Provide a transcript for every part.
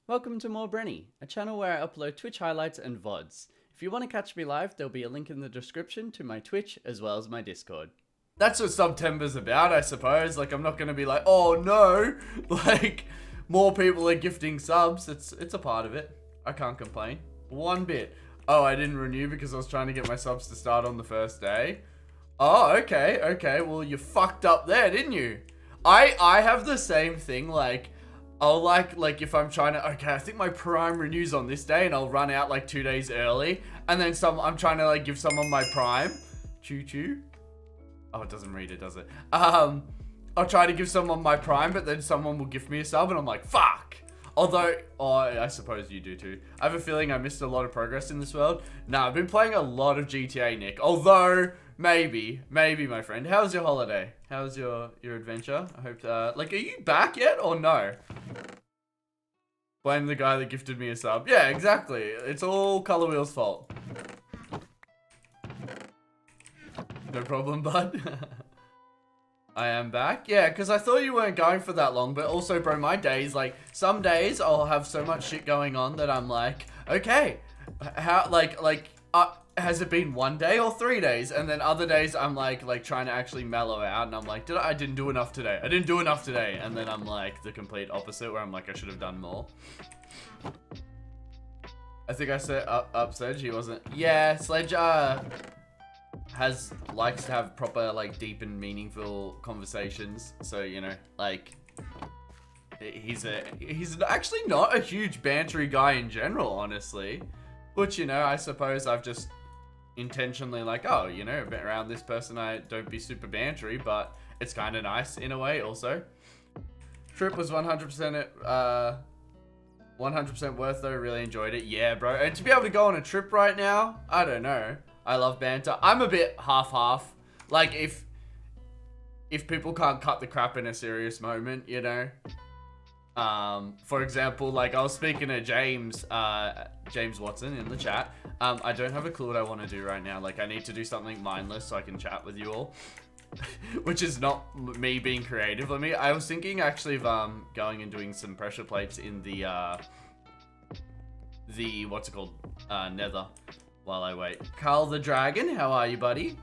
Welcome to MoreBreny, a channel where I upload Twitch highlights and VODs. If you want to catch me live, there'll be a link in the description to my Twitch as well as my Discord. That's what September's about, I suppose. Like, I'm not going to be like, oh no, like, more people are gifting subs. It's a part of it. I can't complain. One bit. Oh, I didn't renew because I was trying to get my subs to start on the first day. Oh, okay. Well, you fucked up there, didn't you? I have the same thing, like, I'll like if I'm trying to, okay, I think my Prime renews on this day and I'll run out like 2 days early. And then I'm trying to like give someone my Prime. Choo. Oh, it doesn't read it, does it? I'll try to give someone my Prime, but then someone will gift me a sub and I'm like, fuck. Although, oh, I suppose you do too. I have a feeling I missed a lot of progress in this world. Nah, I've been playing a lot of GTA, Nick. Although, maybe, my friend. How's your holiday? How's your adventure? I hope, like, are you back yet or no? Blame the guy that gifted me a sub. Yeah, exactly. It's all Color Wheel's fault. No problem, bud. I am back. Yeah, because I thought you weren't going for that long, but also, bro, my days, like, some days I'll have so much shit going on that I'm like, okay, how, has it been 1 day or 3 days? And then other days I'm like trying to actually mellow out and I'm like, I didn't do enough today. And then I'm like the complete opposite where I'm like, I should have done more. I think I said up Sledge, he wasn't. Yeah, Sledge, likes to have proper, like, deep and meaningful conversations. So, you know, like, he's actually not a huge bantery guy in general, honestly. Which, you know, I suppose I've just intentionally like, oh, you know, around this person I don't be super bantery, but it's kind of nice in a way also. Trip was 100% 100% worth though, really enjoyed it. Yeah, bro. And to be able to go on a trip right now, I don't know. I love banter. I'm a bit half-half. Like, if people can't cut the crap in a serious moment, you know. For example, like, I was speaking to James Watson in the chat. I don't have a clue what I want to do right now. Like, I need to do something mindless so I can chat with you all. Which is not me being creative. I was thinking, actually, of, going and doing some pressure plates in the what's it called? Nether. While I wait. Carl the Dragon, how are you, buddy?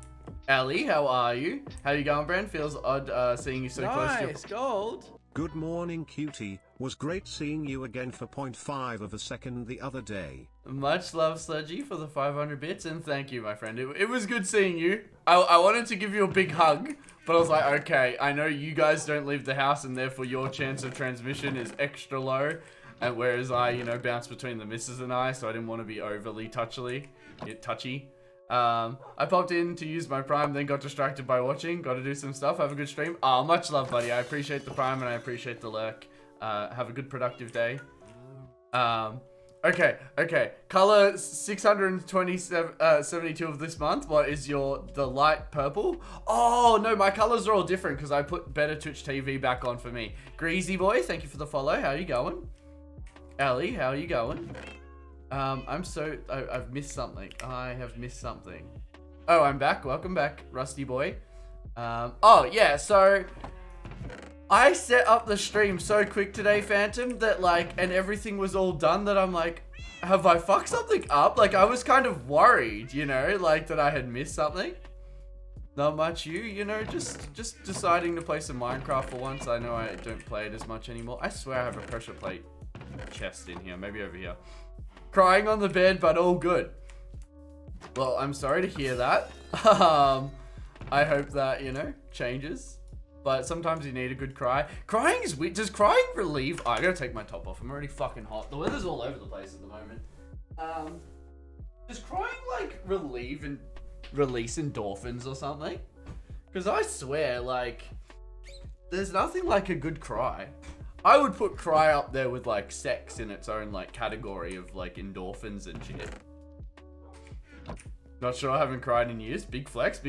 Ellie, how are you? How you going, Bren? Feels odd seeing you so close to your... Nice, gold. Good morning, cutie. Was great seeing you again for 0.5 of a second the other day. Much love, Sledgy, for the 500 bits, and thank you, my friend. It was good seeing you. I wanted to give you a big hug, but I was like, okay, I know you guys don't leave the house, and therefore your chance of transmission is extra low, and whereas I, you know, bounce between the missus and I, so I didn't want to be overly touchy. I popped in to use my Prime, then got distracted by watching. Got to do some stuff. Have a good stream. Oh, much love, buddy. I appreciate the Prime and I appreciate the lurk. Have a good productive day. Okay. Color 672 of this month. What is the light purple? Oh, no, my colors are all different because I put Better Twitch TV back on for me. Greasy boy, thank you for the follow. How you going? Ellie, how are you going? I've missed something. I have missed something. Oh, I'm back. Welcome back, Rusty boy. Oh, yeah, so I set up the stream so quick today, Phantom, that like, and everything was all done that I'm like, have I fucked something up? Like, I was kind of worried, you know, like that I had missed something. Not much you know, just deciding to play some Minecraft for once. I know I don't play it as much anymore. I swear I have a pressure plate chest in here, maybe over here. Crying on the bed, but all good. Well, I'm sorry to hear that. I hope that, you know, changes. But sometimes you need a good cry. Crying is weird. Does crying relieve... Oh, I gotta take my top off. I'm already fucking hot. The weather's all over the place at the moment. Does crying, like, relieve and release endorphins or something? Because I swear, like, there's nothing like a good cry. I would put cry up there with, like, sex in its own, like, category of, like, endorphins and shit. Not sure, I haven't cried in years. Big flex.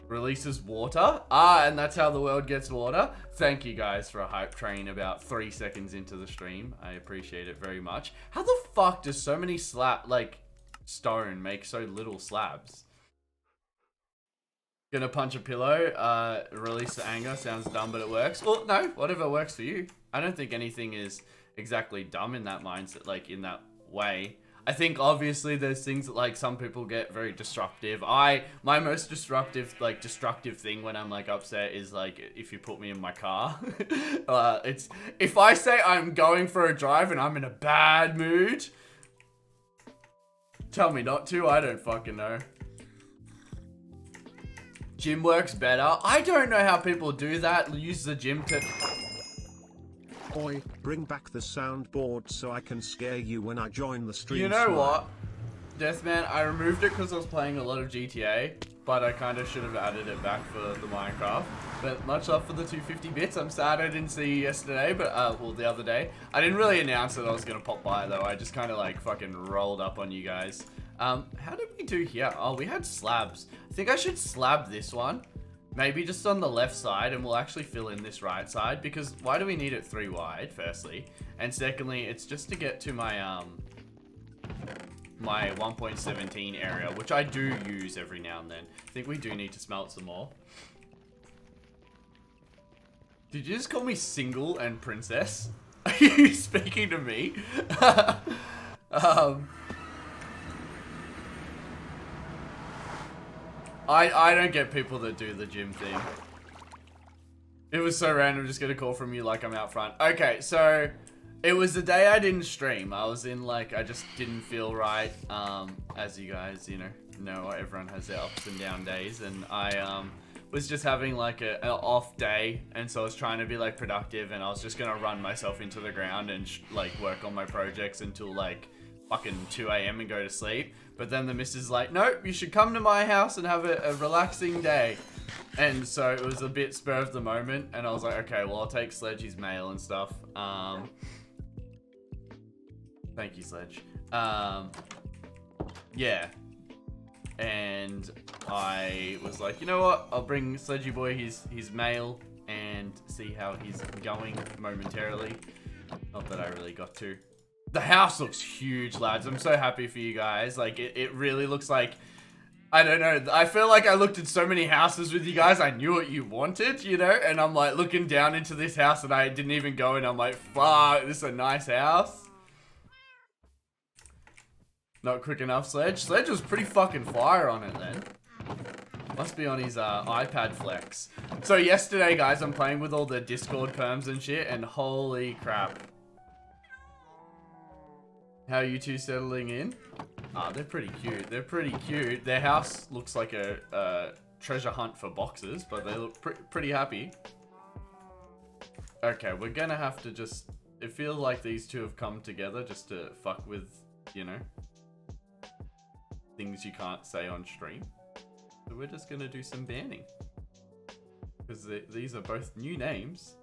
Releases water. Ah, and that's how the world gets water. Thank you guys for a hype train about 3 seconds into the stream. I appreciate it very much. How the fuck does so many stone make so little slabs? Gonna punch a pillow, release the anger. Sounds dumb, but it works. Well, no, whatever works for you. I don't think anything is exactly dumb in that mindset, like in that way. I think obviously there's things that like some people get very disruptive. My most destructive thing when I'm like upset is like if you put me in my car. It's if I say I'm going for a drive and I'm in a bad mood, tell me not to, I don't fucking know. Gym works better. I don't know how people do that. Use the gym to... Boy, bring back the soundboard so I can scare you when I join the stream. You know what, Deathman, I removed it because I was playing a lot of GTA, but I kind of should have added it back for the Minecraft. But much love for the 250 bits. I'm sad I didn't see you yesterday, but, well, the other day. I didn't really announce that I was going to pop by, though. I just kind of, like, fucking rolled up on you guys. How did we do here? Oh, we had slabs. I think I should slab this one. Maybe just on the left side, and we'll actually fill in this right side, because why do we need it 3 wide, firstly? And secondly, it's just to get to my, my 1.17 area, which I do use every now and then. I think we do need to smelt some more. Did you just call me single and princess? Are you speaking to me? I don't get people that do the gym thing. It was so random just get a call from you like I'm out front. Okay, so it was the day I didn't stream. I was in like, I just didn't feel right. As you guys, you know, everyone has their ups and down days, and I was just having like an off day, and so I was trying to be like productive, and I was just gonna run myself into the ground and like work on my projects until like fucking 2 AM and go to sleep. But then the missus is like, nope, you should come to my house and have a relaxing day. And so it was a bit spur of the moment, and I was like, okay, well, I'll take Sledge, his mail and stuff. Thank you, Sledge. Yeah. And I was like, you know what? I'll bring Sledgy Boy his mail and see how he's going momentarily. Not that I really got to. The house looks huge, lads. I'm so happy for you guys. Like, it really looks like... I don't know. I feel like I looked at so many houses with you guys. I knew what you wanted, you know? And I'm like looking down into this house and I didn't even go in. I'm like, fuck, this is a nice house. Not quick enough, Sledge. Sledge was pretty fucking fire on it then. Must be on his iPad flex. So yesterday, guys, I'm playing with all the Discord perms and shit, and holy crap. How are you two settling in? Ah, they're pretty cute. They're pretty cute. Their house looks like a treasure hunt for boxes, but they look pretty happy. Okay, we're gonna have to just... It feels like these two have come together just to fuck with, you know, things you can't say on stream. So we're just gonna do some banning. Because these are both new names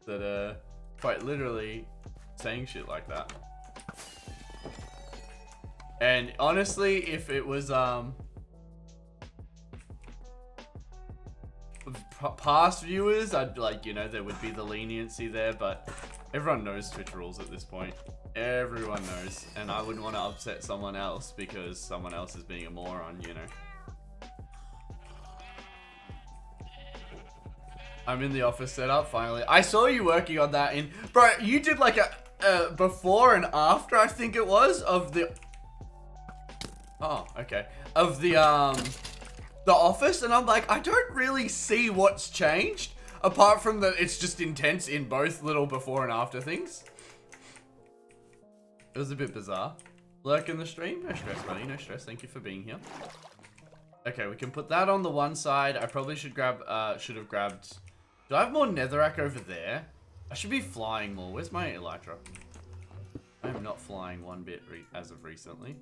that are quite literally saying shit like that. And honestly, if it was past viewers, I'd like, you know, there would be the leniency there, but everyone knows Twitch rules at this point. Everyone knows, and I wouldn't want to upset someone else because someone else is being a moron, you know. I'm in the office setup finally. I saw you working on that in, bro, you did like a before and after, I think it was, of the... Oh, okay. Of the office, and I'm like, I don't really see what's changed, apart from that it's just intense in both little before and after things. It was a bit bizarre. Lurk in the stream? No stress, buddy, no stress. Thank you for being here. Okay, we can put that on the one side. I probably should have grabbed... Do I have more netherrack over there? I should be flying more. Where's my elytra? I am not flying one bit as of recently.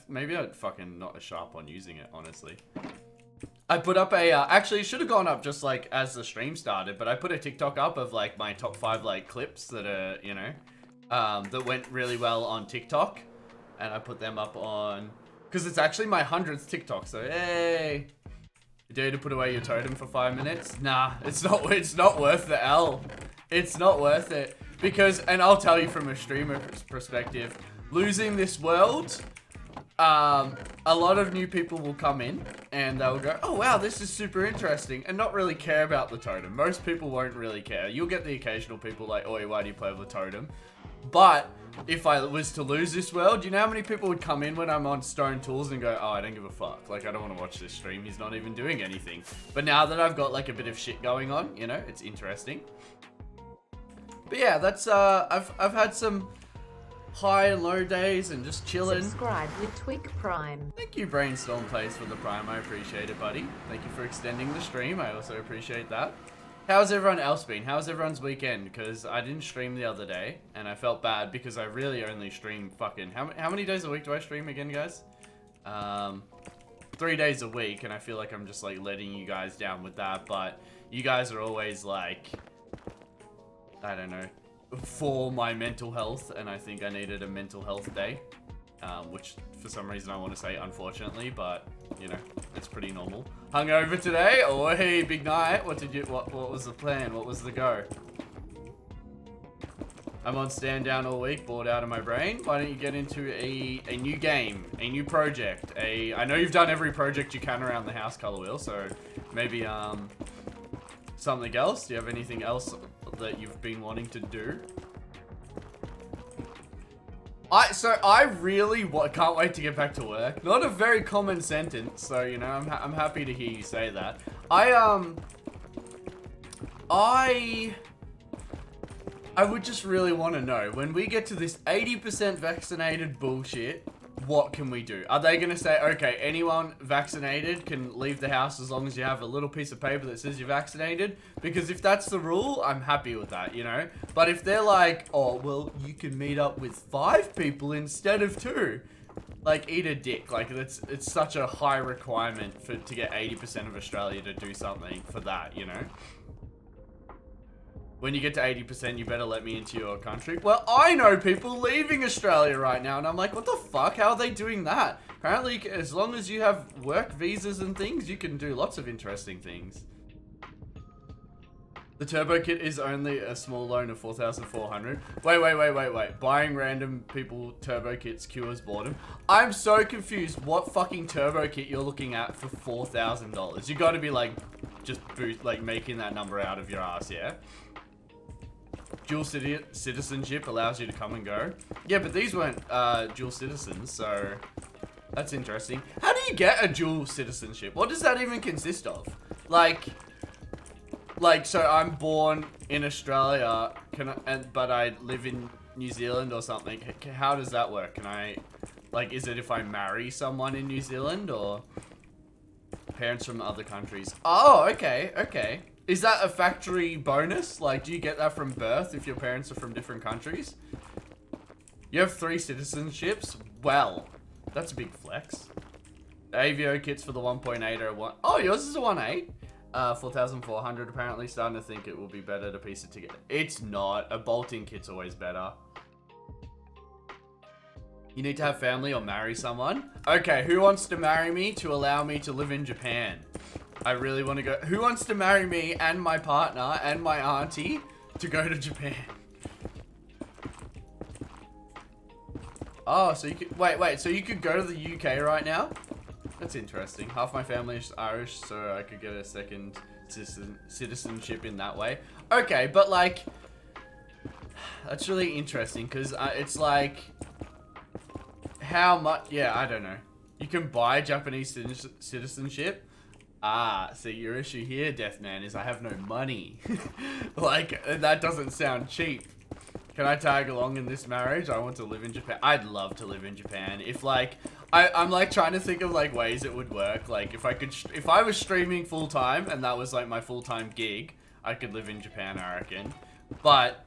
Maybe I'd fucking not as sharp on using it, honestly. I put up a, actually it should have gone up just like as the stream started, but I put a TikTok up of like my top 5 like clips that are, you know, that went really well on TikTok. And I put them up on, because it's actually my 100th TikTok, so hey. You dare to put away your totem for 5 minutes? Nah, it's not worth the L. It's not worth it. Because, and I'll tell you from a streamer perspective, losing this world, a lot of new people will come in and they'll go, oh wow, this is super interesting, and not really care about the totem. Most people won't really care. You'll get the occasional people like, oi, why do you play with the totem? But if I was to lose this world, you know how many people would come in when I'm on Stone Tools and go, oh, I don't give a fuck. Like, I don't want to watch this stream. He's not even doing anything. But now that I've got like a bit of shit going on, you know, it's interesting. But yeah, that's, I've had some high and low days and just chilling. Subscribe with Twig Prime. Thank you, Brainstorm Plays, for the Prime. I appreciate it, buddy. Thank you for extending the stream. I also appreciate that. How's everyone else been? How's everyone's weekend? Because I didn't stream the other day, and I felt bad because I really only stream fucking... How many days a week do I stream again, guys? 3 days a week, and I feel like I'm just, like, letting you guys down with that, but you guys are always, like... I don't know, for my mental health, and I think I needed a mental health day, which for some reason I want to say unfortunately, but you know, it's pretty normal. Hungover today? Oh hey, big night. What was the plan? What was the go? I'm on stand down all week, bored out of my brain. Why don't you get into a new game, a new project? I know you've done every project you can around the house, Color Wheel, so maybe something else. Do you have anything else that you've been wanting to do? I really can't wait to get back to work. Not a very common sentence, so you know, I'm happy to hear you say that. I would just really want to know, when we get to this 80% vaccinated bullshit, what can we do? Are they going to say, okay, anyone vaccinated can leave the house as long as you have a little piece of paper that says you're vaccinated? Because if that's the rule, I'm happy with that, you know? But if they're like, oh, well, you can meet up with 5 people instead of 2. Like, eat a dick. Like, it's such a high requirement to get 80% of Australia to do something for that, you know? When you get to 80%, you better let me into your country. Well, I know people leaving Australia right now, and I'm like, what the fuck? How are they doing that? Apparently, as long as you have work visas and things, you can do lots of interesting things. The turbo kit is only a small loan of 4,400. Wait. Buying random people turbo kits cures boredom. I'm so confused what fucking turbo kit you're looking at for $4,000. You gotta be like, just making that number out of your ass, yeah? Dual citizenship allows you to come and go. Yeah, but these weren't dual citizens, so that's interesting. How do you get a dual citizenship? What does that even consist of? Like, so I'm born in Australia, but I live in New Zealand or something. How does that work? Can I, like, is it if I marry someone in New Zealand, or parents from other countries? Oh, okay. Is that a factory bonus? Like, do you get that from birth if your parents are from different countries? You have 3 citizenships? Well, that's a big flex. The AVO kits for the 1.8 are one. Oh, yours is a 1.8? 4,400 apparently. Starting to think it will be better to piece it together. It's not. A bolting kit's always better. You need to have family or marry someone? Okay, who wants to marry me to allow me to live in Japan? I really want to go. Who wants to marry me and my partner and my auntie to go to Japan? Oh, so you could... Wait. So you could go to the UK right now? That's interesting. Half my family is Irish, so I could get a second citizenship in that way. Okay, but like... That's really interesting, because it's like... How much... Yeah, I don't know. You can buy Japanese citizenship. See, your issue here, Deathman, is I have no money. Like, that doesn't sound cheap. Can I tag along in this marriage? I want to live in Japan. I'd love to live in Japan. If, like, I'm, like, trying to think of, like, ways it would work. Like, if I was streaming full-time, and that was, like, my full-time gig, I could live in Japan, I reckon. But...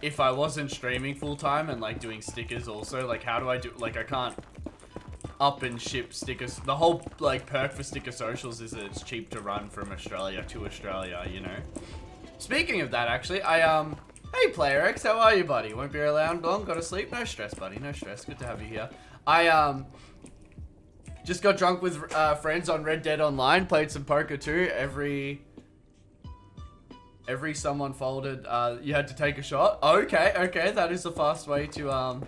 if I wasn't streaming full-time and, like, doing stickers also, like, how do I do... Like, I can't up and ship stickers. The whole, like, perk for Sticker Socials is that it's cheap to run from Australia to Australia, you know? Speaking of that, actually, hey, Player X, how are you, buddy? Won't be around long? Got to sleep? No stress, buddy. No stress. Good to have you here. I, just got drunk with, friends on Red Dead Online. Played some poker, too. Every someone folded, you had to take a shot. Okay. That is a fast way to,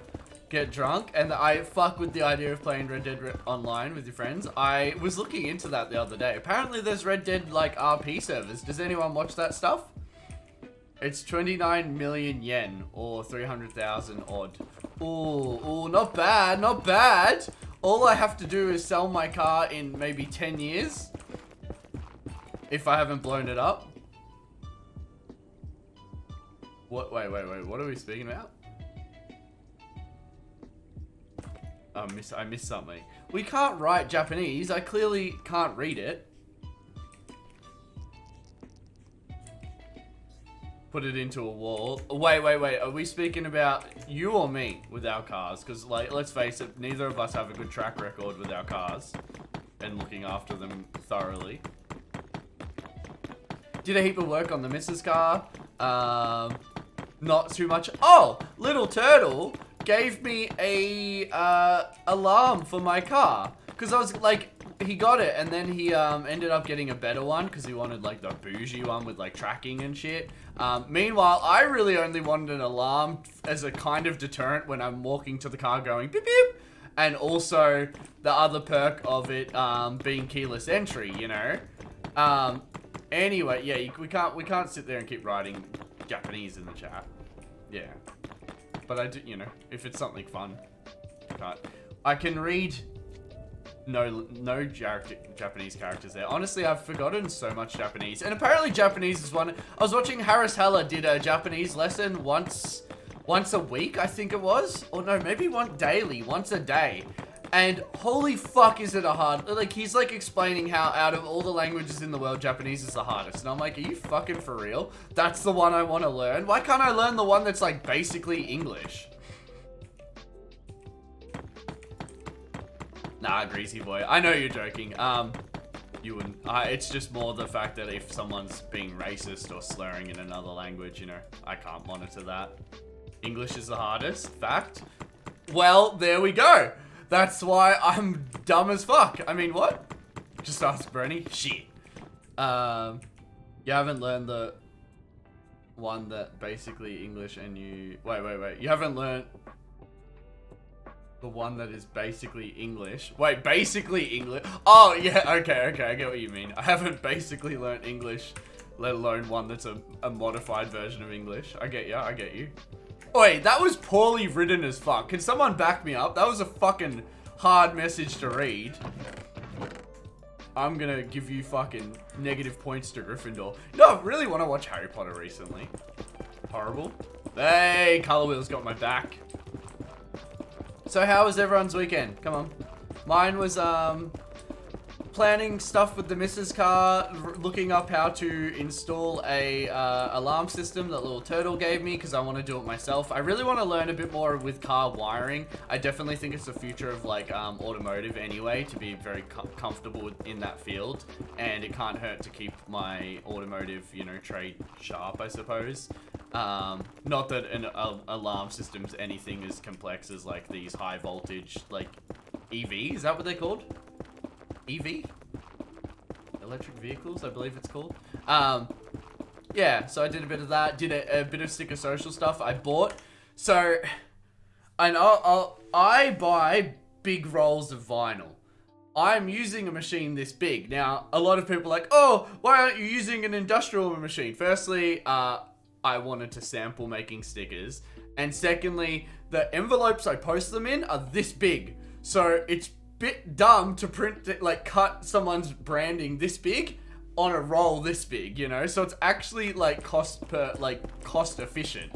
get drunk, and I fuck with the idea of playing Red Dead online with your friends. I was looking into that the other day. Apparently there's Red Dead like RP servers. Does anyone watch that stuff? It's 29 million yen, or 300,000 odd. Ooh, not bad, not bad. All I have to do is sell my car in maybe 10 years. If I haven't blown it up. What? Wait. What are we speaking about? I missed something. We can't write Japanese. I clearly can't read it. Put it into a wall. Wait. Are we speaking about you or me with our cars? Because, like, let's face it, neither of us have a good track record with our cars and looking after them thoroughly. Did a heap of work on the Mrs. car. Not too much. Oh, Little Turtle gave me a alarm for my car. Because I was like, he got it and then he ended up getting a better one because he wanted like the bougie one with like tracking and shit. Meanwhile, I really only wanted an alarm as a kind of deterrent when I'm walking to the car going beep beep. And also the other perk of it being keyless entry, you know. Anyway, yeah, we can't sit there and keep writing Japanese in the chat. Yeah. But I do, you know, if it's something fun, I can read no Japanese characters there. Honestly, I've forgotten so much Japanese. And apparently Japanese is one. I was watching Harris Heller did a Japanese lesson once a week, I think it was. Or no, maybe once a day. And holy fuck is it a hard, like he's like explaining how out of all the languages in the world, Japanese is the hardest. And I'm like, are you fucking for real? That's the one I want to learn? Why can't I learn the one that's like basically English? Nah, greasy boy. I know you're joking. You wouldn't. It's just more the fact that if someone's being racist or slurring in another language, you know, I can't monitor that. English is the hardest. Fact. Well, there we go. That's why I'm dumb as fuck. I mean, what? Just ask Breny. Shit. You haven't learned the one that basically English and you... Wait. You haven't learned the one that is basically English. Wait, basically English? Oh, yeah, okay. I get what you mean. I haven't basically learned English, let alone one that's a modified version of English. I get you. Wait, that was poorly written as fuck. Can someone back me up? That was a fucking hard message to read. I'm gonna give you fucking negative points to Gryffindor. No, I really want to watch Harry Potter recently. Horrible. Hey, Color Wheels got my back. So how was everyone's weekend? Come on. Mine was, planning stuff with the Mrs. car, looking up how to install a alarm system that Little Turtle gave me because I want to do it myself. I really want to learn a bit more with car wiring. I definitely think it's the future of like automotive anyway, to be very comfortable in that field, and it can't hurt to keep my automotive, you know, trade sharp, I suppose. Not that an alarm system's anything as complex as like these high voltage like EV, is that what they're called? EV? Electric vehicles, I believe it's called. Yeah, so I did a bit of that. Did a bit of sticker social stuff I bought. So, and I buy big rolls of vinyl. I'm using a machine this big. Now, a lot of people are like, oh, why aren't you using an industrial machine? Firstly, I wanted to sample making stickers. And secondly, the envelopes I post them in are this big. So, it's bit dumb to print it, like cut someone's branding this big on a roll this big, you know, so it's actually like cost efficient.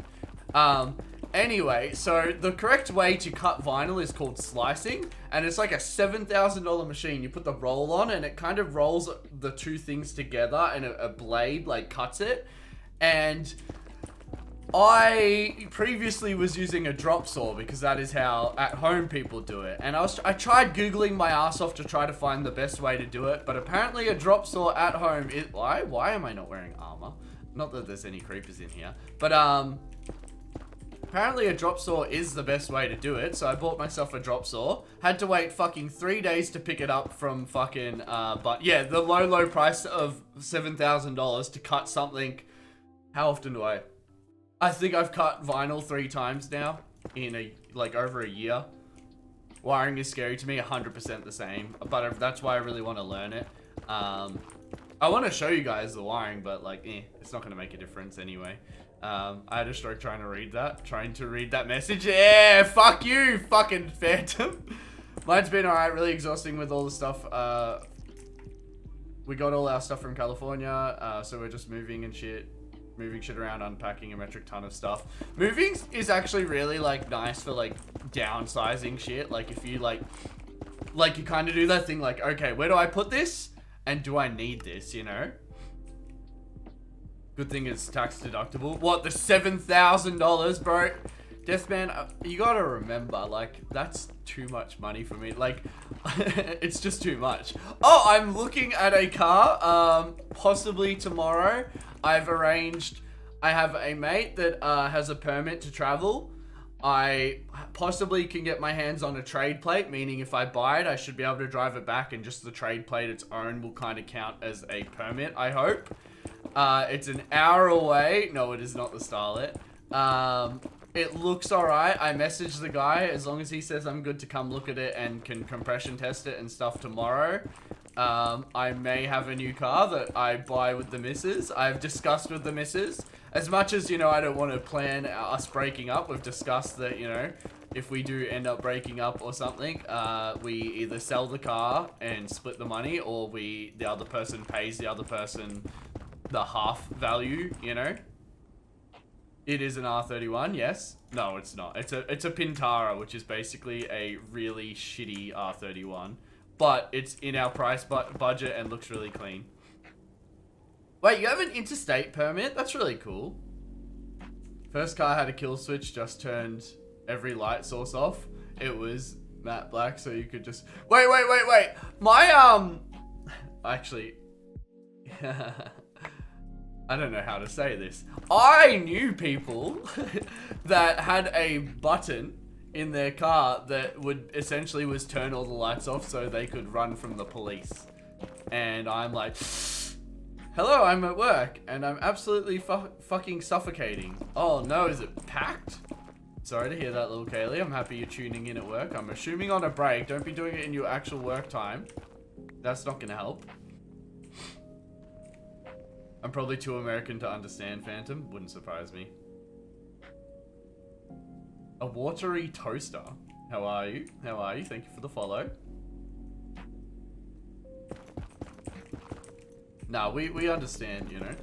Anyway, so the correct way to cut vinyl is called slicing, and it's like a $7,000 machine. You put the roll on and it kind of rolls the two things together, and a blade like cuts it. And I previously was using a drop saw because that is how at home people do it. And I tried Googling my ass off to try to find the best way to do it, but apparently a drop saw at home is... Why am I not wearing armor? Not that there's any creepers in here. But, apparently a drop saw is the best way to do it, so I bought myself a drop saw. Had to wait fucking 3 days to pick it up from fucking, but yeah, the low price of $7,000 to cut something. How often do I think I've cut vinyl 3 times now. in over a year. Wiring is scary to me, 100% the same, but that's why I really want to learn it. I want to show you guys the wiring, but like, it's not going to make a difference anyway. I had a stroke trying to read that message. Yeah, fuck you, fucking Phantom. Mine's been alright, really exhausting with all the stuff. We got all our stuff from California, so we're just moving shit around, unpacking a metric ton of stuff. Moving is actually really like nice for like downsizing shit. Like if you like you kind of do that thing like, okay, where do I put this? And do I need this, you know? Good thing it's tax deductible. What, the $7,000, bro? Deathman, you gotta remember, like, that's too much money for me. Like, it's just too much. Oh, I'm looking at a car, possibly tomorrow. I have a mate that has a permit to travel. I possibly can get my hands on a trade plate, meaning if I buy it, I should be able to drive it back, and just the trade plate its own will kind of count as a permit, I hope. It's an hour away. No, it is not the Starlet. It looks alright. I messaged the guy. As long as he says I'm good to come look at it and can compression test it and stuff tomorrow, I may have a new car that I buy with the missus. I've discussed with the missus. As much as, you know, I don't want to plan us breaking up, we've discussed that, you know, if we do end up breaking up or something, we either sell the car and split the money, or the other person pays the other person the half value, you know? It is an R31, yes. No, it's not. It's a Pintara, which is basically a really shitty R31. But it's in our price budget and looks really clean. Wait, you have an interstate permit? That's really cool. First car had a kill switch, just turned every light source off. It was matte black, so you could just... Wait. My, actually... I don't know how to say this. I knew people that had a button in their car that would essentially was turn all the lights off so they could run from the police. And I'm like, hello, I'm at work and I'm absolutely fucking suffocating. Oh no, is it packed? Sorry to hear that, little Kaylee. I'm happy you're tuning in at work. I'm assuming on a break. Don't be doing it in your actual work time. That's not gonna help. I'm probably too American to understand, Phantom. Wouldn't surprise me. A watery toaster. How are you? How are you? Thank you for the follow. Nah, we understand, you know.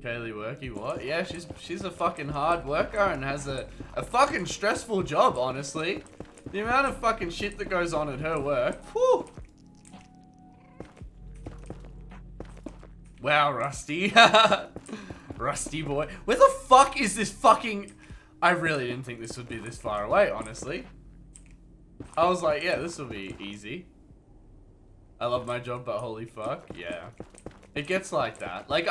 Kaylee Worky, what? Yeah, she's a fucking hard worker and has a fucking stressful job, honestly. The amount of fucking shit that goes on at her work. Whew. Wow, Rusty. Rusty boy. Where the fuck is this fucking... I really didn't think this would be this far away, honestly. I was like, yeah, this will be easy. I love my job, but holy fuck. Yeah. It gets like that. Like,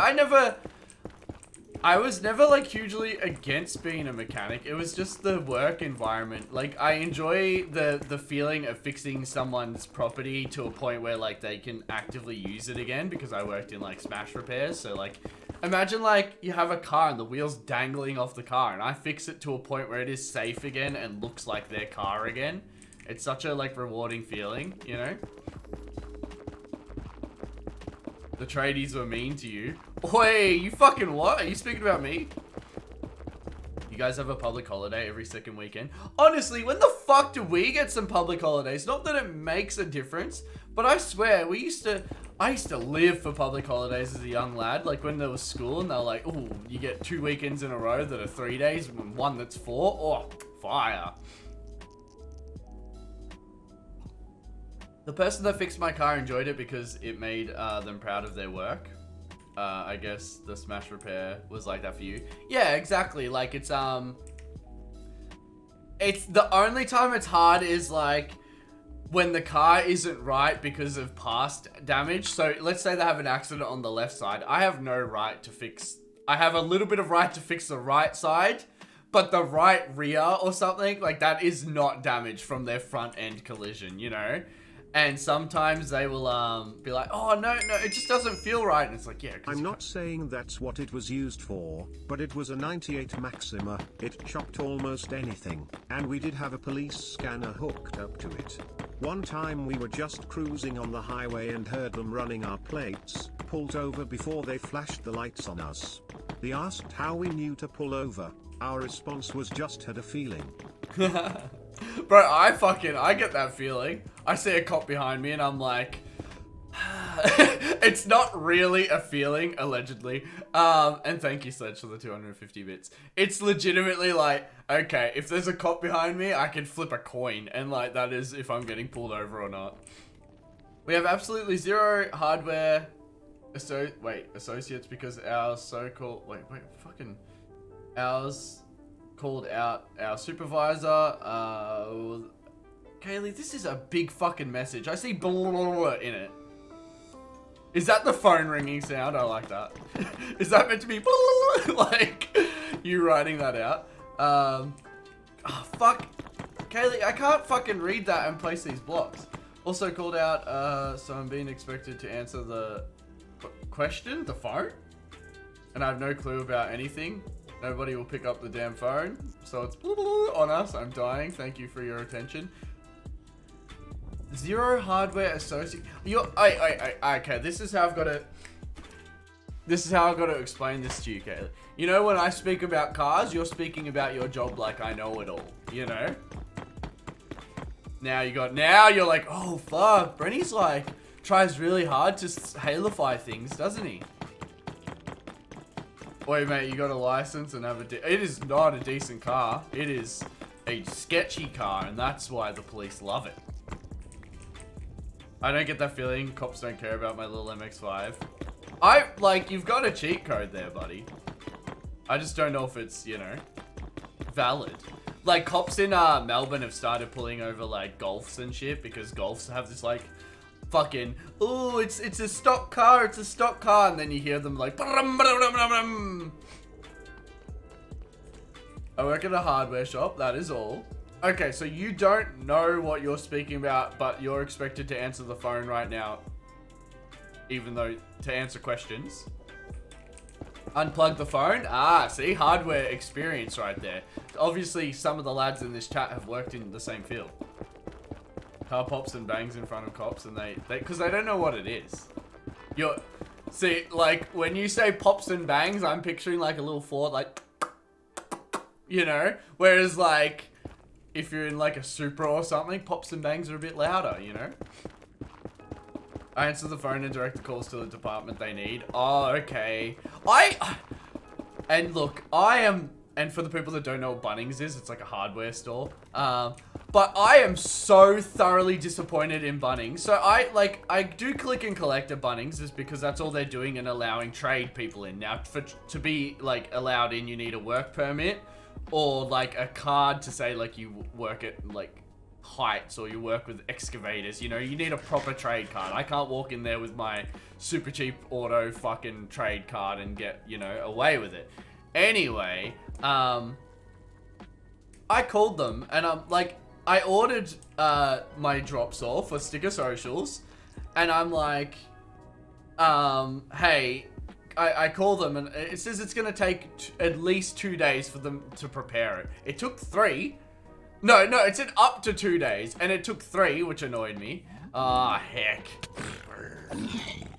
I was never, like, hugely against being a mechanic. It was just the work environment. Like, I enjoy the feeling of fixing someone's property to a point where, like, they can actively use it again, because I worked in, like, smash repairs. So, like, imagine, like, you have a car and the wheel's dangling off the car, and I fix it to a point where it is safe again and looks like their car again. It's such a, like, rewarding feeling, you know? The tradies were mean to you. Oi, you fucking what? Are you speaking about me? You guys have a public holiday every second weekend? Honestly, when the fuck do we get some public holidays? Not that it makes a difference, but I swear, I used to live for public holidays as a young lad. Like when there was school and they were like, oh, you get 2 weekends in a row that are 3 days and one that's 4. Oh, fire. The person that fixed my car enjoyed it because it made them proud of their work. I guess the smash repair was like that for you. Yeah, exactly. Like it's the only time it's hard is like when the car isn't right because of past damage. So let's say they have an accident on the left side. I have no right to fix. I have a little bit of right to fix the right side, but the right rear or something like that is not damaged from their front end collision, you know? And sometimes they will be like, oh no, it just doesn't feel right. And it's like, yeah. I'm not saying that's what it was used for, but it was a 98 Maxima, it chopped almost anything, and we did have a police scanner hooked up to it. One time we were just cruising on the highway and heard them running our plates, pulled over before they flashed the lights on us. They asked how we knew to pull over, our response was just had a feeling. Bro, I get that feeling. I see a cop behind me and I'm like, it's not really a feeling, allegedly. And thank you, Sledge, for the 250 bits. It's legitimately like, okay, if there's a cop behind me, I can flip a coin. And like, that is if I'm getting pulled over or not. We have absolutely zero hardware associates because our so-called, ours called out our supervisor. Kaylee, this is a big fucking message. I see blah, blah, blah in it. Is that the phone ringing sound? I like that. Is that meant to be like you writing that out? Oh, fuck. Kaylee, I can't fucking read that and place these blocks. Also called out, so I'm being expected to answer the question, the phone? And I have no clue about anything. Nobody will pick up the damn phone. So it's on us. I'm dying. Thank you for your attention. Zero hardware associate. Okay, this is how I've got to explain this to you, Kaylee. You know, when I speak about cars, you're speaking about your job like I know it all, you know? Now you're like, oh fuck, Breny's like, tries really hard to halify things, doesn't he? Wait, mate, you got a license and have it is not a decent car. It is a sketchy car, and that's why the police love it. I don't get that feeling cops don't care about my little MX-5. You've got a cheat code there, buddy. I just don't know if it's, you know, valid. Like, cops in Melbourne have started pulling over, like, Golfs and shit, because Golfs have this, like, fucking, ooh, it's a stock car, and then you hear them like, I work at a hardware shop, that is all. Okay, so you don't know what you're speaking about, but you're expected to answer the phone right now, even though to answer questions. Unplug the phone. Ah, see, hardware experience right there. Obviously, some of the lads in this chat have worked in the same field. Car pops and bangs in front of cops, and because they don't know what it is. See, like, when you say pops and bangs, I'm picturing like a little Ford, like, you know? Whereas, like, if you're in like a Supra or something, pops and bangs are a bit louder, you know? I answer the phone and direct the calls to the department they need. Oh, okay. And look, and for the people that don't know what Bunnings is, it's like a hardware store. But I am so thoroughly disappointed in Bunnings. So I do click and collect at Bunnings just because that's all they're doing and allowing trade people in. Now, to be like allowed in, you need a work permit or like a card to say like you work at like Heights or you work with excavators. You know, you need a proper trade card. I can't walk in there with my super cheap auto fucking trade card and get, you know, away with it. Anyway, I called them and I'm like, I ordered my drop saw for Sticker Socials, and I'm like, hey, I call them and it says it's gonna take at least 2 days for them to prepare it. It took 3. No, it said up to 2 days, and it took 3, which annoyed me. Ah, heck.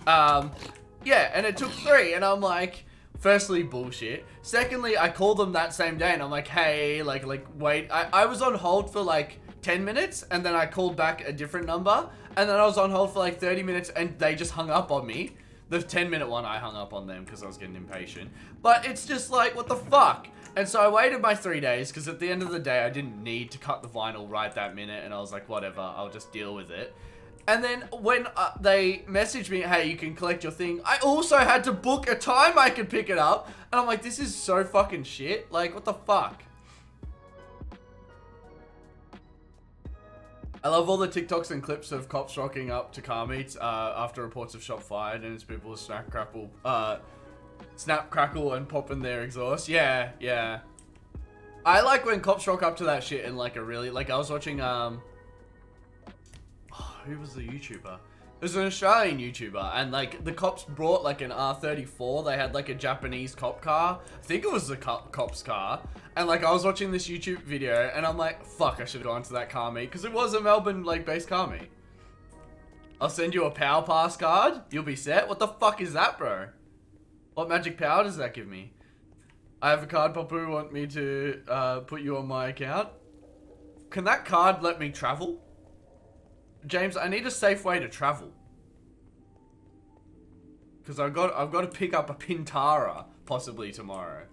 Yeah, and it took 3, and I'm like, firstly, bullshit. Secondly, I called them that same day, and I'm like, hey, like, wait. I was on hold for, like, 10 minutes, and then I called back a different number, and then I was on hold for, like, 30 minutes, and they just hung up on me. The 10-minute one, I hung up on them because I was getting impatient. But it's just like, what the fuck? And so I waited my 3 days, because at the end of the day, I didn't need to cut the vinyl right that minute, and I was like, whatever, I'll just deal with it. And then when they messaged me, hey, you can collect your thing, I also had to book a time I could pick it up. And I'm like, this is so fucking shit. Like, what the fuck? I love all the TikToks and clips of cops rocking up to car meets after reports of shot fired, and it's people snap, crackle, and popping their exhaust. Yeah, yeah. I like when cops rock up to that shit in like a really, like I was watching, who was the YouTuber? It was an Australian YouTuber, and like the cops brought like an R34. They had like a Japanese cop car. I think it was the cop's car. And like I was watching this YouTube video, and I'm like, fuck, I should have gone to that car meet because it was a Melbourne like based car meet. I'll send you a power pass card. You'll be set. What the fuck is that, bro? What magic power does that give me? I have a card, Papu. Want me to put you on my account? Can that card let me travel? James, I need a safe way to travel. Because I've got to pick up a Pintara possibly tomorrow.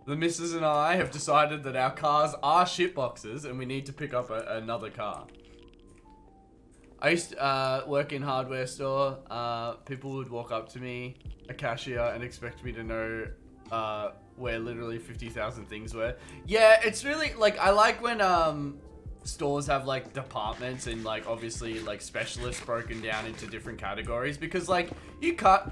The missus and I have decided that our cars are shitboxes and we need to pick up another car. I used to work in hardware store. People would walk up to me, a cashier, and expect me to know where literally 50,000 things were. Yeah, it's really like I like when stores have like departments and like obviously like specialists broken down into different categories, because like you can't.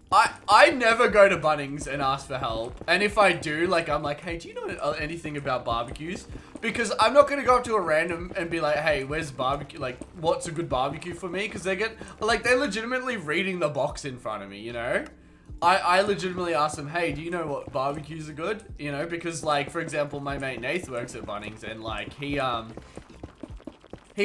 I never go to Bunnings and ask for help, and if I do, like I'm like, hey, do you know anything about barbecues? Because I'm not gonna go up to a random and be like, hey, where's barbecue? Like, what's a good barbecue for me? Because they're legitimately reading the box in front of me, you know? I legitimately ask them, hey, do you know what barbecues are good? You know, because like, for example, my mate Nath works at Bunnings, and like he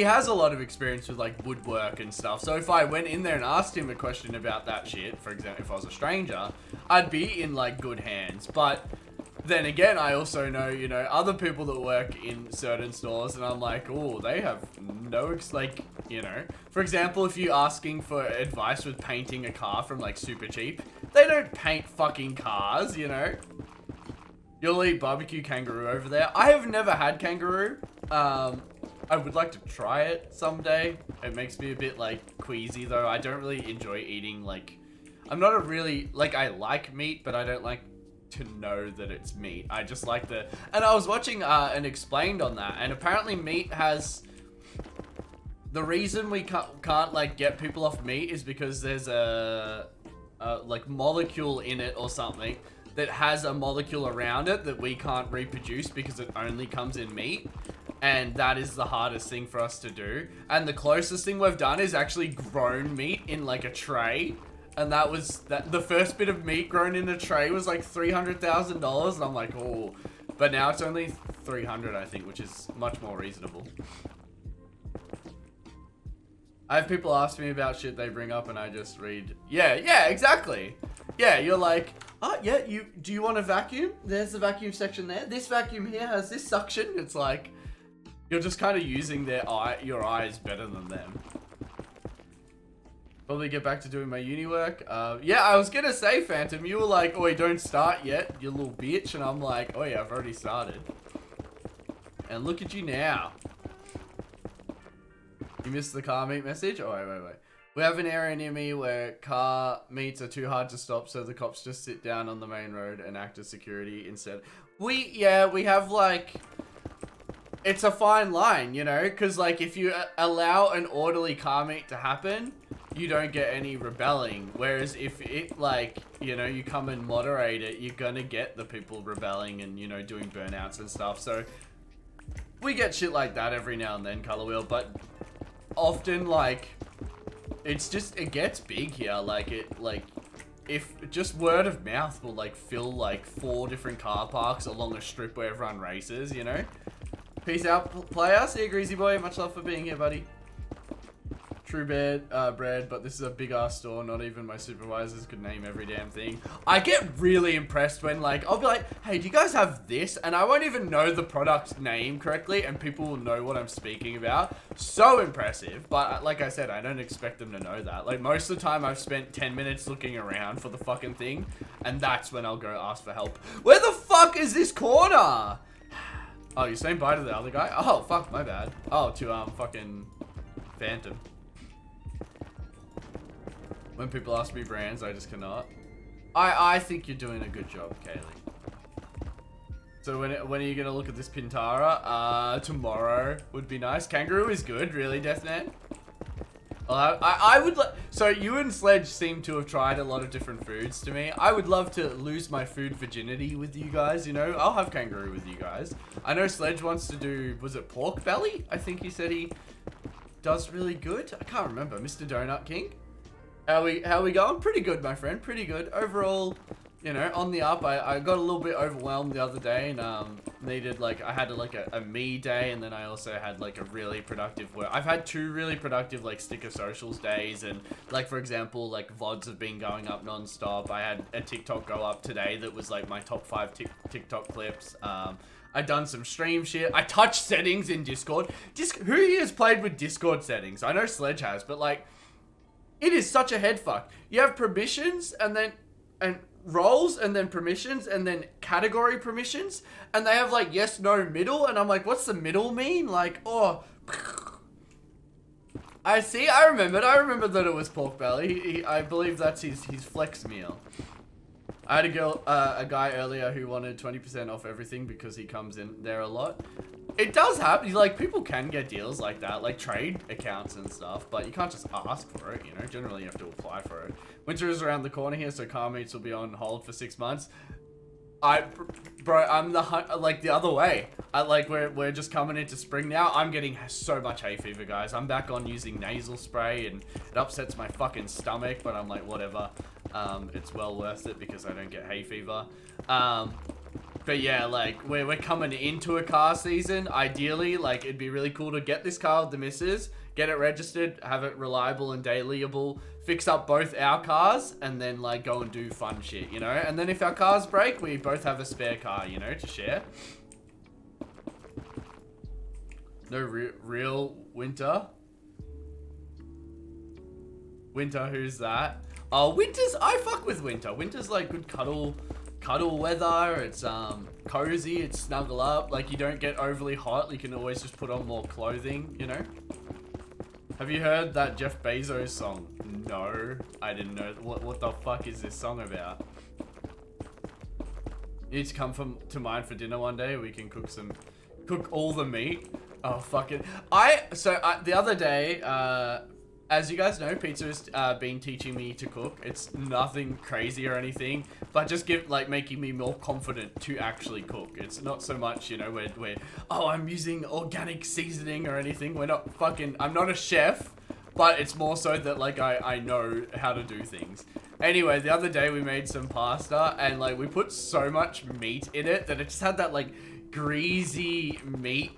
has a lot of experience with like woodwork and stuff. So if I went in there and asked him a question about that shit, for example, if I was a stranger, I'd be in like good hands. But then again, I also know, you know, other people that work in certain stores, and I'm like, oh, they have no, like, you know, for example, if you're asking for advice with painting a car from like super cheap, they don't paint fucking cars, you know. You'll eat barbecue kangaroo over there. I have never had kangaroo. I would like to try it someday. It makes me a bit like queasy though. I don't really enjoy eating like, I'm not a really, like I like meat, but I don't like to know that it's meat. I just like and I was watching an explained on that, and apparently meat has, the reason we can't like get people off meat is because there's a like molecule in it or something that has a molecule around it that we can't reproduce because it only comes in meat. And that is the hardest thing for us to do. And the closest thing we've done is actually grown meat in like a tray. And that was the first bit of meat grown in a tray was like $300,000. And I'm like, oh, but now it's only 300, I think, which is much more reasonable. I have people ask me about shit they bring up and I just read, yeah, exactly. Yeah, you're like, oh yeah, do you want a vacuum? There's the vacuum section there. This vacuum here has this suction. It's like, you're just kind of using your eyes better than them. Probably get back to doing my uni work. Yeah, I was gonna say, Phantom, you were like, oh, don't start yet, you little bitch. And I'm like, oh yeah, I've already started. And look at you now. You missed the car meet message? Oh, wait. We have an area near me where car meets are too hard to stop, so the cops just sit down on the main road and act as security instead. We have like, it's a fine line, you know, because like if you allow an orderly car meet to happen, you don't get any rebelling. Whereas if it like, you know, you come and moderate it, you're gonna get the people rebelling and, you know, doing burnouts and stuff. So we get shit like that every now and then, Color Wheel, but often like it's just, it gets big here. If just word of mouth will like fill like 4 different car parks along a strip where everyone races, you know. Peace out, player. See you, Greasy Boy. Much love for being here, buddy. True bread, but this is a big ass store. Not even my supervisors could name every damn thing. I get really impressed when like, I'll be like, hey, do you guys have this? And I won't even know the product name correctly and people will know what I'm speaking about. So impressive. But like I said, I don't expect them to know that. Like most of the time I've spent 10 minutes looking around for the fucking thing. And that's when I'll go ask for help. Where the fuck is this corner? Oh, you're saying bye to the other guy? Oh, fuck, my bad. Oh, to, fucking Phantom. When people ask me brands, I just cannot. I think you're doing a good job, Kaylee. So when are you gonna look at this Pintara? Tomorrow would be nice. Kangaroo is good, really, Deathman? I would like. So you and Sledge seem to have tried a lot of different foods to me. I would love to lose my food virginity with you guys. You know, I'll have kangaroo with you guys. I know Sledge wants to do. Was it pork belly? I think he said he does really good. I can't remember. Mr. Donut King. How we going? Pretty good, my friend. Pretty good. Overall, you know, on the up. I got a little bit overwhelmed the other day and needed I had like a me day, and then I also had like a really productive work. I've had 2 really productive like sticker socials days, and like for example, like VODs have been going up non-stop. I had a TikTok go up today that was like my top 5 TikTok clips. I done some stream shit. I touched settings in Discord. Who here has played with Discord settings? I know Sledge has, but like, it is such a head fuck. You have permissions and roles and then permissions and then category permissions, and they have like yes, no, middle, and I'm like, what's the middle mean? Like, oh, I remembered that it was pork belly. I believe that's his flex meal. I had a guy earlier who wanted 20% off everything because he comes in there a lot. It does happen. Like, people can get deals like that, like trade accounts and stuff, but you can't just ask for it, you know? Generally, you have to apply for it. Winter is around the corner here, so car meets will be on hold for 6 months. Bro, I'm the other way. We're just coming into spring now. I'm getting so much hay fever, guys. I'm back on using nasal spray, and it upsets my fucking stomach, but I'm like, whatever. It's well worth it because I don't get hay fever. But yeah, like, we're coming into a car season. Ideally, like, it'd be really cool to get this car with the missus, get it registered, have it reliable and dailyable, fix up both our cars, and then, like, go and do fun shit, you know? And then if our cars break, we both have a spare car, you know, to share. No real Winter. Winter, who's that? Oh, Winter's, I fuck with Winter. Winter's, like, good cuddle weather. It's cozy, it's snuggle up, like you don't get overly hot, you can always just put on more clothing, you know? Have you heard that Jeff Bezos song? No, I didn't know. What the fuck is this song about? You need to come to mine for dinner one day. We can cook all the meat. Oh fuck it. The other day, as you guys know, Pizza has been teaching me to cook. It's nothing crazy or anything, but just making me more confident to actually cook. It's not so much, you know, where oh, I'm using organic seasoning or anything. I'm not a chef, but it's more so that like I know how to do things. Anyway, the other day we made some pasta and like we put so much meat in it that it just had that like greasy meat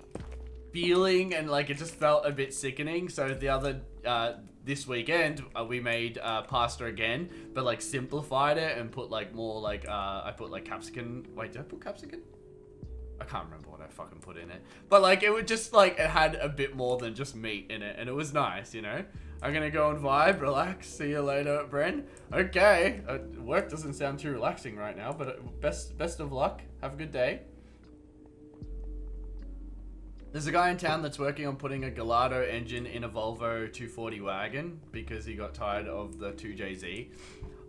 feeling, and like it just felt a bit sickening. So this weekend we made pasta again, but like simplified it and put like more like I put like capsicum. Wait, did I put capsicum? I can't remember what I fucking put in it, but like it would just like it had a bit more than just meat in it, and it was nice, you know. I'm gonna go and vibe, relax. See you later, Bren. Okay, work doesn't sound too relaxing right now, but best of luck. Have a good day. There's a guy in town that's working on putting a Gallardo engine in a Volvo 240 wagon because he got tired of the 2JZ.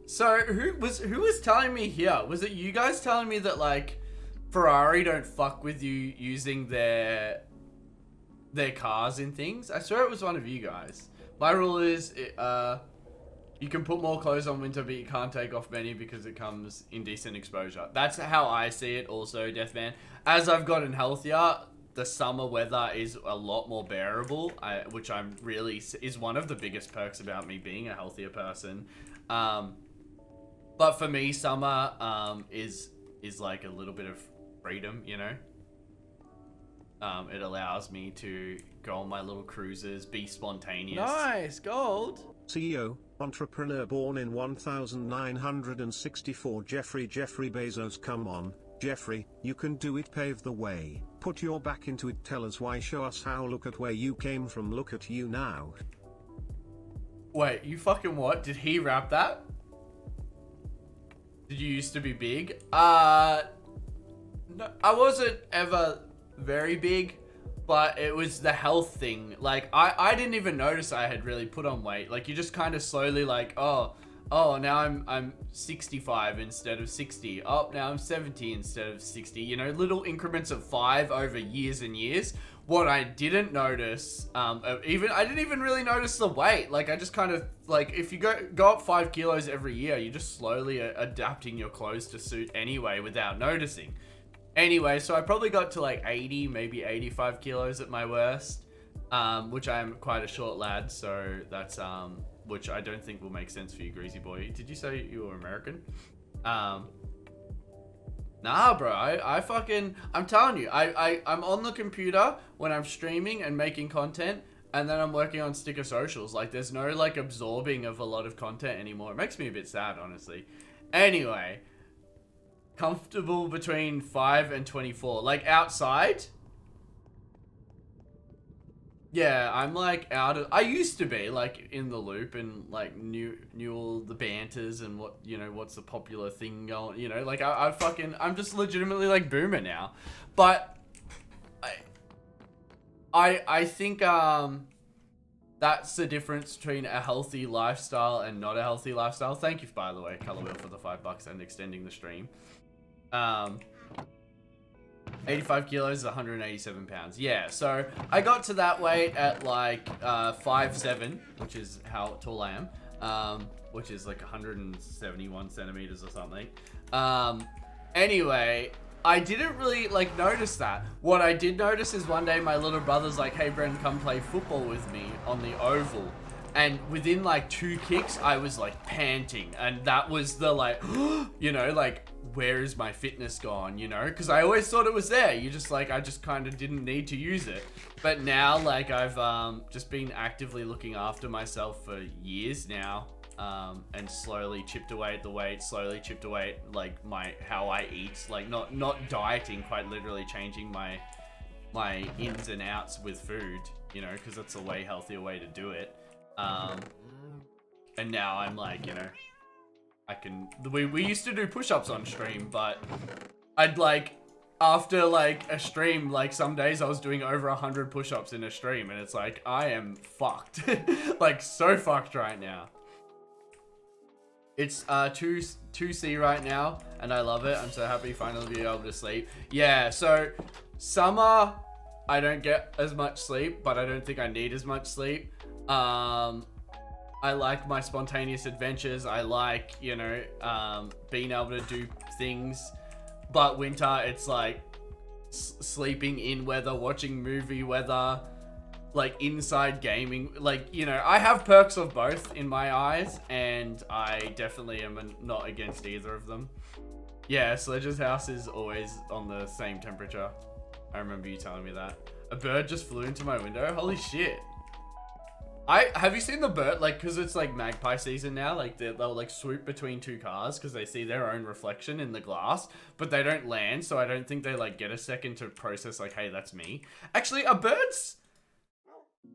So who was telling me here? Was it you guys telling me that like Ferrari don't fuck with you using their cars in things? I swear it was one of you guys. My rule is you can put more clothes on winter, but you can't take off many because it comes indecent exposure. That's how I see it also, Deathman. As I've gotten healthier, the summer weather is a lot more bearable, which is one of the biggest perks about me being a healthier person. But for me, summer is like a little bit of freedom, you know? It allows me to go on my little cruises, be spontaneous. Nice, gold. CEO, entrepreneur born in 1964 Jeffrey Bezos, come on. Jeffrey, you can do it, pave the way. Put your back into it, tell us why, show us how, look at where you came from, look at you now. Wait, you fucking what? Did he rap that? Did you used to be big? No, I wasn't ever very big, but it was the health thing. Like, I didn't even notice I had really put on weight. Like, you just kind of slowly like, oh, now I'm 65 instead of 60. Oh, now I'm 70 instead of 60. You know, little increments of 5 over years and years. What I didn't notice, I didn't even really notice the weight. Like, I just kind of, like, if you go up 5 kilos every year, you're just slowly adapting your clothes to suit anyway without noticing. Anyway, so I probably got to like 80, maybe 85 kilos at my worst. which I am quite a short lad, so that's which I don't think will make sense for you, Greasy Boy. Did you say you were American? Nah, bro, I'm telling you, I'm on the computer when I'm streaming and making content, and then I'm working on sticker socials. Like, there's no, like, absorbing of a lot of content anymore. It makes me a bit sad, honestly. Anyway, comfortable between 5 and 24. Like, outside... Yeah, I'm like out of... I used to be like in the loop and like knew all the banters and what, you know, what's the popular thing going, you know, like I'm just legitimately like boomer now. But I think that's the difference between a healthy lifestyle and not a healthy lifestyle. Thank you, by the way, Colorwheel, for the $5 and extending the stream. 85 kilos is 187 pounds. Yeah, so I got to that weight at like 5'7", which is how tall I am, which is like 171 centimeters or something. Anyway, I didn't really like notice that. What I did notice is one day my little brother's like, hey Bren, come play football with me on the oval. And within like 2 kicks, I was like panting. And that was the like, you know, like, where is my fitness gone, you know? Because I always thought it was there. You just like, I just kind of didn't need to use it. But now, like, I've just been actively looking after myself for years now. And slowly chipped away at the weight, slowly chipped away at, like, how I eat. Like, not dieting, quite literally changing my ins and outs with food, you know, because that's a way healthier way to do it. And now I'm like, you know, I can, we used to do push-ups on stream, but I'd like, after like a stream, like some days I was doing over 100 push-ups in a stream, and it's like, I am fucked. Like, so fucked right now. It's 2C right now, and I love it. I'm so happy finally being able to sleep. Yeah, so summer, I don't get as much sleep, but I don't think I need as much sleep. I like my spontaneous adventures. I like, you know, being able to do things. But winter, it's like sleeping in weather, watching movie weather, like inside gaming. Like, you know, I have perks of both in my eyes, and I definitely am not against either of them. Yeah, Sledge's house is always on the same temperature. I remember you telling me that. A bird just flew into my window. Holy shit. Have you seen the bird, like, because it's like magpie season now, like they'll like swoop between 2 cars because they see their own reflection in the glass, but they don't land, so I don't think they like get a second to process like, hey, that's me. Actually, are birds,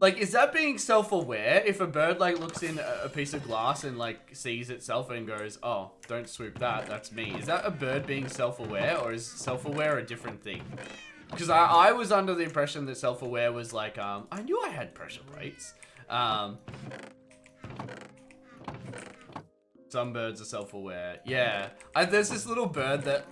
like, is that being self-aware? If a bird like looks in a piece of glass and like sees itself and goes, oh, don't swoop that, that's me. Is that a bird being self-aware, or is self-aware a different thing? Because I was under the impression that self-aware was like, I knew I had pressure plates. Some birds are self-aware. Yeah. There's this little bird that...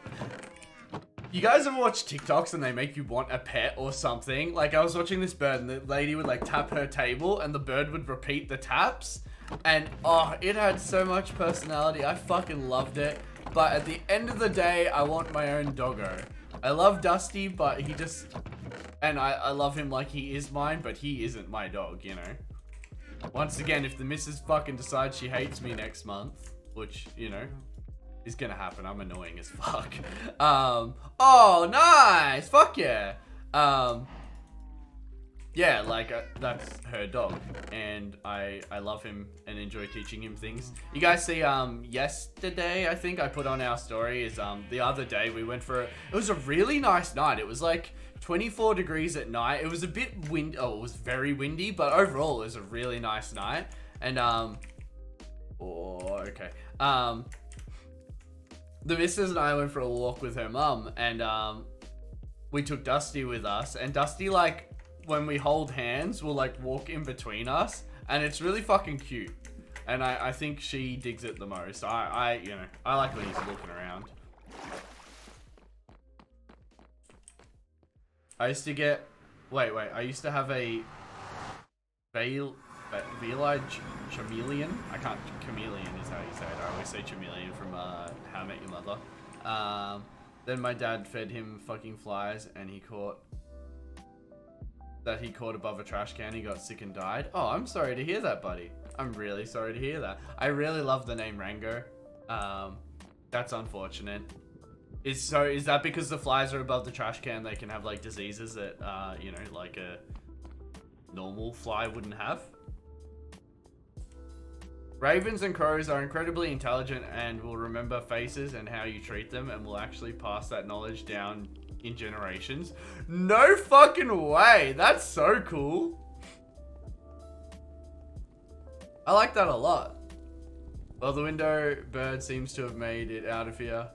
You guys ever watch TikToks and they make you want a pet or something? Like, I was watching this bird and the lady would like tap her table and the bird would repeat the taps. And, oh, it had so much personality. I fucking loved it. But at the end of the day, I want my own doggo. I love Dusty, but he just... And I love him like he is mine, but he isn't my dog, you know? Once again, if the missus fucking decides she hates me next month, which, you know, is gonna happen. I'm annoying as fuck. Oh, nice! Fuck yeah! Yeah, like, that's her dog, and I love him and enjoy teaching him things. You guys see, yesterday, I think I put on our story, is, the other day we went for it was a really nice night. It was like 24 degrees at night. It was a bit windy. Oh, it was very windy, but overall it was a really nice night. And, oh, okay. The missus and I went for a walk with her mum, and, we took Dusty with us, and Dusty, like, when we hold hands, will like walk in between us, and it's really fucking cute. And I think she digs it the most. You know, I like when he's looking around. I used to get, wait, I used to have a Veilide chameleon. Chameleon is how you say it. I always say chameleon from How I Met Your Mother. Then my dad fed him fucking flies, and he caught that he caught above a trash can. He got sick and died. Oh, I'm sorry to hear that, buddy. I'm really sorry to hear that. I really love the name Rango. That's unfortunate. Is that because the flies are above the trash can, they can have like diseases that, you know, like a normal fly wouldn't have? Ravens and crows are incredibly intelligent and will remember faces and how you treat them and will actually pass that knowledge down in generations. No fucking way. That's so cool. I like that a lot. Well, the window bird seems to have made it out of here.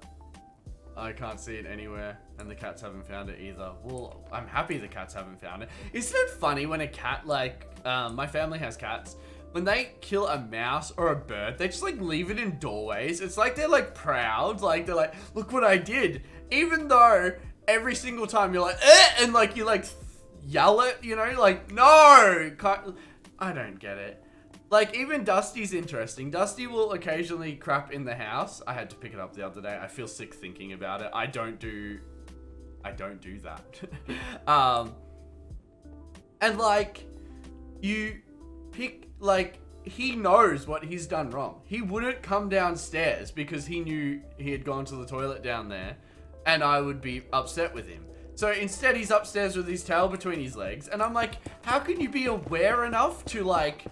I can't see it anywhere, and the cats haven't found it either. Well, I'm happy the cats haven't found it. Isn't it funny when a cat, like, my family has cats, when they kill a mouse or a bird, they just like leave it in doorways. It's like they're like proud, like they're like, look what I did. Even though every single time you're like, and like you like yell it, you know, like, no, I don't get it. Like, even Dusty's interesting. Dusty will occasionally crap in the house. I had to pick it up the other day. I feel sick thinking about it. I don't do that. And like, you pick, like, he knows what he's done wrong. He wouldn't come downstairs because he knew he had gone to the toilet down there and I would be upset with him. So instead he's upstairs with his tail between his legs, and I'm like, how can you be aware enough to like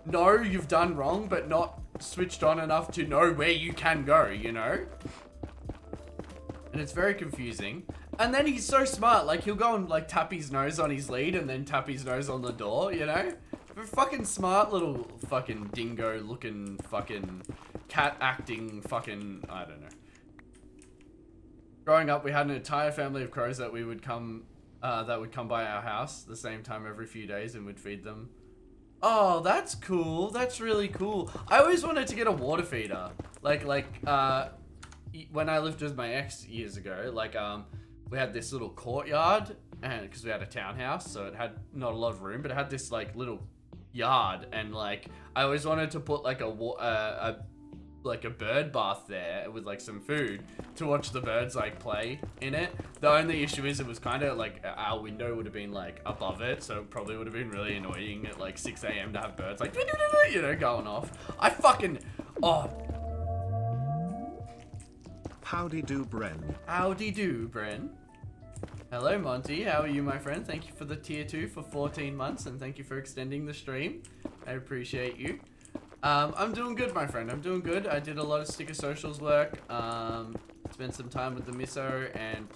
know you've done wrong but not switched on enough to know where you can go, you know? And it's very confusing. And then he's so smart, like he'll go and like tap his nose on his lead and then tap his nose on the door, you know? Fucking smart little fucking dingo looking fucking cat acting fucking, I don't know. Growing up, we had an entire family of crows that would come by our house the same time every few days and would feed them. Oh, that's cool. That's really cool. I always wanted to get a water feeder. Like when I lived with my ex years ago, like, we had this little courtyard, and because we had a townhouse, so it had not a lot of room, but it had this like little yard, and like I always wanted to put like a bird bath there with like some food to watch the birds like play in it. The only issue is it was kind of like our window would have been like above it, so it probably would have been really annoying at like 6 a.m. to have birds like, you know, going off. I fucking, oh. Howdy do, Bren. Howdy do, Bren. Hello, Monty. How are you, my friend? Thank you for the tier 2 for 14 months, and thank you for extending the stream. I appreciate you. I'm doing good, my friend. I'm doing good. I did a lot of sticker socials work. Spent some time with the misso and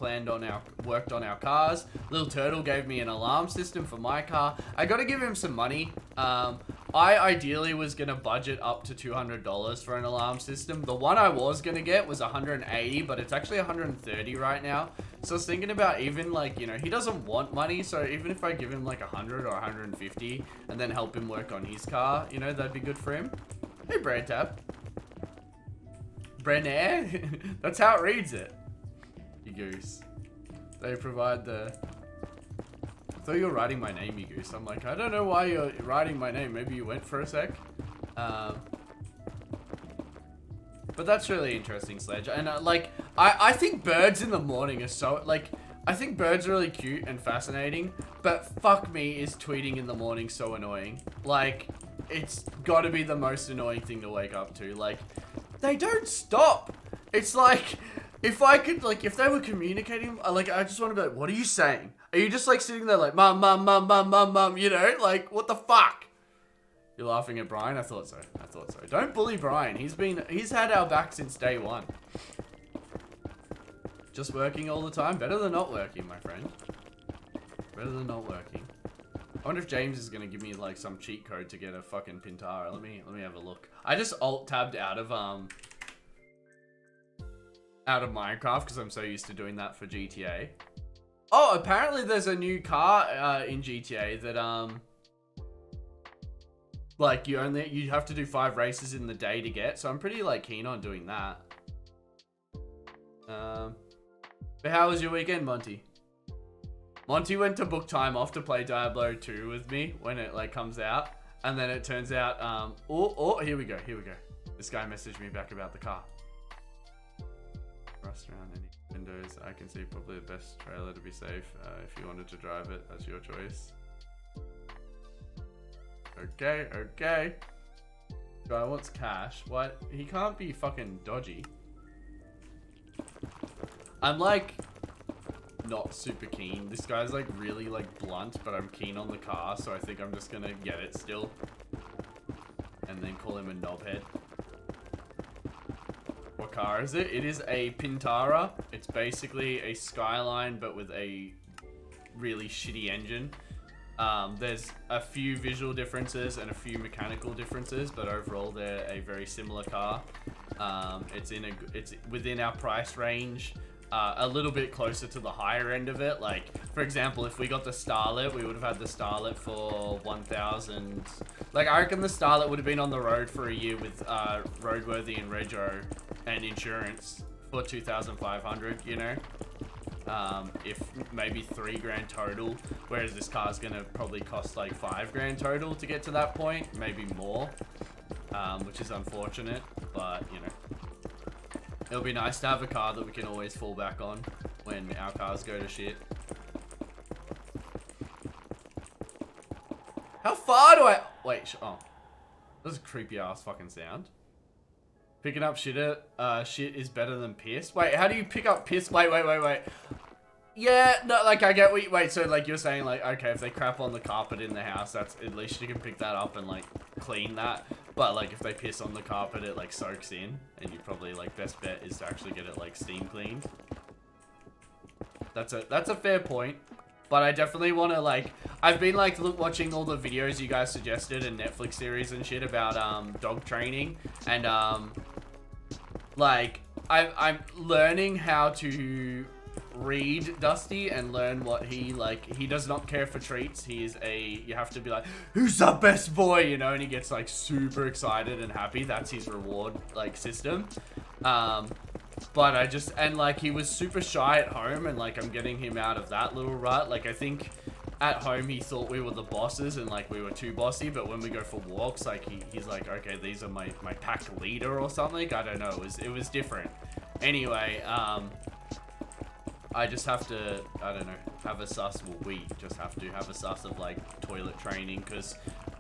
worked on our cars. Little Turtle gave me an alarm system for my car. I gotta give him some money. I ideally was gonna budget up to $200 for an alarm system. The one I was gonna get was 180, but it's actually 130 right now. So I was thinking about even like, you know, he doesn't want money, so even if I give him like 100 or 150 and then help him work on his car, you know, that'd be good for him. Hey, Brad. Breny? That's how it reads it. You goose. They provide the... I thought you were writing my name, you goose. I'm like, I don't know why you're writing my name. Maybe you went for a sec. But that's really interesting, Sledge. And like, I think birds in the morning are so... Like, I think birds are really cute and fascinating. But fuck me, is tweeting in the morning so annoying. Like, it's gotta be the most annoying thing to wake up to. Like... They don't stop. It's like, if I could, like, if they were communicating, like, I just want to be like, what are you saying? Are you just, like, sitting there like, mum, you know? Like, what the fuck? You're laughing at Brian? I thought so. Don't bully Brian. He's had our back since day one. Just working all the time? Better than not working, my friend. Better than not working. I wonder if James is gonna give me like some cheat code to get a fucking Pintara. Let me have a look. I just alt-tabbed out of Minecraft because I'm so used to doing that for GTA. Oh, apparently there's a new car in GTA that like you have to do 5 races in the day to get. So I'm pretty like keen on doing that. But how was your weekend, Monty? Monty went to book time off to play Diablo 2 with me when it like comes out, and then it turns out here we go. This guy messaged me back about the car. Rust around any windows. I can see probably the best trailer to be safe. If you wanted to drive it, that's your choice. Okay, okay. Guy wants cash. What? He can't be fucking dodgy. I'm like not super keen. This guy's like really like blunt, but I'm keen on the car, so I think I'm just gonna get it still. And then call him a knobhead. What car is it? It is a Pintara. It's basically a Skyline, but with a really shitty engine. There's a few visual differences and a few mechanical differences, but overall they're a very similar car. It's within our price range, a little bit closer to the higher end of it. Like, for example, if we got the Starlet, we would have had the Starlet for 1,000. Like, I reckon the Starlet would have been on the road for a year with roadworthy and rego and insurance for 2,500, you know? If maybe 3 grand total, whereas this car's gonna probably cost like 5 grand total to get to that point, maybe more, which is unfortunate, but you know, it'll be nice to have a car that we can always fall back on when our cars go to shit. How far do I wait? Oh, that's a creepy ass fucking sound. Picking up shit is better than piss. Wait, how do you pick up piss? Wait. Yeah, no, like I get wait, so like you're saying like, okay, if they crap on the carpet in the house, that's at least you can pick that up and like clean that. But like if they piss on the carpet, it like soaks in, and you probably like best bet is to actually get it like steam cleaned. That's a fair point. But I definitely want to, like, I've been, like, watching all the videos you guys suggested and Netflix series and shit about, dog training. And, like, I'm learning how to read Dusty and learn what he does not care for treats. He is you have to be like, who's the best boy, you know? And he gets, like, super excited and happy. That's his reward, like, system. But and like he was super shy at home, and like I'm getting him out of that little rut. Like I think at home he thought we were the bosses and like we were too bossy, but when we go for walks, like he's like, okay, these are my pack leader or something. I don't know, it was different. Anyway, I just have to, I don't know, have a sus, well we just have to have a sus of like toilet training, because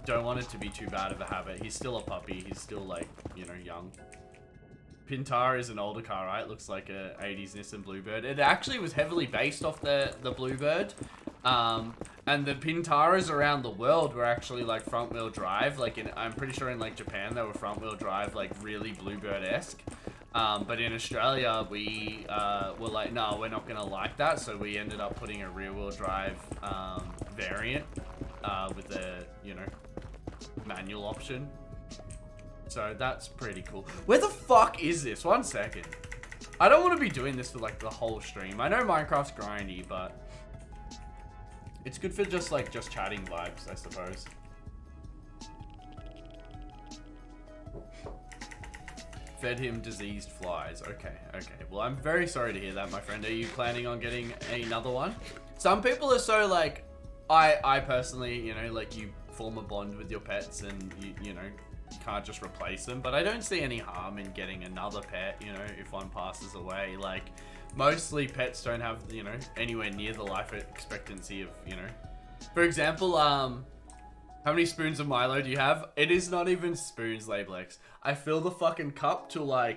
don't want it to be too bad of a habit. He's still a puppy, he's still like, you know, young. Pintara is an older car, right? It looks like a 80s Nissan Bluebird. It actually was heavily based off the Bluebird. And the Pintaras around the world were actually like front wheel drive. Like I'm pretty sure in like Japan, they were front wheel drive, like really Bluebird-esque. But in Australia, we were like, no, we're not gonna like that. So we ended up putting a rear wheel drive variant with the, you know, manual option. So that's pretty cool. Where the fuck is this? 1 second. I don't want to be doing this for like the whole stream. I know Minecraft's grindy, but it's good for just chatting vibes, I suppose. Fed him diseased flies. Okay. Well, I'm very sorry to hear that, my friend. Are you planning on getting another one? Some people are so like, I personally, you know, like you form a bond with your pets and you know, can't just replace them, but I don't see any harm in getting another pet, you know, if one passes away. Like mostly pets don't have, you know, anywhere near the life expectancy of, you know, for example, how many spoons of Milo do you have? It is not even spoons, Lablex. I fill the fucking cup to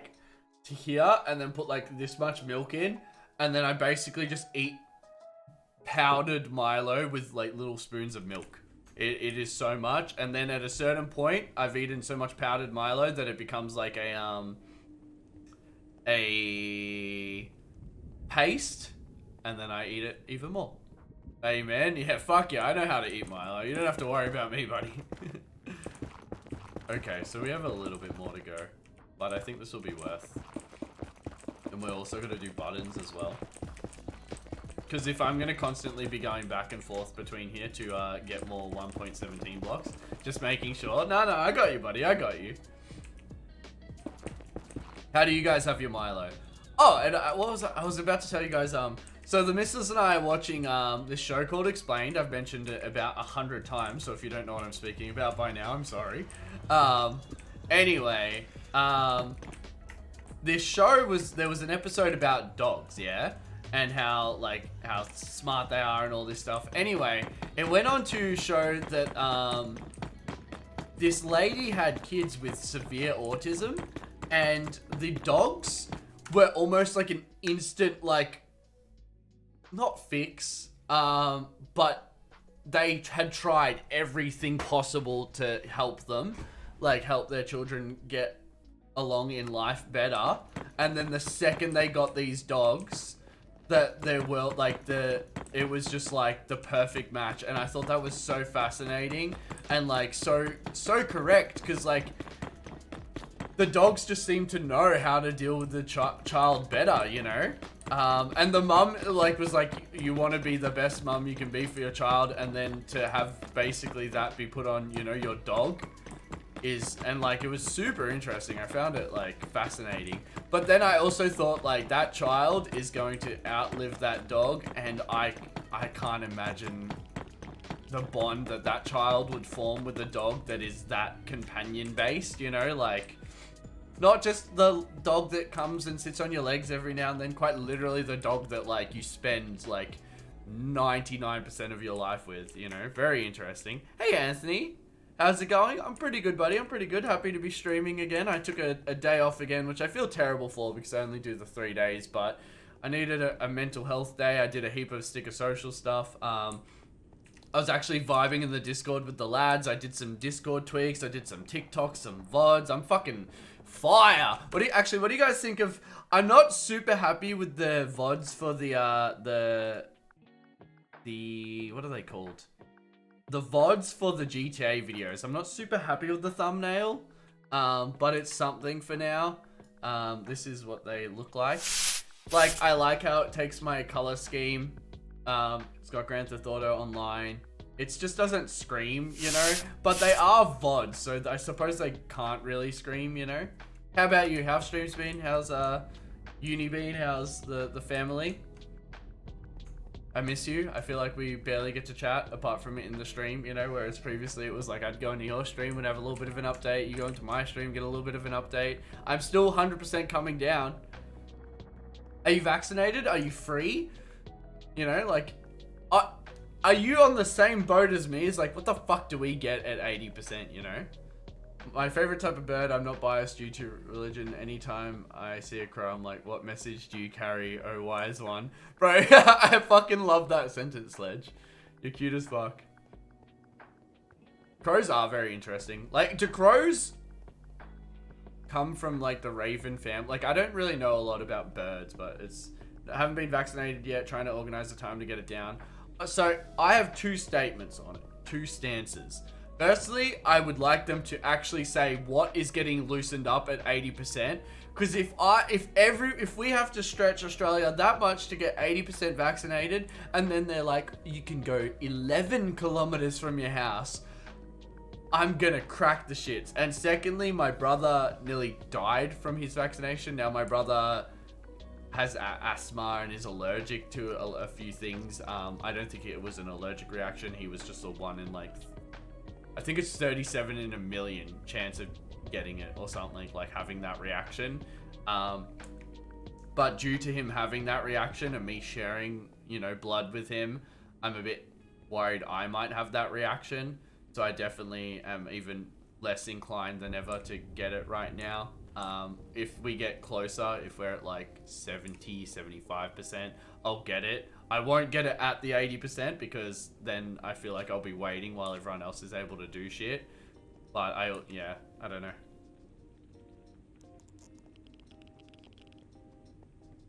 here and then put like this much milk in, and then I basically just eat powdered Milo with like little spoons of milk. It is so much, and then at a certain point, I've eaten so much powdered Milo that it becomes like a paste, and then I eat it even more. Hey man, yeah, fuck yeah, I know how to eat Milo. You don't have to worry about me, buddy. Okay, so we have a little bit more to go, but I think this will be worth. And we're also gonna do buttons as well. Because if I'm going to constantly be going back and forth between here to get more 1.17 blocks, just making sure. No, I got you, buddy. I got you. How do you guys have your Milo? Oh, and what was I was about to tell you guys. So the missus and I are watching this show called Explained. I've mentioned it about 100 times, so if you don't know what I'm speaking about by now, I'm sorry. Anyway, this show there was an episode about dogs, yeah? And how smart they are and all this stuff. Anyway, it went on to show that this lady had kids with severe autism, and the dogs were almost like an instant, like, not fix, but they had tried everything possible to help them, like help their children get along in life better. And then the second they got these dogs, that they were like it was just like the perfect match. And I thought that was so fascinating and like so correct, because like the dogs just seem to know how to deal with the child better, you know? And the mum like was like, you want to be the best mum you can be for your child, and then to have basically that be put on, you know, your dog is, and like it was super interesting. I found it like fascinating. But then I also thought like that child is going to outlive that dog, and I can't imagine the bond that child would form with a dog that is that companion based, you know, like not just the dog that comes and sits on your legs every now and then, quite literally the dog that like you spend like 99% of your life with, you know. Very interesting. Hey Anthony, how's it going? I'm pretty good, buddy. I'm pretty good. Happy to be streaming again. I took a day off again, which I feel terrible for because I only do the 3 days, but I needed a mental health day. I did a heap of sticker social stuff. I was actually vibing in the Discord with the lads. I did some Discord tweaks. I did some TikToks, some VODs. I'm fucking fire. What do you guys think of? I'm not super happy with the VODs for the what are they called? The VODs for the GTA videos. I'm not super happy with the thumbnail, but it's something for now. This is what they look like. Like, I like how it takes my color scheme. It's got Grand Theft Auto Online. It just doesn't scream, you know? But they are VODs, so I suppose they can't really scream, you know? How about you? How's streams been? How's uni been? How's the family? I miss you. I feel like we barely get to chat apart from it in the stream, you know, whereas previously it was like I'd go into your stream and have a little bit of an update. You go into my stream, get a little bit of an update. I'm still 100% coming down. Are you vaccinated? Are you free? You know, like, are you on the same boat as me? It's like, what the fuck do we get at 80%, you know? My favorite type of bird, I'm not biased due to religion. Anytime I see a crow, I'm like, what message do you carry, oh wise one? Bro, I fucking love that sentence, Sledge. You're cute as fuck. Crows are very interesting. Like, do crows come from, like, the raven family? Like, I don't really know a lot about birds, but I haven't been vaccinated yet, trying to organize the time to get it down. So, I have 2 statements on it. 2 stances. Firstly, I would like them to actually say what is getting loosened up at 80%. Because if we have to stretch Australia that much to get 80% vaccinated, and then they're like, you can go 11 kilometers from your house, I'm gonna crack the shits. And secondly, my brother nearly died from his vaccination. Now my brother has asthma and is allergic to a few things. I don't think it was an allergic reaction. He was just a one in like, I think it's 37 in a million chance of getting it or something, like having that reaction. But due to him having that reaction and me sharing, you know, blood with him, I'm a bit worried I might have that reaction. So I definitely am even less inclined than ever to get it right now. If we get closer, if we're at like 70, 75%, I'll get it. I won't get it at the 80% because then I feel like I'll be waiting while everyone else is able to do shit. But I don't know.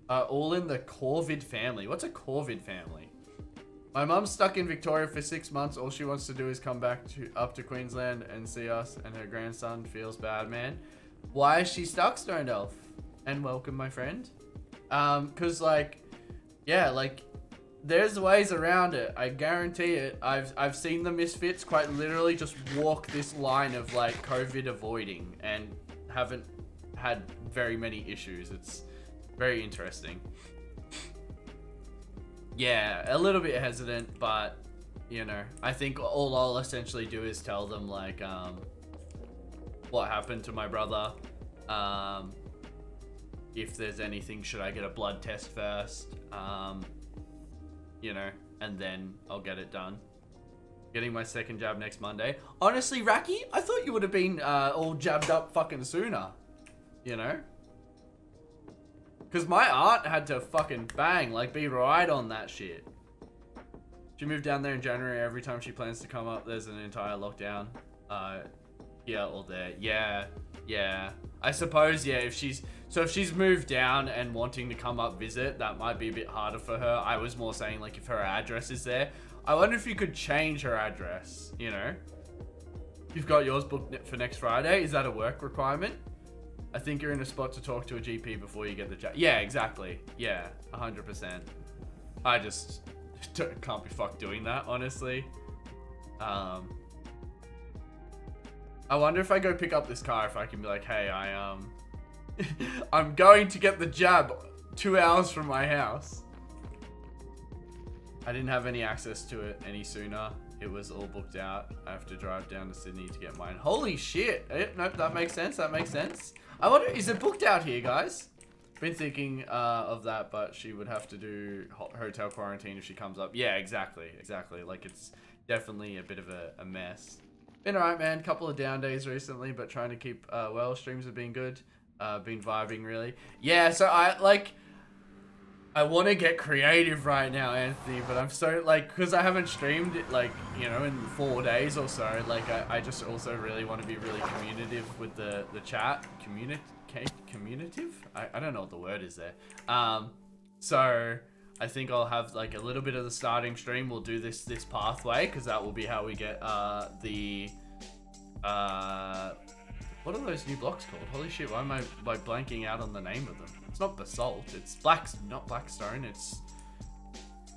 All in the Corvid family. What's a Corvid family? My mum's stuck in Victoria for 6 months. All she wants to do is come back up to Queensland and see us, and her grandson feels bad, man. Why is she stuck, Stoned Elf? And welcome, my friend. Cause like, yeah, like, there's ways around it. I guarantee it. I've seen the misfits quite literally just walk this line of like COVID avoiding and haven't had very many issues. It's very interesting. Yeah, a little bit hesitant, but you know, I think all I'll essentially do is tell them like what happened to my brother. If there's anything, should I get a blood test first? You know, and then I'll get it done. Getting my second jab next Monday. Honestly, Raki, I thought you would have been all jabbed up fucking sooner. You know? Because my aunt had to fucking bang, like be right on that shit. She moved down there in January. Every time she plans to come up, there's an entire lockdown. Here or there. Yeah. I suppose, yeah, if she's moved down and wanting to come up visit, that might be a bit harder for her. I was more saying, like, if her address is there. I wonder if you could change her address, you know? You've got yours booked for next Friday. Is that a work requirement? I think you're in a spot to talk to a GP before you get the jab. Yeah, exactly. Yeah, 100%. I just can't be fucked doing that, honestly. I wonder if I go pick up this car, if I can be like, hey, I'm going to get the jab 2 hours from my house. I didn't have any access to it any sooner. It was all booked out. I have to drive down to Sydney to get mine. Holy shit. Nope, that makes sense. That makes sense. I wonder, is it booked out here, guys? Been thinking of that, but she would have to do hotel quarantine if she comes up. Yeah, exactly. Like, it's definitely a bit of a mess. Been alright, man. Couple of down days recently, but trying to keep well. Streams have been good. Been vibing, really. Yeah, so I want to get creative right now, Anthony, but I'm so, like, because I haven't streamed it, like, you know, in 4 days or so, like, I just also really want to be really communicative with the chat. Communicative? I don't know what the word is there. So I think I'll have, like, a little bit of the starting stream. We'll do this pathway, because that will be how we get what are those new blocks called? Holy shit, why am I, like, blanking out on the name of them? It's not basalt, it's not blackstone, it's...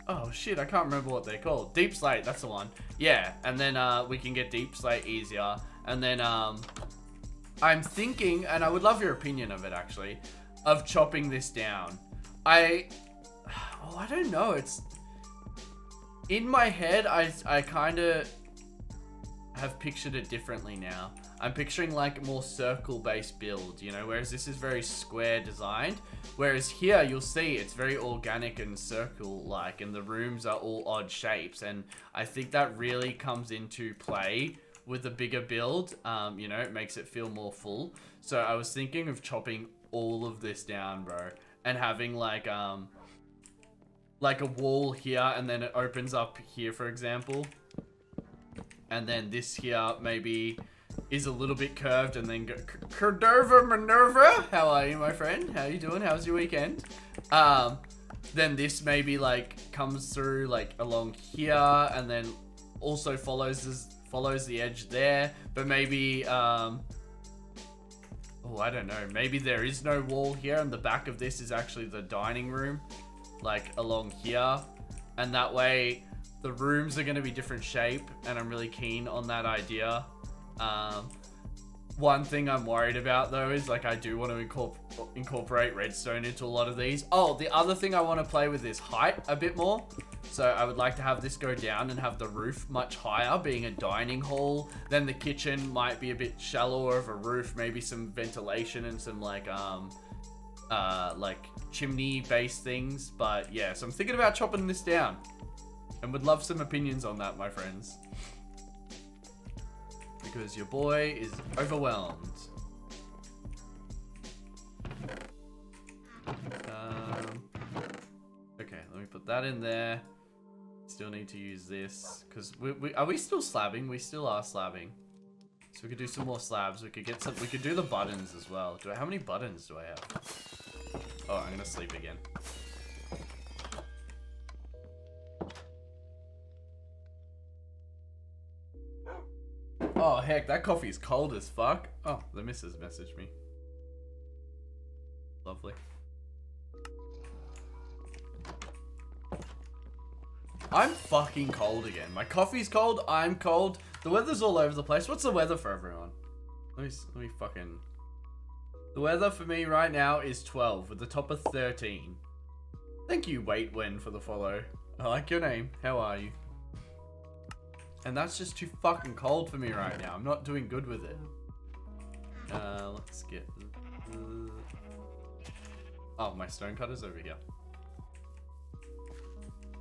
Oh shit, I can't remember what they're called. Deep slate, that's the one. Yeah, and then we can get deep slate easier. And then I'm thinking, and I would love your opinion of it actually, of chopping this down. I don't know, it's... In my head, I kind of have pictured it differently now. I'm picturing like a more circle-based build, you know, whereas this is very square designed. Whereas here, you'll see it's very organic and circle-like, and the rooms are all odd shapes. And I think that really comes into play with the bigger build. You know, it makes it feel more full. So I was thinking of chopping all of this down, bro, and having like a wall here, and then it opens up here, for example. And then this here maybe is a little bit curved, and then go Cordova Minerva. How are you, my friend? How you doing? How's your weekend? Then this maybe like comes through like along here, and then also follows the edge there. But maybe oh, I don't know. Maybe there is no wall here, and the back of this is actually the dining room, like along here, and that way the rooms are going to be different shape, and I'm really keen on that idea. One thing I'm worried about though is like I do want to incorporate redstone into a lot of these. Oh, the other thing I want to play with is height a bit more. So I would like to have this go down and have the roof much higher, being a dining hall. Then the kitchen might be a bit shallower of a roof, maybe some ventilation and some like chimney based things. But yeah, so I'm thinking about chopping this down, and would love some opinions on that, my friends. Because your boy is overwhelmed. Okay, let me put that in there. Still need to use this because are we still slabbing? We still are slabbing. So we could do some more slabs. We could get some. We could do the buttons as well. How many buttons do I have? Oh, I'm gonna sleep again. Oh, heck, that coffee's cold as fuck. Oh, the missus messaged me. Lovely. I'm fucking cold again. My coffee's cold, I'm cold. The weather's all over the place. What's the weather for everyone? Let me fucking... The weather for me right now is 12 with the top of 13. Thank you, Wait When, for the follow. I like your name. How are you? And that's just too fucking cold for me right now. I'm not doing good with it. Let's get... Oh, my stone cutter's over here.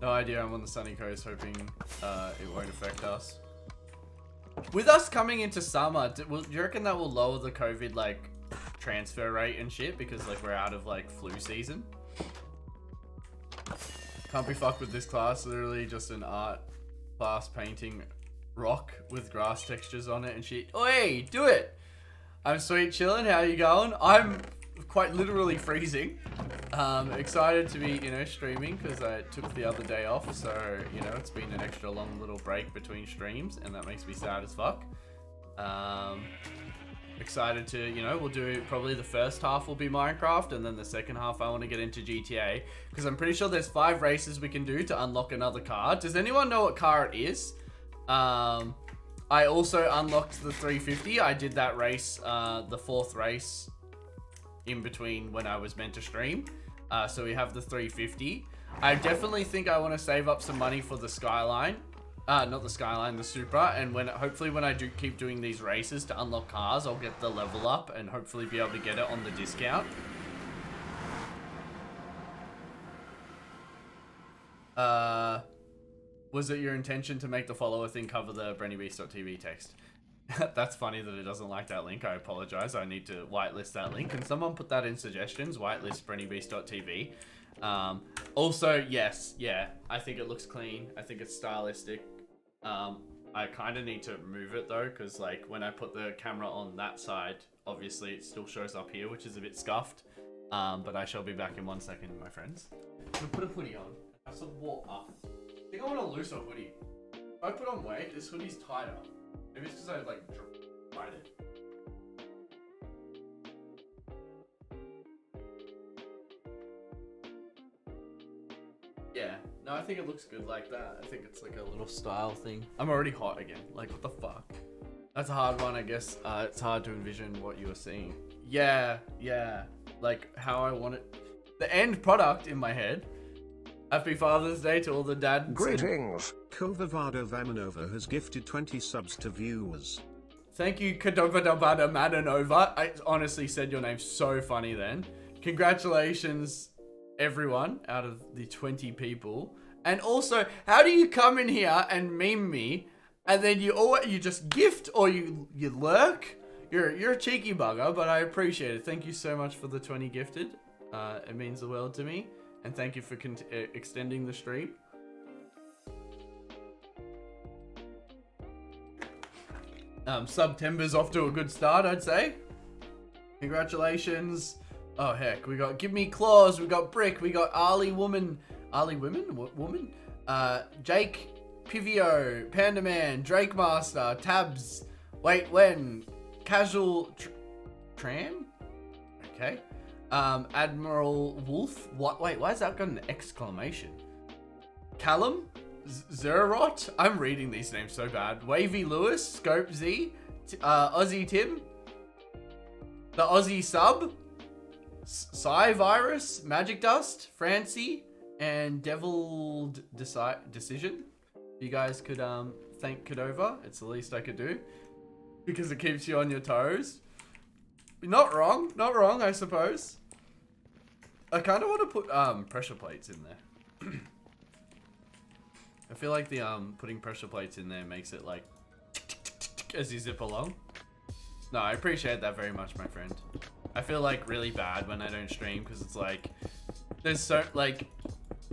No idea, I'm on the sunny coast hoping it won't affect us. with us coming into summer, do you reckon that will lower the COVID like transfer rate and shit because like we're out of like flu season? Can't be fucked with this class. Literally just an art class painting rock with grass textures on it and shit. Oi, do it. I'm sweet chilling. How you going? I'm quite literally freezing. Excited to be, you know, streaming because I took the other day off. So, you know, it's been an extra long little break between streams and that makes me sad as fuck. Excited to, you know, we'll do probably the first half will be Minecraft and then the second half I want to get into GTA because I'm pretty sure there's 5 races we can do to unlock another car. Does anyone know what car it is? I also unlocked the 350. I did that race, the 4th race in between when I was meant to stream. So we have the 350. I definitely think I want to save up some money for the Skyline. Not the Skyline, the Supra. And hopefully when I do keep doing these races to unlock cars, I'll get the level up and hopefully be able to get it on the discount. Was it your intention to make the follower thing cover the BrenyBeast.tv text? That's funny that it doesn't like that link. I apologize. I need to whitelist that link. Can someone put that in suggestions? Whitelist BrenyBeast.tv. Also, yes, yeah, I think it looks clean. I think it's stylistic. I kind of need to move it though, because like when I put the camera on that side, obviously it still shows up here, which is a bit scuffed. But I shall be back in 1 second, my friends. I'm gonna put a hoodie on. Have some water. I think I want to lose a hoodie. If I put on weight, this hoodie's tighter. Maybe it's because I like dried it. Yeah, no, I think it looks good like that. I think it's like a little style thing. I'm already hot again. Like, what the fuck? That's a hard one, I guess. It's hard to envision what you were seeing. Yeah. Like, how I want it. The end product in my head. Happy Father's Day to all the dads. Greetings. Kovavada Vamanova has gifted 20 subs to viewers. Thank you, Kadovadavada Madanova. I honestly said your name so funny then. Congratulations, everyone, out of the 20 people. And also, how do you come in here and meme me, and then you just gift or you lurk? You're a cheeky bugger, but I appreciate it. Thank you so much for the 20 gifted. It means the world to me. And thank you for extending the stream. September's off to a good start, I'd say. Congratulations. Oh, heck. We got Give Me Claws. We got Brick. We got Ali Woman. Ali Women? What woman? Jake Pivio. Panda Man. Drake Master. Tabs. Wait, when? Casual Tram? Okay. Admiral Wolf. What? Wait, why has that got an exclamation? Callum? Zerot? I'm reading these names so bad. Wavy Lewis. Scope Z. Aussie Tim. The Aussie Sub. Psy Virus. Magic Dust. Francie. And Deviled Decision. You guys could thank Cadova. It's the least I could do. Because it keeps you on your toes. Not wrong, I suppose. I kind of want to put pressure plates in there. I feel like the putting pressure plates in there makes it like as you zip along. No, I appreciate that very much, my friend. I feel like really bad when I don't stream because it's like there's so like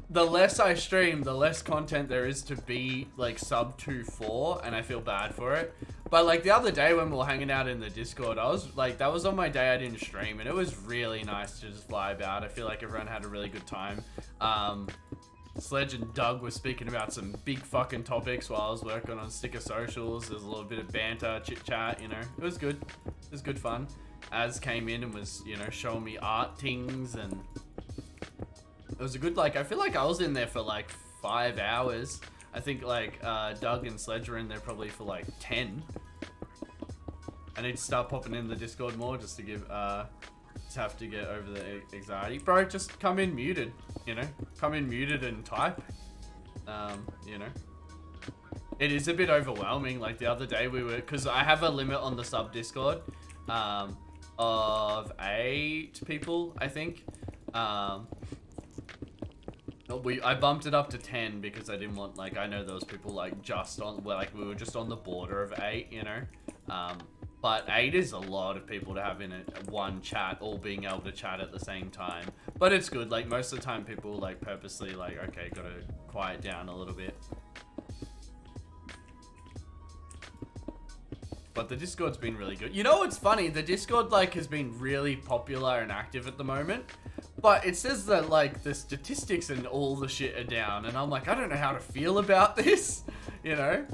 the less I stream, the less content there is to be like sub 2-4, and I feel bad for it. But like the other day when we were hanging out in the Discord, I was like, that was on my day I didn't stream, and it was really nice to just fly about. I feel like everyone had a really good time. Sledge and Doug were speaking about some big fucking topics while I was working on Sticker Socials. There's a little bit of banter, chit chat, you know. It was good. It was good fun. Az came in and was, you know, showing me art things, and it was a good, like, I feel like I was in there for like 5 hours. I think like Doug and Sledge were in there probably for like 10. I need to start popping in the Discord more just to give, just have to get over the anxiety. Bro, just come in muted, you know? Come in muted and type, you know? It is a bit overwhelming. Like the other day we were, because I have a limit on the sub Discord of 8 people, I think. I bumped it up to 10 because I didn't want, like, I know those people like just on, well, like we were just on the border of 8, you know. But 8 is a lot of people to have in one chat, all being able to chat at the same time. But it's good. Like most of the time, people like purposely like, okay, gotta quiet down a little bit. But the Discord's been really good. You know what's funny? The Discord like has been really popular and active at the moment. But it says that like the statistics and all the shit are down. And I'm like, I don't know how to feel about this. You know?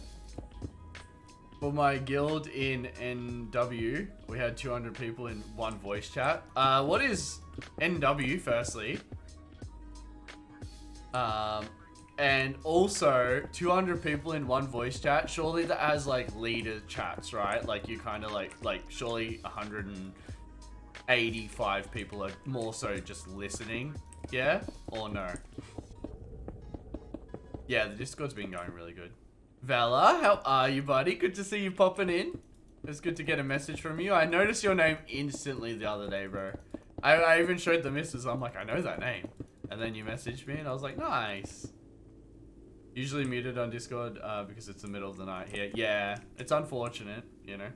For my guild in NW, we had 200 people in one voice chat. What is NW firstly? And also 200 people in one voice chat. Surely that has like leader chats, right? Like you kind of like surely 185 people are more so just listening. Yeah? Or no? Yeah, the Discord's been going really good. Vala, how are you, buddy? Good to see you popping in. It's good to get a message from you. I noticed your name instantly the other day, bro. I even showed the missus. I'm like, I know that name. And then you messaged me and I was like, nice. Usually muted on Discord because it's the middle of the night here. Yeah, it's unfortunate, you know.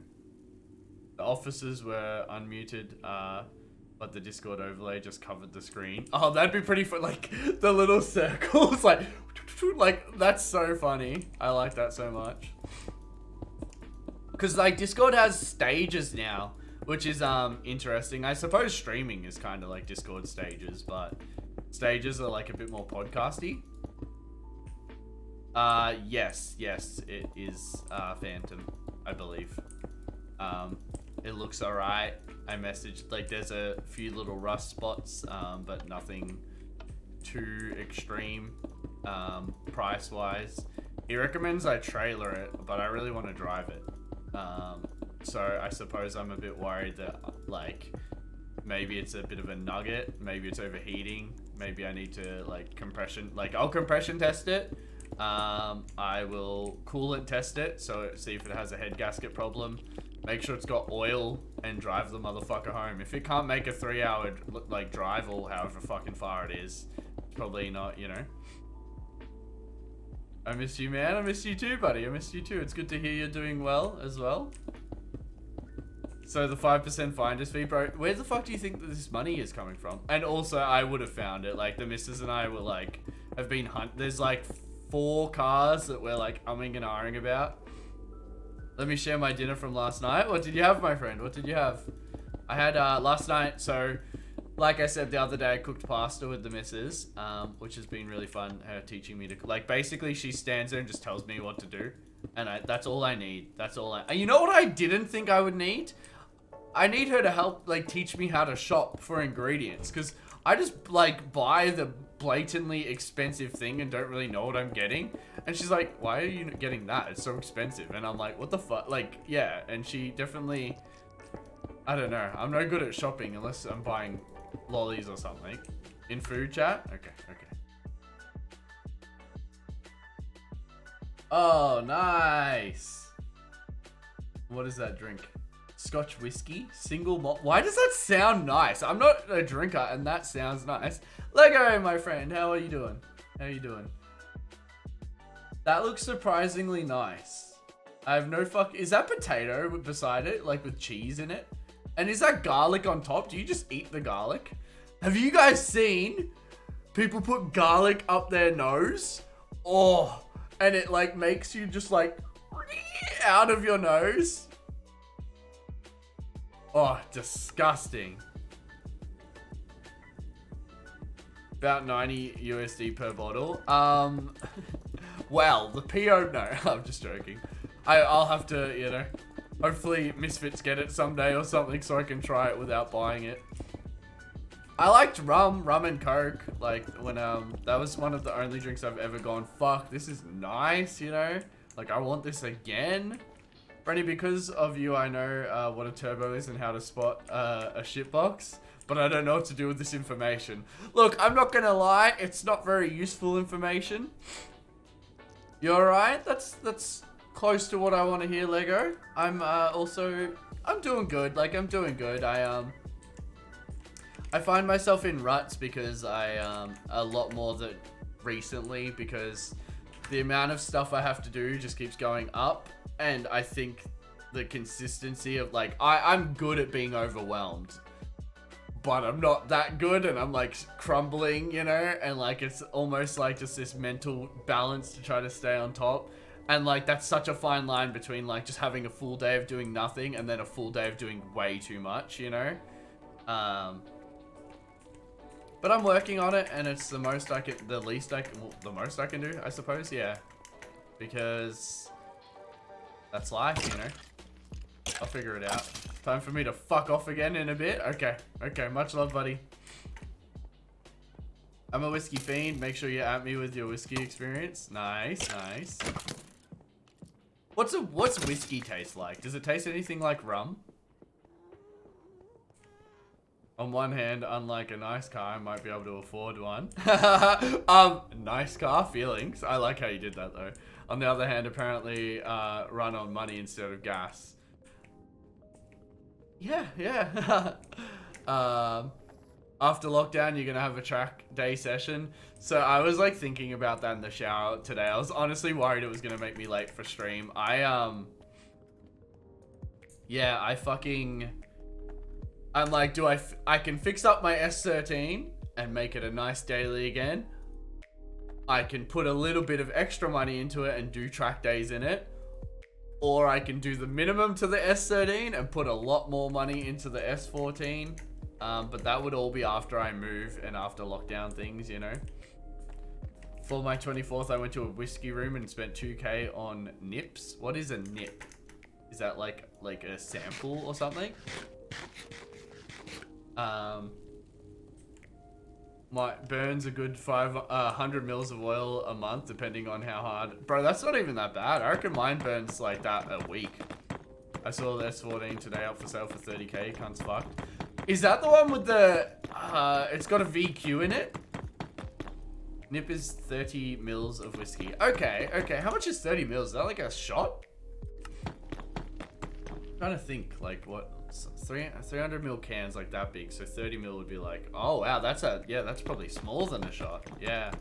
The officers were unmuted, but the Discord overlay just covered the screen. Oh, that'd be pretty fun. Like, the little circles, like, that's so funny. I like that so much. Because, like, Discord has stages now, which is interesting. I suppose streaming is kind of like Discord stages, but stages are, like, a bit more podcasty. Yes, it is Phantom, I believe. It looks alright. I messaged, like, there's a few little rust spots, but nothing too extreme, price-wise. He recommends I trailer it, but I really want to drive it. So I suppose I'm a bit worried that, like, maybe it's a bit of a nugget, maybe it's overheating, maybe I need to, like, I'll compression test it. I will coolant test it, so see if it has a head gasket problem. Make sure it's got oil and drive the motherfucker home. If it can't make a 3-hour like drive or however fucking far it is, it's probably not, you know. I miss you, man. I miss you too, buddy. I miss you too. It's good to hear you're doing well as well. So the 5% finder's fee, bro. Where the fuck do you think that this money is coming from? And also, I would have found it. Like the missus and I were like, have been there's like 4 cars that we're like umming and ahhing about. Let me share my dinner from last night. What did you have, my friend? What did you have? I had last night, so like I said the other day, I cooked pasta with the missus, which has been really fun, her teaching me to, like, basically she stands there and just tells me what to do, and that's all I need. That's all and you know what I didn't think I would need? I need her to help, like, teach me how to shop for ingredients, because I just, like, buy the blatantly expensive thing and don't really know what I'm getting. And she's like, why are you getting that? It's so expensive. And I'm like, what the fuck? Like, yeah. And she definitely, I don't know. I'm no good at shopping unless I'm buying lollies or something. In food chat? Okay. Oh, nice. What is that drink? Scotch whiskey, single malt. Why does that sound nice? I'm not a drinker and that sounds nice. Lego, my friend, how are you doing? That looks surprisingly nice. I have no is that potato beside it, like with cheese in it? And is that garlic on top? Do you just eat the garlic? Have you guys seen people put garlic up their nose? Oh, and it like makes you just like out of your nose. Oh, disgusting. About 90 USD per bottle. Well, the PO, no, I'm just joking. I'll have to, you know, hopefully Misfits get it someday or something so I can try it without buying it. I liked rum and coke. Like when, that was one of the only drinks I've ever gone, fuck, this is nice, you know? Like I want this again. Breny, because of you, I know what a turbo is and how to spot a shitbox, but I don't know what to do with this information. Look, I'm not gonna lie, it's not very useful information. You alright? That's close to what I want to hear, Lego. I'm doing good. Like, I'm doing good. I find myself in ruts because a lot more that recently because the amount of stuff I have to do just keeps going up, and I think the consistency of like I'm good at being overwhelmed, but I'm not that good, and I'm like crumbling, you know, and like it's almost like just this mental balance to try to stay on top. And like that's such a fine line between like just having a full day of doing nothing and then a full day of doing way too much, you know. But I'm working on it, and it's the most I can, the least I can, well, the most I can do, I suppose. Yeah, because that's life, you know. I'll figure it out. Time for me to fuck off again in a bit. Okay, okay. Much love, buddy. I'm a whiskey fiend. Make sure you at me with your whiskey experience. Nice, nice. What's whiskey taste like? Does it taste anything like rum? On one hand, unlike a nice car, I might be able to afford one. Nice car feelings. I like how you did that though. On the other hand, apparently run on money instead of gas. Yeah, yeah. After lockdown, you're gonna have a track day session. So I was like thinking about that in the shower today. I was honestly worried it was gonna make me late for stream. I'm like, I can fix up my S13 and make it a nice daily again. I can put a little bit of extra money into it and do track days in it. Or I can do the minimum to the S13 and put a lot more money into the S14. But that would all be after I move and after lockdown things, you know. For my 24th, I went to a whiskey room and spent 2K on nips. What is a nip? Is that like a sample or something? Burns a good 500 mils of oil a month, depending on how hard. Bro, that's not even that bad. I reckon mine burns like that a week. I saw the S14 today up for sale for 30K. Cunt's fucked. Is that the one with the? It's got a VQ in it. Nip is 30 mils of whiskey. Okay, okay. How much is 30 mils? Is that like a shot? I'm trying to think, like what? 300 mil cans like that big, so 30 mil would be like, oh wow, that's probably smaller than a shot. Yeah.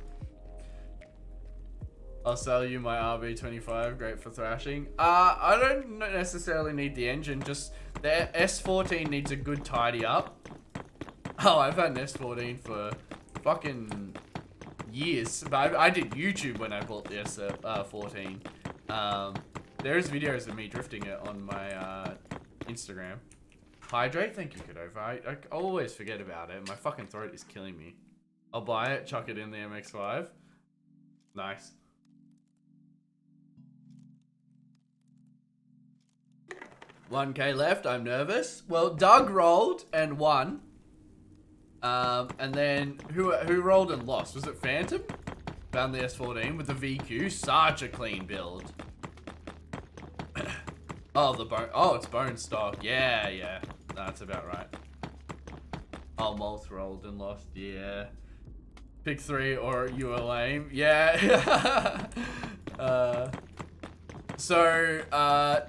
I'll sell you my RB25, great for thrashing. I don't necessarily need the engine, just the S14 needs a good tidy up. Oh, I've had an S14 for fucking years, but I did YouTube when I bought the S14. There's videos of me drifting it on my Instagram. Hydrate, thank you, Kadova. I always forget about it. My fucking throat is killing me. I'll buy it, chuck it in the MX5. Nice. $1K left. I'm nervous. Well, Doug rolled and won. And then who rolled and lost? Was it Phantom? Found the S14 with the VQ. Such a clean build. Oh, the bone. Oh, it's bone stock. Yeah, yeah. That's about right. Oh, Moth rolled and lost. Yeah. Pick 3 or you are lame. Yeah.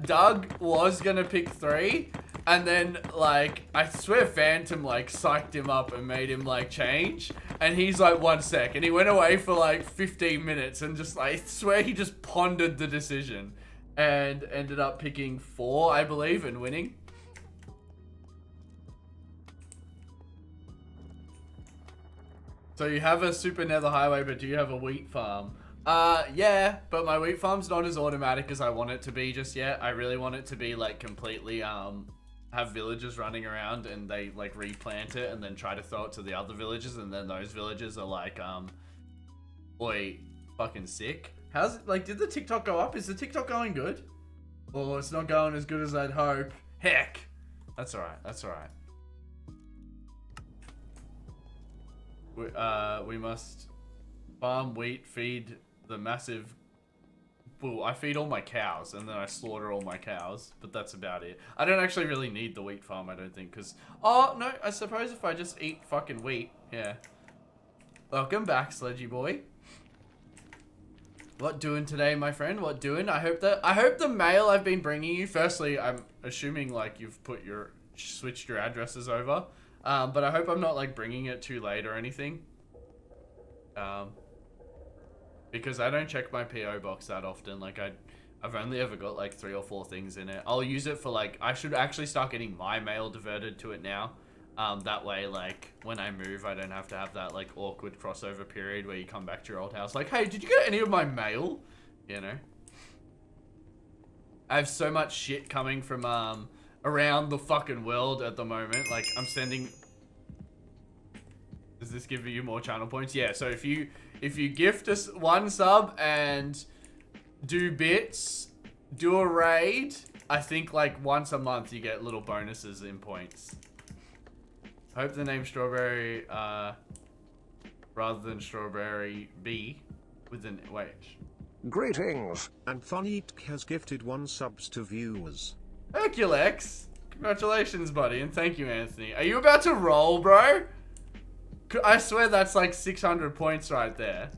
Doug was gonna pick 3, and then like I swear Phantom like psyched him up and made him like change, and he's like 1 sec, and he went away for like 15 minutes and just like, I swear he just pondered the decision and ended up picking 4, I believe, and winning. So you have a super nether highway, but do you have a wheat farm? Yeah, but my wheat farm's not as automatic as I want it to be just yet. I really want it to be like completely, have villagers running around and they like replant it and then try to throw it to the other villages, and then those villagers are like, oi, fucking sick. How's it, like, did the TikTok go up? Is the TikTok going good? Or it's not going as good as I'd hope. Heck. That's alright, that's alright. We must farm wheat, feed the massive... Well, I feed all my cows, and then I slaughter all my cows, but that's about it. I don't actually really need the wheat farm, I don't think, because... Oh, no, I suppose if I just eat fucking wheat, yeah. Welcome back, Sledgy Boy. What doing today, my friend? What doing? I hope the mail I've been bringing you... Firstly, I'm assuming, like, you've switched your addresses over. But I hope I'm not, like, bringing it too late or anything. because I don't check my PO box that often. Like I've only ever got like 3 or 4 things in it. I'll use it for like, I should actually start getting my mail diverted to it now. That way, like, when I move, I don't have to have that, like, awkward crossover period where you come back to your old house. Like, hey, did you get any of my mail? You know? I have so much shit coming from, around the fucking world at the moment. Like, I'm sending... Does this give you more channel points? Yeah, so if you gift us 1 sub and do bits, do a raid, I think, like, once a month you get little bonuses in points. Hope the name Strawberry, rather than Strawberry B with an wait. Greetings. And Funny has gifted 1 subs to viewers. Herculex, congratulations, buddy, and thank you, Anthony. Are you about to roll, bro? I swear that's like 600 points right there.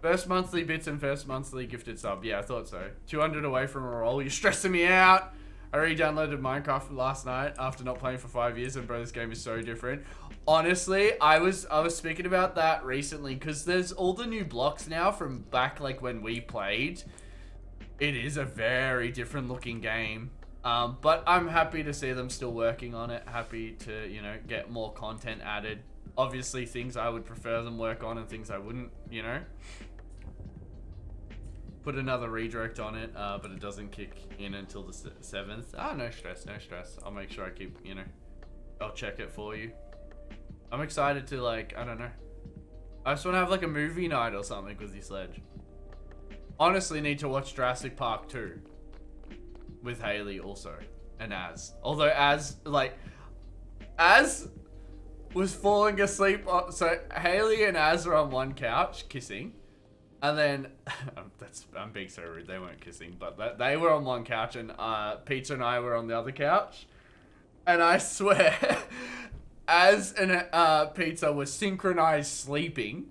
First monthly bits and first monthly gifted sub. Yeah, I thought so. 200 away from a roll. You're stressing me out. I re-downloaded Minecraft last night after not playing for 5 years, and bro, this game is so different. Honestly, I was speaking about that recently because there's all the new blocks now from back like when we played. It is a very different looking game, but I'm happy to see them still working on it. Happy to, you know, get more content added. Obviously, things I would prefer them work on and things I wouldn't, you know. Put another redirect on it, but it doesn't kick in until the 7th. Ah, no stress, no stress. I'll make sure I keep, you know, I'll check it for you. I'm excited to, like, I don't know. I just want to have, like, a movie night or something with you, Sledge. Honestly, need to watch Jurassic Park 2. With Haley also. And Az. Although Az, like, Az was falling asleep. So, Haley and Az are on one couch, kissing. And then, I'm being so rude, they weren't kissing, but they were on one couch and Pizza and I were on the other couch. And I swear, Az and Pizza were synchronized sleeping.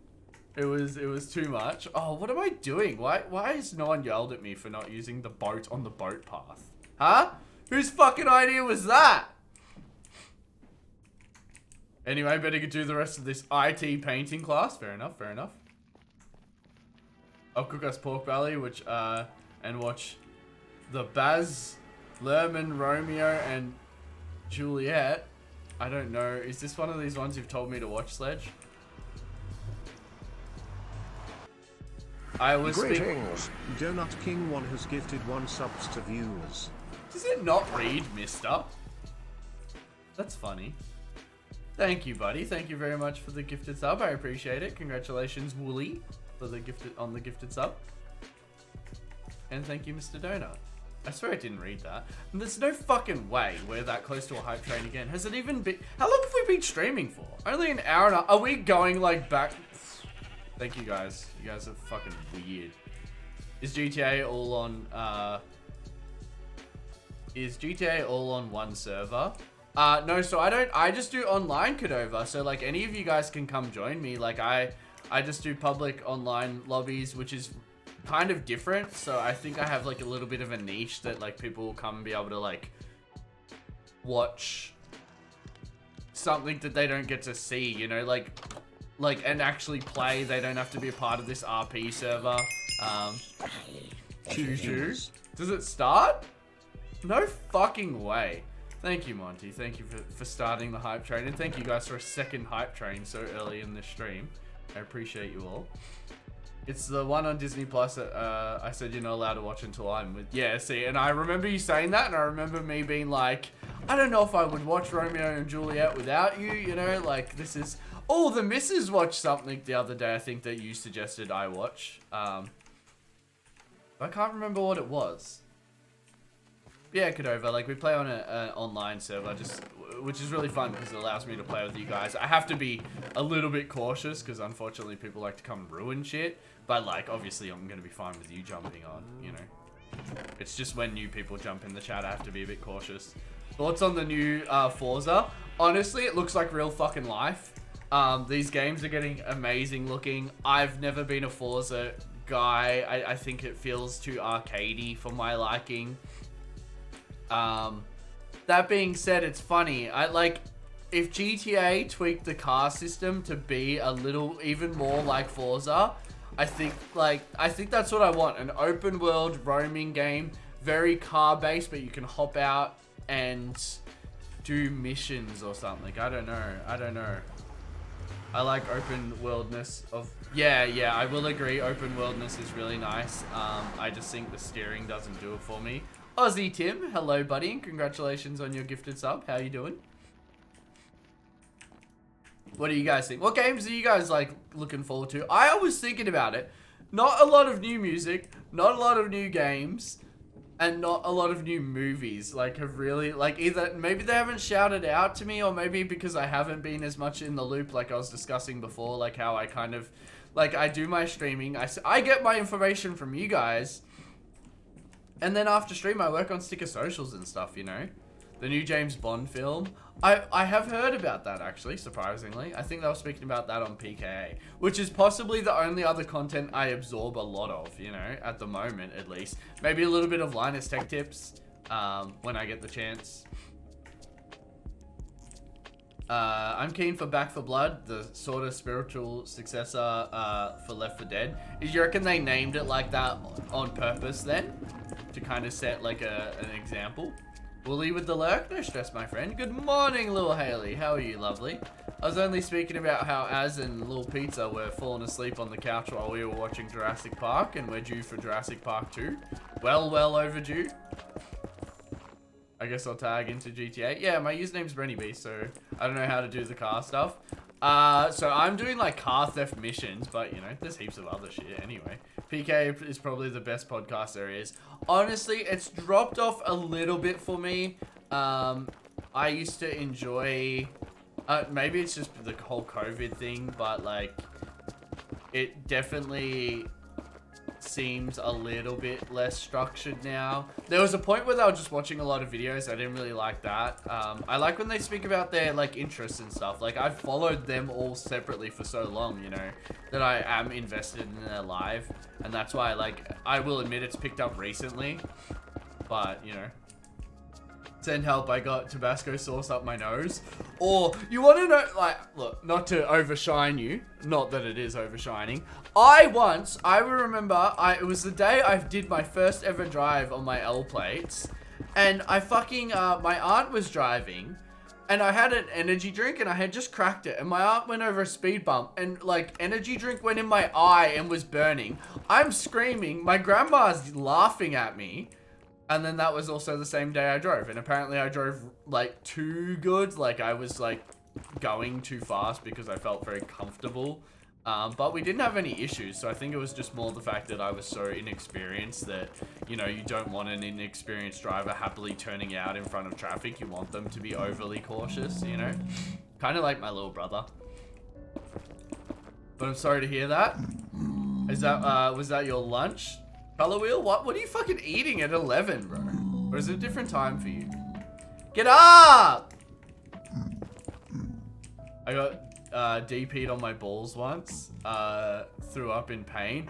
It was too much. Oh, what am I doing? Why has no one yelled at me for not using the boat on the boat path? Huh? Whose fucking idea was that? Anyway, better do the rest of this IT painting class. Fair enough, fair enough. I'll cook us pork belly, which, and watch the Baz Luhrmann, Romeo, and Juliet. I don't know. Is this one of these ones you've told me to watch, Sledge? I was Greetings. Donut King 1 has gifted 1 subs to viewers. Does it not read, mister? That's funny. Thank you, buddy. Thank you very much for the gifted sub. I appreciate it. Congratulations, Wooly, for the gifted sub. And thank you, Mr. Donut. I swear I didn't read that. And there's no fucking way we're that close to a hype train again. Has it even been... How long have we been streaming for? Only an hour and a... Are we going, like, back... Thank you, guys. You guys are fucking weird. Is GTA all on, Is GTA all on one server? No, so I just do online Cadova. So, like, any of you guys can come join me. Like, I just do public online lobbies, which is kind of different. So, I think I have, like, a little bit of a niche that, like, people will come and be able to, like, watch something that they don't get to see, you know? Like, and actually play. They don't have to be a part of this RP server. Choo-choo. Does it start? No fucking way. Thank you, Monty. Thank you for starting the hype train. And thank you guys for a second hype train so early in the stream. I appreciate you all. It's the one on Disney Plus that I said you're not allowed to watch until I'm with. Yeah, see, and I remember you saying that, and I remember me being like, I don't know if I would watch Romeo and Juliet without you, you know? Like, this is... Oh, the missus watched something the other day, I think, that you suggested I watch. I can't remember what it was. Yeah, Cadova, like, we play on an online server, which is really fun because it allows me to play with you guys. I have to be a little bit cautious because, unfortunately, people like to come and ruin shit. But, like, obviously, I'm going to be fine with you jumping on, you know. It's just when new people jump in the chat, I have to be a bit cautious. Thoughts on the new Forza? Honestly, it looks like real fucking life. These games are getting amazing looking. I've never been a Forza guy. I think it feels too arcadey for my liking. That being said, it's funny. If GTA tweaked the car system to be a little even more like Forza, I think that's what I want. An open world roaming game. Very car based, but you can hop out and do missions or something. I don't know. I like open worldness of... Yeah, I will agree. Open worldness is really nice. I just think the steering doesn't do it for me. Aussie Tim, hello buddy, and congratulations on your gifted sub. How you doing? What do you guys think? What games are you guys like looking forward to? I was thinking about it. Not a lot of new music, not a lot of new games, and not a lot of new movies. Like have really like either maybe they haven't shouted out to me, or maybe because I haven't been as much in the loop like I was discussing before, like how I kind of like I do my streaming. I get my information from you guys. And then after stream, I work on sticker socials and stuff, you know? The new James Bond film. I have heard about that, actually, surprisingly. I think they were speaking about that on PKA, which is possibly the only other content I absorb a lot of, you know? At the moment, at least. Maybe a little bit of Linus Tech Tips when I get the chance. I'm keen for Back 4 Blood, the sort of spiritual successor for Left 4 Dead. Do you reckon they named it like that on purpose then? To kind of set like an example? Wooly with the lurk? No stress, my friend. Good morning, Lil Haley. How are you, lovely? I was only speaking about how Az and Lil Pizza were falling asleep on the couch while we were watching Jurassic Park, and we're due for Jurassic Park 2. Well overdue. I guess I'll tag into GTA. Yeah, my username's BrenyBeast, so I don't know how to do the car stuff. So I'm doing like car theft missions, but you know, there's heaps of other shit anyway. PK is probably the best podcast there is. Honestly, it's dropped off a little bit for me. I used to enjoy, maybe it's just the whole COVID thing, but like, it definitely seems a little bit less structured now. There was a point where they were just watching a lot of videos. I didn't really like that. I like when they speak about their like interests and stuff. Like I've followed them all separately for so long, you know, that I am invested in their live, and that's why I will admit it's picked up recently, but you know. Send help, I got Tabasco sauce up my nose. Or, you want to know, like, look, not to overshine you, not that it is overshining. I remember, it was the day I did my first ever drive on my L plates, and I fucking, my aunt was driving, and I had an energy drink, and I had just cracked it, and my aunt went over a speed bump, and, like, energy drink went in my eye and was burning. I'm screaming, my grandma's laughing at me. And then that was also the same day I drove. And apparently I drove like too good. Like I was like going too fast because I felt very comfortable. But we didn't have any issues. So I think it was just more the fact that I was so inexperienced that, you know, you don't want an inexperienced driver happily turning out in front of traffic. You want them to be overly cautious, you know? Kind of like my little brother. But I'm sorry to hear that. Is that, was that your lunch? Color wheel? What are you fucking eating at 11, bro? Or is it a different time for you? Get up! I got DP'd on my balls once. Threw up in pain.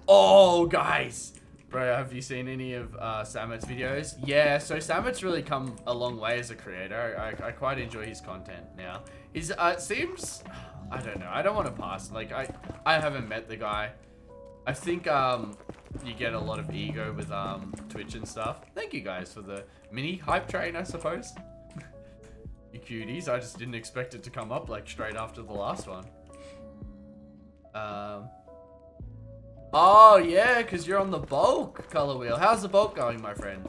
Oh, guys! Bro, have you seen any of Samet's videos? Yeah, so Samet's really come a long way as a creator. I quite enjoy his content now. He's, seems... I don't know. I don't want to pass. Like, I haven't met the guy. I think, you get a lot of ego with Twitch and stuff. Thank you guys for the mini hype train, I suppose. You cuties, I just didn't expect it to come up like straight after the last one. Oh yeah, because you're on the bulk color wheel. How's the bulk going, my friend?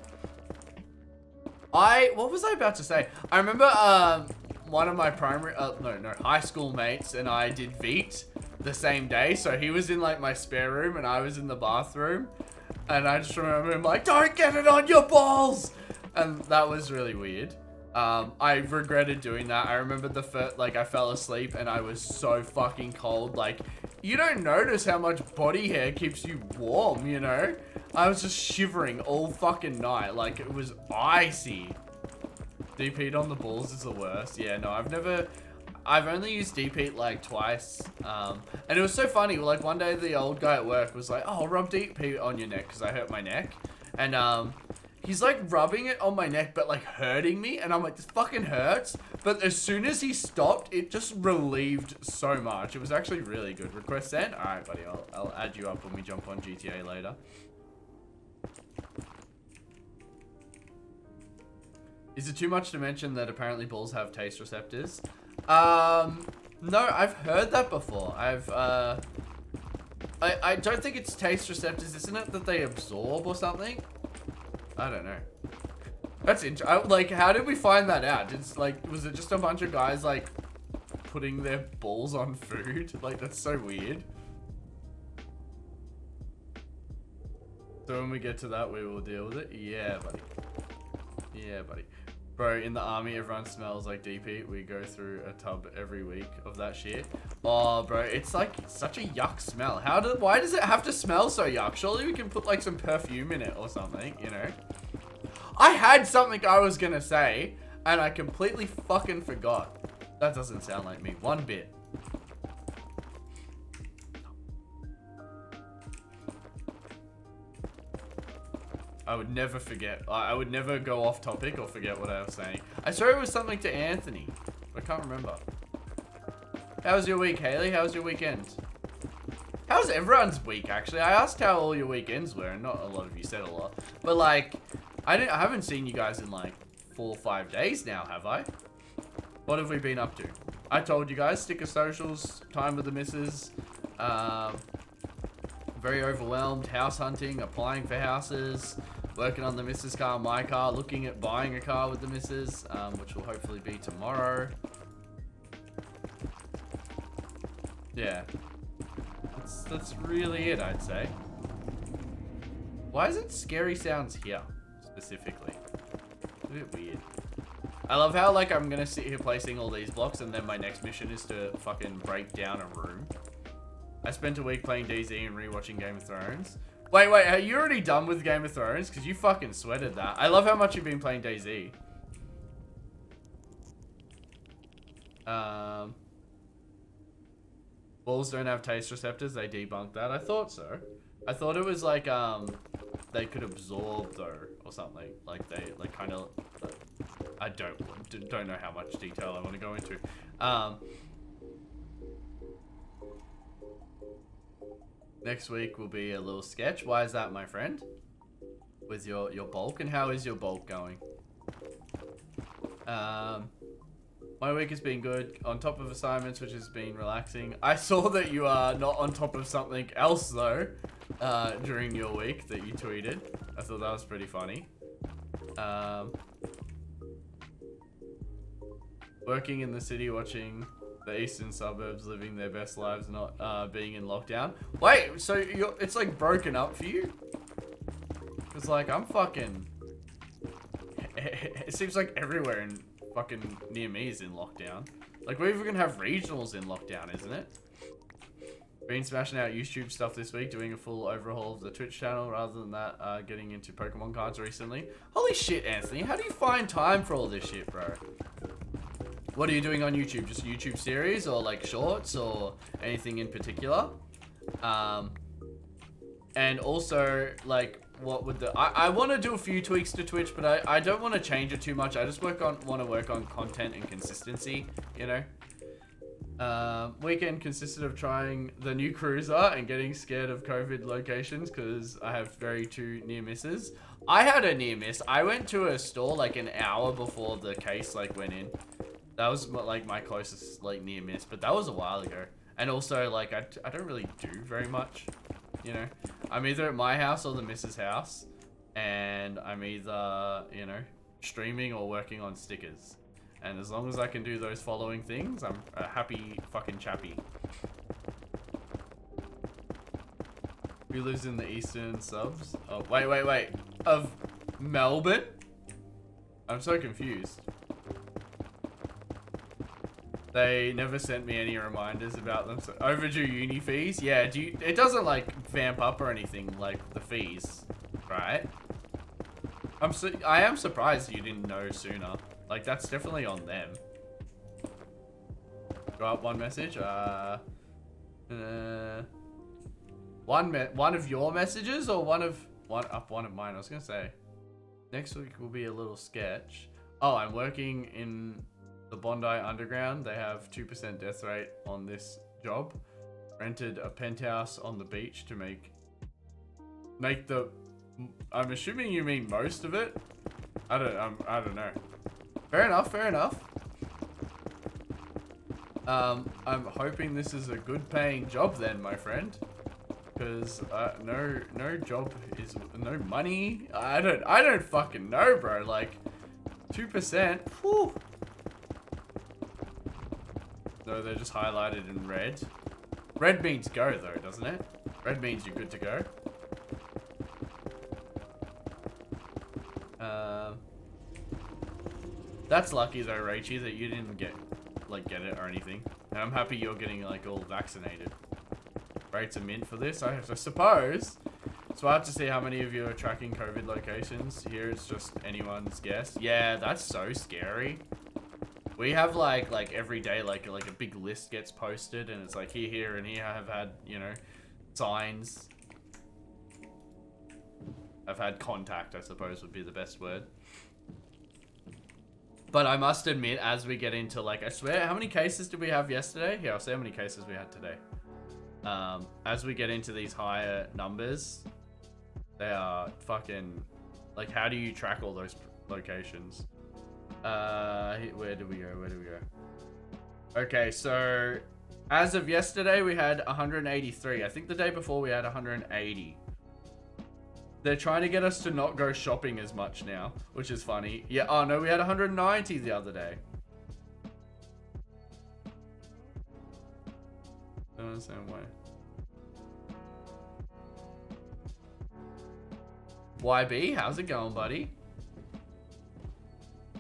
What was I about to say? I remember one of my high school mates and I did Veet the same day, so he was in like my spare room and I was in the bathroom, and I just remember him like, don't get it on your balls, and that was really weird. I regretted doing that. I remember the first, like I fell asleep and I was so fucking cold. Like, you don't notice how much body hair keeps you warm, you know? I was just shivering all fucking night, like it was icy. DP'd on the balls is the worst. Yeah, no, I've only used DP like twice, and it was so funny. Like one day the old guy at work was like, oh, rub DP on your neck because I hurt my neck, and he's like rubbing it on my neck, but like hurting me. And I'm like, this fucking hurts. But as soon as he stopped, it just relieved so much. It was actually really good. Request sent? All right, buddy. I'll add you up when we jump on GTA later. Is it too much to mention that apparently balls have taste receptors? No, I've heard that before. I don't think it's taste receptors, isn't it? That they absorb or something? I don't know. That's interesting. Like, how did we find that out? Was it just a bunch of guys, like, putting their balls on food? Like, that's so weird. So when we get to that, we will deal with it. Yeah, buddy. Yeah, buddy. Bro, in the army, everyone smells like DP. We go through a tub every week of that shit. Oh, bro, it's like such a yuck smell. Why does it have to smell so yuck? Surely we can put like some perfume in it or something, you know? I had something I was gonna say, and I completely fucking forgot. That doesn't sound like me one bit. I would never forget. I would never go off topic or forget what I was saying. I swear it was something to Anthony. I can't remember. How was your week, Haley? How was your weekend? How's everyone's week, actually? I asked how all your weekends were, and not a lot of you said a lot. But, like, I haven't seen you guys in, like, 4 or 5 days now, have I? What have we been up to? I told you guys, sticker socials, time with the missus. Very overwhelmed, house hunting, applying for houses, working on the missus car, my car, looking at buying a car with the missus, which will hopefully be tomorrow. Yeah. That's really it, I'd say. Why is it scary sounds here, specifically? It's a bit weird. I love how, like, I'm gonna sit here placing all these blocks, and then my next mission is to fucking break down a room. I spent a week playing DayZ and rewatching Game of Thrones. Wait, are you already done with Game of Thrones? Because you fucking sweated that. I love how much you've been playing DayZ. Balls don't have taste receptors. They debunked that. I thought so. I thought it was like, they could absorb though, or something. Like they, like kind of, I don't know how much detail I want to go into. Next week will be a little sketch. Why is that, my friend? With your bulk, and how is your bulk going? My week has been good. On top of assignments, which has been relaxing. I saw that you are not on top of something else though, during your week that you tweeted. I thought that was pretty funny. Working in the city, watching the eastern suburbs living their best lives, not being in lockdown. Wait, so it's like broken up for you? Because like I'm fucking, it seems like everywhere in fucking near me is in lockdown. Like we're even gonna have regionals in lockdown, isn't it? Been smashing out YouTube stuff this week, doing a full overhaul of the Twitch channel. Rather than that, getting into Pokemon cards recently. Holy shit, Anthony, how do you find time for all this shit, bro? What are you doing on YouTube? Just YouTube series or like shorts or anything in particular? And also like what would I want to do a few tweaks to Twitch, but I don't want to change it too much. I just want to work on content and consistency, you know? Weekend consisted of trying the new cruiser and getting scared of COVID locations because I have two near misses. I had a near miss. I went to a store like an hour before the case like went in. That was like my closest like near miss, but that was a while ago. And also like I don't really do very much, you know. I'm either at my house or the missus' house, and I'm either, you know, streaming or working on stickers. And as long as I can do those following things, I'm a happy fucking chappy. Who lives in the eastern subs? Oh, wait. Of Melbourne? I'm so confused. They never sent me any reminders about them. So overdue uni fees? Yeah, it doesn't like vamp up or anything like the fees, right? I am surprised you didn't know sooner. Like that's definitely on them. Go up one message. One of your messages or one of mine. I was gonna say Next week will be a little sketch. Oh, I'm working in the Bondi Underground. They have 2% death rate on this job. Rented a penthouse on the beach to make the... I'm assuming you mean most of it? I don't know. Fair enough, fair enough. I'm hoping this is a good paying job then, my friend. Because no job is no money. I don't fucking know, bro. Like 2%. Whew. No, they're just highlighted in red. Red means go though, doesn't it? Red means you're good to go. That's lucky though, Rachie, that you didn't get it or anything. And I'm happy you're getting like all vaccinated. Rates a mint for this, I suppose. It's hard to see how many of you are tracking COVID locations. Here it's just anyone's guess. Yeah, that's so scary. We have like every day like a big list gets posted and it's like here and here have had, you know, signs. I've had contact, I suppose would be the best word. But I must admit, as we get into like, I swear, how many cases did we have yesterday? Here, I'll say how many cases we had today. As we get into these higher numbers, they are fucking, like, how do you track all those locations? Where do we go? Okay, so as of yesterday, we had 183. I think the day before we had 180. They're trying to get us to not go shopping as much now, which is funny. Yeah, oh no, we had 190 the other day. Don't understand why. YB, how's it going, buddy?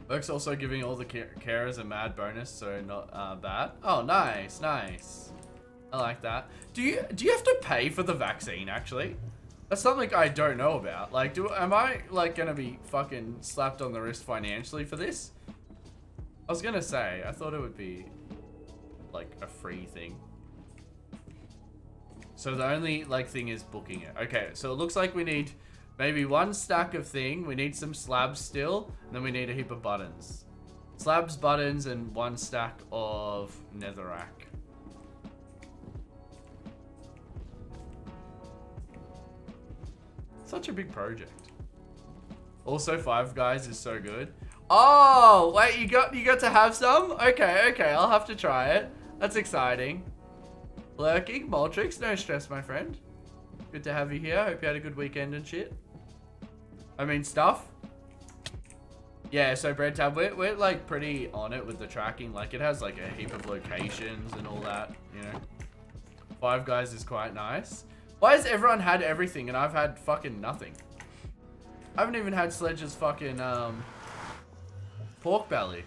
Work's also giving all the carers a mad bonus, so not bad. Oh, nice, nice. I like that. Do you have to pay for the vaccine, actually? That's something I don't know about. Like, am I, like, gonna be fucking slapped on the wrist financially for this? I was gonna say, I thought it would be, like, a free thing. So the only, like, thing is booking it. Okay, so it looks like we need maybe one stack of thing. We need some slabs still, and then we need a heap of buttons. Slabs, buttons, and one stack of netherrack. Such a big project. Also, Five Guys is so good. Oh, wait, you got to have some? Okay, I'll have to try it. That's exciting. Lurking, Moltrix, no stress, my friend. Good to have you here. Hope you had a good weekend and shit. I mean, stuff. Yeah, so Bread Tab, we're like pretty on it with the tracking. Like, it has like a heap of locations and all that, you know. Five Guys is quite nice. Why has everyone had everything and I've had fucking nothing? I haven't even had Sledge's fucking pork belly.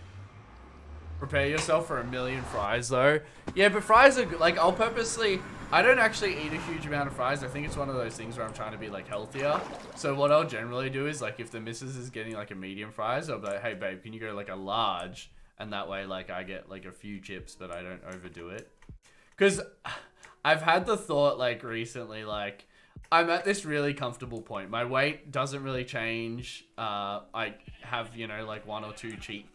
Prepare yourself for 1,000,000 fries though. Yeah, but fries are good. Like, I'll purposely, I don't actually eat a huge amount of fries. I think it's one of those things where I'm trying to be like healthier. So what I'll generally do is like, if the missus is getting like a medium fries, I'll be like, hey babe, can you go like a large? And that way like I get like a few chips, but I don't overdo it. Cause I've had the thought like recently, like I'm at this really comfortable point. My weight doesn't really change. I have, you know, like 1 or 2 cheat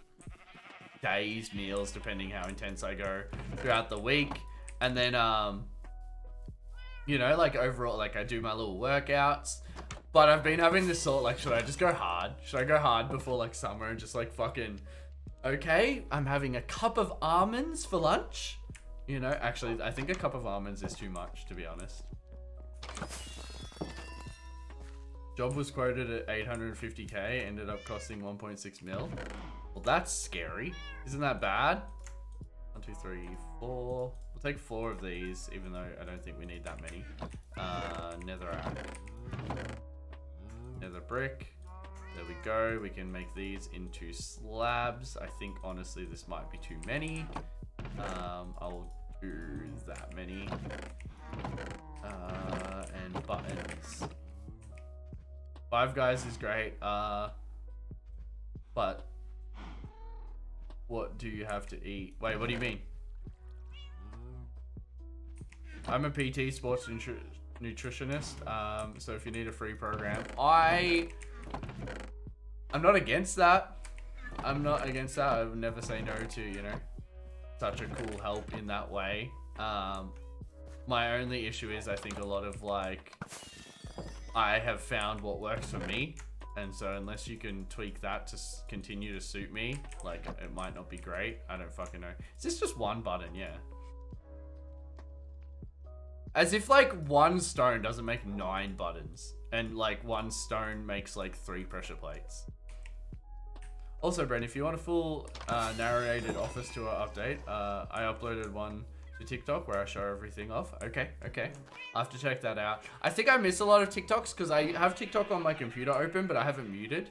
days, meals, depending how intense I go throughout the week. And then, you know, like overall, like I do my little workouts. But I've been having this thought, like, should I just go hard? Should I go hard before like summer and just like fucking, okay, I'm having a cup of almonds for lunch. You know, actually, I think a cup of almonds is too much, to be honest. Job was quoted at 850k, ended up costing 1.6 mil. Well, that's scary. Isn't that bad? 1, 2, 3, 4. We'll take 4 of these, even though I don't think we need that many. Netherrack. Nether brick. There we go. We can make these into slabs. I think, honestly, this might be too many. I'll do that many. And buttons. Five Guys is great. But what do you have to eat? Wait, what do you mean? I'm a PT, sports nutritionist. So if you need a free program, I'm not against that. I'm not against that. I would never say no to, you know, such a cool help in that way. My only issue is I think a lot of like, I have found what works for me. And so unless you can tweak that to continue to suit me, like it might not be great. I don't fucking know. Is this just one button? Yeah. As if like one stone doesn't make 9 buttons and like one stone makes like 3 pressure plates. Also, Brent, if you want a full narrated office tour update, I uploaded one to TikTok where I show everything off. Okay. I'll have to check that out. I think I miss a lot of TikToks because I have TikTok on my computer open, but I have it muted.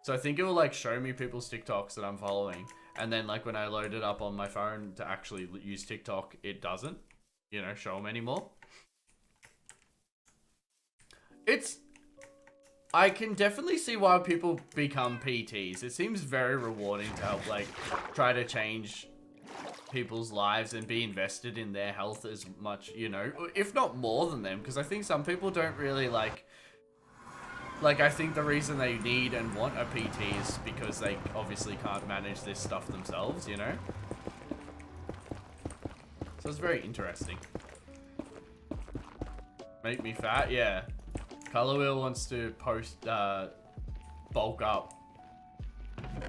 So I think it will like show me people's TikToks that I'm following. And then like when I load it up on my phone to actually use TikTok, it doesn't, you know, show them anymore. I can definitely see why people become PTs. It seems very rewarding to help like try to change people's lives and be invested in their health as much, you know, if not more than them. Because I think some people don't really like I think the reason they need and want a PT is because they obviously can't manage this stuff themselves, you know. So it's very interesting. Make me fat? Yeah. Color Wheel wants to post, bulk up.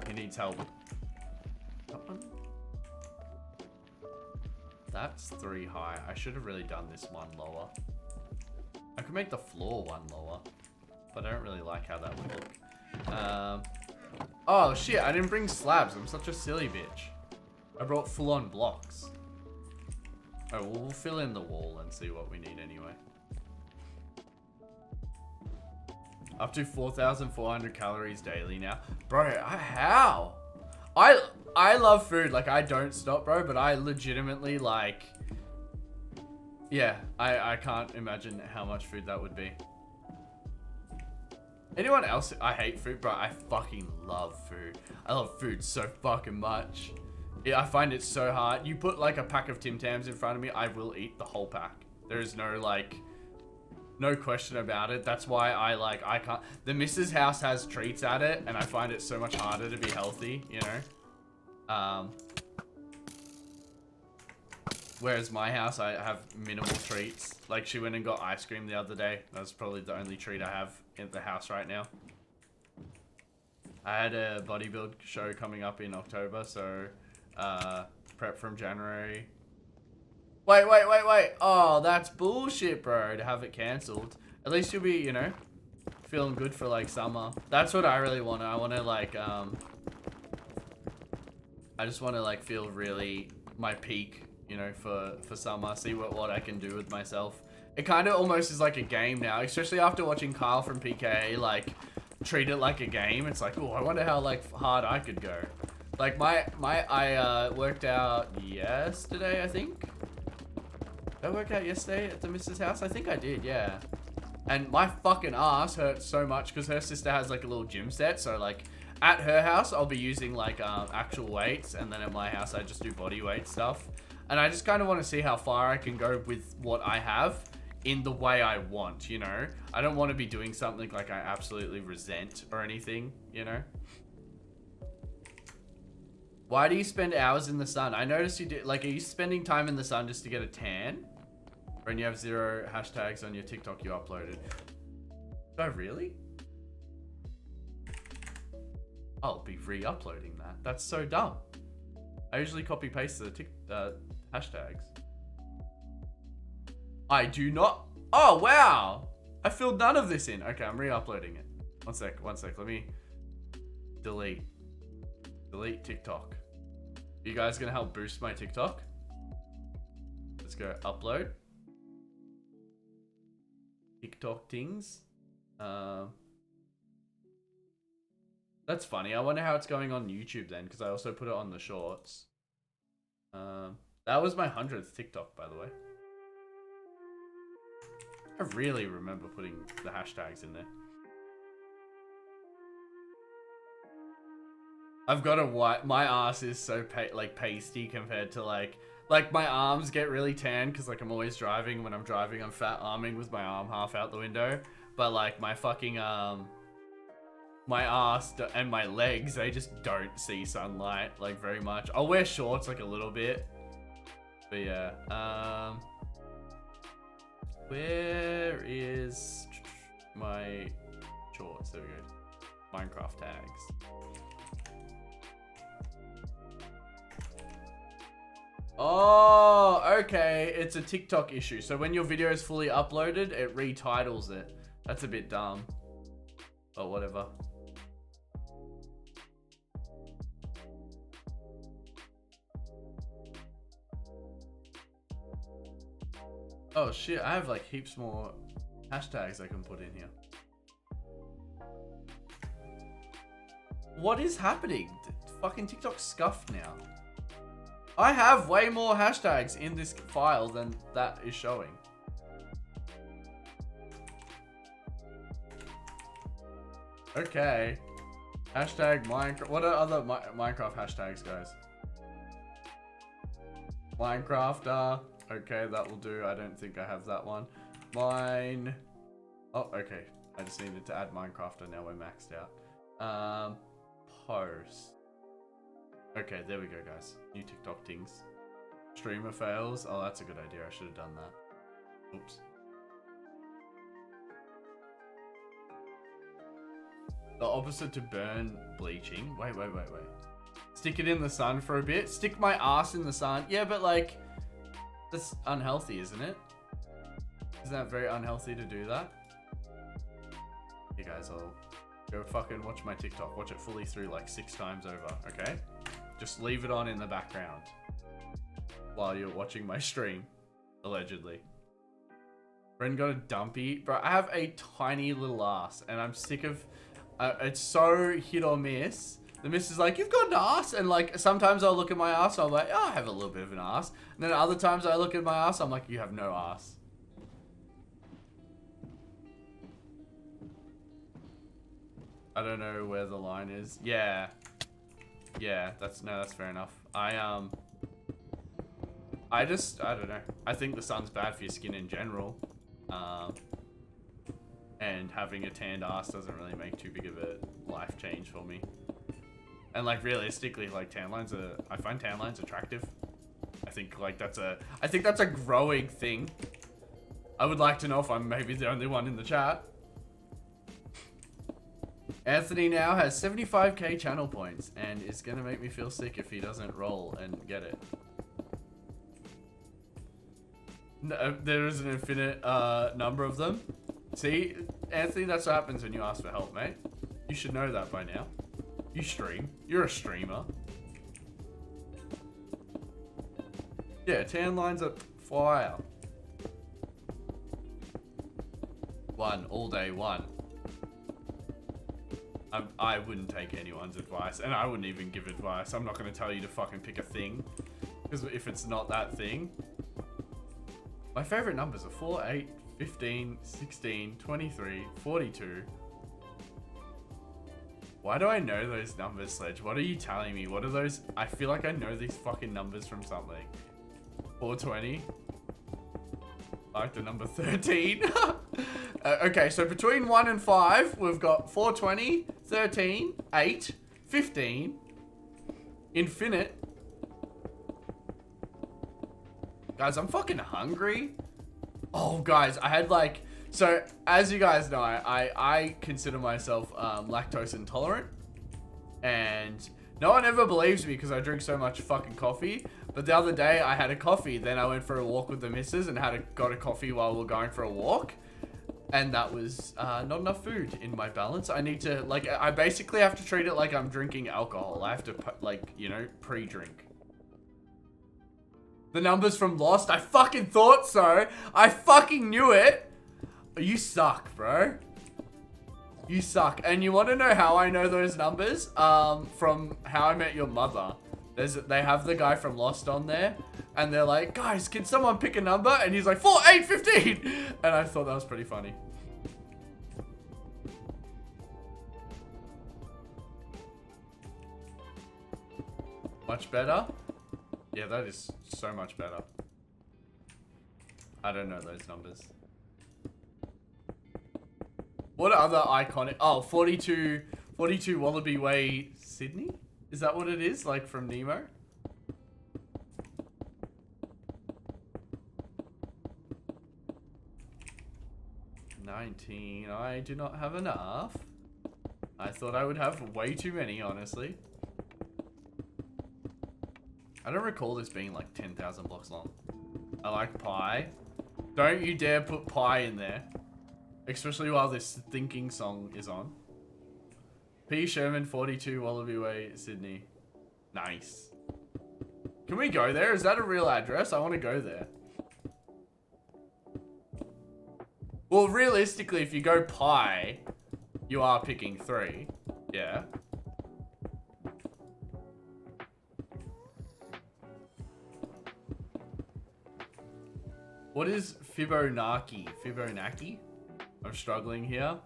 He needs help. That one? That's 3 high. I should have really done this one lower. I could make the floor one lower, but I don't really like how that would look. Oh shit, I didn't bring slabs. I'm such a silly bitch. I brought full-on blocks. Oh, well, we'll fill in the wall and see what we need anyway. Up to 4,400 calories daily now. Bro, how? I love food. Like, I don't stop, bro, but I legitimately, like... Yeah, I can't imagine how much food that would be. Anyone else? I hate food, bro. I fucking love food. I love food so fucking much. Yeah, I find it so hard. You put, like, a pack of Tim Tams in front of me, I will eat the whole pack. There is no, like... No question about it. That's why I can't... The missus house has treats at it, and I find it so much harder to be healthy, you know? Whereas my house, I have minimal treats. Like, she went and got ice cream the other day. That's probably the only treat I have in the house right now. I had a bodybuild show coming up in October, so... prep from January... Wait. Oh, that's bullshit, bro, to have it cancelled. At least you'll be, you know, feeling good for, like, summer. That's what I really want. I want to, like, I just want to, like, feel really my peak, you know, for summer. See what I can do with myself. It kind of almost is like a game now, especially after watching Kyle from PKA, like, treat it like a game. It's like, oh, I wonder how, like, hard I could go. Like, I worked out yesterday, I think. Did I work out yesterday at the missus house? I think I did, yeah. And my fucking ass hurt so much because her sister has like a little gym set. So like at her house, I'll be using like actual weights. And then at my house, I just do body weight stuff. And I just kind of want to see how far I can go with what I have in the way I want, you know? I don't want to be doing something like I absolutely resent or anything, you know? Why do you spend hours in the sun? I noticed you do. Like, are you spending time in the sun just to get a tan? Or when you have 0 hashtags on your TikTok you uploaded? Do I really? I'll be re-uploading that. That's so dumb. I usually copy paste the hashtags. I do not. Oh, wow. I filled none of this in. Okay, I'm re-uploading it. One sec. Let me delete TikTok. You guys gonna help boost my TikTok? Let's go upload. TikTok things. That's funny. I wonder how it's going on YouTube then, because I also put it on the shorts. That was my 100th TikTok, by the way. I really remember putting the hashtags in there. I've got a white... My ass is so pasty compared to like my arms get really tan because like I'm always driving. When I'm driving, I'm fat arming with my arm half out the window. But like my fucking my ass and my legs, they just don't see sunlight like very much. I'll wear shorts like a little bit. But yeah, where is my shorts? There we go. Minecraft tags. Oh, okay. It's a TikTok issue. So when your video is fully uploaded, it retitles it. That's a bit dumb. But whatever. Oh shit, I have like heaps more hashtags I can put in here. What is happening? Fucking TikTok's scuffed now. I have way more hashtags in this file than that is showing. Okay. Hashtag Minecraft. What are other Minecraft hashtags, guys? Minecrafter. Okay, that will do. I don't think I have that one. Mine. Oh, okay. I just needed to add Minecrafter. Now we're maxed out. Post. Okay, there we go, guys. New TikTok things. Streamer fails. Oh, that's a good idea. I should have done that. Oops. The opposite to burn bleaching. Wait. Stick it in the sun for a bit. Stick my ass in the sun. Yeah, but like, that's unhealthy, isn't it? Isn't that very unhealthy to do that? Hey guys, I'll go fucking watch my TikTok. Watch it fully through like 6 times over, okay? Just leave it on in the background while you're watching my stream, allegedly. Bren got a dumpy. Bro, I have a tiny little ass and I'm sick of... it's so hit or miss. The miss is like, you've got an ass. And like, sometimes I'll look at my ass, I'm like, oh, I have a little bit of an ass. And then other times I look at my ass, I'm like, you have no ass. I don't know where the line is. Yeah, that's fair enough. I don't know. I think the sun's bad for your skin in general. And having a tanned ass doesn't really make too big of a life change for me. And like realistically, like I find tan lines attractive. I think that's a growing thing. I would like to know if I'm maybe the only one in the chat. Anthony now has 75k channel points and is gonna make me feel sick if he doesn't roll and get it. No, there is an infinite number of them. See, Anthony, that's what happens when you ask for help, mate. You should know that by now. You stream. You're a streamer. Yeah, tan lines are fire. 1 all day 1. I wouldn't take anyone's advice, and I wouldn't even give advice. I'm not going to tell you to fucking pick a thing, because if it's not that thing. My favorite numbers are 4, 8, 15, 16, 23, 42. Why do I know those numbers, Sledge? What are you telling me? What are those? I feel like I know these fucking numbers from something. 420. I like the number 13. Okay, so between 1 and 5, we've got 420, 13, 8, 15, infinite. Guys, I'm fucking hungry. Oh, guys, I had like... So, as you guys know, I consider myself lactose intolerant. And no one ever believes me because I drink so much fucking coffee. But the other day, I had a coffee. Then I went for a walk with the missus and got a coffee while we were going for a walk. And that was not enough food in my balance. I need to, like, I basically have to treat it like I'm drinking alcohol. I have to, like, you know, pre-drink. The numbers from Lost, I fucking thought so. I fucking knew it. You suck, bro. You suck. And you want to know how I know those numbers? From How I Met Your Mother. They have the guy from Lost on there. And they're like, guys, can someone pick a number? And he's like, 4, 8, 15. And I thought that was pretty funny. Much better? Yeah, that is so much better. I don't know those numbers. What other iconic... Oh, 42, 42 Wallaby Way, Sydney? Is that what it is? Like from Nemo? $19. I do not have enough. I thought I would have way too many, honestly. I don't recall this being like 10,000 blocks long. I like pie. Don't you dare put pie in there. Especially while this thinking song is on. P. Sherman, 42 Wallaby Way, Sydney. Nice. Can we go there? Is that a real address? I want to go there. Well, realistically, if you go pie, you are picking 3. Yeah. What is Fibonacci? Fibonacci? I'm struggling here.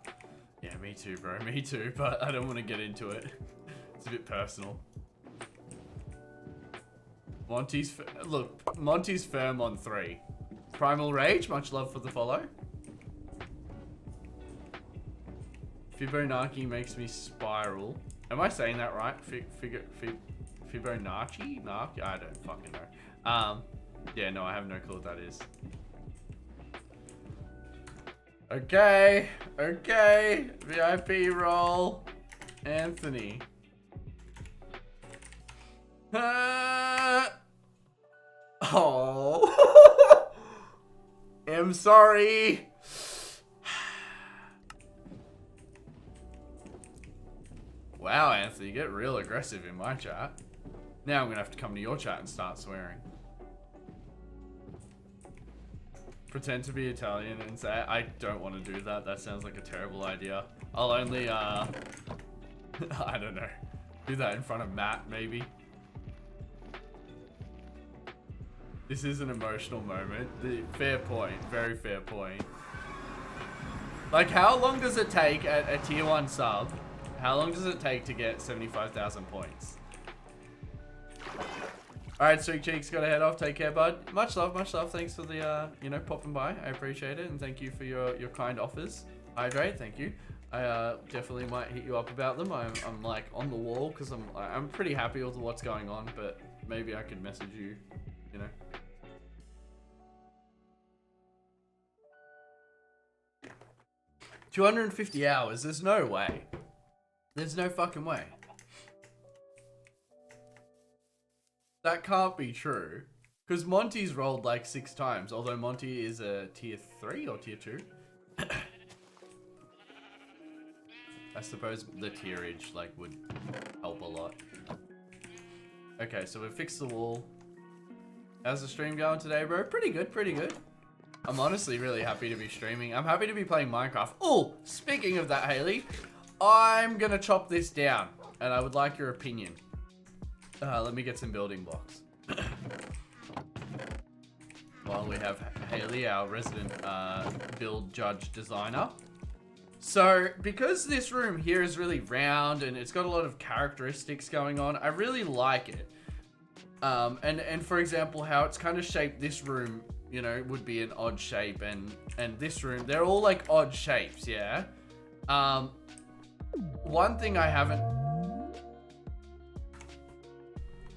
Yeah, me too, bro. Me too, but I don't want to get into it. It's a bit personal. Look, Monty's firm on 3. Primal Rage, much love for the follow. Fibonacci makes me spiral. Am I saying that right? Fibonacci? I don't fucking know. Yeah, no, I have no clue what that is. Okay, okay. VIP roll. Anthony. Oh. I'm sorry. Wow, Anthony, you get real aggressive in my chat. Now I'm gonna have to come to your chat and start swearing. Pretend to be Italian and say, I don't want to do that. That sounds like a terrible idea. I'll only, I don't know. Do that in front of Matt, maybe. This is an emotional moment. Fair point. Very fair point. Like, how long does it take at a tier 1 sub? How long does it take to get 75,000 points? Alright, Sweet Cheeks, gotta head off. Take care, bud. Much love, much love. Thanks for the, you know, popping by. I appreciate it. And thank you for your kind offers. Hydrate, thank you. I definitely might hit you up about them. I'm like on the wall because I'm pretty happy with what's going on, but maybe I could message you, you know. $250 hours. There's no way. There's no fucking way. That can't be true. Because Monty's rolled like 6 times, although Monty is a tier 3 or tier 2. I suppose the tierage like would help a lot. Okay, so we've fixed the wall. How's the stream going today, bro? Pretty good, pretty good. I'm honestly really happy to be streaming. I'm happy to be playing Minecraft. Oh, speaking of that, Haley, I'm gonna chop this down, and I would like your opinion. Let me get some building blocks. While we have Haley, our resident build judge designer. So, because this room here is really round and it's got a lot of characteristics going on, I really like it. And for example, how it's kind of shaped, this room, you know, would be an odd shape, and this room, they're all like odd shapes, yeah? One thing I haven't...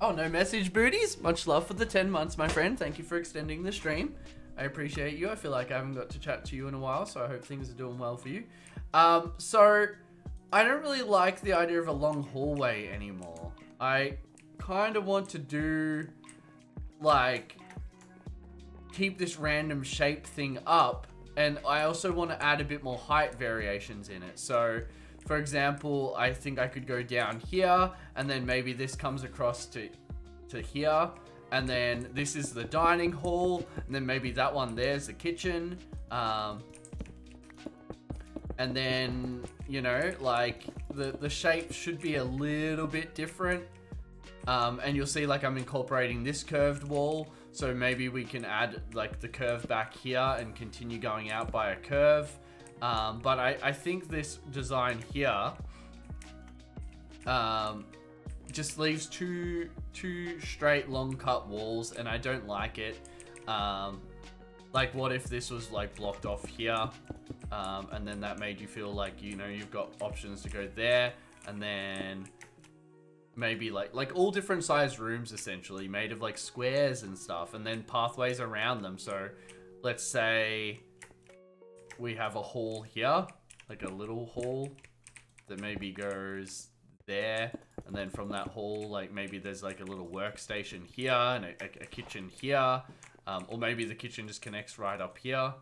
Oh, no message, booties. Much love for the 10 months, my friend. Thank you for extending the stream. I appreciate you. I feel like I haven't got to chat to you in a while, so I hope things are doing well for you. So I don't really like the idea of a long hallway anymore. I kind of want to do, like, keep this random shape thing up, and I also want to add a bit more height variations in it. So, for example, I think I could go down here, and then maybe this comes across to here, and then this is the dining hall, and then maybe that one there's the kitchen, and then, you know, like, the shape should be a little bit different, and you'll see, like, I'm incorporating this curved wall, so maybe we can add, like, the curve back here and continue going out by a curve. But I think this design here just leaves two straight long cut walls, and I don't like it. Like, what if this was like blocked off here, and then that made you feel like, you know, you've got options to go there, and then maybe like all different sized rooms essentially made of like squares and stuff, and then pathways around them. So let's say we have a hall here, like a little hall that maybe goes there, and then from that hall, like maybe there's like a little workstation here and a kitchen here, or maybe the kitchen just connects right up here.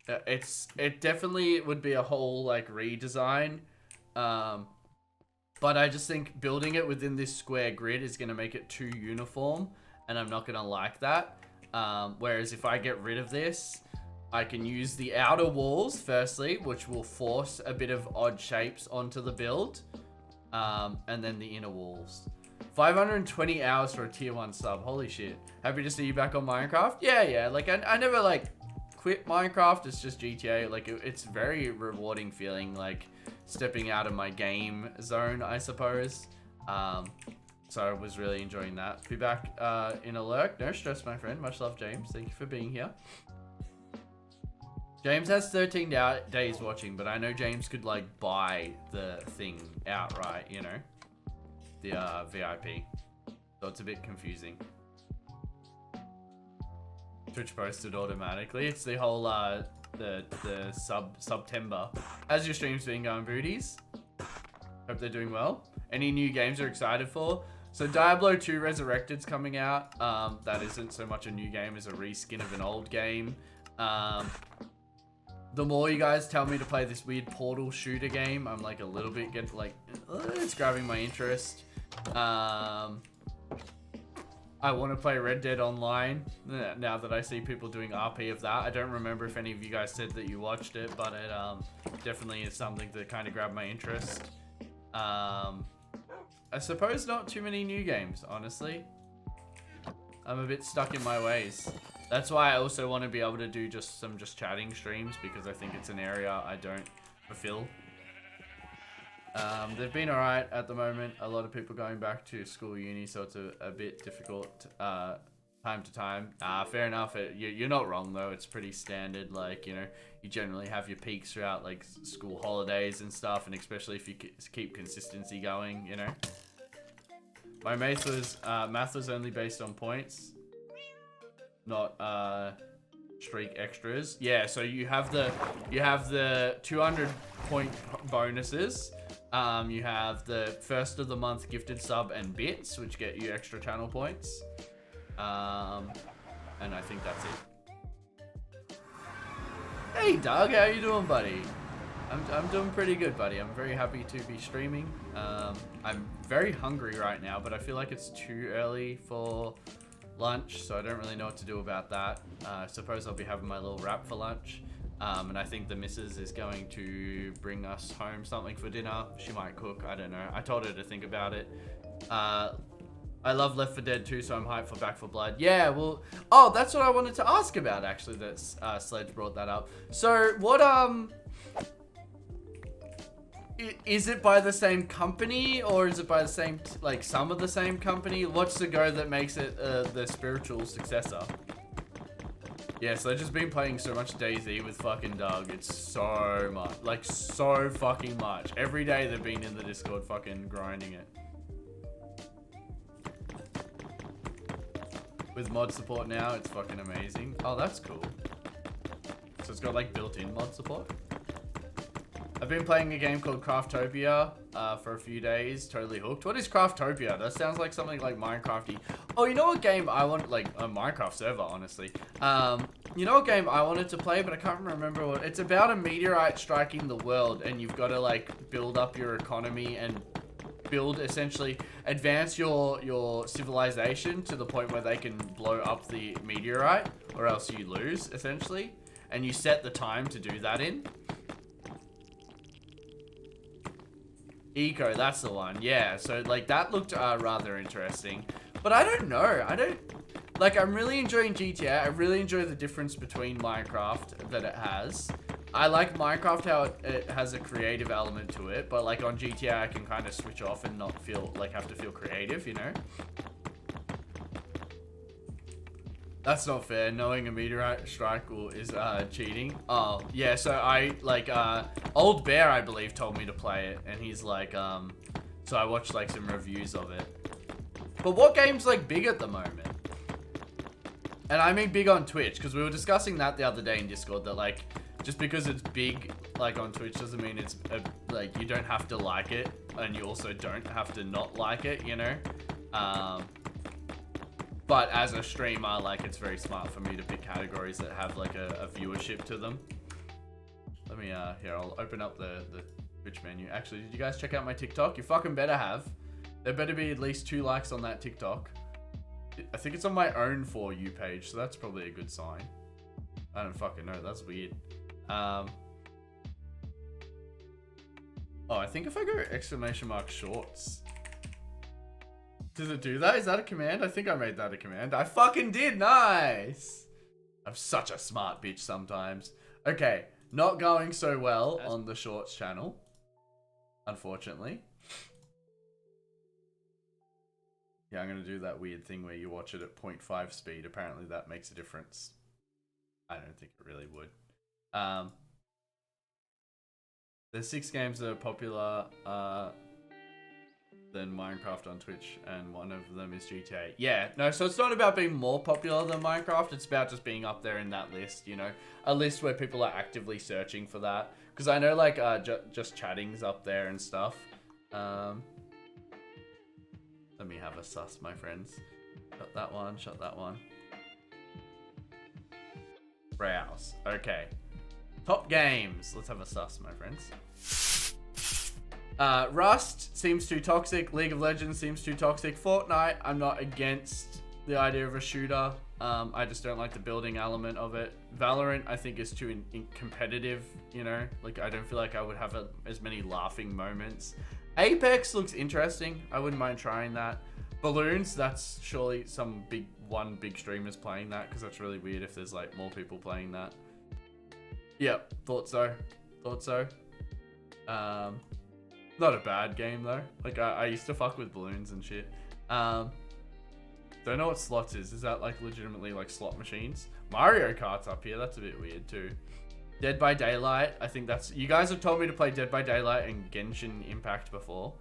It definitely would be a whole like redesign, but I just think building it within this square grid is going to make it too uniform, and I'm not going to like that. Whereas if I get rid of this, I can use the outer walls firstly, which will force a bit of odd shapes onto the build. And then the inner walls. 520 hours for a tier 1 sub. Holy shit. Happy to see you back on Minecraft. Yeah. Like, I never, like, quit Minecraft. It's just GTA. Like, it's very rewarding feeling, like, stepping out of my game zone, I suppose. So I was really enjoying that. Be back in a lurk. No stress, my friend. Much love, James. Thank you for being here. James has 13 days watching, but I know James could, like, buy the thing outright, you know? The VIP. So it's a bit confusing. Twitch posted automatically. It's the whole, the September. How's your streams been going, booties? Hope they're doing well. Any new games you're excited for? So Diablo 2 Resurrected's coming out. That isn't so much a new game as a reskin of an old game. The more you guys tell me to play this weird Portal shooter game, I'm like a little bit it's grabbing my interest. I want to play Red Dead Online now that I see people doing RP of that. I don't remember if any of you guys said that you watched it, but it definitely is something that kind of grabbed my interest. I suppose not too many new games, honestly. I'm a bit stuck in my ways. That's why I also want to be able to do just chatting streams, because I think it's an area I don't fulfill. They've been alright at the moment. A lot of people going back to school, uni, so it's a bit difficult time to time. Fair enough. You're not wrong though. It's pretty standard. Like, you know, you generally have your peaks throughout like school holidays and stuff, and especially if you keep consistency going, you know. My math was only based on points, not streak extras. Yeah, so you have the 200 point bonuses. You have the first of the month gifted sub and bits, which get you extra channel points. And I think that's it. Hey Doug, how you doing, buddy? I'm doing pretty good, buddy. I'm very happy to be streaming. I'm very hungry right now, but I feel like it's too early for lunch, so I don't really know what to do about that. I suppose I'll be having my little wrap for lunch. And I think the missus is going to bring us home something for dinner. She might cook, I don't know. I told her to think about it. I love Left 4 Dead 2, so I'm hyped for Back 4 Blood. Yeah, well, oh, that's what I wanted to ask about, actually, that Sledge brought that up. So, what, is it by the same company, or is it by the same, like, some of the same company? What's the go that makes it the spiritual successor? Yeah, so I've just been playing so much DayZ with fucking Doug. It's so much. Like, so fucking much. Every day they've been in the Discord fucking grinding it. With mod support now, it's fucking amazing. Oh, that's cool. So it's got, like, built-in mod support. I've been playing a game called Craftopia for a few days. Totally hooked. What is Craftopia? That sounds like something like Minecrafty. Oh, you know what game I want? Like a Minecraft server, honestly. You know what game I wanted to play, but I can't remember what. It's about a meteorite striking the world, and you've got to like build up your economy and build, essentially advance your civilization to the point where they can blow up the meteorite, or else you lose, essentially. And you set the time to do that in. Eco, that's the one. Yeah, so like that looked rather interesting, but I don't know. I'm really enjoying GTA. I really enjoy the difference between Minecraft that it has. I like Minecraft how it has a creative element to it, but like on GTA I can kind of switch off and not feel like have to feel creative, you know. That's not fair. Knowing a meteorite strike is cheating. Oh, yeah, so I, like, Old Bear, I believe, told me to play it. And he's like, so I watched, like, some reviews of it. But what game's, like, big at the moment? And I mean big on Twitch, because we were discussing that the other day in Discord, that, like, just because it's big, like, on Twitch doesn't mean it's, like, you don't have to like it. And you also don't have to not like it, you know? But as a streamer, like, it's very smart for me to pick categories that have, like, a viewership to them. Let me, here, I'll open up the Twitch menu. Actually, did you guys check out my TikTok? You fucking better have. There better be at least 2 likes on that TikTok. I think it's on my own For You page, so that's probably a good sign. I don't fucking know, that's weird. Oh, I think if I go ! shorts. Does it do that? Is that a command? I think I made that a command. I fucking did. Nice. I'm such a smart bitch sometimes. Okay. Not going so well on the shorts channel. Unfortunately. Yeah, I'm going to do that weird thing where you watch it at 0.5 speed. Apparently that makes a difference. I don't think it really would. There's 6 games that are popular than Minecraft on Twitch, and one of them is GTA. Yeah, no, so it's not about being more popular than Minecraft, it's about just being up there in that list, you know? A list where people are actively searching for that. Because I know, like, just chatting's up there and stuff. Let me have a sus, my friends. Shut that one, shut that one. Browse. Okay. Top games. Let's have a sus, my friends. Rust seems too toxic. League of Legends seems too toxic. Fortnite, I'm not against the idea of a shooter. I just don't like the building element of it. Valorant, I think, is too competitive, you know? Like, I don't feel like I would have as many laughing moments. Apex looks interesting. I wouldn't mind trying that. Balloons, that's surely some one big streamer's playing that, because that's really weird if there's, like, more people playing that. Yep, thought so. Thought so. Not a bad game though. Like I used to fuck with balloons and shit. Don't know what slots is. Is that like legitimately like slot machines? Mario Kart's up here. That's a bit weird too. Dead by Daylight. I think that's... You guys have told me to play Dead by Daylight and Genshin Impact before.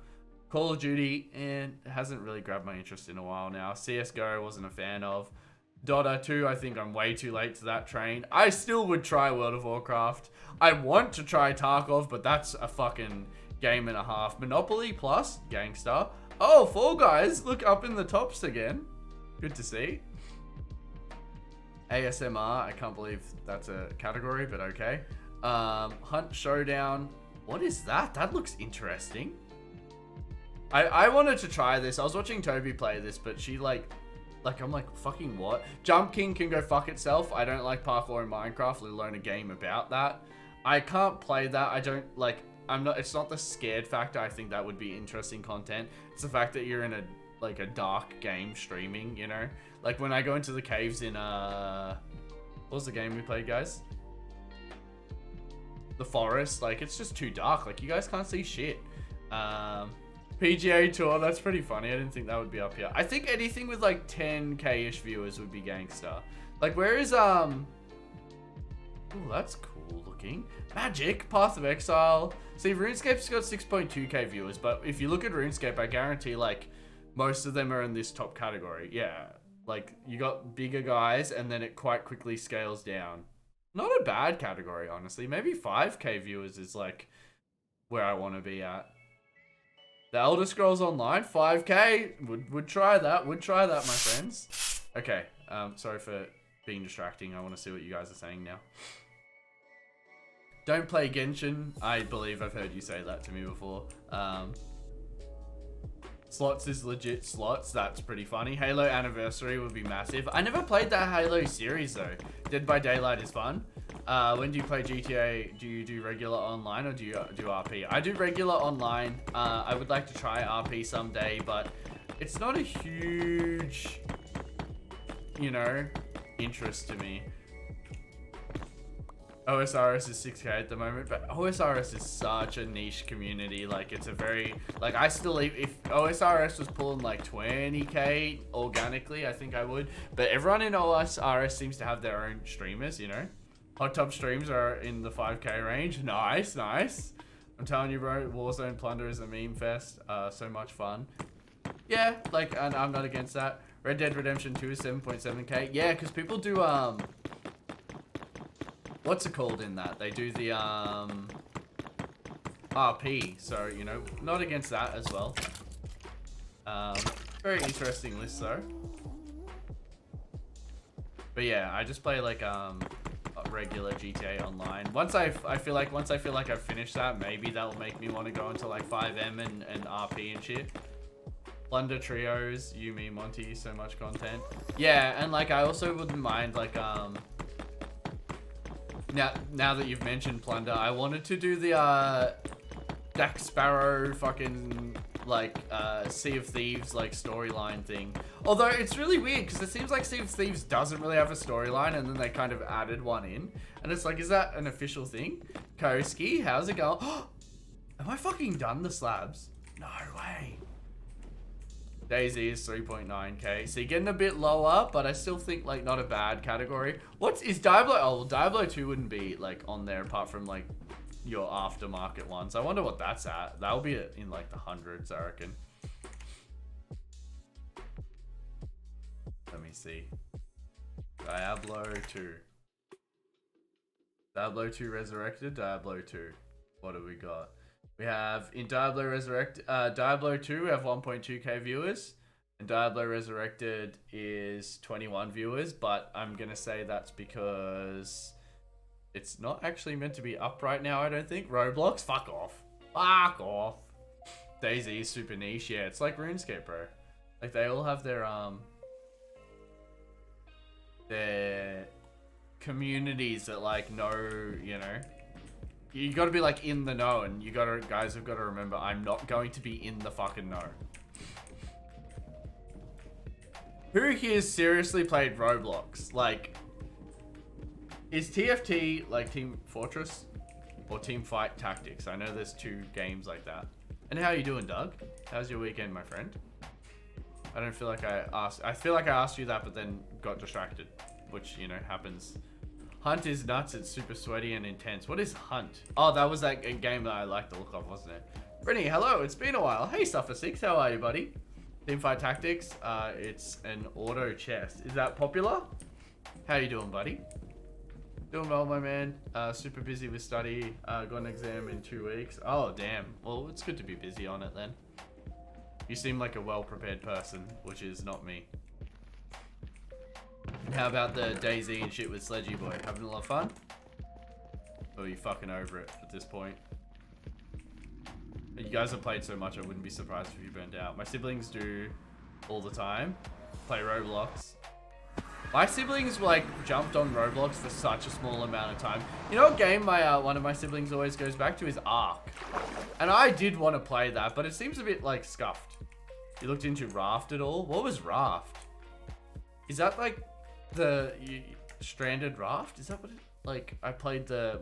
Call of Duty, and it hasn't really grabbed my interest in a while now. CSGO wasn't a fan of. Dota 2, I think I'm way too late to that train. I still would try World of Warcraft. I want to try Tarkov, but that's a fucking game and a half. Monopoly Plus, Gangster. Oh, Fall Guys, look up in the tops again. Good to see. ASMR, I can't believe that's a category, but okay. Hunt Showdown. What is that? That looks interesting. I wanted to try this. I was watching Toby play this, but she like I'm like, fucking what? Jump King can go fuck itself. I don't like parkour in Minecraft, let alone a game about that. I can't play that. I don't like, it's not the scared factor. I think that would be interesting content. It's the fact that you're in a dark game streaming, you know? Like when I go into the caves in, what was the game we played, guys? The Forest. Like, it's just too dark. Like, you guys can't see shit. PGA Tour, that's pretty funny. I didn't think that would be up here. I think anything with like 10k-ish viewers would be gangster. Like, where is, oh, that's cool looking. Magic, Path of Exile. See, RuneScape's got 6.2k viewers, but if you look at RuneScape, I guarantee, like, most of them are in this top category. Yeah, like, you got bigger guys, and then it quite quickly scales down. Not a bad category, honestly. Maybe 5k viewers is, like, where I want to be at. The Elder Scrolls Online, 5k. Would try that. Would try that, my friends. Okay, sorry for being distracting. I want to see what you guys are saying now. Don't play Genshin. I believe I've heard you say that to me before. Slots is legit slots. That's pretty funny. Halo Anniversary would be massive. I never played that Halo series though. Dead by Daylight is fun. When do you play GTA? Do you do regular online or do you do RP? I do regular online. I would like to try RP someday, but it's not a huge, you know, interest to me. OSRS is 6k at the moment, but OSRS is such a niche community. Like, it's a very, like, I still, if OSRS was pulling like 20k organically, I think I would. But everyone in OSRS seems to have their own streamers, you know? Hot Tub Streams are in the 5k range. Nice, nice. I'm telling you, bro, Warzone Plunder is a meme fest. So much fun. Yeah, like, and I'm not against that. Red Dead Redemption 2 is 7.7k. Yeah, because people do, what's it called in that? They do the, RP. So, you know, not against that as well. Very interesting list, though. But yeah, I just play, like, regular GTA Online. Once I feel like I've finished that, maybe that'll make me want to go into, like, 5M and RP and shit. Plunder Trios, you, me, Monty, so much content. Yeah, and, like, I also wouldn't mind, like, now that you've mentioned Plunder, I wanted to do the, Jack Sparrow fucking, like, Sea of Thieves, like, storyline thing. Although, it's really weird, because it seems like Sea of Thieves doesn't really have a storyline, and then they kind of added one in. And it's like, is that an official thing? Koski, how's it going? Am I fucking done the slabs? No way. Daisy is 3.9k. So you're getting a bit lower, but I still think, like, not a bad category. What is Diablo? Oh, well, Diablo 2 wouldn't be, like, on there apart from, like, your aftermarket ones. I wonder what that's at. That'll be in, like, the hundreds, I reckon. Let me see. Diablo 2. Diablo 2 Resurrected, Diablo 2. What do we got? We have, in Diablo Diablo 2, we have 1.2k viewers. And Diablo Resurrected is 21 viewers, but I'm going to say that's because it's not actually meant to be up right now, I don't think. Roblox, fuck off. Fuck off. DayZ is super niche, yeah. It's like RuneScape, bro. Like, they all have their communities that, like, know, you know. You gotta be, like, in the know, and guys have gotta remember, I'm not going to be in the fucking know. Who here seriously played Roblox? Like, is TFT, like, Team Fortress? Or Team Fight Tactics? I know there's two games like that. And how you doing, Doug? How's your weekend, my friend? I don't feel like I feel like I asked you that, but then got distracted. Which, you know, happens. Hunt is nuts. It's super sweaty and intense. What is Hunt? Oh, that was that game that I liked the look of, wasn't it? Breny, hello. It's been a while. Hey, Suffer6. How are you, buddy? Teamfight Tactics. It's an auto chest. Is that popular? How you doing, buddy? Doing well, my man. Super busy with study. Got an exam in 2 weeks. Oh, damn. Well, it's good to be busy on it then. You seem like a well-prepared person, which is not me. How about the DayZ and shit with Sledgy Boy? Having a lot of fun? Or are you fucking over it at this point? You guys have played so much, I wouldn't be surprised if you burnt out. My siblings do all the time. Play Roblox. My siblings, like, jumped on Roblox for such a small amount of time. You know what game one of my siblings always goes back to is Ark. And I did want to play that, but it seems a bit, like, scuffed. You looked into Raft at all? What was Raft? Is that, like, the stranded raft? Is that what it, like, I played the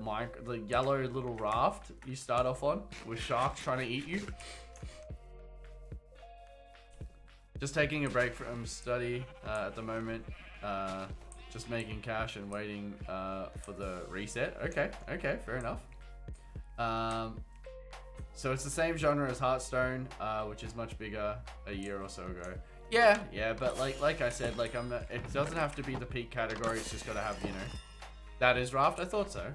yellow little raft you start off on with sharks trying to eat you? Just taking a break from study at the moment. Just making cash and waiting for the reset. Okay, fair enough. So it's the same genre as Hearthstone, which is much bigger a year or so ago. Yeah, but like I said, like, I'm not, it doesn't have to be the peak category. It's just gotta have, you know, that is Raft. I thought so.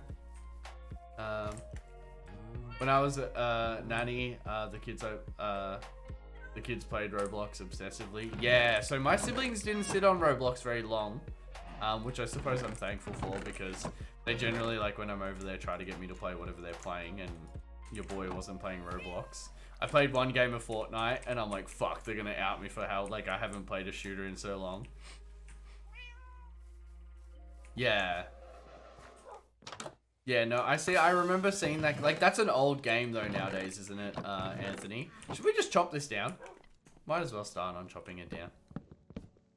When I was nanny, the kids played Roblox obsessively. Yeah, so my siblings didn't sit on Roblox very long, which I suppose I'm thankful for, because they generally, like, when I'm over there, try to get me to play whatever they're playing, and your boy wasn't playing Roblox. I played one game of Fortnite, and I'm like, fuck, they're gonna out me for how, like, I haven't played a shooter in so long. Yeah. Yeah, no, I remember seeing that. Like, that's an old game, though, nowadays, isn't it, Anthony? Should we just chop this down? Might as well start on chopping it down.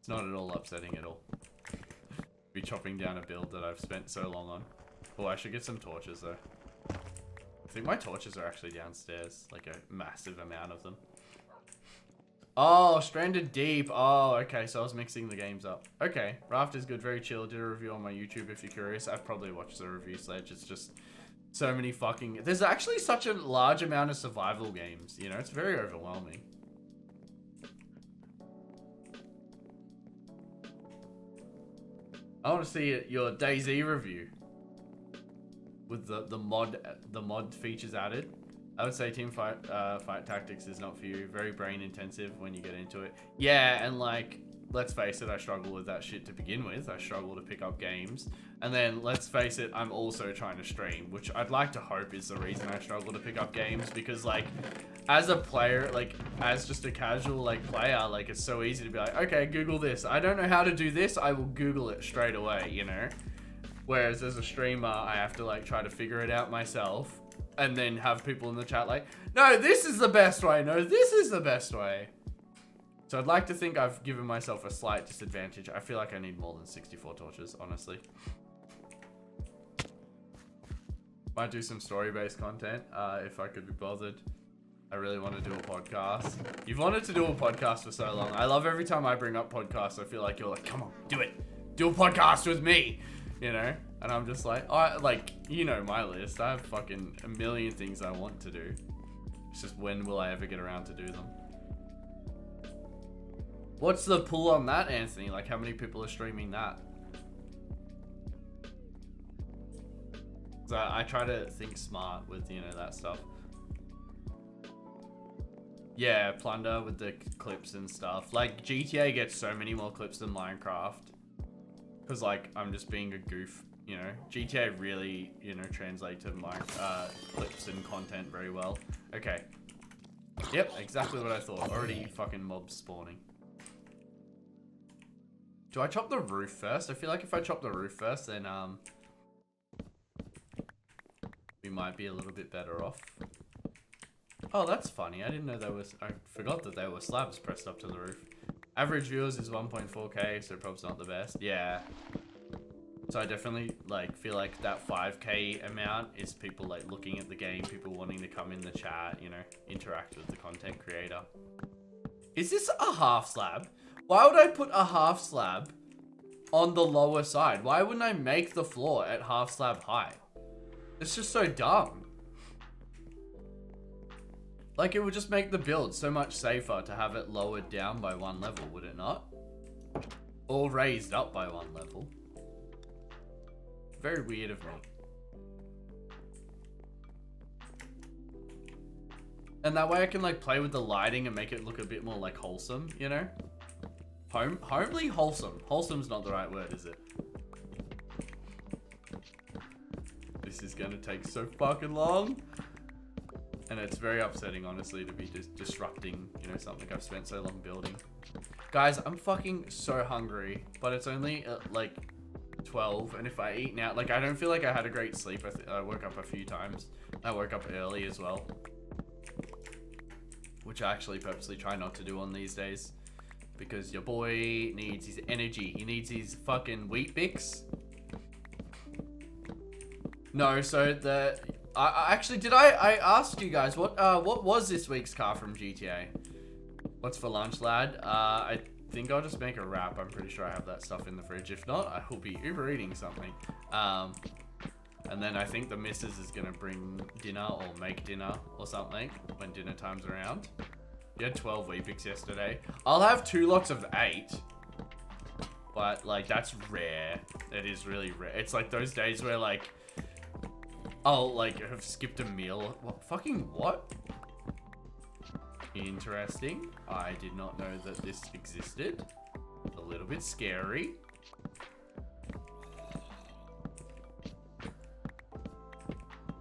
It's not at all upsetting at all. Be chopping down a build that I've spent so long on. Oh, I should get some torches though. I think my torches are actually downstairs, like a massive amount of them. Oh, Stranded Deep. Oh, okay, so I was mixing the games up. Okay, Raft is good, very chill. Did a review on my YouTube if you're curious. I've probably watched the review sledge. It's just so many fucking... There's actually such a large amount of survival games, you know? It's very overwhelming. I want to see your DayZ review with the mod features added. I would say team fight tactics is not for you. Very brain intensive when you get into it. Yeah, and like, let's face it, I struggle with that shit to begin with. I struggle to pick up games. And then, let's face it, I'm also trying to stream, which I'd like to hope is the reason I struggle to pick up games. Because like, as a player, like, as just a casual like player, like, it's so easy to be like, okay, Google this. I don't know how to do this, I will Google it straight away, you know? Whereas as a streamer, I have to like try to figure it out myself. And then have people in the chat like, no, this is the best way. No, this is the best way. So I'd like to think I've given myself a slight disadvantage. I feel like I need more than 64 torches, honestly. Might do some story-based content if I could be bothered. I really want to do a podcast. You've wanted to do a podcast for so long. I love every time I bring up podcasts, I feel like you're like, come on, do it. Do a podcast with me, you know? And I'm just like, like, you know my list. I have fucking a million things I want to do. It's just when will I ever get around to do them? What's the pull on that, Anthony? Like, how many people are streaming that? So I try to think smart with, you know, that stuff. Yeah, Plunder with the clips and stuff. Like, GTA gets so many more clips than Minecraft. Because, like, I'm just being a goof. You know, GTA really, you know, translate to my clips and content very well. Okay. Yep, exactly what I thought. Already fucking mobs spawning. Do I chop the roof first? I feel like if I chop the roof first, then we might be a little bit better off. Oh, that's funny. I didn't know there was... I forgot that there were slabs pressed up to the roof. Average viewers is 1.4k, so probably not the best. Yeah. So I definitely like feel like that 5k amount is people like looking at the game, people wanting to come in the chat, you know, interact with the content creator. Is this a half slab? Why would I put a half slab on the lower side? Why wouldn't I make the floor at half slab height? It's just so dumb. Like, it would just make the build so much safer to have it lowered down by one level, would it not? Or raised up by one level. Very weird of me. And that way I can like play with the lighting and make it look a bit more like wholesome, you know? Homely wholesome. Wholesome's not the right word, is it? This is gonna take so fucking long. And it's very upsetting, honestly, to be just disrupting, you know, something I've spent so long building. Guys, I'm fucking so hungry, but it's only like 12, and if I eat now, like, I don't feel like I had a great sleep. I woke up a few times. I woke up early as well, which I actually purposely try not to do on these days, because your boy needs his energy. He needs his fucking Wheat Bix. No, so the I actually did I asked you guys what was this week's car from GTA? What's for lunch, lad? I think I'll just make a wrap. I'm pretty sure I have that stuff in the fridge. If not, I will be Uber eating something. And then I think the missus is gonna bring dinner or make dinner or something when dinner time's around. You had 12 Weet-Bix yesterday. I'll have 2 lots of 8. But like, that's rare. It is really rare. It's like those days where like, I'll like have skipped a meal. What? Fucking what? Interesting. I did not know that this existed. A little bit scary.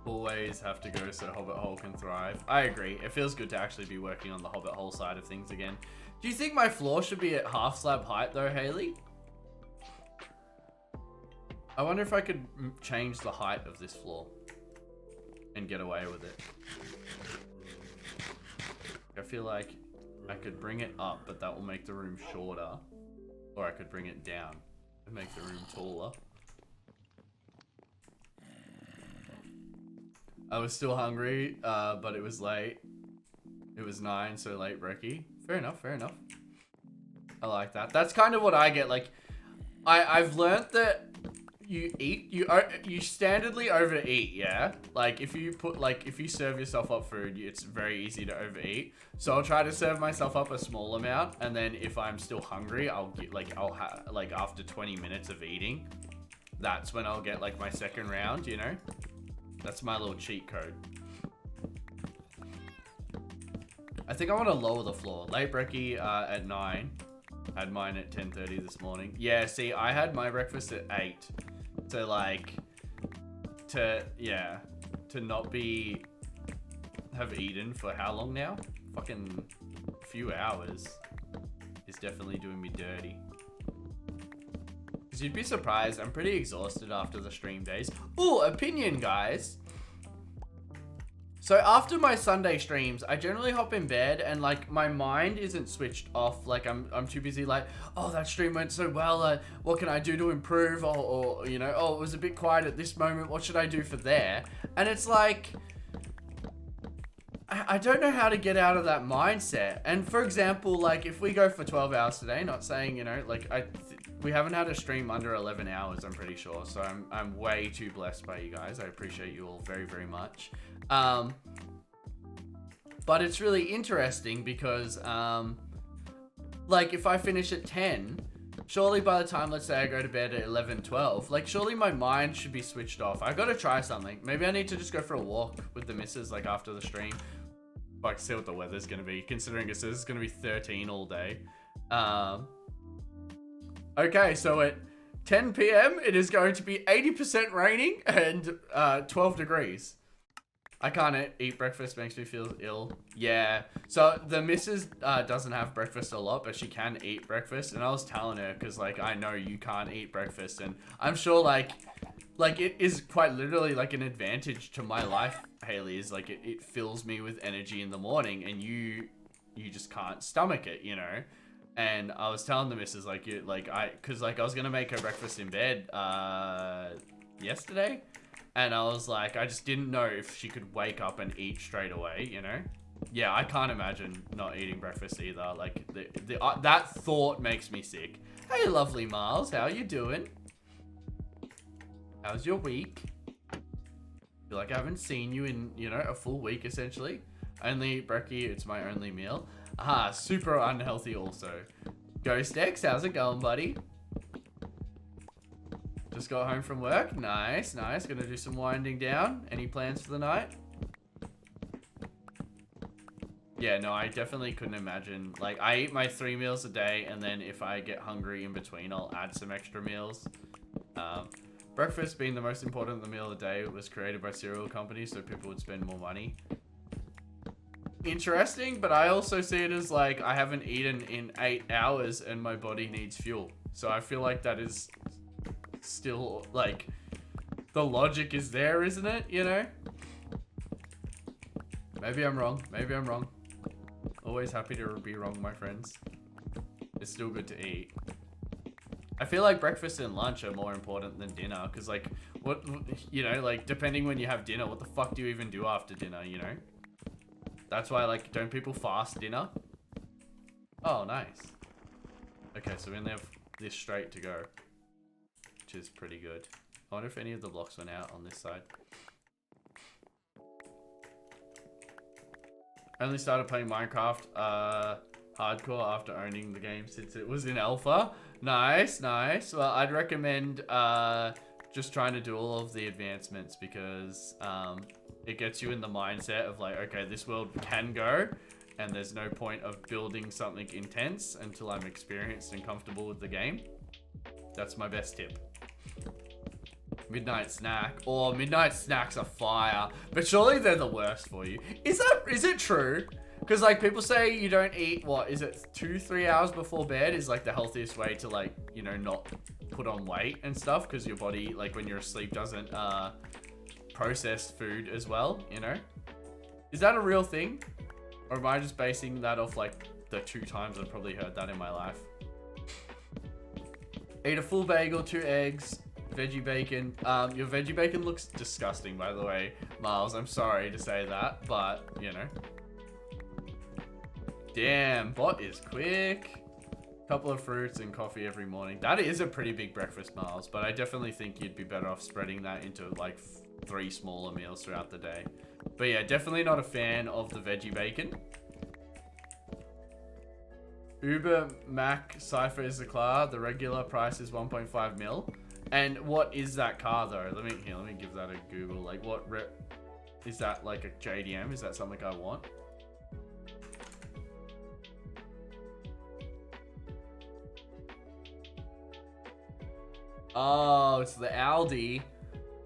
Always have to go so Hobbit Hole can thrive. I agree. It feels good to actually be working on the Hobbit Hole side of things again. Do you think my floor should be at half slab height though, Haley? I wonder if I could change the height of this floor and get away with it. I feel like I could bring it up, but that will make the room shorter. Or I could bring it down and make the room taller. I was still hungry, but it was late. It was 9, so late brekkie. Fair enough, fair enough. I like that. That's kind of what I get. Like, I've learnt that you standardly overeat, yeah? Like, if you serve yourself up food, it's very easy to overeat. So I'll try to serve myself up a small amount, and then if I'm still hungry, I'll get, like, after 20 minutes of eating, that's when I'll get, like, my second round, you know? That's my little cheat code. I think I want to lower the floor. Late brekkie at 9. Had mine at 10:30 this morning. Yeah, see, I had my breakfast at 8. So, like, to not have eaten for how long now? Fucking few hours is definitely doing me dirty. Because you'd be surprised, I'm pretty exhausted after the stream days. Ooh, opinion, guys. So after my Sunday streams, I generally hop in bed and, like, my mind isn't switched off. Like, I'm too busy, like, oh, that stream went so well. What can I do to improve? Or, you know, oh, it was a bit quiet at this moment. What should I do for there? And it's like, I don't know how to get out of that mindset. And for example, like, if we go for 12 hours today, not saying, you know, like, we haven't had a stream under 11 hours, I'm pretty sure. So I'm way too blessed by you guys. I appreciate you all very, very much. But it's really interesting because, like, if I finish at 10, surely by the time, let's say I go to bed at 11, 12, like, surely my mind should be switched off. I gotta try something. Maybe I need to just go for a walk with the missus, like, after the stream. Like, see what the weather's gonna be, considering it says it's gonna be 13 all day. Okay, so at 10 p.m, it is going to be 80% raining and 12 degrees. I can't eat breakfast, makes me feel ill. Yeah, so the missus doesn't have breakfast a lot, but she can eat breakfast. And I was telling her, because, like, I know you can't eat breakfast. And I'm sure, like it is quite literally, like, an advantage to my life, Haley, is, like, it fills me with energy in the morning. And you just can't stomach it, you know? And I was telling the missus, like, because I was going to make her breakfast in bed yesterday. And I was like, I just didn't know if she could wake up and eat straight away, you know? Yeah, I can't imagine not eating breakfast either. Like, that thought makes me sick. Hey, lovely Miles, how you doing? How's your week? Feel like I haven't seen you in, you know, a full week, essentially. I only eat brekkie, it's my only meal. Ah, super unhealthy also. Ghost X, how's it going, buddy? Just got home from work. Nice, nice. Gonna do some winding down. Any plans for the night? Yeah, no, I definitely couldn't imagine. Like, I eat my 3 meals a day, and then if I get hungry in between, I'll add some extra meals. Breakfast being the most important meal of the day, was created by cereal companies so people would spend more money. Interesting, but I also see it as, like, I haven't eaten in 8 hours and my body needs fuel. So I feel like that is still, like, the logic is there, isn't it? You know? Maybe I'm wrong. Maybe I'm wrong. Always happy to be wrong, my friends. It's still good to eat. I feel like breakfast and lunch are more important than dinner, because, like, what, you know, like, depending when you have dinner, what the fuck do you even do after dinner, you know? That's why, like, don't people fast dinner? Oh, nice. Okay, so we only have this straight to go, which is pretty good. I wonder if any of the blocks went out on this side. I only started playing Minecraft hardcore after owning the game since it was in alpha. Nice, nice. Well, I'd recommend just trying to do all of the advancements, because it gets you in the mindset of, like, okay, this world can go, and there's no point of building something intense until I'm experienced and comfortable with the game. That's my best tip. Midnight snack. Oh, midnight snacks are fire, but surely they're the worst for you. Is it true? Because, like, people say you don't eat, what is it, 2-3 hours before bed is, like, the healthiest way to, like, you know, not put on weight and stuff, because your body, like, when you're asleep, doesn't process food as well, you know? Is that a real thing? Or am I just basing that off, like, the 2 times I've probably heard that in my life? Eat a full bagel, 2 eggs, veggie bacon. Your veggie bacon looks disgusting, by the way, Miles. I'm sorry to say that, but, you know. Damn, bot is quick. Couple of fruits and coffee every morning. That is a pretty big breakfast, Miles, but I definitely think you'd be better off spreading that into like 3 smaller meals throughout the day. But yeah, definitely not a fan of the veggie bacon. Uber Mac Cypher is the car. The regular price is 1.5 mil. And what is that car though? Let me give that a Google. Like what is that, like a JDM? Is that something I want? Oh, it's the Aldi.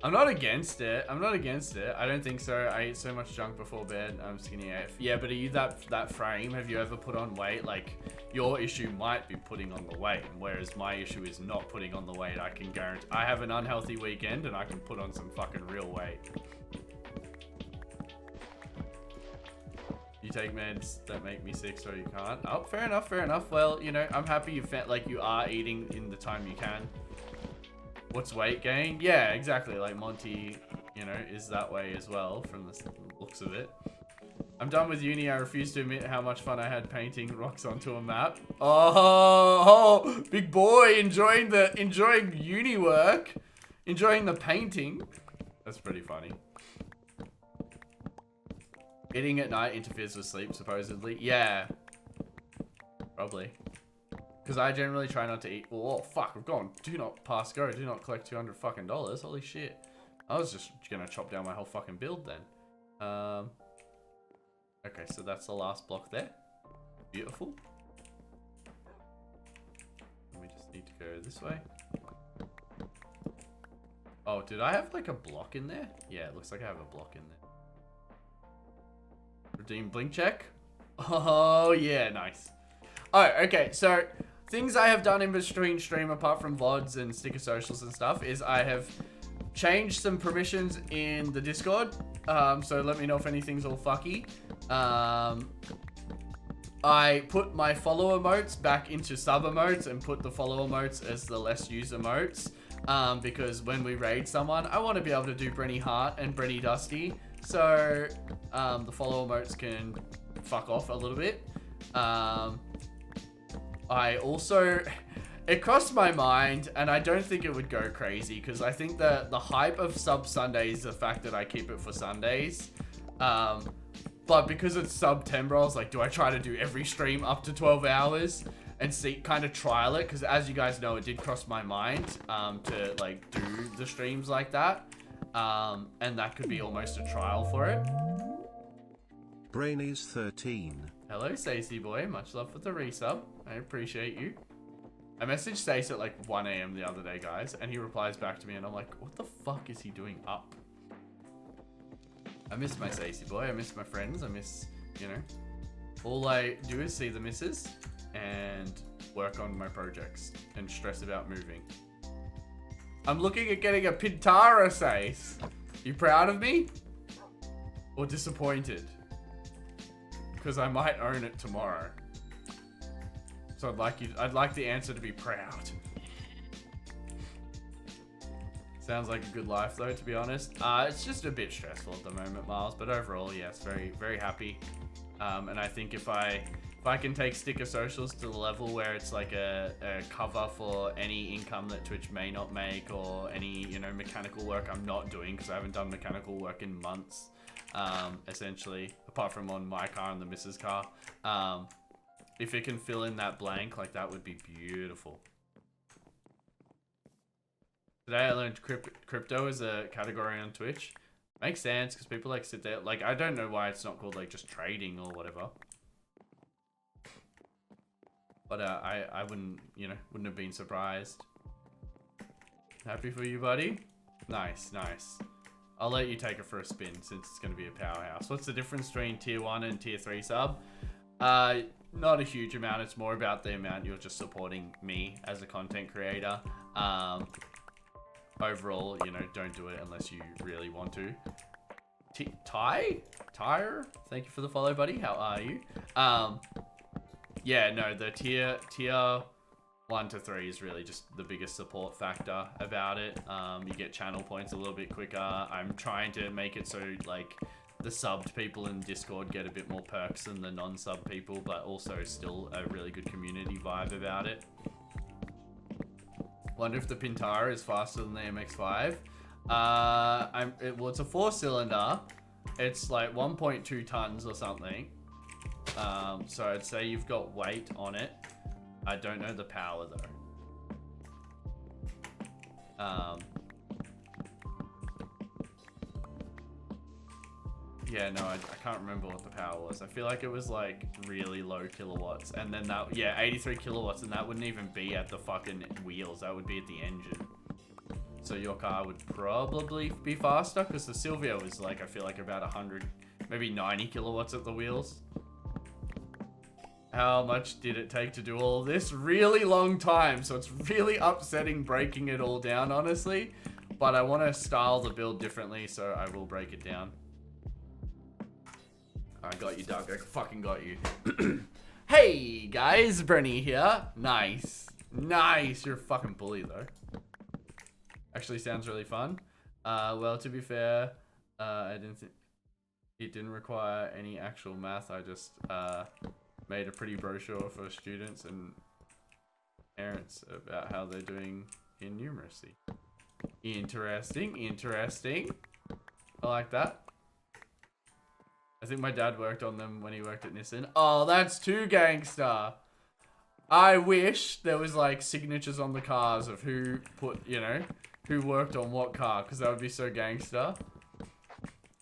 I'm not against it. I don't think so. I ate so much junk before bed. I'm skinny AF. Yeah, but are you that frame? Have you ever put on weight? Like, your issue might be putting on the weight, whereas my issue is not putting on the weight. I can guarantee. I have an unhealthy weekend and I can put on some fucking real weight. You take meds that make me sick so you can't. Oh, fair enough. Well, you know, I'm happy you felt like you are eating in the time you can. What's weight gain? Yeah, exactly. Like Monty, you know, is that way as well from the looks of it. I'm done with uni. I refuse to admit how much fun I had painting rocks onto a map. Oh, big boy, enjoying uni work, enjoying the painting. That's pretty funny. Eating at night interferes with sleep, supposedly. Yeah, probably. Because I generally try not to eat. Oh, fuck. I've gone. Do not pass go. Do not collect $200 fucking dollars. Holy shit. I was just going to chop down my whole fucking build then. Okay, so that's the last block there. Beautiful. And we just need to go this way. Oh, did I have like a block in there? Yeah, it looks like I have a block in there. Redeem blink check. Oh, yeah, nice. Oh, okay, so things I have done in between stream apart from VODs and sticker socials and stuff is I have changed some permissions in the Discord. So let me know if anything's all fucky. I put my follow emotes back into sub emotes and put the follow emotes as the less used emotes. Because when we raid someone, I want to be able to do Breny Heart and Breny Dusty. So the follow emotes can fuck off a little bit. I also, it crossed my mind, and I don't think it would go crazy, because I think that the hype of sub Sundays is the fact that I keep it for Sundays. But because it's September, I was like, do I try to do every stream up to 12 hours and see, kind of trial it? Because as you guys know, it did cross my mind to like do the streams like that. And that could be almost a trial for it. Breny's 13. Hello, Stacey boy. Much love for the resub. I appreciate you. I messaged Stace at like 1 AM the other day, guys, and he replies back to me, and I'm like, what the fuck is he doing up? I miss my Stacey boy. I miss my friends. I miss, you know, all I do is see the missus and work on my projects and stress about moving. I'm looking at getting a Pintara, Stace. You proud of me? Or disappointed? Because I might own it tomorrow. So I'd like the answer to be proud. Sounds like a good life though, to be honest. It's just a bit stressful at the moment, Miles, but overall, yes, very, very happy. And I think if I can take sticker socials to the level where it's like a cover for any income that Twitch may not make, or any, you know, mechanical work I'm not doing, because I haven't done mechanical work in months, essentially, apart from on my car and the missus car. If it can fill in that blank, like, that would be beautiful. Today I learned crypto is a category on Twitch. Makes sense, because people like sit there, like, I don't know why it's not called like just trading or whatever. But I wouldn't, you know, wouldn't have been surprised. Happy for you, buddy? Nice, nice. I'll let you take it for a spin since it's going to be a powerhouse. What's the difference between tier 1 and tier 3 sub? Not a huge amount. It's more about the amount you're just supporting me as a content creator. Overall, you know, don't do it unless you really want to. Tyre? Thank you for the follow, buddy. How are you? Yeah, no, the tier 1 to 3 is really just the biggest support factor about it. You get channel points a little bit quicker. I'm trying to make it so like the subbed people in Discord get a bit more perks than the non-sub people, but also still a really good community vibe about it. Wonder if the Pintara is faster than the MX-5. Well, it's a 4-cylinder. It's like 1.2 tons or something. So I'd say you've got weight on it. I don't know the power though. Yeah, no, I can't remember what the power was. I feel like it was like really low kilowatts. And then that, yeah, 83 kilowatts, and that wouldn't even be at the fucking wheels. That would be at the engine. So your car would probably be faster, because the Silvio is like, I feel like about 100, maybe 90 kilowatts at the wheels. How much did it take to do all of this? Really long time, so it's really upsetting breaking it all down, honestly. But I want to style the build differently, so I will break it down. I got you, Doug. I fucking got you. Hey, guys. Breny here. Nice. Nice. You're a fucking bully, though. Actually sounds really fun. Well, to be fair, I didn't think it didn't require any actual math. I just made a pretty brochure for students and parents about how they're doing in numeracy. Interesting, interesting. I like that. I think my dad worked on them when he worked at Nissan. Oh, that's too gangster. I wish there was like signatures on the cars of who put, you know, who worked on what car, because that would be so gangster.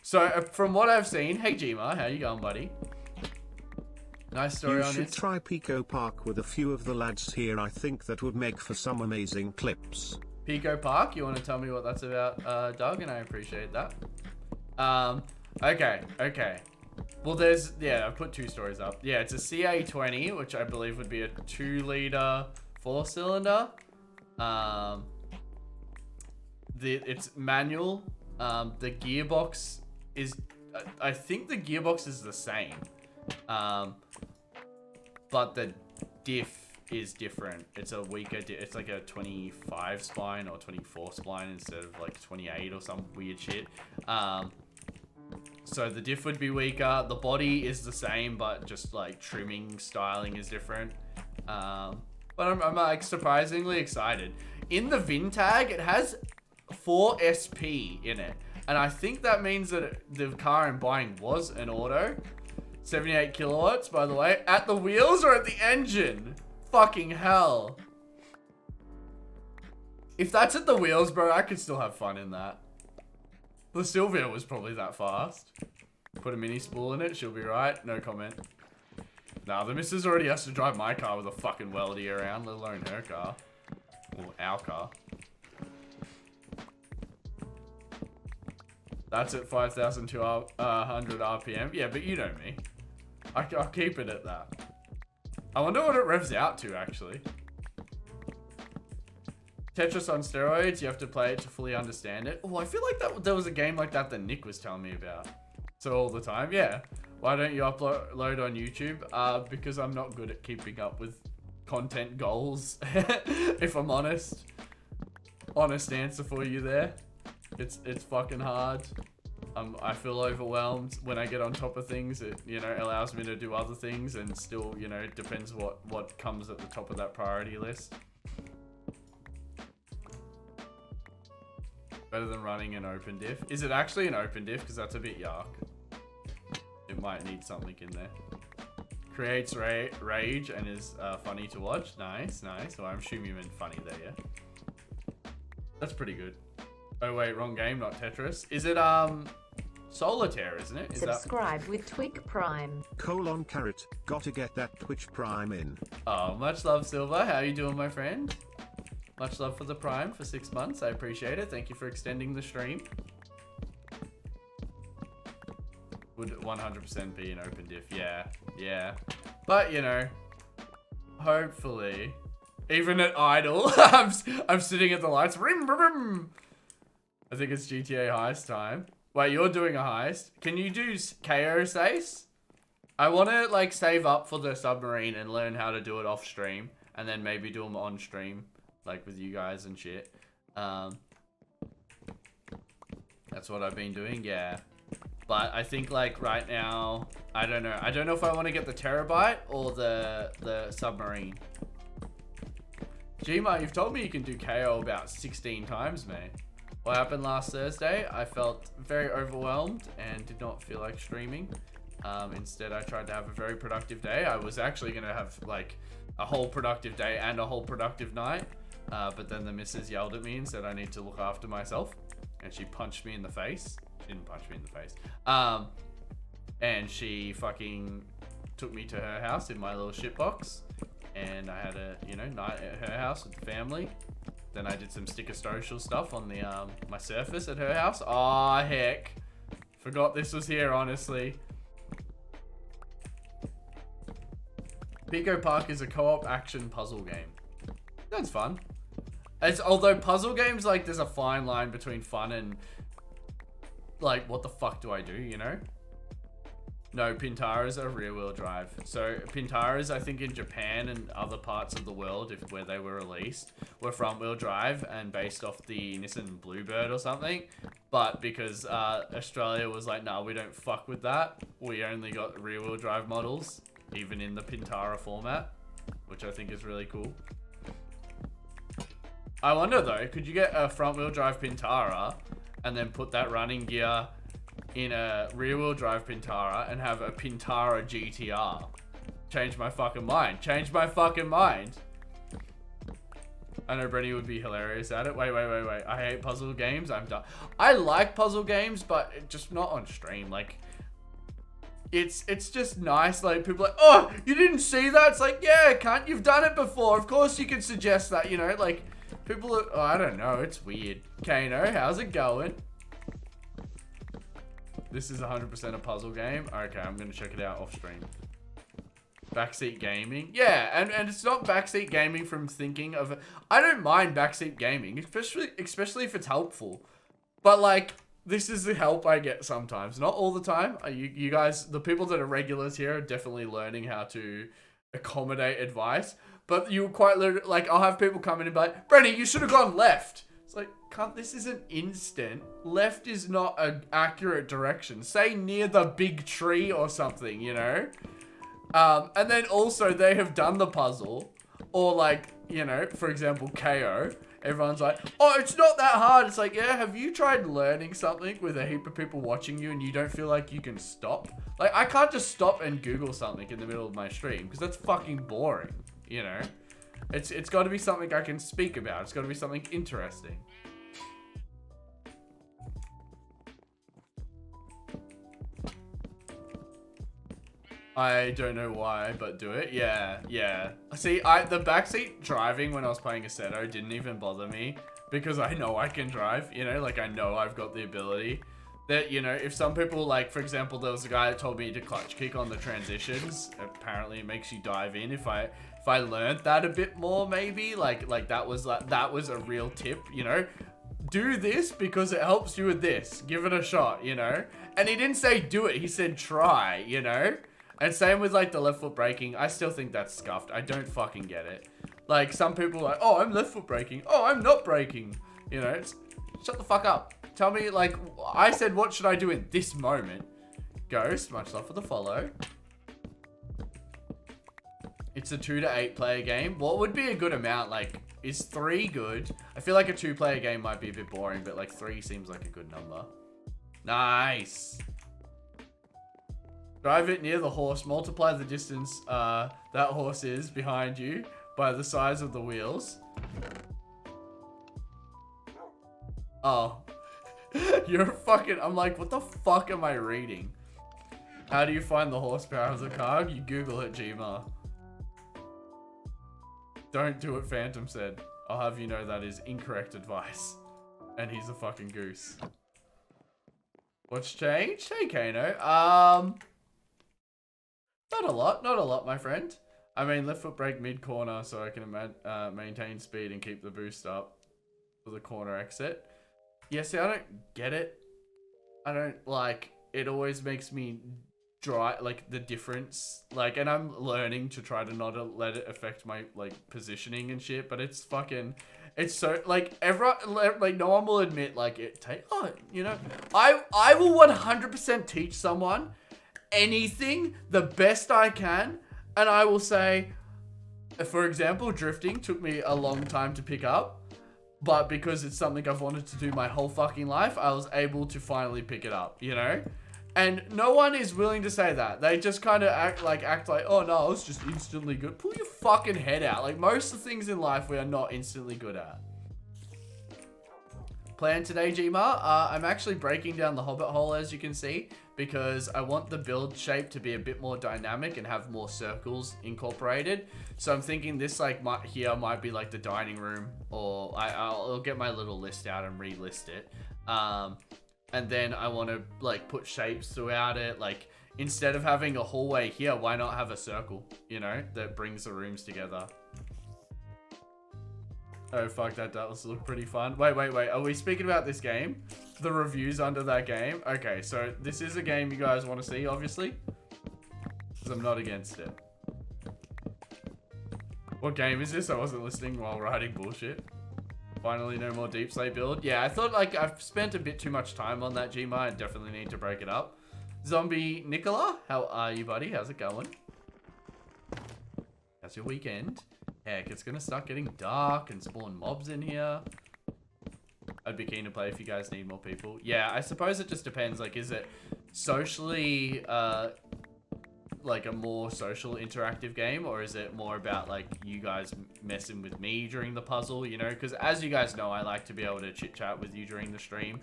So from what I've seen, hey Gma, how you going, buddy? Nice story on this. You should try Pico Park with a few of the lads here. I think that would make for some amazing clips. Pico Park, you want to tell me what that's about, Doug? And I appreciate that. Okay. Well, there's, yeah, I've put 2 stories up. Yeah, it's a CA20, which I believe would be a 2-liter 4-cylinder. It's manual. The gearbox is, I think the gearbox is the same. But the diff is different. It's a weaker it's like a 25 spline or 24 spline instead of like 28 or some weird shit. So the diff would be weaker. The body is the same, but just like trimming styling is different. But I'm like surprisingly excited. In the VIN tag, it has 4SP in it. And I think that means that the car I'm buying was an auto. 78 kilowatts, by the way. At the wheels or at the engine? Fucking hell. If that's at the wheels, bro, I could still have fun in that. The Silvia was probably that fast. Put a mini spool in it, she'll be right. No comment. Nah, the missus already has to drive my car with a fucking weldy around, let alone her car. Or our car. That's at 5,200 RPM. Yeah, but you know me. I'll keep it at that. I wonder what it revs out to, actually. Tetris on steroids, you have to play it to fully understand it. Oh, I feel like there was a game like that Nick was telling me about. So all the time, yeah. Why don't you upload on YouTube? Because I'm not good at keeping up with content goals, if I'm honest. Honest answer for you there. It's fucking hard. I feel overwhelmed when I get on top of things. It, you know, allows me to do other things, and still, you know, it depends what comes at the top of that priority list. Better than running an open diff. Is it actually an open diff? Because that's a bit yuck. It might need something in there. Creates rage and is funny to watch. Nice, nice. Well, I'm assuming you meant funny there, yeah? That's pretty good. Oh wait, wrong game, not Tetris. Is it Solitaire, isn't it? Subscribe with Twitch Prime. Carrot, gotta get that Twitch Prime in. Oh, much love, Silver. How you doing, my friend? Much love for the Prime for 6 months. I appreciate it. Thank you for extending the stream. Would 100% be an open diff. Yeah. But, you know, hopefully, even at idle, I'm sitting at the lights. I think it's GTA heist time. Wait, you're doing a heist? Can you do KO Sace? I want to like save up for the submarine and learn how to do it off stream, and then maybe do them on stream, like with you guys and shit. That's what I've been doing, yeah. But I think like right now, I don't know if I want to get the terabyte or the submarine. Gma, you've told me you can do KO about 16 times, mate. What happened last Thursday? I felt very overwhelmed and did not feel like streaming. Instead, I tried to have a very productive day. I was actually going to have like a whole productive day and a whole productive night. But then the missus yelled at me and said I need to look after myself. And she punched me in the face. She didn't punch me in the face. And she fucking took me to her house in my little shitbox. And I had a, night at her house with the family. Then I did some sticker social stuff on the my Surface at her house. Oh heck. Forgot this was here, honestly. Pico Park is a co-op action puzzle game. That's fun. Although puzzle games, like, there's a fine line between fun and, like, what the fuck do I do, you know? No, Pintaras are rear-wheel drive. So, Pintaras, I think in Japan and other parts of the world, where they were released, were front-wheel drive and based off the Nissan Bluebird or something. But because Australia was like, nah, we don't fuck with that, we only got rear-wheel drive models, even in the Pintara format, which I think is really cool. I wonder though, could you get a front-wheel drive Pintara and then put that running gear in a rear-wheel drive Pintara and have a Pintara GTR? Change my fucking mind. Change my fucking mind. I know Breny would be hilarious at it. Wait. I hate puzzle games. I'm done. I like puzzle games, but just not on stream. Like, it's just nice. Like, people are like, oh, you didn't see that? It's like, yeah, cunt, you've done it before. Of course you can suggest that, you know, like, people are, oh, I don't know, it's weird. Kano, how's it going? This is 100% a puzzle game. Okay, I'm gonna check it out off stream. Backseat gaming. Yeah, and it's not backseat gaming from thinking of it. I don't mind backseat gaming, especially if it's helpful. But like, this is the help I get sometimes. Not all the time. You guys, the people that are regulars here are definitely learning how to accommodate advice. But you quite literally, like, I'll have people come in and be like, Breny, you should have gone left. It's like, cunt, this isn't instant. Left is not an accurate direction. Say near the big tree or something, you know? And then also they have done the puzzle. Or like, you know, for example, KO. Everyone's like, oh, it's not that hard. It's like, yeah, have you tried learning something with a heap of people watching you and you don't feel like you can stop? Like, I can't just stop and Google something in the middle of my stream because that's fucking boring. You know, it's got to be something I can speak about. It's got to be something interesting. I don't know why, but do it. Yeah. See, the backseat driving when I was playing Assetto didn't even bother me because I know I can drive. You know, like I know I've got the ability. That, you know, if some people, like, for example, there was a guy that told me to clutch kick on the transitions. Apparently it makes you dive in. If I learned that a bit more, maybe, like that was a real tip, you know? Do this because it helps you with this. Give it a shot, you know? And he didn't say do it, he said try, you know? And same with, like, the left foot braking. I still think that's scuffed. I don't fucking get it. Like, some people are like, oh, I'm left foot braking. Oh, I'm not braking. You know, shut the fuck up. Tell me, like, I said, what should I do in this moment? Ghost, much love for the follow. It's a 2 to 8 player game. What would be a good amount? Like, is 3 good? I feel like a 2 player game might be a bit boring, but like 3 seems like a good number. Nice. Drive it near the horse. Multiply the distance that horse is behind you by the size of the wheels. Oh. You're fucking... I'm like, what the fuck am I reading? How do you find the horsepower of the car? You Google it, Gma. Don't do it, Phantom said. I'll have you know that is incorrect advice. And he's a fucking goose. What's changed? Hey, Kano. Not a lot, my friend. I mean, left foot brake mid-corner so I can maintain speed and keep the boost up for the corner exit. Yeah, see, I don't get it. I don't, like, it always makes me like the difference, like, and I'm learning to try to not let it affect my like positioning and shit, but it's fucking, it's so like everyone, like no one will admit like you know, I will 100% teach someone anything the best I can, and I will say, for example, drifting took me a long time to pick up, but because it's something I've wanted to do my whole fucking life, I was able to finally pick it up, you know? And no one is willing to say that. They just kind of act like, oh no, I was just instantly good. Pull your fucking head out. Like, most of the things in life we are not instantly good at. Plan today, Gmar. I'm actually breaking down the hobbit hole, as you can see, because I want the build shape to be a bit more dynamic and have more circles incorporated. So I'm thinking this like might be like the dining room, or I'll get my little list out and relist it. And then I want to like put shapes throughout it. Like, instead of having a hallway here, why not have a circle, you know, that brings the rooms together? Oh, fuck, that does look pretty fun. Wait. Are we speaking about this game? The reviews under that game? Okay, so this is a game you guys want to see, obviously. Because I'm not against it. What game is this? I wasn't listening while writing bullshit. Finally, no more deep slate build. Yeah, I thought like I've spent a bit too much time on that Gma. I definitely need to break it up. Zombie Nicola, how are you, buddy? How's it going? How's your weekend? Heck, it's gonna start getting dark and spawn mobs in here. I'd be keen to play if you guys need more people. Yeah, I suppose it just depends. Like, is it socially, like a more social interactive game, or is it more about like you guys messing with me during the puzzle, you know? Because as you guys know, I like to be able to chit chat with you during the stream.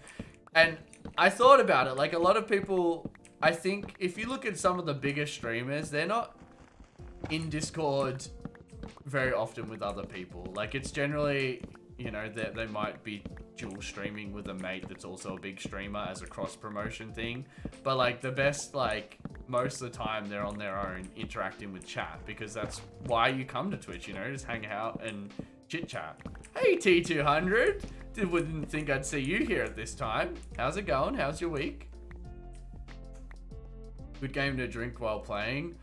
And I thought about it, like a lot of people, I think if you look at some of the bigger streamers, they're not in Discord very often with other people. Like, it's generally, you know, that they might be dual streaming with a mate that's also a big streamer as a cross promotion thing. But like the best, like most of the time they're on their own interacting with chat, because that's why you come to Twitch, you know, just hang out and chit chat. Hey T200, wouldn't think I'd see you here at this time. How's it going? How's your week? Good game to drink while playing.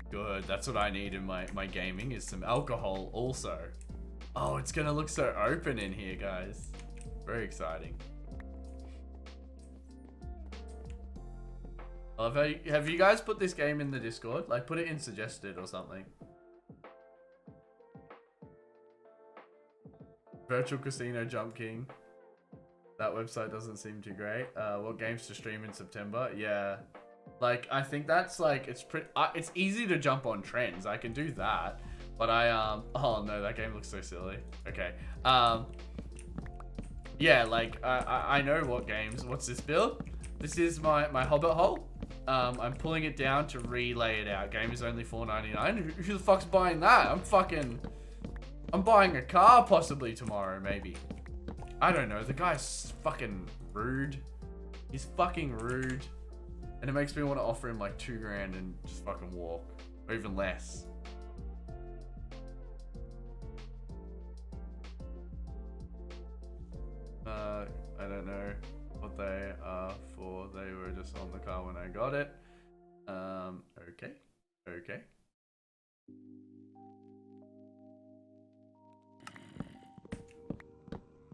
Good, that's what I need in my gaming, is some alcohol also. Oh, it's gonna look so open in here, guys. Very exciting. Have you guys put this game in the Discord? Like, put it in suggested or something. Virtual Casino Jump King. That website doesn't seem too great. What games to stream in September? Yeah. Like, I think that's like, it's easy to jump on trends. I can do that. But oh no, that game looks so silly. Okay. Yeah, like, I know what games. What's this build? This is my hobbit hole. I'm pulling it down to relay it out. Game is only $4.99. Who the fuck's buying that? I'm buying a car possibly tomorrow, maybe. I don't know. The guy's fucking rude. He's fucking rude. And it makes me want to offer him like $2,000 and just fucking walk. Or even less. I don't know what they are for. They were just on the car when I got it. Okay.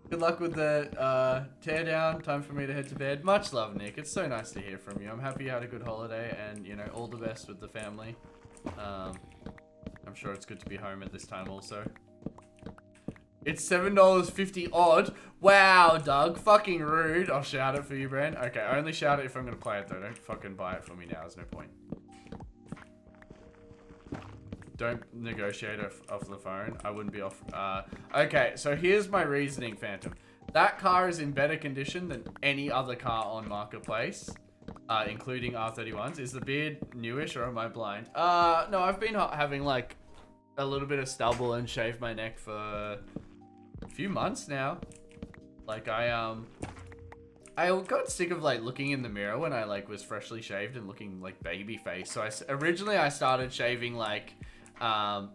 Good luck with the teardown. Time for me to head to bed. Much love, Nick. It's so nice to hear from you. I'm happy you had a good holiday, and you know, all the best with the family. I'm sure it's good to be home at this time also. It's $7.50 odd. Wow, Doug. Fucking rude. I'll shout it for you, Bren. Okay, I only shout it if I'm gonna play it though. Don't fucking buy it for me now. There's no point. Don't negotiate off the phone. I wouldn't be off. Okay, so here's my reasoning, Phantom. That car is in better condition than any other car on Marketplace, including R31s. Is the beard newish, or am I blind? No, I've been having like a little bit of stubble and shaved my neck for a few months now. Like, I got sick of like looking in the mirror when I like was freshly shaved and looking like baby face. So originally I started shaving like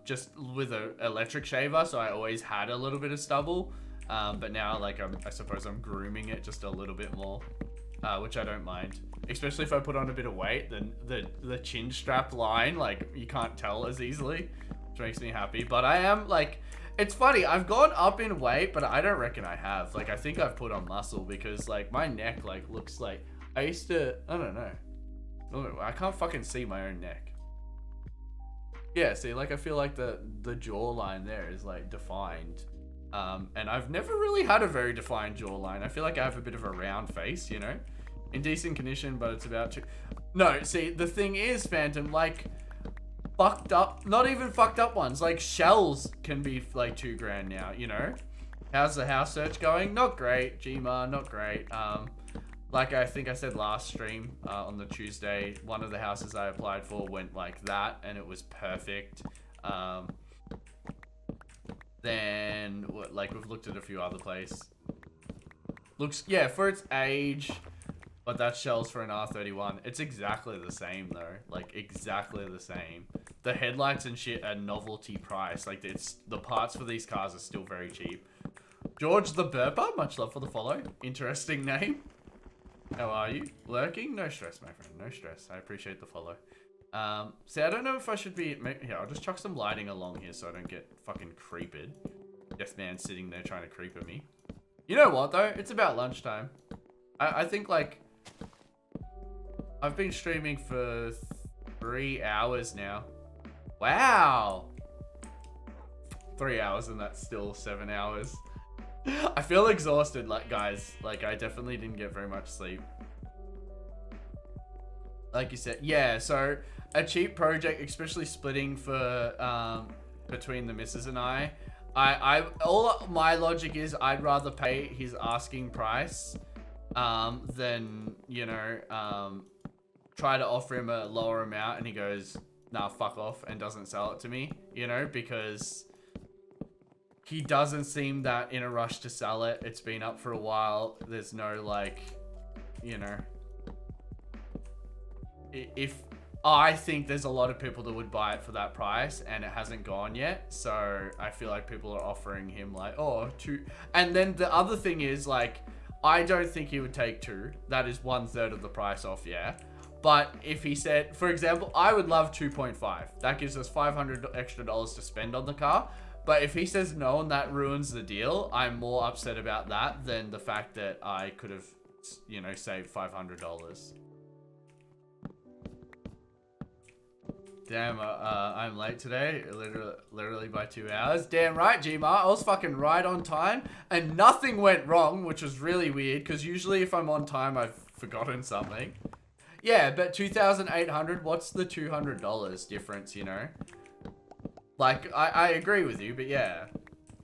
just with an electric shaver, so I always had a little bit of stubble, but now like I suppose I'm grooming it just a little bit more. which I don't mind. Especially if I put on a bit of weight, then the chin strap line, like, you can't tell as easily, which makes me happy. But I am, like, it's funny, I've gone up in weight, but I don't reckon I have. Like, I think I've put on muscle because, like, my neck, like, looks like, I don't know. I can't fucking see my own neck. Yeah, see, like, I feel like the jawline there is, like, defined. And I've never really had a very defined jawline. I feel like I have a bit of a round face, you know? In decent condition, but it's about to... No, see, the thing is, Phantom, like, fucked up... Not even fucked up ones. Like, shells can be, like, $2,000 now, you know? How's the house search going? Not great, Gma, not great. Like I think I said last stream, on the Tuesday, one of the houses I applied for went like that, and it was perfect. Then, like, we've looked at a few other places. Looks, yeah, for its age... But that shells for an R31. It's exactly the same though. Like, exactly the same. The headlights and shit are novelty price. Like, it's the parts for these cars are still very cheap. George the Burper, much love for the follow. Interesting name. How are you? Lurking? No stress, my friend. No stress. I appreciate the follow. See, I don't know if I should be... Here, I'll just chuck some lighting along here so I don't get fucking creeped. Death man sitting there trying to creep at me. You know what though? It's about lunchtime. I think, like... I've been streaming for 3 hours now. Wow. 3 hours and that's still 7 hours. I feel exhausted, like, guys. Like, I definitely didn't get very much sleep. Like you said, yeah, so a cheap project, especially splitting for, between the missus and I all my logic is I'd rather pay his asking price, than, you know, try to offer him a lower amount and he goes, nah, fuck off, and doesn't sell it to me, you know, because he doesn't seem that in a rush to sell it. It's been up for a while. There's no, like, you know, if I think there's a lot of people that would buy it for that price and it hasn't gone yet. So I feel like people are offering him like, oh, 2. And then the other thing is, like, I don't think he would take 2. That is 1/3 of the price off, yeah. But if he said, for example, I would love 2.5. That gives us $500 extra to spend on the car. But if he says no and that ruins the deal, I'm more upset about that than the fact that I could have, you know, saved $500. Damn, I'm late today, literally by 2 hours. Damn right, Gmar, I was fucking right on time and nothing went wrong, which was really weird because usually if I'm on time, I've forgotten something. Yeah, but 2,800, what's the $200 difference, you know? Like, I agree with you, but yeah.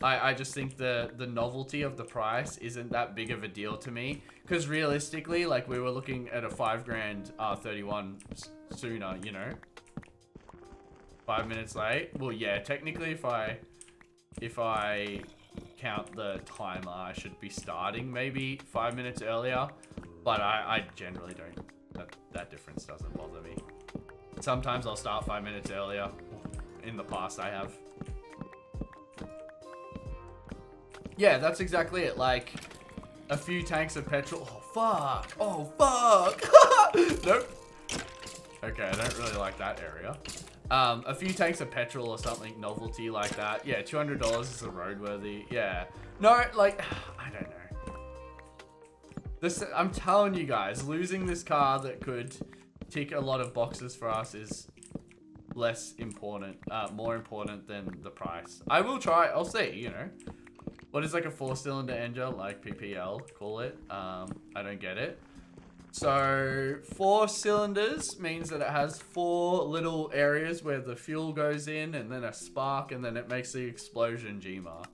I just think the novelty of the price isn't that big of a deal to me. Because realistically, like, we were looking at a $5,000 R31 sooner, you know? 5 minutes late. Well, yeah, technically if I count the timer, I should be starting maybe 5 minutes earlier. But I generally don't. That difference doesn't bother me. Sometimes I'll start 5 minutes earlier. In the past, I have. Yeah, that's exactly it. Like, a few tanks of petrol. Oh, fuck. Oh, fuck. Nope. Okay, I don't really like that area. A few tanks of petrol or something, novelty like that. Yeah, $200 is a roadworthy. Yeah. No, like, I don't know. This, I'm telling you guys, losing this car that could tick a lot of boxes for us is less important, more important than the price. I will try, I'll see, you know. What is like a 4-cylinder engine, like PPL, call it? I don't get it. So 4 cylinders means that it has 4 little areas where the fuel goes in and then a spark and then it makes the explosion GMAR.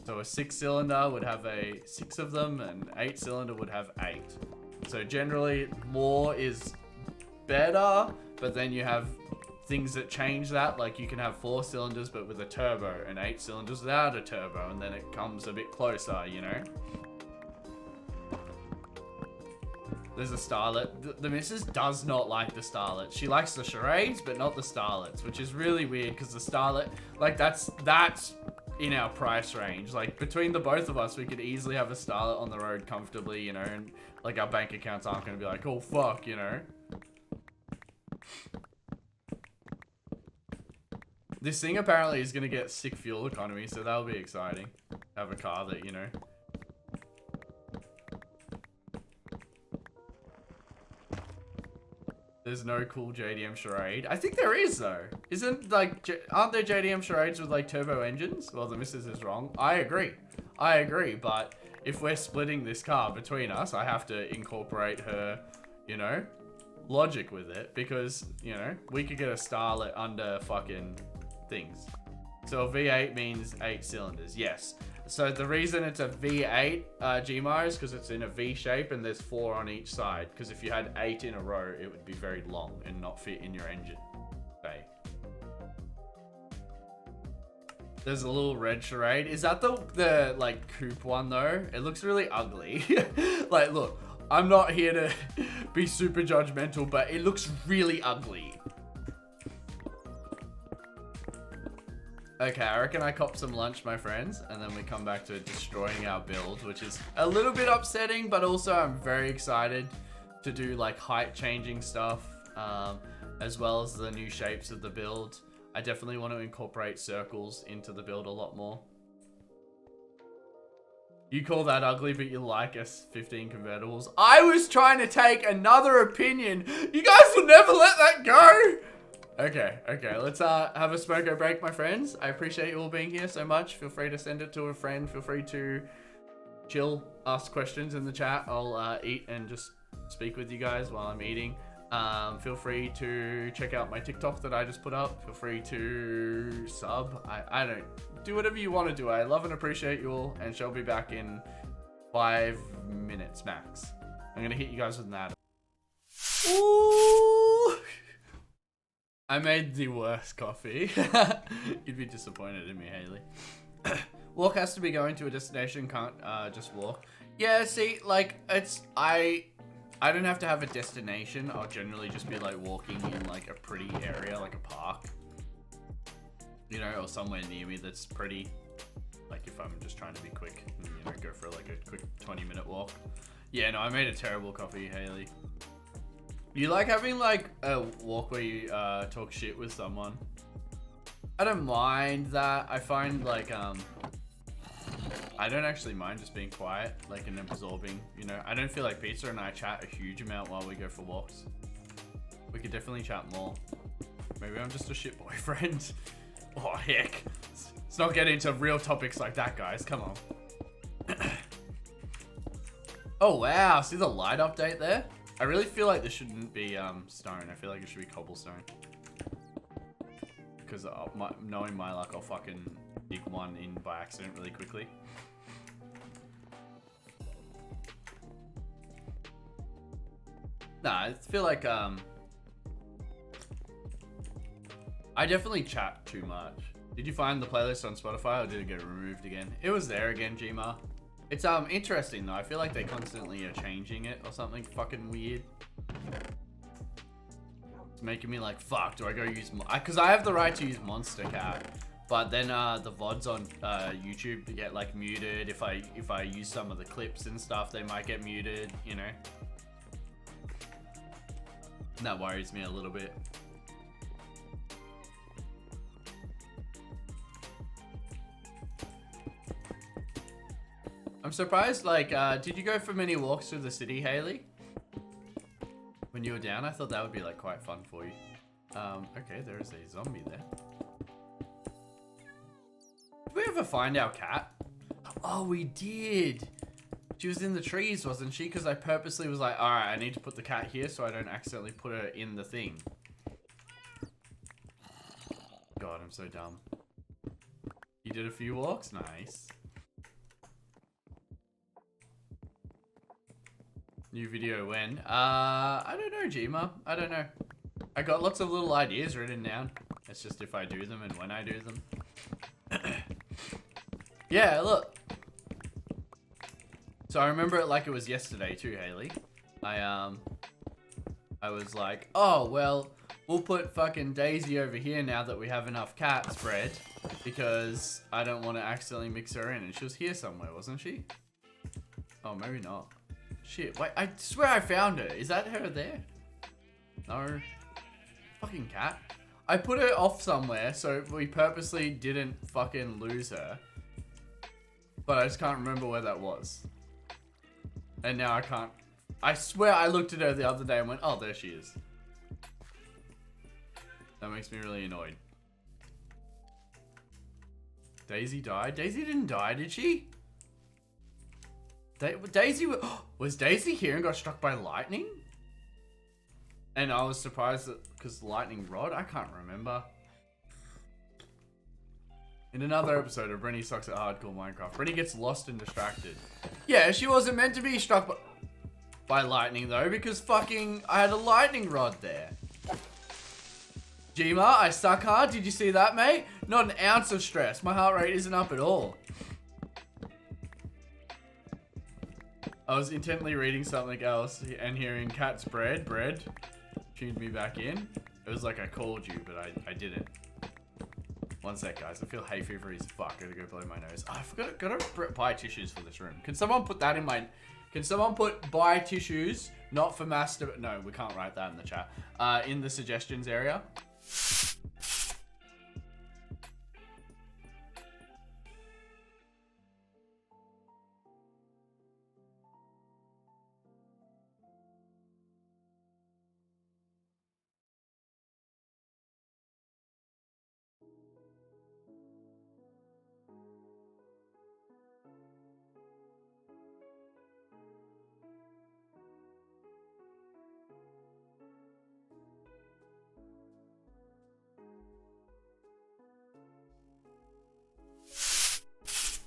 So a 6-cylinder would have 6 of them and 8-cylinder would have 8. So generally more is better, but then you have things that change that, like you can have 4 cylinders but with a turbo and 8 cylinders without a turbo, and then it comes a bit closer, you know. There's a Starlet. The missus does not like the Starlet. She likes the Charades, but not the Starlets, which is really weird because the Starlet, like that's in our price range. Like, between the both of us, we could easily have a Starlet on the road comfortably, you know, and like our bank accounts aren't going to be like, oh fuck, you know. This thing apparently is going to get sick fuel economy, so that'll be exciting. Have a car that, you know. There's no cool JDM charade. I think there is though. Isn't like, aren't there JDM charades with like turbo engines? Well, the missus is wrong. I agree. I agree, but if we're splitting this car between us, I have to incorporate her, you know, logic with it, because, you know, we could get a Starlet under fucking things. So a V8 means 8 cylinders, yes. So the reason it's a V8 Gmar is because it's in a V shape and there's 4 on each side. Because if you had 8 in a row, it would be very long and not fit in your engine bay. There's a little red charade. Is that the like coupe one though? It looks really ugly. Like, look, I'm not here to be super judgmental, but it looks really ugly. Okay, I reckon I cop some lunch, my friends, and then we come back to destroying our build, which is a little bit upsetting, but also I'm very excited to do like height changing stuff, as well as the new shapes of the build. I definitely want to incorporate circles into the build a lot more. You call that ugly, but you like S15 convertibles. I was trying to take another opinion. You guys will never let that go. Okay, let's have a smoko break, my friends. I appreciate you all being here so much. Feel free to send it to a friend. Feel free to chill, ask questions in the chat. I'll eat and just speak with you guys while I'm eating. Feel free to check out my TikTok that I just put up. Feel free to sub. I don't do whatever you want to do. I love and appreciate you all, and shall be back in 5 minutes max. I'm gonna hit you guys with an ad. Ooh. I made the worst coffee. You'd be disappointed in me, Haley. Walk has to be going to a destination, can't just walk. Yeah, see, like, it's, I don't have to have a destination. I'll generally just be like walking in like a pretty area, like a park. You know, or somewhere near me that's pretty. Like if I'm just trying to be quick, you know, go for like a quick 20-minute walk. Yeah, no, I made a terrible coffee, Haley. You like having like a walk where you talk shit with someone? I don't mind that. I find like I don't actually mind just being quiet, like, and absorbing, you know. I don't feel like Pizza and I chat a huge amount while we go for walks. We could definitely chat more. Maybe I'm just a shit boyfriend. Oh heck, let's not get into real topics like that, guys. Come on. Oh wow, see the light update there? I really feel like this shouldn't be stone. I feel like it should be cobblestone. Because knowing my luck, I'll fucking dig one in by accident really quickly. Nah, I feel like I definitely chat too much. Did you find the playlist on Spotify or did it get removed again? It was there again, Gma. It's interesting though. I feel like they constantly are changing it or something fucking weird. It's making me like, fuck, do I go use because I have the right to use Monster Cat, but then the VODs on YouTube get like muted. If I use some of the clips and stuff, they might get muted, you know. And that worries me a little bit. I'm surprised, like, did you go for many walks through the city, Haley? When you were down? I thought that would be, like, quite fun for you. Okay, there is a zombie there. Did we ever find our cat? Oh, we did! She was in the trees, wasn't she? Because I purposely was like, alright, I need to put the cat here so I don't accidentally put her in the thing. God, I'm so dumb. You did a few walks? Nice. New video when? I don't know, Gma. I don't know. I got lots of little ideas written down. It's just if I do them and when I do them. Yeah, look. So I remember it like it was yesterday too, Haley. I was like, oh, well, we'll put fucking Daisy over here now that we have enough cats bred. because I don't want to accidentally mix her in. And she was here somewhere, wasn't she? Oh, maybe not. Shit, wait, I swear I found her. Is that her there? No. Fucking cat. I put her off somewhere, so we purposely didn't fucking lose her. But I just can't remember where that was. And now I can't. I swear I looked at her the other day and went, oh, there she is. That makes me really annoyed. Daisy died? Daisy didn't die, did she? Daisy was Daisy here and got struck by lightning? And I was surprised that because lightning rod, I can't remember. In another episode of Breny Sucks at Hardcore Minecraft, Breny gets lost and distracted. Yeah, she wasn't meant to be struck by lightning though, because fucking I had a lightning rod there. Jima, I suck hard. Did you see that, mate? Not an ounce of stress. My heart rate isn't up at all. I was intently reading something else and hearing cat's bread tuned me back in. It was like I called you, but I didn't. One sec, guys. I feel hay fever as fuck. I gotta go blow my nose. Oh, I forgot. Gotta buy tissues for this room. Can someone put that in my... Can someone put buy tissues, not for master... No, we can't write that in the chat. In the suggestions area.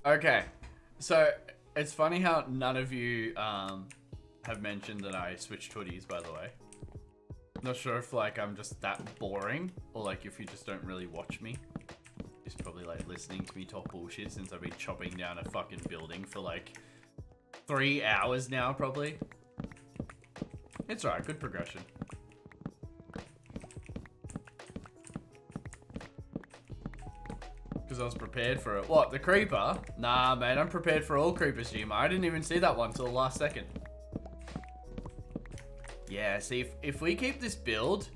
Okay, so it's funny how none of you have mentioned that I switched hoodies, by the way. Not sure if like I'm just that boring or like if you just don't really watch me. It's probably like listening to me talk bullshit since I've been chopping down a fucking building for like 3 hours now, probably. It's alright, good progression. Because I was prepared for it. What, the creeper? Nah, man, I'm prepared for all creepers, Jima. I didn't even see that one till the last second. Yeah, see, if we keep this build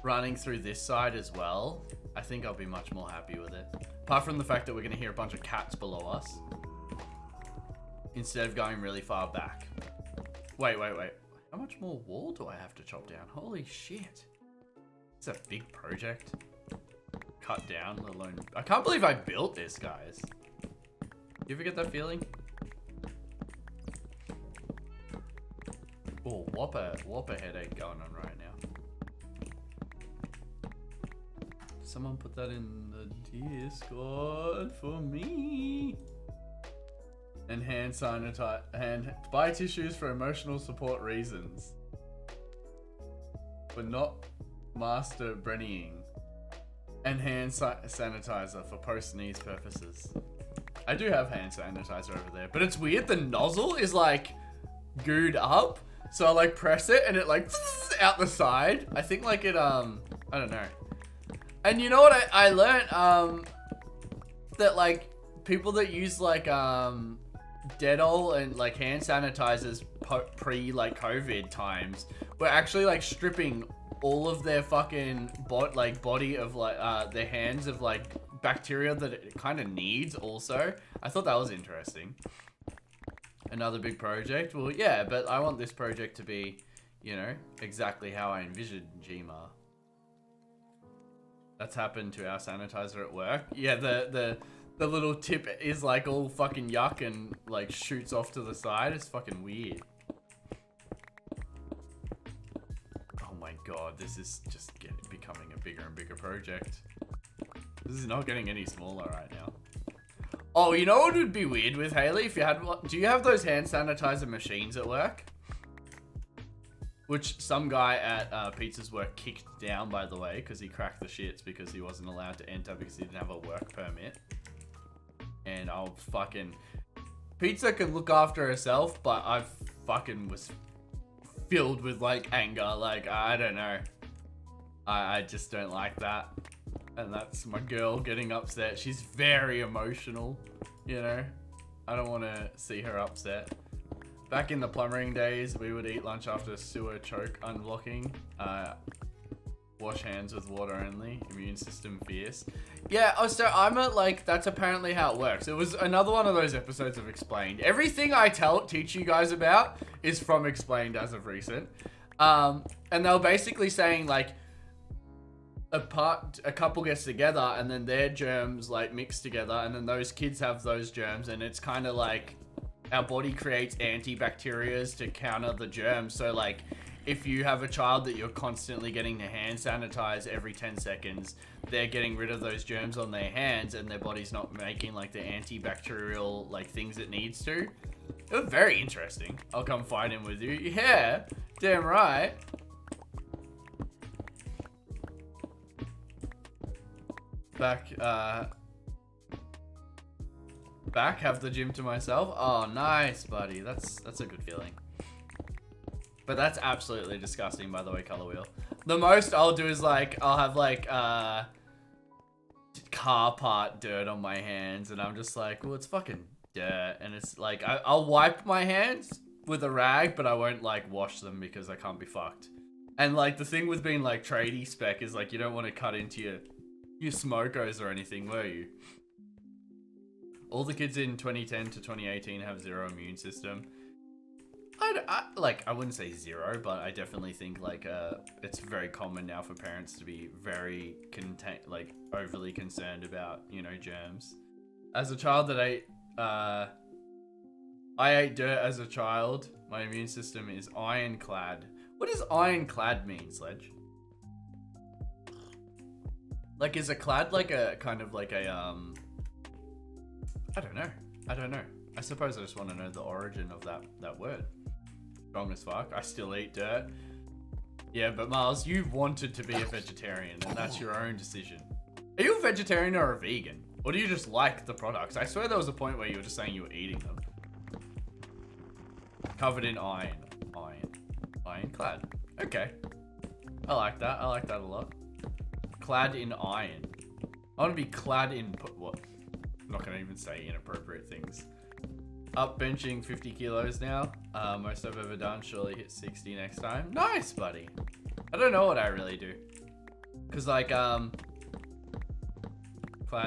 running through this side as well, I think I'll be much more happy with it. Apart from the fact that we're going to hear a bunch of cats below us. Instead of going really far back. Wait. How much more wall do I have to chop down? Holy shit. It's a big project. Cut down, let alone... I can't believe I built this, guys. You ever get that feeling? Oh, whopper headache going on right now. Someone put that in the Discord for me. And hand sanitize, buy tissues for emotional support reasons. But not master Brenying. And hand sanitizer for post-sneeze purposes. I do have hand sanitizer over there, but it's weird. The nozzle is like gooed up, so I like press it and it like out the side. I think like it I don't know. And you know what I learned that like people that use like Dettol and like hand sanitizers pre like COVID times were actually like stripping all of their fucking body of like their hands of like bacteria that it kind of needs also. I thought that was interesting. Another big project. Well, yeah, but I want this project to be, you know, exactly how I envisioned Gma. That's happened to our sanitizer at work. Yeah, the little tip is like all fucking yuck and like shoots off to the side. It's fucking weird. God, this is just becoming a bigger and bigger project. This is not getting any smaller right now. Oh, you know what would be weird with Haley? If you had one, do you have those hand sanitizer machines at work? Which some guy at Pizza's work kicked down, by the way, because he cracked the shits because he wasn't allowed to enter because he didn't have a work permit. And I'll fucking... Pizza can look after herself, but I fucking was filled with like anger. Like, I don't know. I just don't like that. And that's my girl getting upset. She's very emotional, you know. I don't want to see her upset. Back in the plumbering days, we would eat lunch after sewer choke unblocking. Wash hands with water only. Immune system fierce. Yeah, oh, so I'm at like, that's apparently how it works. It was another one of those episodes of Explained. Everything I teach you guys about is from Explained as of recent. And they were basically saying like, a couple gets together and then their germs like mix together and then those kids have those germs and it's kind of like our body creates antibacterias to counter the germs. So like if you have a child that you're constantly getting their hand sanitized every 10 seconds, they're getting rid of those germs on their hands and their body's not making like the antibacterial like things it needs to. It was very interesting. I'll come fight in with you. Yeah, damn right. Back, have the gym to myself. Oh, nice, buddy. That's a good feeling. But that's absolutely disgusting, by the way, Color Wheel. The most I'll do is like, I'll have like, car part dirt on my hands, and I'm just like, well, it's fucking dirt. And it's like, I'll wipe my hands with a rag, but I won't like wash them because I can't be fucked. And like, the thing with being like tradie spec is like, you don't want to cut into your smokos or anything, were you? All the kids in 2010 to 2018 have zero immune system. I wouldn't say zero, but I definitely think like it's very common now for parents to be very overly concerned about, you know, germs. As a child that I ate dirt as a child. My immune system is ironclad. What does ironclad mean, Sledge? Like, is a clad like a kind of like a I don't know. I suppose I just want to know the origin of that word. Strong as fuck. I still eat dirt. Yeah, but Miles, you wanted to be a vegetarian, and that's your own decision. Are you a vegetarian or a vegan? Or do you just like the products? I swear there was a point where you were just saying you were eating them. Covered in iron. Ironclad. Okay. I like that. I like that a lot. Clad in iron. I want to be clad in... what? I'm not going to even say inappropriate things. Up benching 50 kilos now. Most I've ever done. Surely hit 60 next time. Nice, buddy. I don't know what I really do. Because, like, clad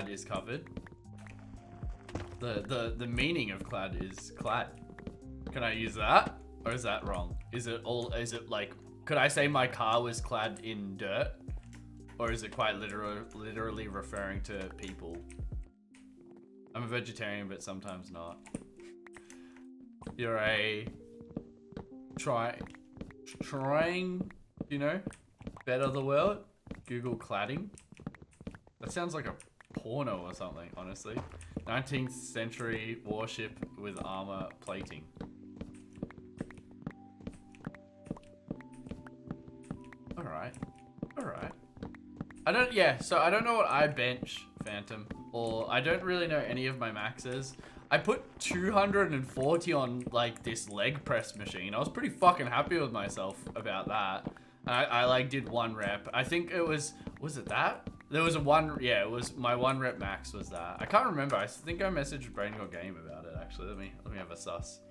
is covered. The meaning of clad is clad. Can I use that? Or is that wrong? Is it like... Could I say my car was clad in dirt? Or is it quite literally referring to people? I'm a vegetarian, but sometimes not. You're a... trying, you know, better the world? Google cladding? That sounds like a porno or something, honestly. 19th century warship with armor plating. Alright. I don't know what I bench, Phantom, or I don't really know any of my maxes. I put 240 on like this leg press machine. I was pretty fucking happy with myself about that. I like did 1 rep. I think it was it that? There was it was my 1 rep max was that. I can't remember. I think I messaged BrenyBeast Game about it actually. Let me have a sus.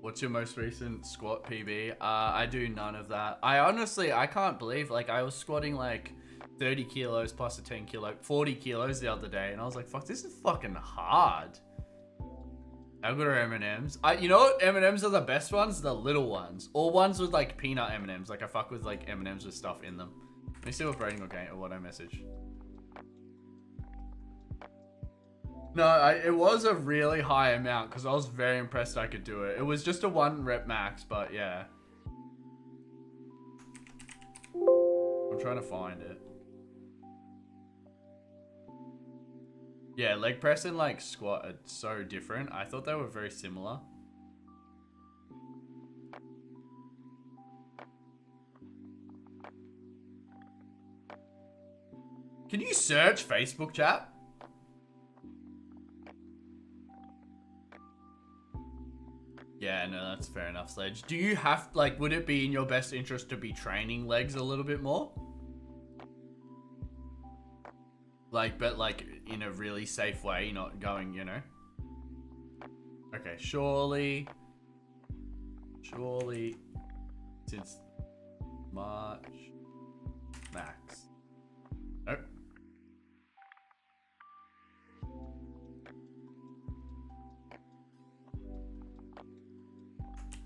What's your most recent squat PB? I do none of that. I can't believe, like, I was squatting like 30 kilos plus a 10 kilo, 40 kilos the other day, and I was like, fuck, this is fucking hard. How good are M&Ms? You know what M&Ms are the best ones? The little ones. Or ones with like peanut M&Ms. Like, I fuck with like M&Ms with stuff in them. Let me see what Breny Game or what I message. No, it was a really high amount because I was very impressed I could do it. It was just a 1 rep max, but yeah. I'm trying to find it. Yeah, leg press and like squat are so different. I thought they were very similar. Can you search Facebook chat? Yeah, no, that's fair enough, Sledge. Do you have, like, would it be in your best interest to be training legs a little bit more? Like, but like in a really safe way, not going, you know? Okay, surely, since March, max. Nope.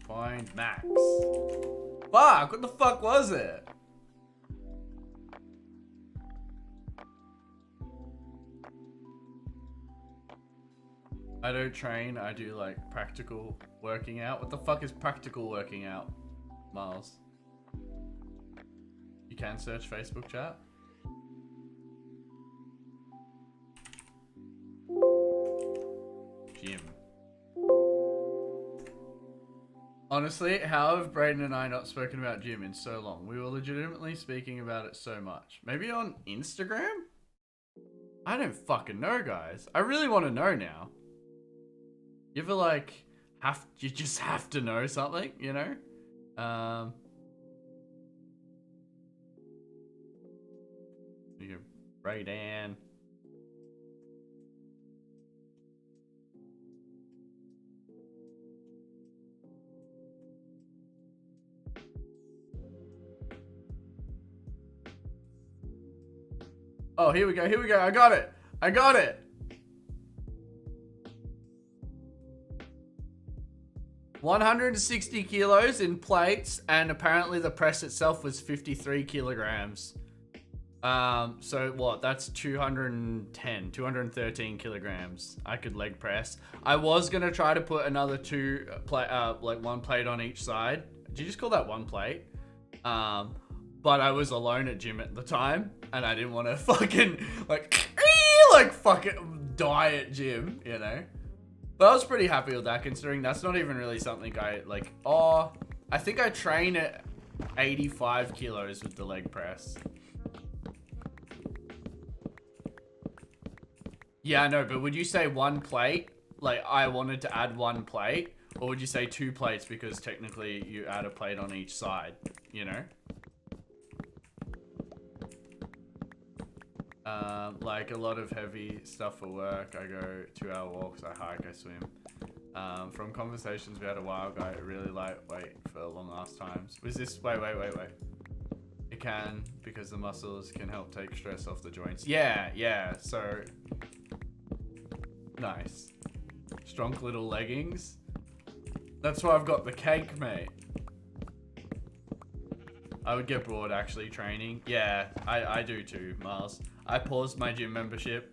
Find max. Fuck, what the fuck was it? I don't train, I do like practical working out. What the fuck is practical working out, Miles? You can search Facebook chat. Gym. Honestly, how have Braden and I not spoken about gym in so long? We were legitimately speaking about it so much. Maybe on Instagram? I don't fucking know, guys. I really want to know now. You ever like you just have to know something, you know? You go Braydan. Oh, here we go, here we go. I got it. I got it. 160 kilos in plates, and apparently the press itself was 53 kilograms. So what? That's 213 kilograms. I could leg press. I was gonna try to put another like one plate on each side. Did you just call that one plate? But I was alone at gym at the time, and I didn't want to fucking like fucking die at gym, you know. But I was pretty happy with that, considering that's not even really something I like. Oh, I think I train at 85 kilos with the leg press. Yeah, I know, but would you say one plate? Like, I wanted to add one plate? Or would you say 2 plates because technically you add a plate on each side, you know? Like a lot of heavy stuff for work. I go 2-hour walks, I hike, I swim. From conversations we had a while ago, really lightweight for long ass times. Was this, wait. It can, because the muscles can help take stress off the joints. Yeah, so. Nice. Strong little leggings. That's why I've got the cake, mate. I would get bored actually training. Yeah, I do too, Miles. I paused my gym membership,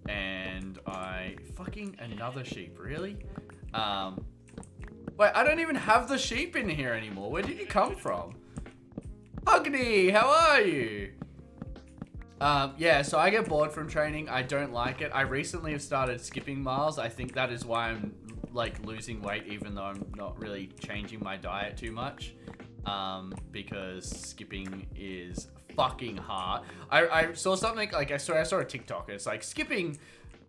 and I fucking another sheep, really? Wait, I don't even have the sheep in here anymore. Where did you come from? Huggy, how are you? Yeah, so I get bored from training. I don't like it. I recently have started skipping miles. I think that is why I'm like losing weight, even though I'm not really changing my diet too much. Because skipping is fucking hard. I saw something like I saw a TikTok. It's like skipping.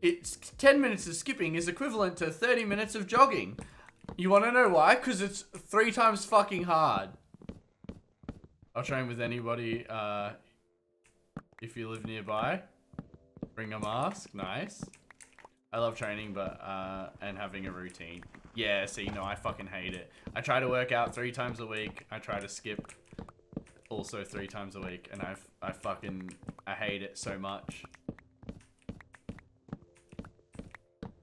It's 10 minutes of skipping is equivalent to 30 minutes of jogging. You want to know why? Because it's 3 times fucking hard. I'll train with anybody. If you live nearby, bring a mask. Nice. I love training, but and having a routine. Yeah, see, no, I fucking hate it. I try to work out 3 times a week. I try to skip also 3 times a week, and I hate it so much.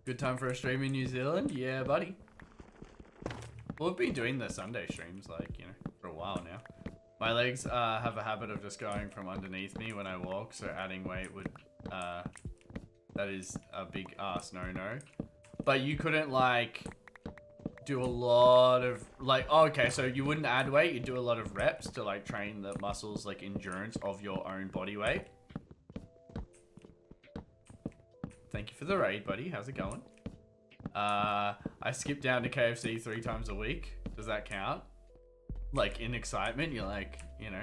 Good time for a stream in New Zealand? Yeah, buddy. Well, we've been doing the Sunday streams, like, you know, for a while now. My legs have a habit of just going from underneath me when I walk, so adding weight would, that is a big ass no-no. But you couldn't, like, do a lot of, like, oh, okay, so you wouldn't add weight, you'd do a lot of reps to, like, train the muscles, like, endurance of your own body weight. Thank you for the raid, buddy. How's it going? I skip down to KFC 3 times a week. Does that count? Like, in excitement, you're like, you know.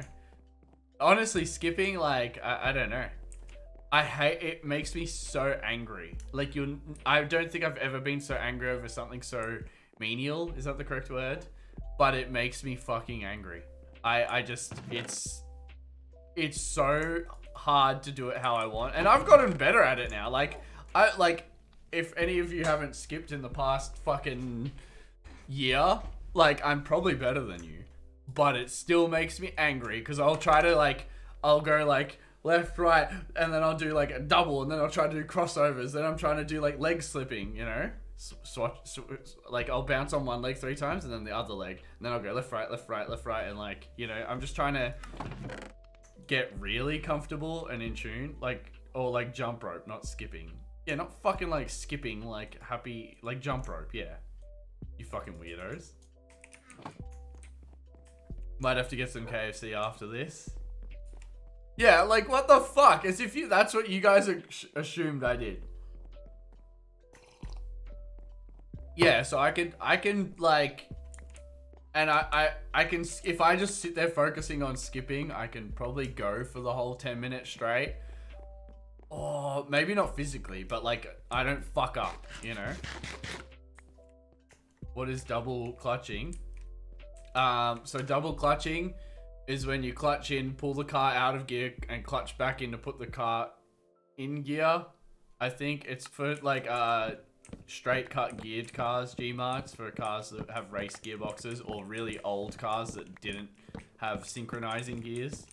Honestly, skipping, like, I don't know. I hate it. Makes me so angry. Like I don't think I've ever been so angry over something so menial. Is that the correct word? But it makes me fucking angry. I just it's so hard to do it how I want, and I've gotten better at it now. Like if any of you haven't skipped in the past fucking year, like I'm probably better than you, but it still makes me angry because I'll try to I'll go left, right, and then I'll do like a double, and then I'll try to do crossovers. Then I'm trying to do like leg slipping, you know? Like I'll bounce on one leg 3 times and then the other leg, and then I'll go left, right, left, right, left, right, and like, you know, I'm just trying to get really comfortable and in tune, or like jump rope, not skipping. Yeah, not fucking like skipping, like happy, like jump rope, yeah. You fucking weirdos. Might have to get some KFC after this. Yeah, like what the fuck? As if that's what you guys assumed I did. Yeah, so I can like, and I can, if I just sit there focusing on skipping, I can probably go for the whole 10 minutes straight. Or maybe not physically, but like I don't fuck up, you know? What is double clutching? So double clutching is when you clutch in, pull the car out of gear, and clutch back in to put the car in gear. I think it's for like straight cut geared cars, G-marks, for cars that have race gearboxes, or really old cars that didn't have synchronizing gears.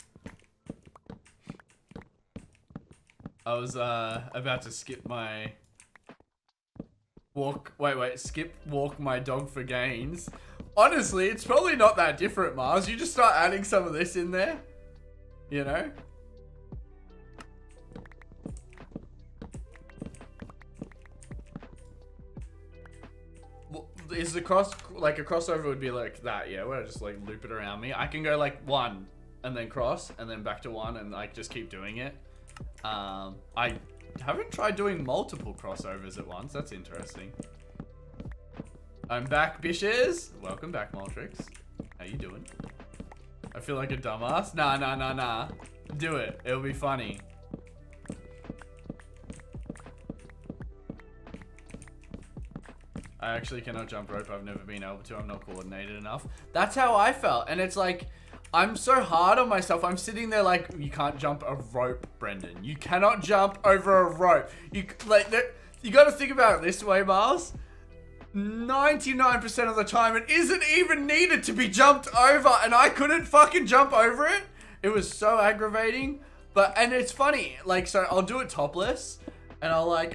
I was about to skip my walk my dog for gains. Honestly, it's probably not that different, Mars. You just start adding some of this in there, you know? Is the like a crossover would be like that, yeah, where I just like loop it around me. I can go like 1 and then cross and then back to 1 and like just keep doing it. I haven't tried doing multiple crossovers at once. That's interesting. I'm back, bitches. Welcome back, Maltrix. How you doing? I feel like a dumbass. Nah. Do it. It'll be funny. I actually cannot jump rope. I've never been able to. I'm not coordinated enough. That's how I felt. And it's like, I'm so hard on myself. I'm sitting there like, you can't jump a rope, Brendan. You cannot jump over a rope. You got to think about it this way, Miles. 99% of the time, it isn't even needed to be jumped over, and I couldn't fucking jump over it. It was so aggravating. And it's funny. Like, so I'll do it topless, and I'll like,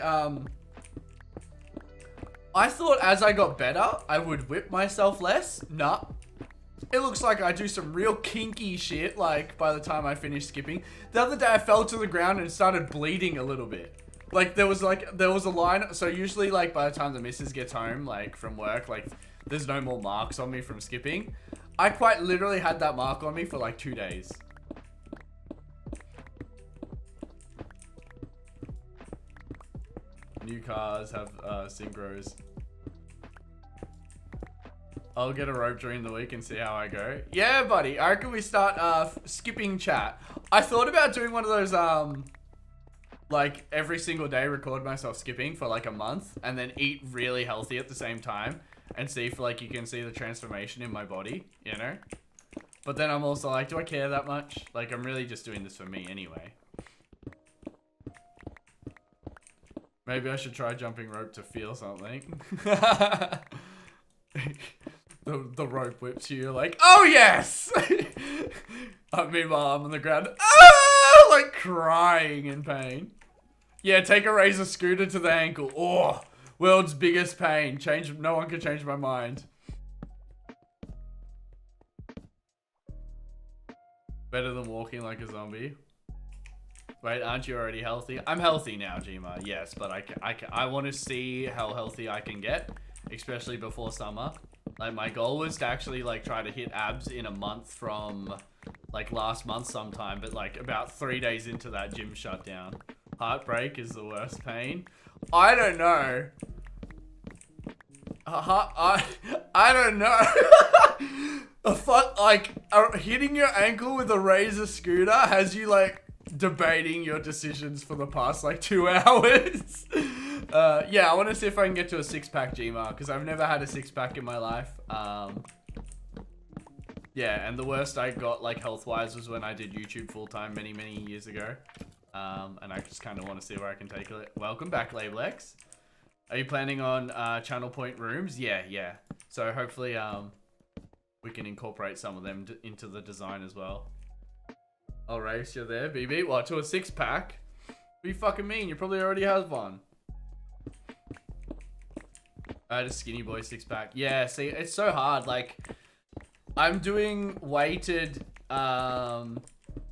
I thought as I got better, I would whip myself less. Nah. It looks like I do some real kinky shit, like, by the time I finish skipping. The other day, I fell to the ground and started bleeding a little bit. Like, there was a line. So usually, like, by the time the missus gets home, like, from work, like, there's no more marks on me from skipping. I quite literally had that mark on me for, like, 2 days. New cars have synchros. I'll get a rope during the week and see how I go. Yeah, buddy. I reckon we start skipping chat. I thought about doing one of those like every single day record myself skipping for like a month and then eat really healthy at the same time and see if like you can see the transformation in my body, you know? But then I'm also like, do I care that much? Like, I'm really just doing this for me anyway. Maybe I should try jumping rope to feel something. The rope whips you, you're like, oh yes! Meanwhile, I'm on the ground, like crying in pain. Yeah, take a razor scooter to the ankle. Oh, world's biggest pain. No one can change my mind. Better than walking like a zombie. Wait, aren't you already healthy? I'm healthy now, Gma. Yes, but I want to see how healthy I can get, especially before summer. Like, my goal was to actually, like, try to hit abs in a month from, like, last month sometime. But, like, about 3 days into that, gym shut down. Heartbreak is the worst pain. I don't know. I don't know. Hitting your ankle with a razor scooter has you, like, debating your decisions for the past like 2 hours. Yeah, I want to see if I can get to a 6-pack Gmar, because I've never had a 6-pack in my life. Yeah, and the worst I got like health-wise was when I did YouTube full-time many years ago. And I just kind of want to see where I can take it. Welcome back, Labelex. Are you planning on channel point rooms? Yeah. So hopefully we can incorporate some of them into the design as well. Oh, Race, you're there, BB. What, to a 6-pack? What do you fucking mean? You probably already has one. I had a skinny boy 6-pack. Yeah, see, it's so hard. Like, I'm doing weighted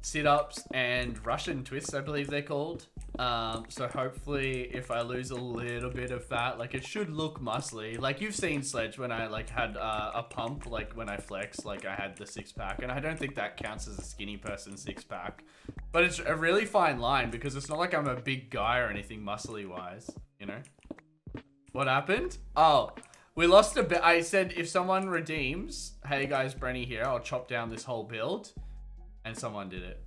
sit-ups and Russian twists, I believe they're called. So hopefully if I lose a little bit of fat, like it should look muscly. Like you've seen Sledge when I like had a pump, like when I flex, like I had the 6-pack, and I don't think that counts as a skinny person 6-pack. But it's a really fine line because it's not like I'm a big guy or anything muscly wise, you know? What happened? Oh, we lost a bit. I said if someone redeems, hey guys, Breny here, I'll chop down this whole build. And someone did it.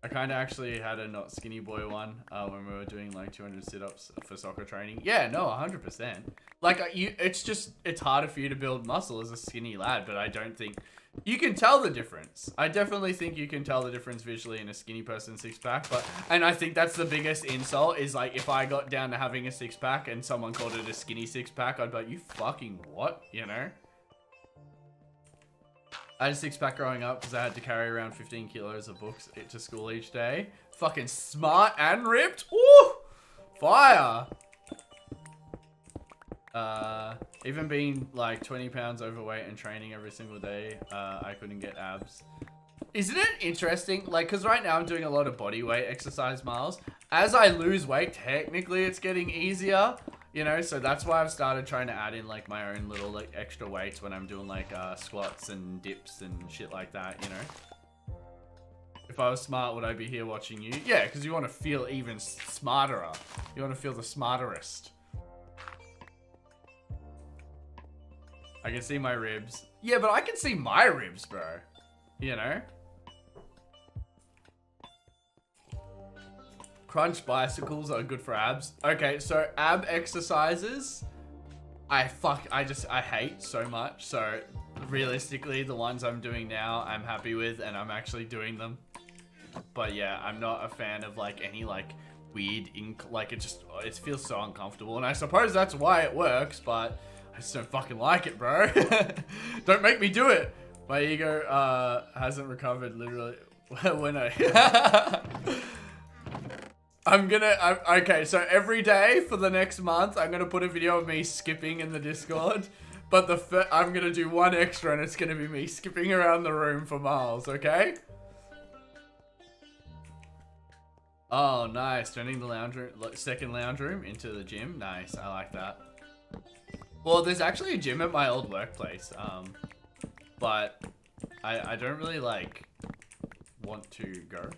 I kind of actually had a not skinny boy one when we were doing like 200 sit-ups for soccer training. Yeah, no, 100%. Like it's harder for you to build muscle as a skinny lad, but I don't think you can tell the difference. I definitely think you can tell the difference visually in a skinny person 6-pack, and I think that's the biggest insult is like if I got down to having a 6-pack and someone called it a skinny 6-pack, I'd be like, you fucking what, you know? I had a 6-pack growing up because I had to carry around 15 kilos of books to school each day. Fucking smart and ripped. Woo! Fire! Even being like 20 pounds overweight and training every single day, I couldn't get abs. Isn't it interesting? Like, because right now I'm doing a lot of body weight exercise, Miles. As I lose weight, technically it's getting easier. You know, so that's why I've started trying to add in like my own little like extra weights when I'm doing like squats and dips and shit like that, you know. If I was smart, would I be here watching you? Yeah, because you want to feel even smarter. You want to feel the smarterest. I can see my ribs. Yeah, but I can see my ribs, bro. You know? Crunch bicycles are good for abs. Okay, so ab exercises, I hate so much. So realistically, the ones I'm doing now, I'm happy with and I'm actually doing them. But yeah, I'm not a fan of like any like weird like it feels so uncomfortable. And I suppose that's why it works, but I just don't fucking like it, bro. Don't make me do it. My ego hasn't recovered literally when I okay, so every day for the next month, I'm gonna put a video of me skipping in the Discord, but I'm gonna do one extra and it's gonna be me skipping around the room for miles, okay? Oh, nice. Turning the lounge room, second lounge room into the gym. Nice, I like that. Well, there's actually a gym at my old workplace, but I don't really like want to go.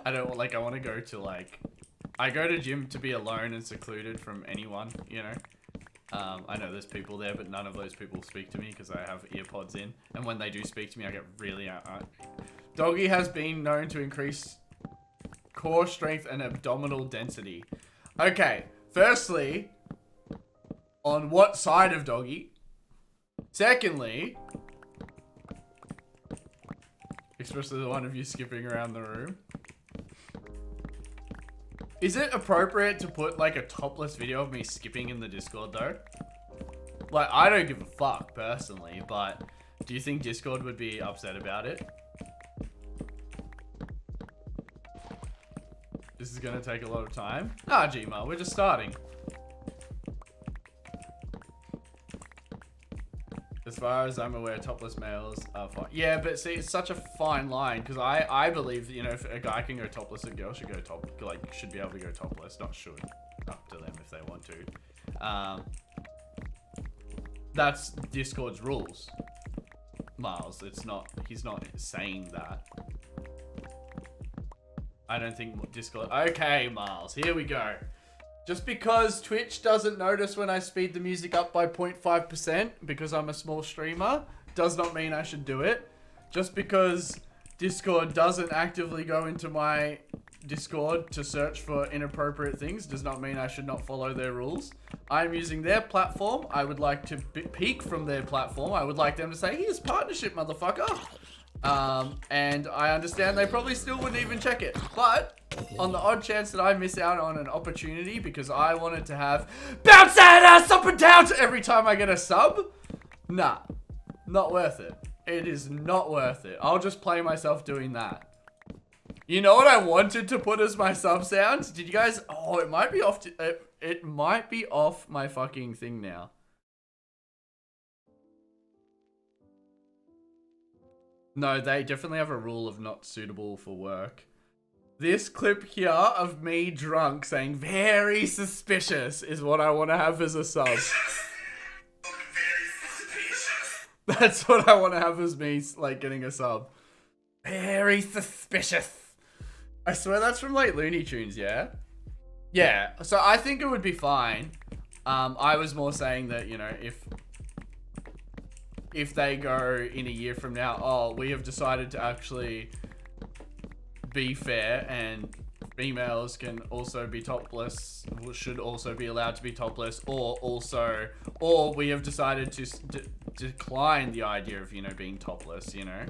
I want to go to like, I go to gym to be alone and secluded from anyone, you know. I know there's people there, but none of those people speak to me because I have earpods in. And when they do speak to me, I get really out. Doggy has been known to increase core strength and abdominal density. Okay, firstly, on what side of Doggy? Secondly, especially the one of you skipping around the room. Is it appropriate to put like a topless video of me skipping in the Discord though? Like, I don't give a fuck personally, but do you think Discord would be upset about it? This is gonna take a lot of time. Nah, Gma, we're just starting. As far as I'm aware, topless males are fine. Yeah, but see, it's such a fine line because I believe, you know, if a guy can go topless, a girl should go should be able to go topless. Not should. Up to them if they want to. That's Discord's rules. Miles, he's not saying that. I don't think Discord. Okay, Miles, here we go. Just because Twitch doesn't notice when I speed the music up by 0.5% because I'm a small streamer, does not mean I should do it. Just because Discord doesn't actively go into my Discord to search for inappropriate things does not mean I should not follow their rules. I'm using their platform. I would like to peek from their platform. I would like them to say, here's partnership, motherfucker. And I understand they probably still wouldn't even check it. But on the odd chance that I miss out on an opportunity because I wanted to have bounce that ass up and down every time I get a sub, nah, not worth it. It is not worth it. I'll just play myself doing that. You know what I wanted to put as my sub sounds? Did you guys? Oh, it might be off. It might be off my fucking thing now. No, they definitely have a rule of not suitable for work. This clip here of me drunk saying very suspicious is what I want to have as a sub. That's what I want to have as me, like, getting a sub. Very suspicious. I swear that's from, like, Looney Tunes, yeah? Yeah, so I think it would be fine. I was more saying that, you know, if they go in a year from now, oh, we have decided to actually be fair and females can also be topless, should also be allowed to be topless, or we have decided to decline the idea of, you know, being topless, you know?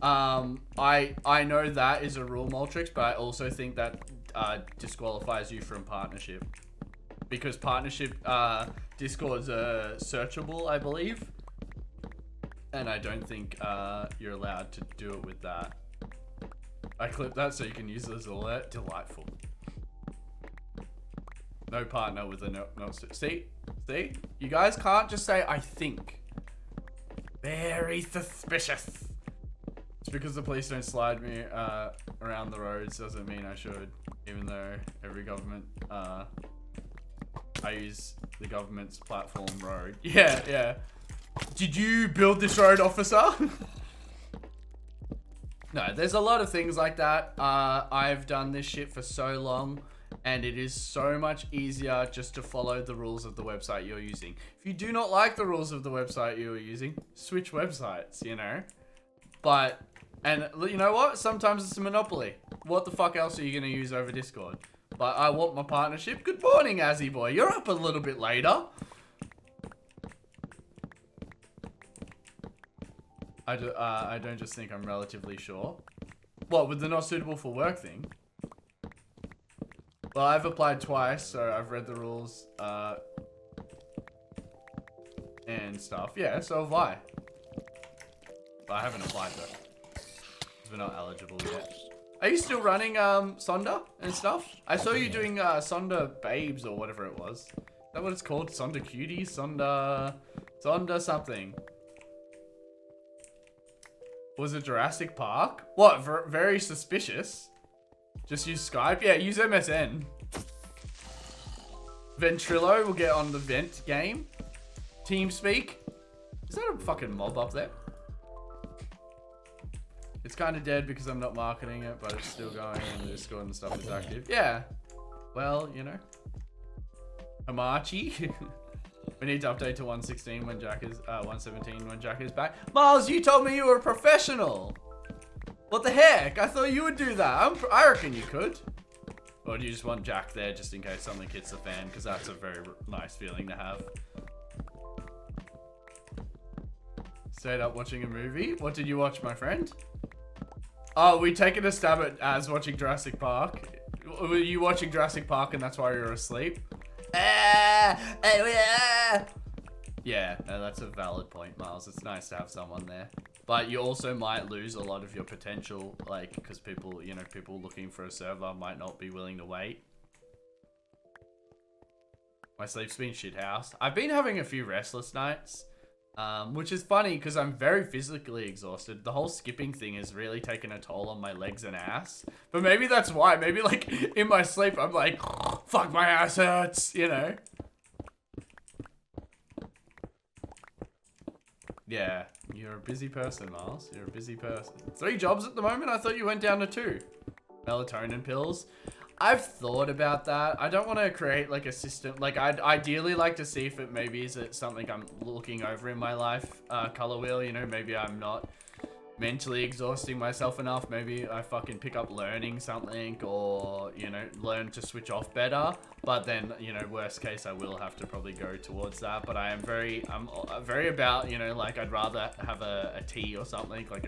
I know that is a rule, Moltrix, but I also think that disqualifies you from partnership. Because partnership, Discords are searchable, I believe. And I don't think you're allowed to do it with that. I clipped that so you can use it as an alert. Delightful. No partner with a no see? You guys can't just say, I think. Very suspicious. Just because the police don't slide me around the roads doesn't mean I should. Even though every government, I use the government's platform road. Yeah, yeah. Did you build this road, officer? No, there's a lot of things like that. I've done this shit for so long, and it is so much easier just to follow the rules of the website you're using. If you do not like the rules of the website you're using, switch websites, you know? But, and you know what? Sometimes it's a monopoly. What the fuck else are you going to use over Discord? But I want my partnership. Good morning, Azzy boy. You're up a little bit later. I don't just think I'm relatively sure. What, with the not suitable for work thing? Well, I've applied twice, so I've read the rules, and stuff. Yeah, so have I. But I haven't applied though. We're not eligible yet. Are you still running, Sonder and stuff? I saw you doing, Sonder Babes or whatever it was. Is that what it's called? Sonder Cuties? Sonder something. Was it Jurassic Park? What? Very suspicious. Just use Skype? Yeah, use MSN. Ventrilo will get on the Vent game. TeamSpeak. Is that a fucking mob up there? It's kind of dead because I'm not marketing it, but it's still going and the Discord and stuff is active. Yeah. Well, you know. Hamachi. We need to update to 116 when Jack is, 117 when Jack is back. Miles, you told me you were a professional. What the heck? I thought you would do that. I reckon you could. Or do you just want Jack there just in case something hits the fan? Because that's a very nice feeling to have. Stayed up watching a movie. What did you watch, my friend? Oh, we taking a stab at as watching Jurassic Park. Were you watching Jurassic Park and that's why you were asleep? Yeah, no, that's a valid point, Miles. It's nice to have someone there. But you also might lose a lot of your potential, like, because people, you know, people looking for a server might not be willing to wait. My sleep's been shit house. I've been having a few restless nights, which is funny because I'm very physically exhausted. The whole skipping thing has really taken a toll on my legs and ass. But maybe that's why. Maybe, like, in my sleep, I'm like, fuck, my ass hurts, you know? Yeah, you're a busy person, Miles. You're a busy person. 3 jobs at the moment? I thought you went down to 2. Melatonin pills. I've thought about that. I don't want to create like a system. Like I'd ideally like to see if it maybe is it something I'm looking over in my life. Color wheel, you know, maybe I'm not mentally exhausting myself enough. Maybe I fucking pick up learning something, or, you know, learn to switch off better. But then, you know, worst case, I will have to probably go towards that. But I'm very about, you know, like I'd rather have a tea or something, like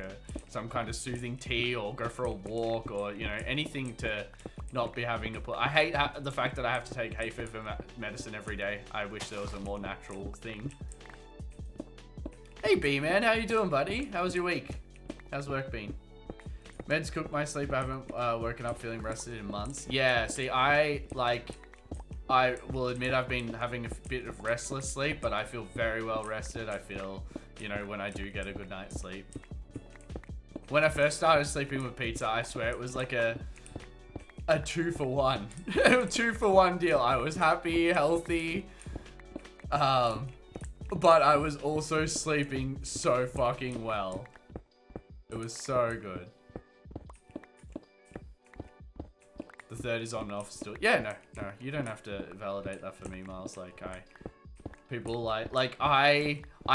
some kind of soothing tea, or go for a walk, or, you know, anything to not be having to put. I hate the fact that I have to take hay fever medicine every day. I wish there was a more natural thing. Hey B man, how you doing, buddy? How was your week? How's work been? Meds cook my sleep. I haven't woken up feeling rested in months. Yeah, see, I will admit I've been having a bit of restless sleep, but I feel very well rested. I feel, you know, when I do get a good night's sleep. When I first started sleeping with pizza, I swear it was like a 2-for-1. 2-for-1 deal. I was happy, healthy, but I was also sleeping so fucking well. It was so good. The third is on and off still. Yeah, no, you don't have to validate that for me, Miles. Like, people I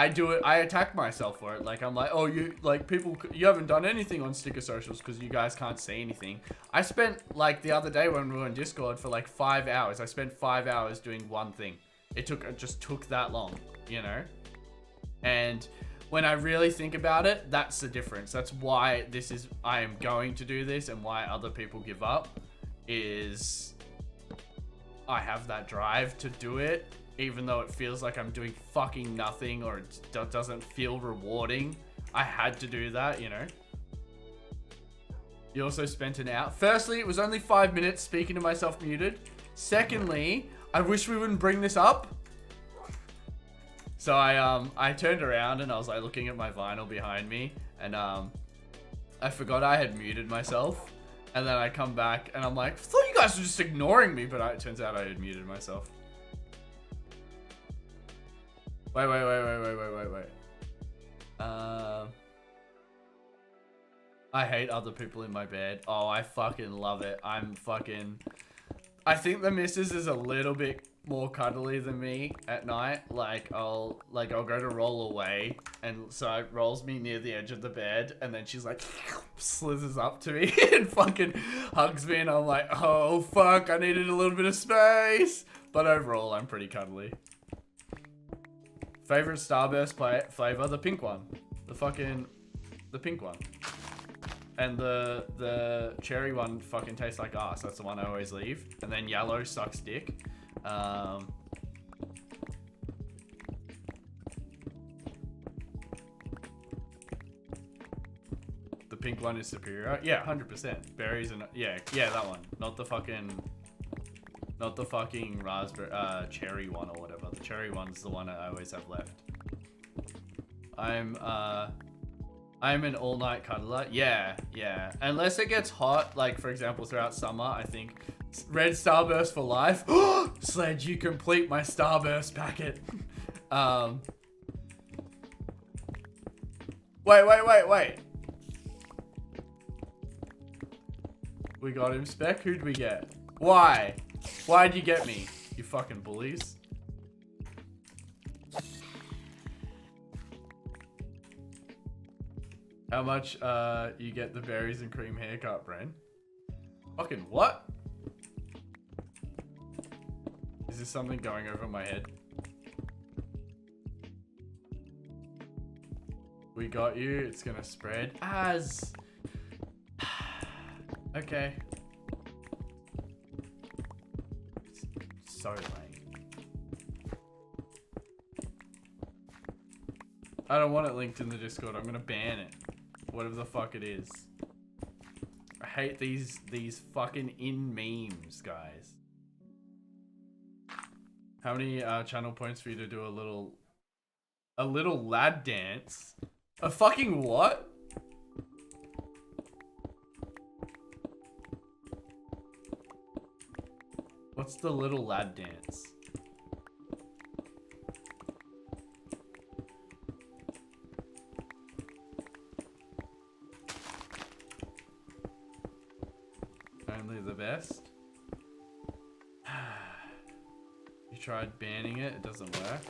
do it. I attack myself for it. Like, I'm like, oh, you haven't done anything on sticker socials because you guys can't see anything. I spent, like, the other day when we were on Discord for like 5 hours. I spent 5 hours doing one thing. It just took that long, you know? And when I really think about it, that's the difference. That's why I am going to do this, and why other people give up is I have that drive to do it, even though it feels like I'm doing fucking nothing, or it doesn't feel rewarding. I had to do that, you know? You also spent an hour. Firstly, it was only 5 minutes speaking to myself muted. Secondly, I wish we wouldn't bring this up. So I turned around and I was like looking at my vinyl behind me, and I forgot I had muted myself. And then I come back and I'm like, I thought you guys were just ignoring me, but it turns out I had muted myself. Wait. I hate other people in my bed. Oh, I fucking love it. I think the missus is a little bit more cuddly than me at night. I'll go to roll away, and so it rolls me near the edge of the bed, and then she's like slithers up to me and fucking hugs me, and I'm like, oh fuck, I needed a little bit of space. But overall, I'm pretty cuddly. Favorite Starburst flavor? The pink one. The pink one. And the cherry one fucking tastes like ass. That's the one I always leave. And then yellow sucks dick. The pink one is superior. Yeah, 100%. Berries and yeah, that one. Not the fucking raspberry cherry one or whatever. The cherry one's the one I always have left. I'm an all-night cuddler. Yeah. Unless it gets hot, like for example throughout summer, I think red Starburst for life. Sledge, you complete my Starburst packet. Wait. We got him, Spec. Who'd we get? Why? Why'd you get me? You fucking bullies. How much you get the berries and cream haircut, Bren? Fucking what? Is this something going over my head? We got you. It's gonna spread. As. Okay. So lame. I don't want it linked in the Discord. I'm gonna ban it. Whatever the fuck it is. I hate these fucking memes, guys. How many channel points for you to do a little lad dance? A fucking what? What's the little lad dance? Only the best? tried banning it. It doesn't work.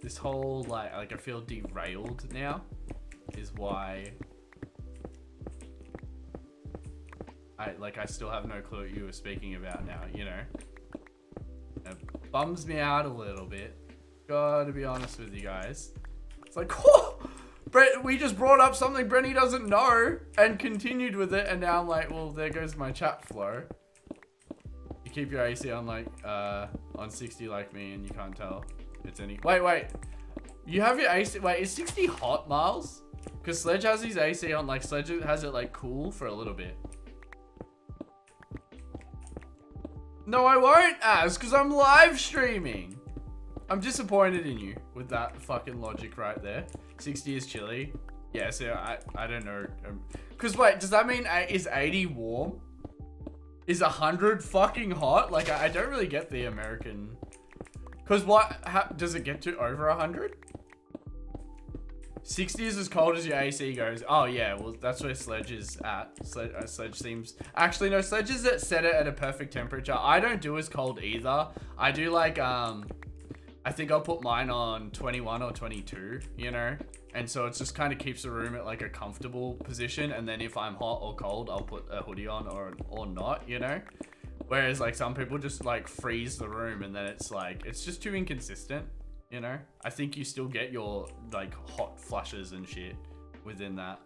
This whole, like I feel derailed now is why I still have no clue what you were speaking about now, you know? It bums me out a little bit. Gotta be honest with you guys. It's like, whoa! We just brought up something Breny doesn't know and continued with it, and now I'm like, well, there goes my chat flow. You keep your AC on like on 60 like me, and you can't tell it's any. Wait. You have your AC. Wait, is 60 hot, Miles? Because Sledge has his AC on. Like Sledge has it like cool for a little bit. No, I won't ask because I'm live streaming. I'm disappointed in you with that fucking logic right there. 60 is chilly. Yeah, so I don't know. Because wait, does that mean is 80 warm? Is 100 fucking hot? Like, I don't really get the American. Because does it get to over 100? 60 is as cold as your AC goes. Oh yeah, well that's where Sledge is at. Sledge seems, actually no, Sledge is set it at a perfect temperature. I don't do as cold either. I do like I think I'll put mine on 21 or 22, you know? And so it just kind of keeps the room at like a comfortable position. And then if I'm hot or cold, I'll put a hoodie on or not, you know? Whereas like some people just like freeze the room and then it's like, it's just too inconsistent, you know? I think you still get your like hot flushes and shit within that.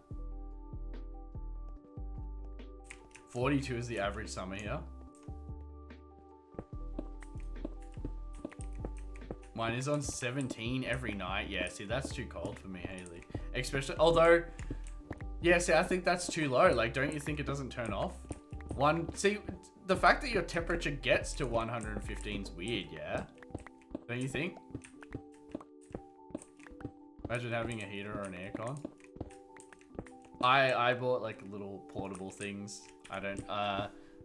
42 is the average summer here. Mine is on 17 every night. Yeah, see, that's too cold for me, Haley. Especially, although, yeah, see, I think that's too low. Like, don't you think it doesn't turn off? See, the fact that your temperature gets to 115 is weird, yeah? Don't you think? Imagine having a heater or an aircon. I bought, like, little portable things. I don't,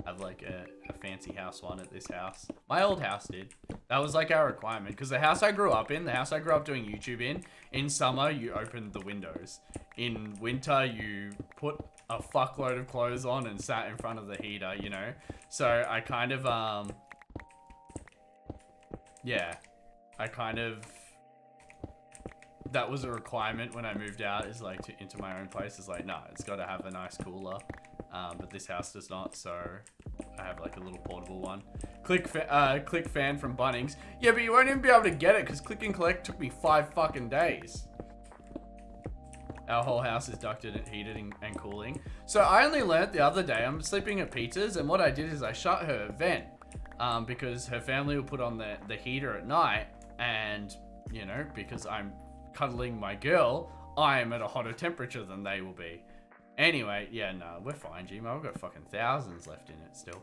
have like a fancy house one at this house. My old house did. That was like our requirement because the house I grew up in, the house I grew up doing YouTube in summer you opened the windows. In winter you put a fuckload of clothes on and sat in front of the heater, you know? So I kind of yeah, that was a requirement when I moved out, is like into my own place, is like, nah, it's got to have a nice cooler. But this house does not, so I have like a little portable one. Click fan from Bunnings. Yeah, but you won't even be able to get it because click and collect took me 5 fucking days. Our whole house is ducted and heated and cooling. So I only learnt the other day, I'm sleeping at Peter's, and what I did is I shut her vent because her family will put on the heater at night, and you know, because I'm cuddling my girl, I am at a hotter temperature than they will be. Anyway, yeah, no, we're fine, Gmo. We've got fucking thousands left in it still.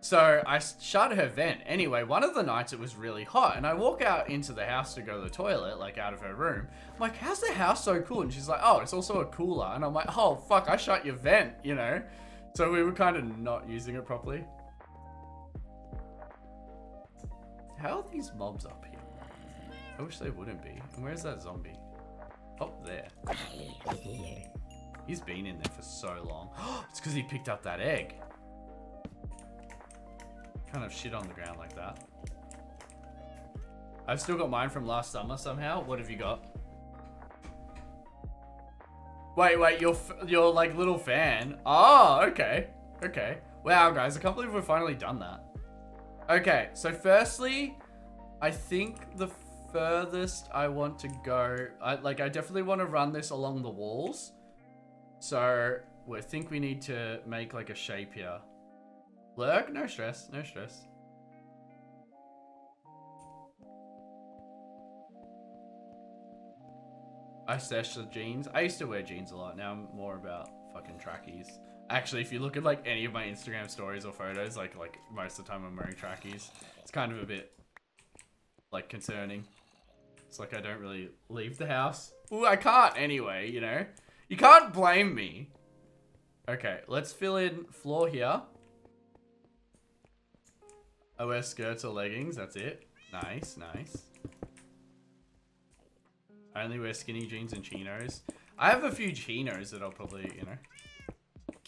So I shut her vent. Anyway, one of the nights it was really hot, and I walk out into the house to go to the toilet, like out of her room. I'm like, how's the house so cool? And she's like, oh, it's also a cooler. And I'm like, oh, fuck, I shut your vent, you know? So we were kind of not using it properly. How are these mobs up here? I wish they wouldn't be. And where's that zombie? Oh, there. He's been in there for so long. It's because he picked up that egg. Kind of shit on the ground like that. I've still got mine from last summer somehow. What have you got? Wait, your like little fan. Oh, okay. Okay. Wow, guys, I can't believe we've finally done that. Okay, so firstly, I think the furthest I want to go, I definitely want to run this along the walls. So I think we need to make like a shape here. Lurk, no stress, no stress. I stash the jeans. I used to wear jeans a lot. Now I'm more about fucking trackies. Actually, if you look at like any of my Instagram stories or photos, like most of the time I'm wearing trackies. It's kind of a bit like concerning. It's like I don't really leave the house. Ooh, I can't anyway, you know? You can't blame me. Okay, let's fill in floor here. I wear skirts or leggings, that's it. Nice, nice. I only wear skinny jeans and chinos. I have a few chinos that I'll probably, you know,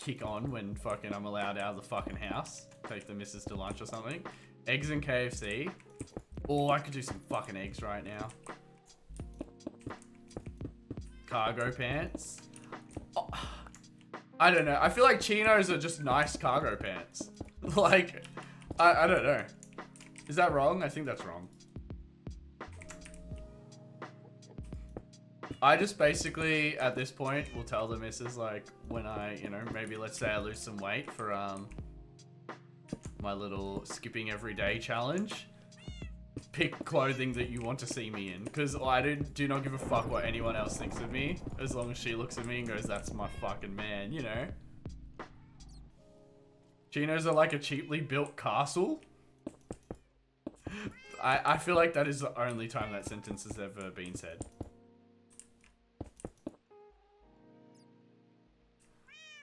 kick on when fucking I'm allowed out of the fucking house. Take the missus to lunch or something. Eggs and KFC. Oh, I could do some fucking eggs right now. Cargo pants. Oh, I don't know. I feel like chinos are just nice cargo pants. Like, I don't know. Is that wrong? I think that's wrong. I just basically, at this point, will tell the missus, like, when I, you know, maybe let's say I lose some weight for, my little skipping every day challenge. Pick clothing that you want to see me in. Because I do not give a fuck what anyone else thinks of me. As long as she looks at me and goes, that's my fucking man, you know? Chinos are like a cheaply built castle. I feel like that is the only time that sentence has ever been said.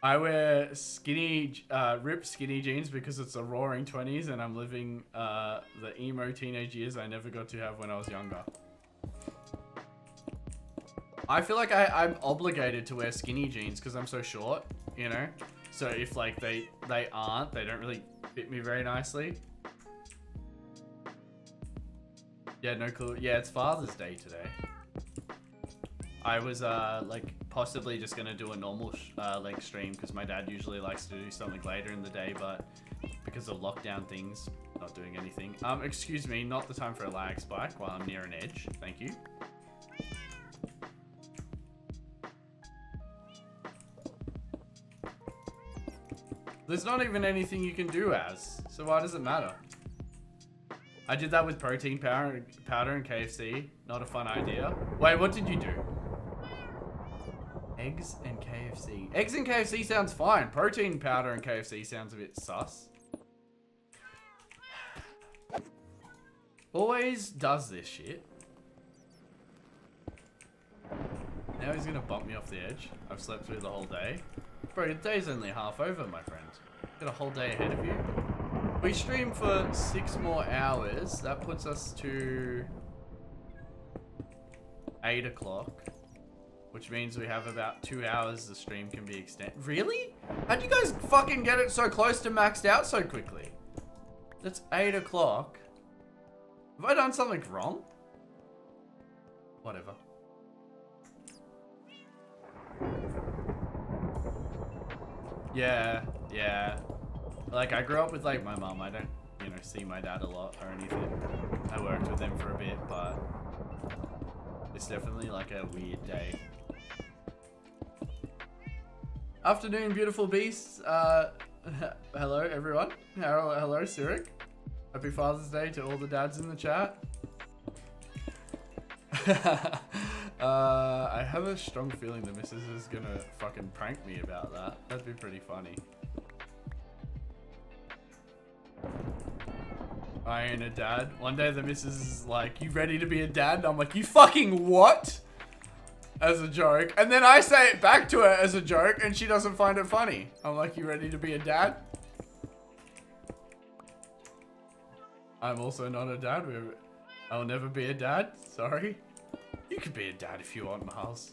I wear skinny, ripped skinny jeans because it's a roaring 20s and I'm living the emo teenage years I never got to have when I was younger. I feel like I'm obligated to wear skinny jeans because I'm so short, you know? So if like they don't really fit me very nicely. Yeah, no clue. Yeah, it's Father's Day today. I was like possibly just gonna do a normal like stream because my dad usually likes to do something later in the day, but because of lockdown things, not doing anything. Excuse me, not the time for a lag spike while I'm near an edge. Thank you. There's not even anything you can do as, so why does it matter? I did that with protein powder and KFC. Not a fun idea. Wait, what did you do? Eggs and KFC. Eggs and KFC sounds fine. Protein powder and KFC sounds a bit sus. Always does this shit. Now he's gonna bump me off the edge. I've slept through the whole day. Bro, the day's only half over, my friend. Got a whole day ahead of you. We stream for 6 more hours. That puts us to 8 o'clock. Which means we have about 2 hours the stream can be extended. Really? How'd you guys fucking get it so close to maxed out so quickly? That's 8 o'clock. Have I done something wrong? Whatever. Yeah. Like, I grew up with, like, my mum. I don't, you know, see my dad a lot or anything. I worked with him for a bit, but it's definitely, like, a weird day. Afternoon, beautiful beasts. Hello, everyone. Hello, Sirik. Happy Father's Day to all the dads in the chat. I have a strong feeling the missus is gonna fucking prank me about that. That'd be pretty funny. I ain't a dad. One day the missus is like, you ready to be a dad? And I'm like, you fucking what? As a joke. And then I say it back to her as a joke and she doesn't find it funny. I'm like, you ready to be a dad? I'm also not a dad. I'll never be a dad. Sorry. You could be a dad if you want, Miles.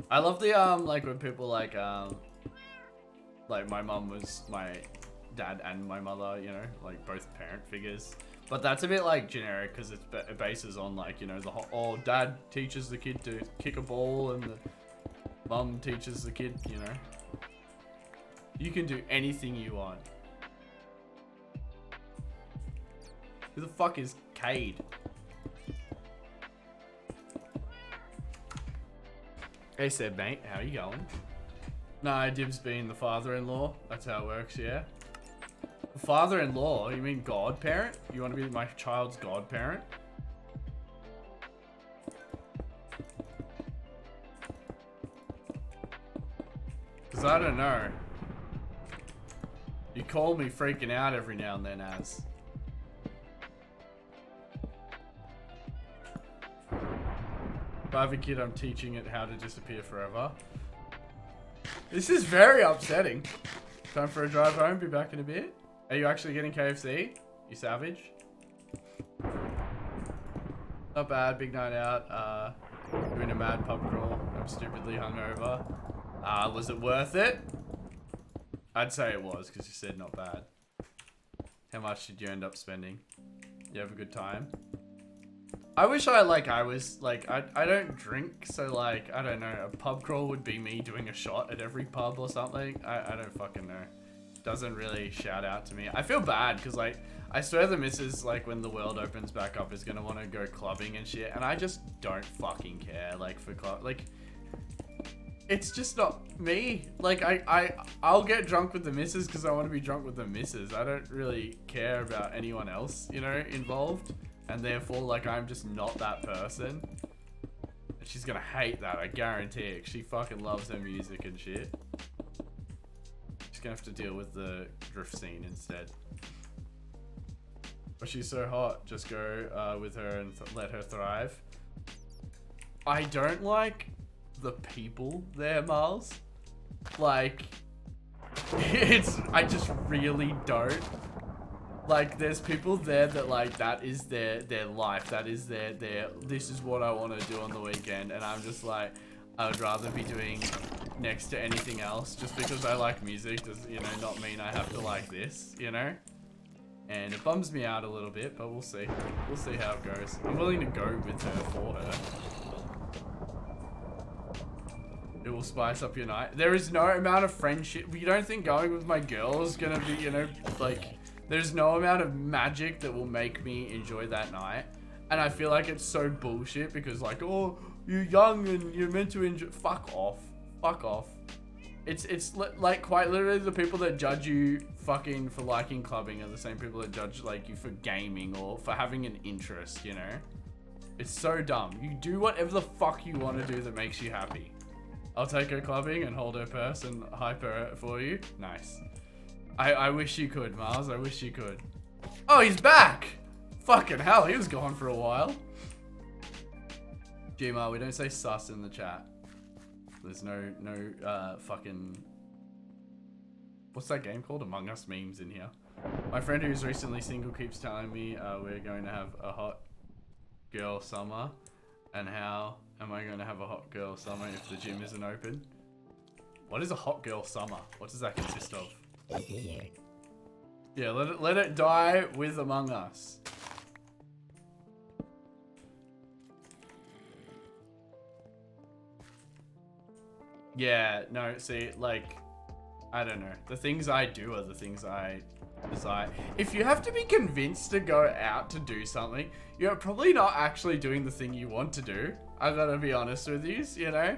I love the, like when people like my mum was my dad and my mother, you know, like both parent figures. But that's a bit like generic because it bases on like, you know, the whole, dad teaches the kid to kick a ball and the mum teaches the kid, you know. You can do anything you want. Who the fuck is Cade? Hey Seb, mate, how you going? Nah, Dibs being the father-in-law. That's how it works, yeah. Father-in-law? You mean godparent? You want to be my child's godparent? Because I don't know. You call me freaking out every now and then, as. If I have a kid, I'm teaching it how to disappear forever. This is very upsetting. Time for a drive home, be back in a bit. Are you actually getting KFC? You savage? Not bad, big night out. Doing a mad pub crawl. I'm stupidly hungover. Was it worth it? I'd say it was, because you said not bad. How much did you end up spending? You have a good time? I wish I was, like, I don't drink, so, like, I don't know, a pub crawl would be me doing a shot at every pub or something. I don't fucking know. Doesn't really shout out to me. I feel bad, because, like, I swear the missus, like, when the world opens back up, is gonna want to go clubbing and shit, and I just don't fucking care, like, for club, like, it's just not me. Like, I'll get drunk with the missus because I want to be drunk with the missus. I don't really care about anyone else, you know, involved. And therefore, like, I'm just not that person. And she's gonna hate that, I guarantee it. She fucking loves her music and shit. She's gonna have to deal with the drift scene instead. But she's so hot, just go with her and let her thrive. I don't like the people there, Miles. Like, I just really don't. Like, there's people there that, like, that is their life. That is this is what I want to do on the weekend. And I'm just like, I would rather be doing next to anything else. Just because I like music does, you know, not mean I have to like this, you know? And it bums me out a little bit, but we'll see. We'll see how it goes. I'm willing to go with her for her. It will spice up your night. There is no amount of friendship. You don't think going with my girl is gonna be, you know, like, there's no amount of magic that will make me enjoy that night. And I feel like it's so bullshit because, like, oh, you're young and you're meant to enjoy. Fuck off. Fuck off. It's like quite literally the people that judge you fucking for liking clubbing are the same people that judge, like, you for gaming or for having an interest, you know? It's so dumb. You do whatever the fuck you want to do that makes you happy. I'll take her clubbing and hold her purse and hype her for you. Nice. I wish you could, Mars. I wish you could. Oh, he's back! Fucking hell, he was gone for a while. Gmar, we don't say sus in the chat. There's no fucking... What's that game called? Among Us memes in here. My friend who's recently single keeps telling me we're going to have a hot girl summer. And how am I going to have a hot girl summer if the gym isn't open? What is a hot girl summer? What does that consist of? Yeah, let it die with Among Us. Yeah, no, see, like, I don't know. The things I do are the things I desire. If you have to be convinced to go out to do something, you're probably not actually doing the thing you want to do. I gotta be honest with you, you know?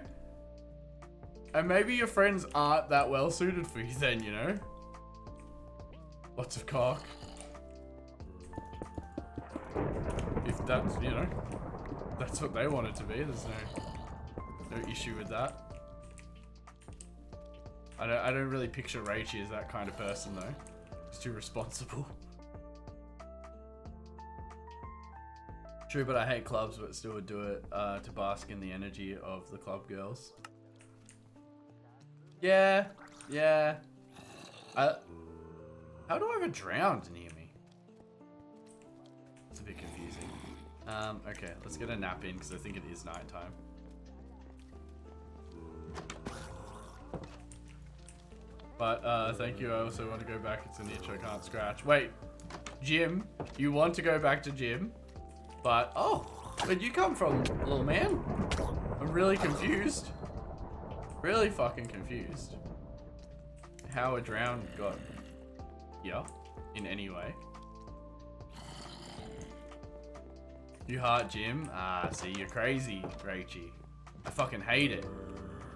And maybe your friends aren't that well suited for you then, you know? Lots of cock. If that's, you know, that's what they want it to be, there's no issue with that. I don't really picture Raichi as that kind of person though. He's too responsible. True, but I hate clubs, but still would do it to bask in the energy of the club girls. Yeah. How do I have a drowned near me? It's a bit confusing. Okay, let's get a nap in because I think it is nighttime. But thank you. I also want to go back. It's an itch I can't scratch. Wait, gym? You want to go back to gym? But oh, where'd you come from, little man? I'm really confused. Really fucking confused. How a drowned got here in any way. You heart gym? Ah, see, you're crazy, Raichi. I fucking hate it.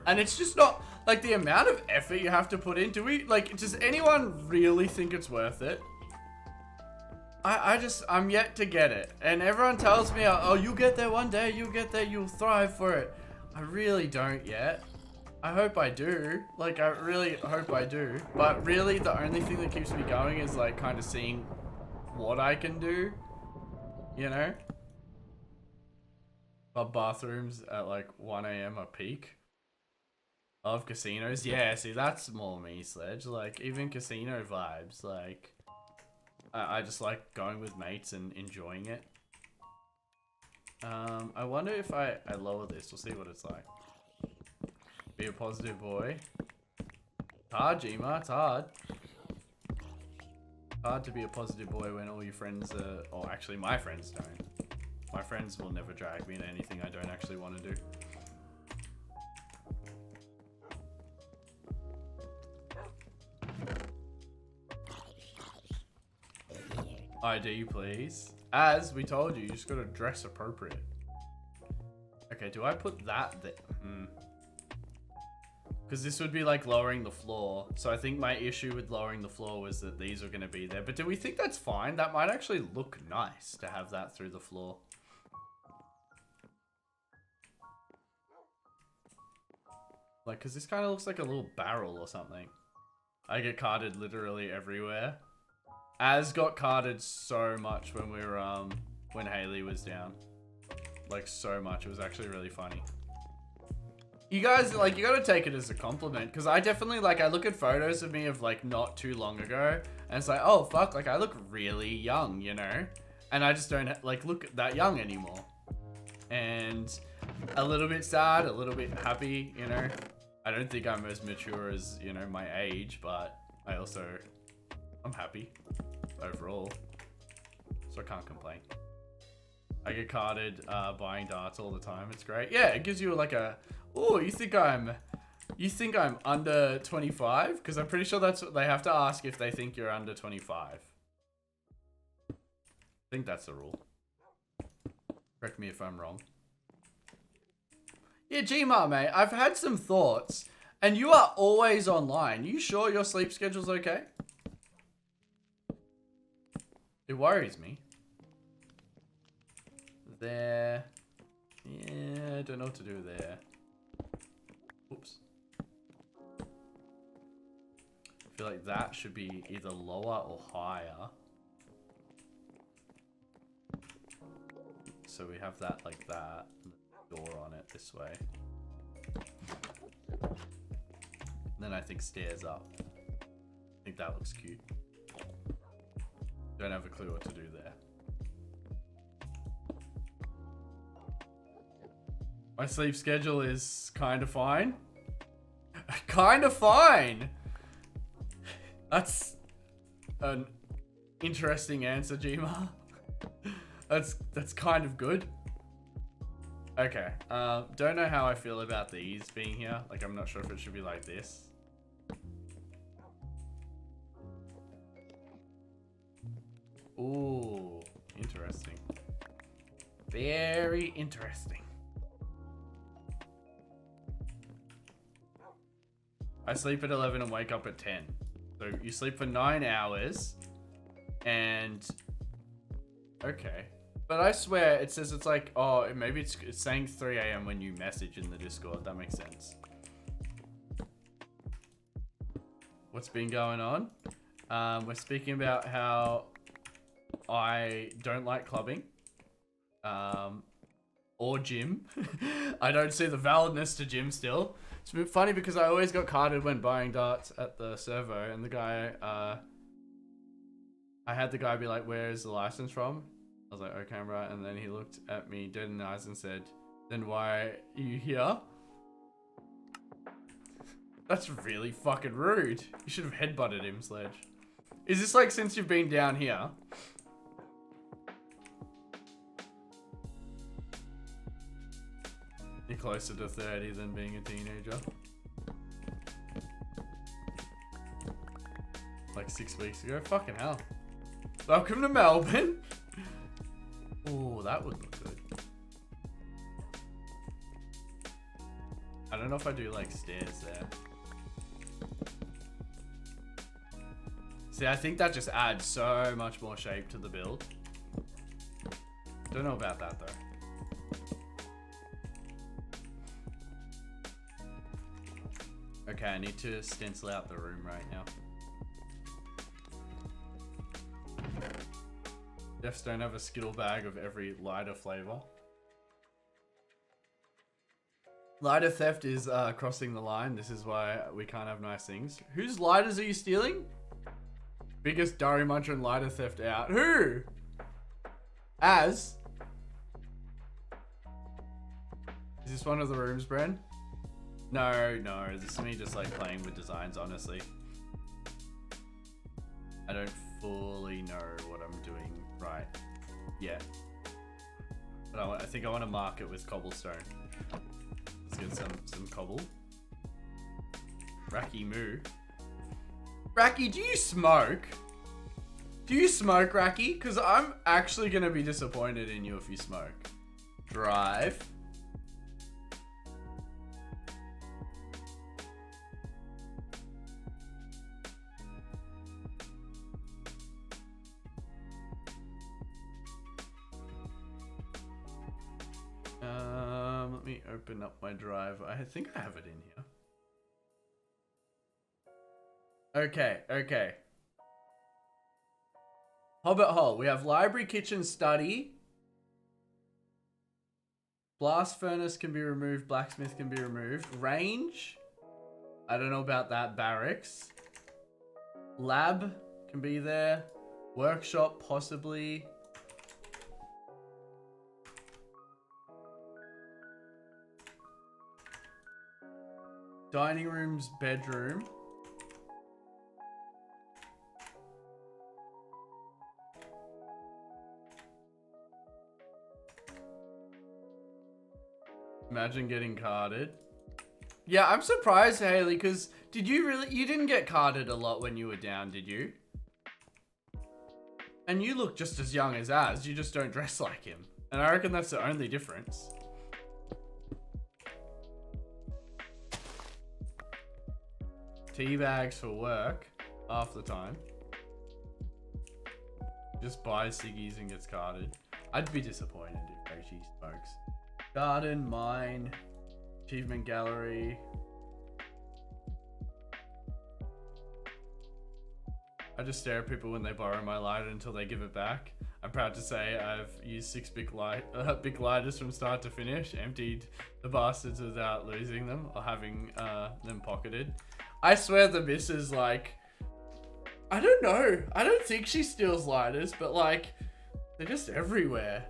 And it's just not, like, the amount of effort you have to put into it. Like, does anyone really think it's worth it? I'm yet to get it. And everyone tells me, oh, you'll get there one day, you'll get there, you'll thrive for it. I really don't yet. I hope I do. Like, I really hope I do. But really, the only thing that keeps me going is, like, kind of seeing what I can do. You know? But bathrooms at, like, 1 AM are peak. Of casinos. Yeah, see, that's more me, Sledge. Like, even casino vibes. Like, I just like going with mates and enjoying it. I wonder if I lower this. We'll see what it's like. Be a positive boy. hard, Gma. It's hard. Hard to be a positive boy when all your friends are... Or actually, my friends don't. My friends will never drag me into anything I don't actually want to do. ID, please. As we told you, you just gotta dress appropriate. Okay, do I put that there? Because this would be like lowering the floor. So I think my issue with lowering the floor was that these are gonna be there. But do we think that's fine? That might actually look nice to have that through the floor. Like, because this kind of looks like a little barrel or something. I get carded literally everywhere. Az got carded so much when we were, when Haley was down. Like, so much. It was actually really funny. You guys, like, you gotta take it as a compliment. Because I definitely, like, I look at photos of me of, like, not too long ago. And it's like, oh, fuck, like, I look really young, you know? And I just don't, like, look that young anymore. And a little bit sad, a little bit happy, you know? I don't think I'm as mature as, you know, my age, but I also, I'm happy overall. So I can't complain. I get carded buying darts all the time. It's great. Yeah, it gives you like a, oh, you think I'm under 25? Because I'm pretty sure that's what they have to ask if they think you're under 25. I think that's the rule. Correct me if I'm wrong. Yeah, Gmar, mate, I've had some thoughts, and you are always online. You sure your sleep schedule's okay? It worries me. There. Yeah, I don't know what to do there. Oops. I feel like that should be either lower or higher. So we have that like that. Door on it this way. Then I think stairs up. I think that looks cute. Don't have a clue what to do there. My sleep schedule is kind of fine. Kind of fine. That's an interesting answer, Gma. That's kind of good. Okay, don't know how I feel about these being here. Like, I'm not sure if it should be like this. Ooh, interesting. Very interesting. I sleep at 11 and wake up at 10. So you sleep for 9 hours and... Okay. But I swear, it says it's like, oh, maybe it's saying 3 a.m. when you message in the Discord. That makes sense. What's been going on? We're speaking about how I don't like clubbing. Or gym. I don't see the validness to gym still. It's been funny because I always got carded when buying darts at the servo. And the guy, I had the guy be like, where is the license from? I was like, oh, camera. And then he looked at me dead in the eyes and said, then why are you here? That's really fucking rude. You should have headbutted him, Sledge. Is this like since you've been down here? You're closer to 30 than being a teenager. Like 6 weeks ago? Fucking hell. Welcome to Melbourne. Oh, that would look good. I don't know if I do like stairs there. See, I think that just adds so much more shape to the build. Don't know about that though. Okay, I need to stencil out the room right now. Defs don't have a Skittle bag of every lighter flavor. Lighter theft is crossing the line. This is why we can't have nice things. Whose lighters are you stealing? Biggest Durry Muncher and lighter theft out. Who? Az? Is this one of the rooms, Bren? No, this is me just like playing with designs, honestly. I don't fully know what I'm doing right yet. But I think I want to mark it with cobblestone. Let's get some cobble. Racky moo. Racky, do you smoke? Do you smoke, Racky? Because I'm actually going to be disappointed in you if you smoke. Drive. Let me open up my drive. I think I have it in here. Okay. Hobbit hole. We have library, kitchen, study. Blast furnace can be removed. Blacksmith can be removed. Range. I don't know about that. Barracks. Lab can be there. Workshop, possibly. Dining room's bedroom. Imagine getting carded. Yeah, I'm surprised, Haley, because you didn't get carded a lot when you were down, did you? And you look just as young as Az, you just don't dress like him. And I reckon that's the only difference. Tea bags for work, half the time. Just buys ciggies and gets carded. I'd be disappointed if Rachie smokes. Garden, mine, achievement gallery. I just stare at people when they borrow my lighter until they give it back. I'm proud to say I've used 6 big lighters from start to finish, emptied the bastards without losing them or having them pocketed. I swear the missus, like, I don't know. I don't think she steals lighters, but like, they're just everywhere.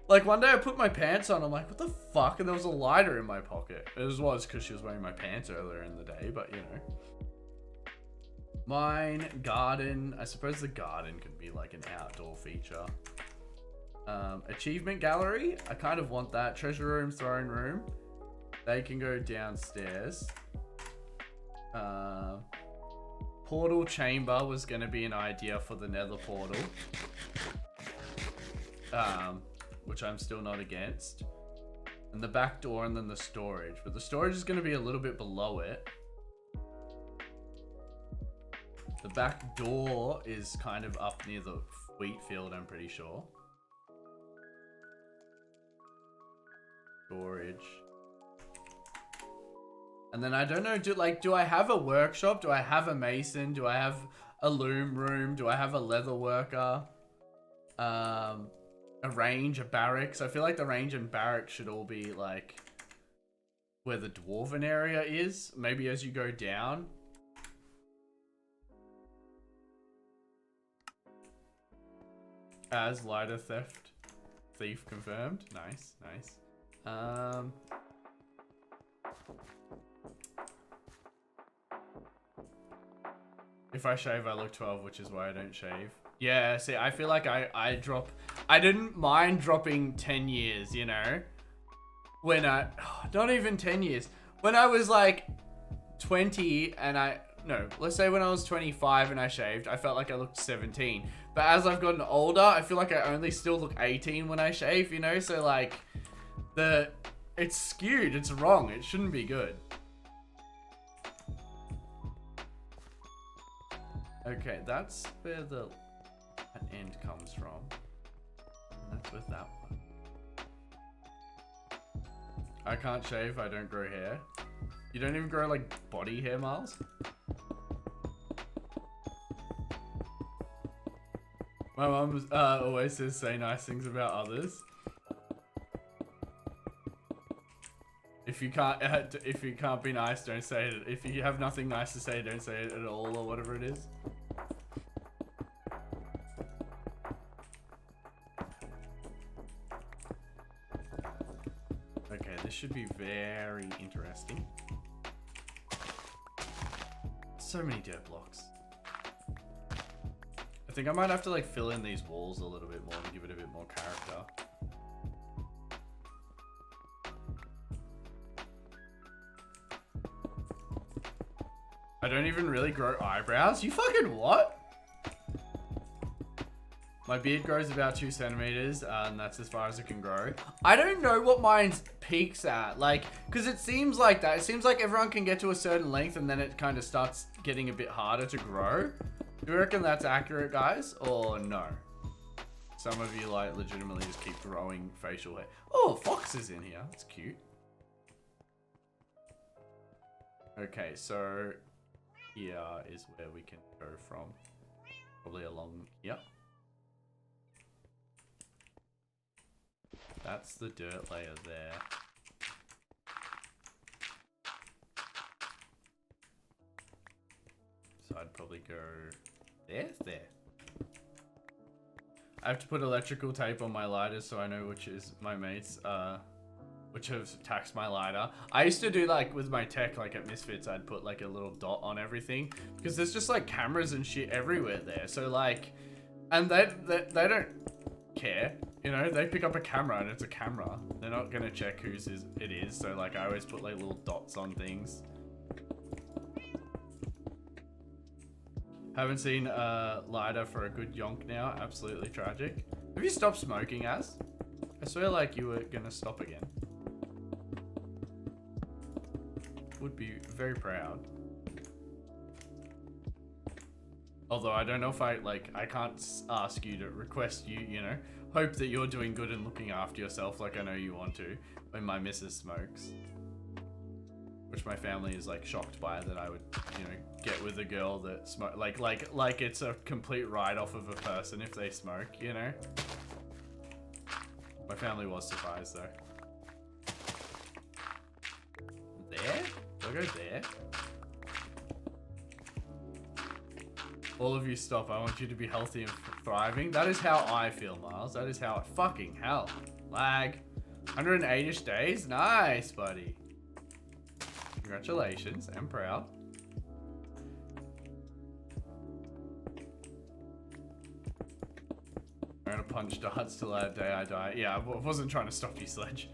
Like one day I put my pants on, I'm like, what the fuck? And there was a lighter in my pocket. It was because she was wearing my pants earlier in the day, but you know. Mine, garden. I suppose the garden could be like an outdoor feature. Achievement gallery. I kind of want that. Treasure room, throne room. They can go downstairs. Portal chamber was going to be an idea for the nether portal. Which I'm still not against. And the back door and then the storage. But the storage is going to be a little bit below it. The back door is kind of up near the wheat field, I'm pretty sure. Storage. And then I don't know, do I have a workshop? Do I have a mason? Do I have a loom room? Do I have a leather worker? A range, a barracks. I feel like the range and barracks should all be like where the dwarven area is. Maybe as you go down. As lighter theft. Thief confirmed. Nice, nice. If I shave, I look 12, which is why I don't shave. Yeah, see, I feel like I didn't mind dropping 10 years, you know? When not even 10 years. When I was like 20 and let's say when I was 25 and I shaved, I felt like I looked 17. But as I've gotten older, I feel like I only still look 18 when I shave, you know? So like, it's skewed, it's wrong, it shouldn't be good. Okay, that's where the end comes from. And that's with that one. I can't shave, I don't grow hair. You don't even grow like body hair, Miles? My mum always says say nice things about others. If you can't be nice, don't say it. If you have nothing nice to say, don't say it at all, or whatever it is. Okay, this should be very interesting. so many dirt blocks. I think I might have to like fill in these walls a little bit more and give it a bit more character. I don't even really grow eyebrows. You fucking what? My beard grows about 2 centimeters, and that's as far as it can grow. I don't know what mine's peaks at, like, because it seems like that. It seems like everyone can get to a certain length, and then it kind of starts getting a bit harder to grow. Do you reckon that's accurate, guys, or no? Some of you, like, legitimately just keep growing facial hair. Oh, Fox is in here. That's cute. Okay, so here is where we can go from. Probably along here. That's the dirt layer there. So I'd probably go there. I have to put electrical tape on my lighters so I know which is my mates, which have taxed my lighter. I used to do like with my tech, like at Misfits, I'd put like a little dot on everything because there's just like cameras and shit everywhere there. So like, and they don't care. You know, they pick up a camera and it's a camera. They're not gonna check whose it is. So like, I always put like little dots on things. Haven't seen lighter for a good yonk now. Absolutely tragic. Have you stopped smoking, Az? I swear like you were gonna stop again. Would be very proud. Although I don't know if I can't ask you to request you, you know, hope that you're doing good and looking after yourself like I know you want to when my missus smokes. Which my family is like shocked by that I would, you know, get with a girl that smoke like it's a complete write-off of a person if they smoke, you know? My family was surprised though. There? Do I go there? All of you stop. I want you to be healthy and thriving. That is how I feel, Miles. That is how I fucking hell. Lag. 108-ish days? Nice, buddy. Congratulations. I'm proud. I'm gonna punch darts till that day I die. Yeah, I wasn't trying to stop you, Sledge.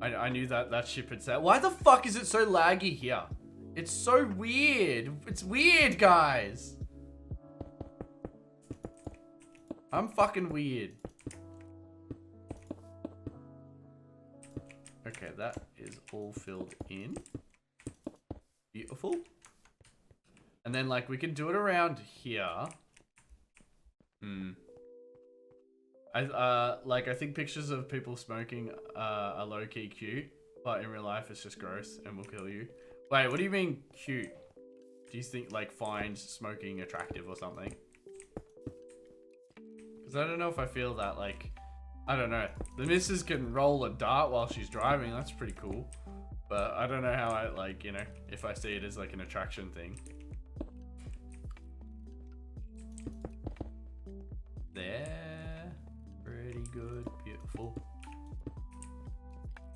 I knew that ship had said. Why the fuck is it so laggy here? It's so weird. It's weird, guys. I'm fucking weird. Okay, that is all filled in. Beautiful. And then, like, we can do it around here. I think pictures of people smoking are low-key cute, but in real life it's just gross and will kill you. Wait, what do you mean cute? Do you think, like, find smoking attractive or something? Because I don't know if I feel that, like, I don't know. The missus can roll a dart while she's driving. That's pretty cool. But I don't know how I, like, you know, if I see it as, like, an attraction thing. There. Pretty good. Beautiful.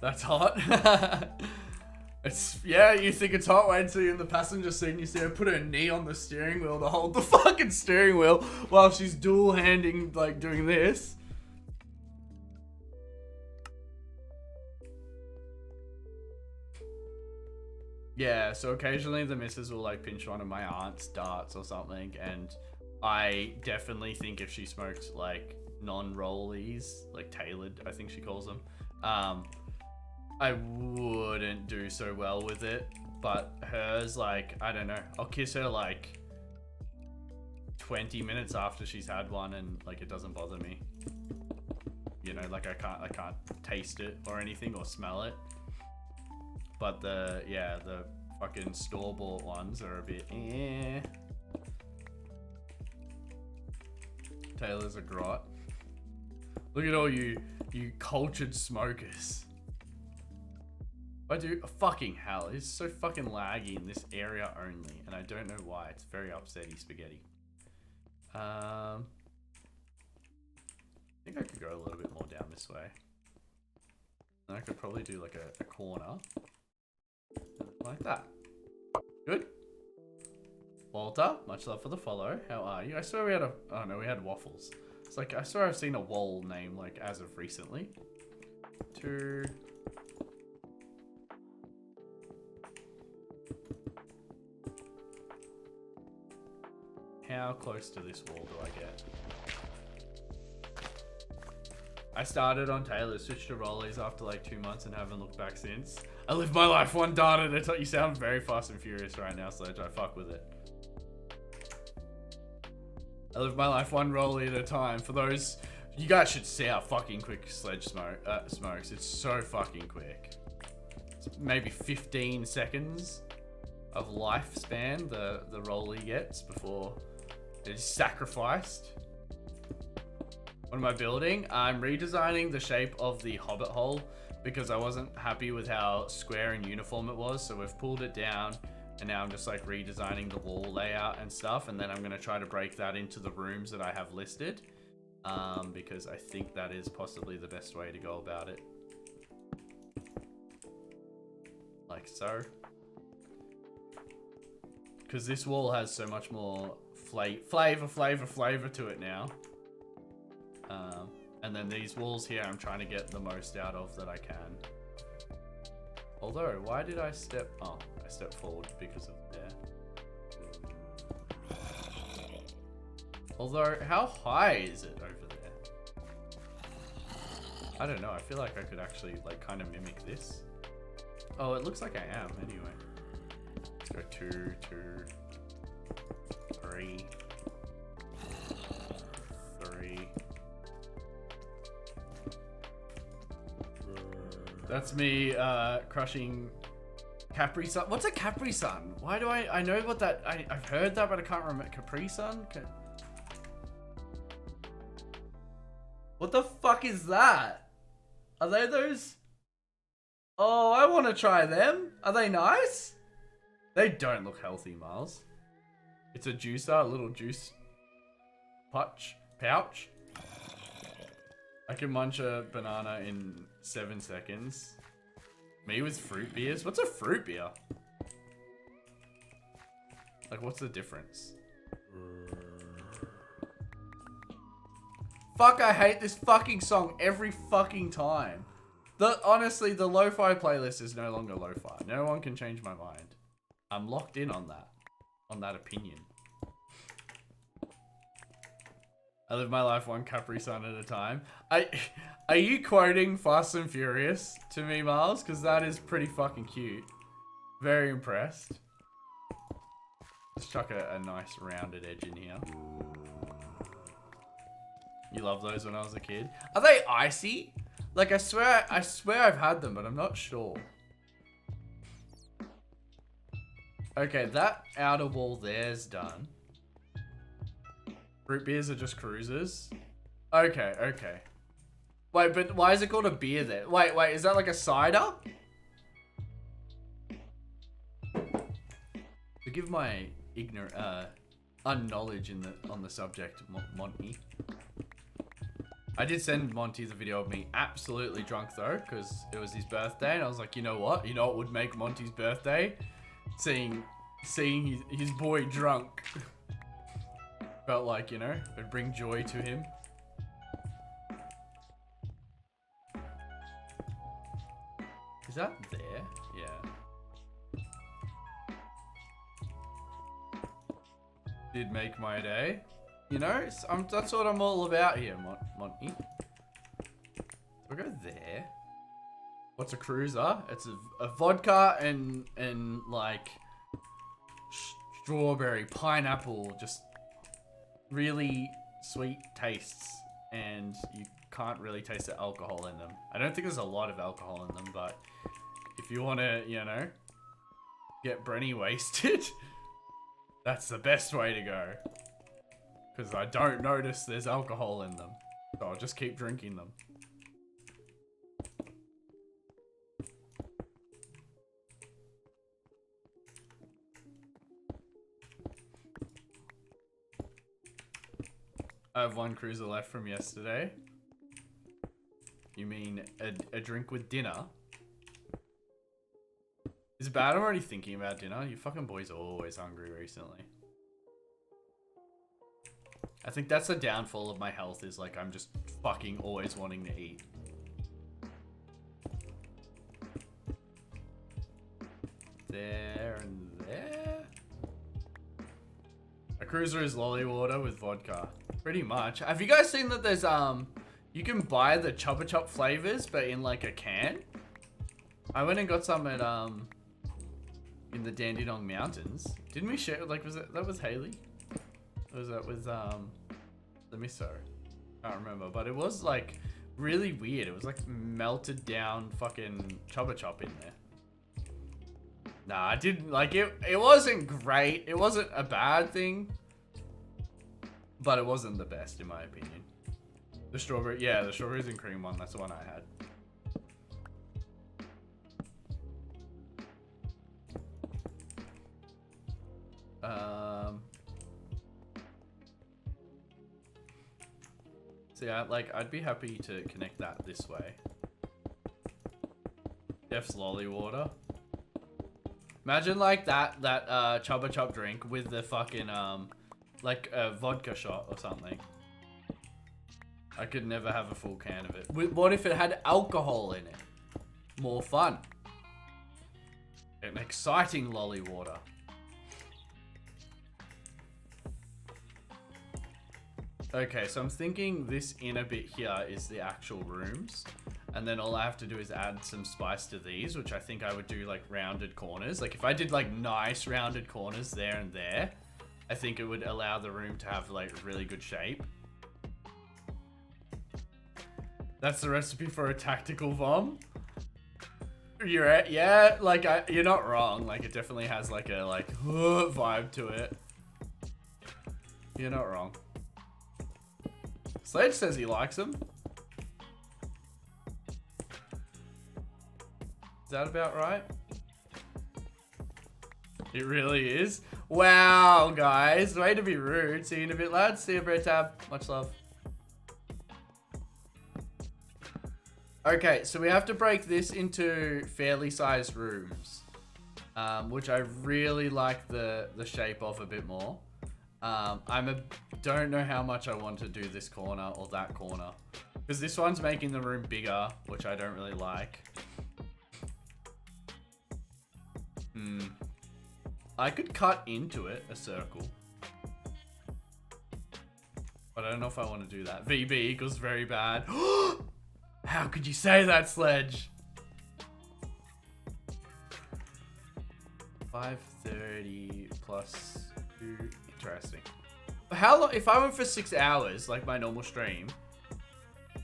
That's hot. It's, yeah, you think it's hot. Wait until you're in the passenger seat and you see her put her knee on the steering wheel to hold the fucking steering wheel while she's dual handing, like, doing this. Yeah, so occasionally the missus will like pinch one of my aunt's darts or something, and I definitely think if she smoked like non-rollies, like tailored, I think she calls them, I wouldn't do so well with it. But hers, like, I don't know, I'll kiss her like 20 minutes after she's had one and like it doesn't bother me. You know, like I can't taste it or anything or smell it. But the fucking store-bought ones are a bit eh. Taylor's a grot. Look at all you cultured smokers. I do fucking hell. It's so fucking laggy in this area only, and I don't know why. It's very upsetty spaghetti. I think I could go a little bit more down this way. And I could probably do like a corner. Like that. Good. Walter, much love for the follow. How are you? I swear we had a... Oh, no, we had waffles. It's like, I swear I've seen a wall name, like, as of recently. 2... How close to this wall do I get? I started on Taylor, switched to rollies after like 2 months and haven't looked back since. I live my life one data at a time. You sound very fast and furious right now, Sledge. I fuck with it. I live my life one rollie at a time. For those, you guys should see how fucking quick Sledge smokes. It's so fucking quick. It's maybe 15 seconds of lifespan the rollie gets before it is sacrificed. What am I building? I'm redesigning the shape of the hobbit hole because I wasn't happy with how square and uniform it was. So we've pulled it down and now I'm just like redesigning the wall layout and stuff. And then I'm going to try to break that into the rooms that I have listed because I think that is possibly the best way to go about it. Like so. Because this wall has so much more flavor to it now. And then these walls here, I'm trying to get the most out of that I can. Although, why did I step... Oh, I stepped forward because of there. Although, how high is it over there? I don't know. I feel like I could actually, like, kind of mimic this. Oh, it looks like I am, anyway. Let's go 2, 2, 3, 3. That's me crushing Capri Sun. What's a Capri Sun? Why do I know what that... I've heard that, but I can't remember. Capri Sun? What the fuck is that? Are they those... Oh, I want to try them. Are they nice? They don't look healthy, Miles. It's a juicer, a little juice pouch. I can munch a banana in 7 seconds. Me with fruit beers? What's a fruit beer? Like, what's the difference? Fuck, I hate this fucking song every fucking time. Honestly, the lo-fi playlist is no longer lo-fi. No one can change my mind. I'm locked in on that opinion. I live my life one Capri Sun at a time. Are you quoting Fast and Furious to me, Miles? Because that is pretty fucking cute. Very impressed. Let's chuck a nice rounded edge in here. You loved those when I was a kid. Are they icy? Like, I swear I've had them, but I'm not sure. Okay, that outer wall there's done. Root beers are just cruisers. Okay, okay. Wait, but why is it called a beer there? Wait, is that like a cider? Forgive my ignorant, unknowledge on the subject, Monty. I did send Monty the video of me absolutely drunk though, because it was his birthday, and I was like, you know what? You know what would make Monty's birthday? Seeing his boy drunk. Felt like, you know, it'd bring joy to him. Is that there? Yeah. Did make my day. You know, that's what I'm all about here, Monty. Do I go there? What's a cruiser? It's a vodka and like strawberry, pineapple, just really sweet tastes, and you can't really taste the alcohol in them. I don't think there's a lot of alcohol in them, but if you want to, you know, get Breny wasted, that's the best way to go. Because I don't notice there's alcohol in them, so I'll just keep drinking them. I have one cruiser left from yesterday. You mean a drink with dinner? Is it bad I'm already thinking about dinner? You fucking boys are always hungry recently. I think that's the downfall of my health is like I'm just fucking always wanting to eat. There and there. A cruiser is lolly water with vodka. Pretty much. Have you guys seen that there's you can buy the Chupa Chup flavors but in like a can? I went and got some at in the Dandenong Mountains. Didn't we share like that was Haley? Or was that with the misso? I can't remember, but it was like really weird. It was like melted down fucking Chupa Chup in there. Nah, I didn't like it. It wasn't great. It wasn't a bad thing, but it wasn't the best in my opinion. The strawberry, yeah, the strawberries and cream one. That's the one I had. So yeah, like I'd be happy to connect that this way. Def's lolly water. Imagine like that Chupa Chup drink with the fucking like a vodka shot or something. I could never have a full can of it. What if it had alcohol in it? More fun. An exciting lolly water. Okay, so I'm thinking this inner bit here is the actual rooms. And then all I have to do is add some spice to these, which I think I would do like rounded corners. Like if I did like nice rounded corners there and there, I think it would allow the room to have like really good shape. That's the recipe for a tactical vom. You're at, yeah, like you're not wrong. Like it definitely has like a vibe to it. You're not wrong. Sledge says he likes them. Is that about right? It really is. Wow, guys. Way to be rude. See you in a bit, lads. See you, Bread Tab. Much love. Okay, so we have to break this into fairly sized rooms. Which I really like the shape of a bit more. Don't know how much I want to do this corner or that corner. Because this one's making the room bigger, which I don't really like. I could cut into it, a circle. But I don't know if I want to do that. VB equals very bad. How could you say that, Sledge? 5:30 plus 2. Interesting. How long? If I went for 6 hours, like my normal stream.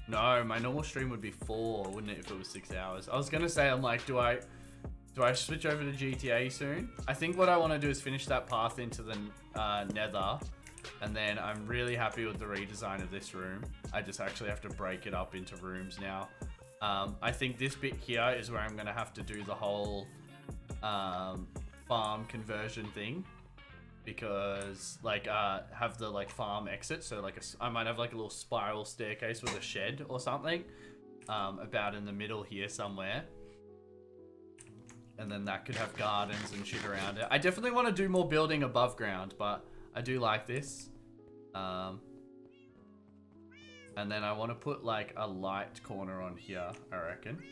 No, my normal stream would be 4, wouldn't it, if it was 6 hours? I was gonna say, I'm like, do I switch over to GTA soon? I think what I want to do is finish that path into the nether. And then I'm really happy with the redesign of this room. I just actually have to break it up into rooms now. I think this bit here is where I'm going to have to do the whole farm conversion thing. Because like have the like farm exit. So like I might have like a little spiral staircase with a shed or something. About in the middle here somewhere. And then that could have gardens and shit around it. I definitely want to do more building above ground, but I do like this. And then I want to put like a light corner on here, I reckon.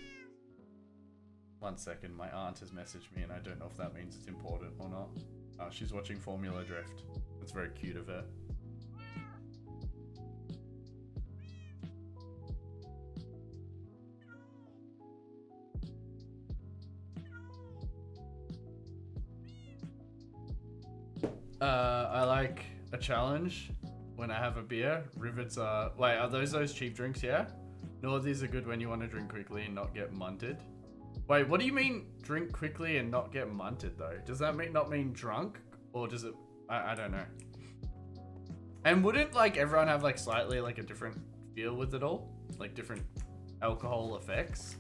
1 second, my aunt has messaged me and I don't know if that means it's important or not. Oh, she's watching Formula Drift. That's very cute of her. I like a challenge when I have a beer. Rivets are... Wait, are those cheap drinks, yeah? No, these are good when you want to drink quickly and not get munted. Wait, what do you mean drink quickly and not get munted, though? Does that not mean drunk? Or does it... I don't know. And wouldn't, like, everyone have, like, slightly, like, a different feel with it all? Like, different alcohol effects?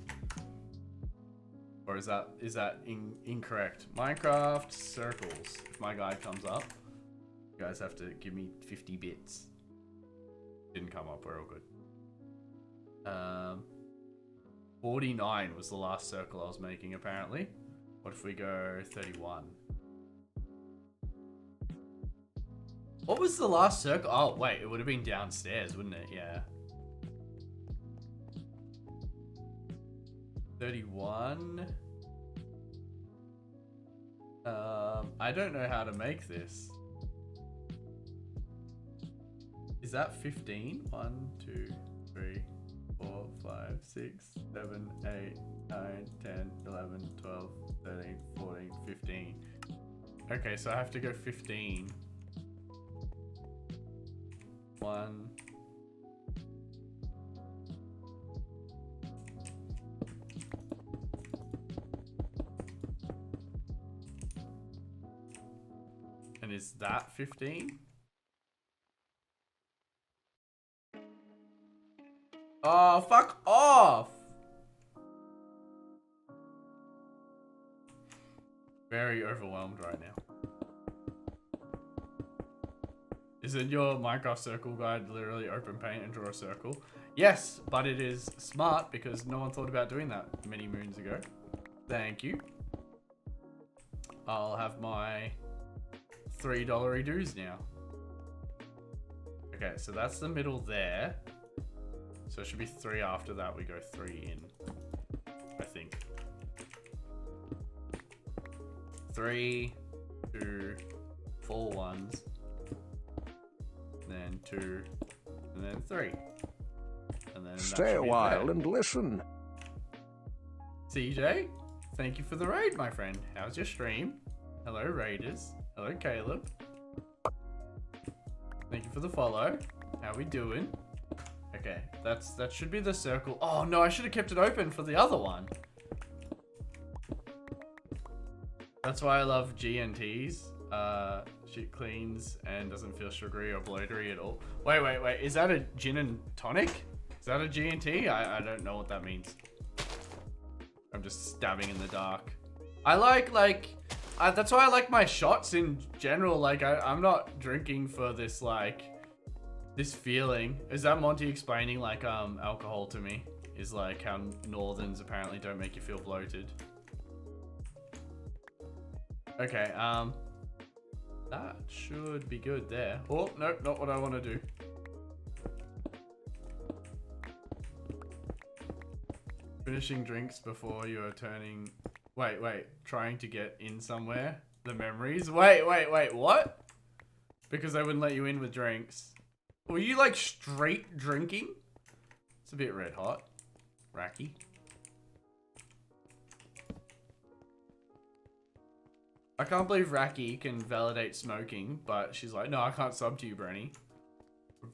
Or is that incorrect? Minecraft circles. If my guide comes up, you guys have to give me 50 bits. Didn't come up, we're all good. 49 was the last circle I was making, apparently. What if we go 31? What was the last circle? Oh, wait, it would have been downstairs, wouldn't it? Yeah. 31. I don't know how to make this. Is that 15? 1, 2, 3, 4, 5, 6, 7, 8, 9, 10, 11, 12, 13, 14, 15. Okay, so I have to go 15. 1. And is that 15? Oh, fuck off! Very overwhelmed right now. Isn't your Minecraft circle guide literally open paint and draw a circle? Yes, but it is smart because no one thought about doing that many moons ago. Thank you. I'll have my $3 dues now. Okay, so that's the middle there. So it should be 3 after that. We go 3 in, I think. 3, 2, 4 ones. Then 2, and then 3. And then stay a while and listen. CJ, thank you for the raid, my friend. How's your stream? Hello, Raiders. Hello, Caleb. Thank you for the follow. How we doing? Okay, that should be the circle. Oh no, I should have kept it open for the other one. That's why I love GNTs. Shit cleans and doesn't feel sugary or bloatery at all. Wait. Is that a gin and tonic? Is that a GNT? I don't know what that means. I'm just stabbing in the dark. I like that's why I like my shots in general. Like I'm not drinking for this this feeling. Is that Monty explaining alcohol to me? Is like how northerns apparently don't make you feel bloated. Okay, that should be good there. Oh, nope, not what I want to do. Finishing drinks before you are turning... Wait, trying to get in somewhere? The memories? Wait, what? Because they wouldn't let you in with drinks. Were you like straight drinking? It's a bit red hot. Racky. I can't believe Racky can validate smoking, but she's like, no, I can't sub to you, Breny.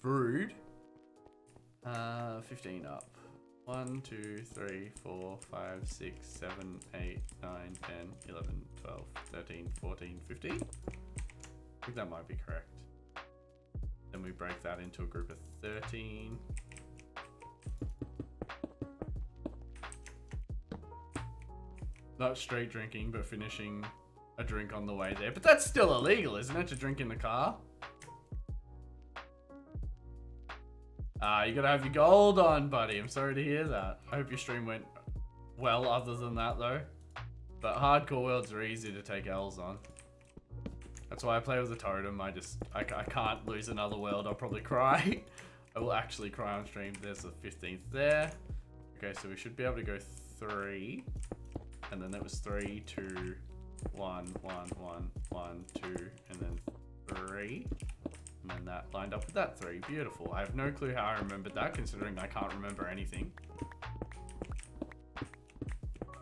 Rude. 15 up. 1, 2, 3, 4, 5, 6, 7, 8, 9, 10, 11, 12, 13, 14, 15. I think that might be correct. Then we break that into a group of 13. Not straight drinking, but finishing a drink on the way there. But that's still illegal, isn't it, to drink in the car? You gotta have your gold on, buddy. I'm sorry to hear that. I hope your stream went well other than that, though. But hardcore worlds are easy to take L's on. That's why I play with a totem. I can't lose another world. I'll probably cry. I will actually cry on stream. There's the 15th there. Okay, so we should be able to go 3. And then that was 3, 2, 1, 1, 1, 1, 2, and then 3. And then that lined up with that 3. Beautiful. I have no clue how I remembered that, considering I can't remember anything.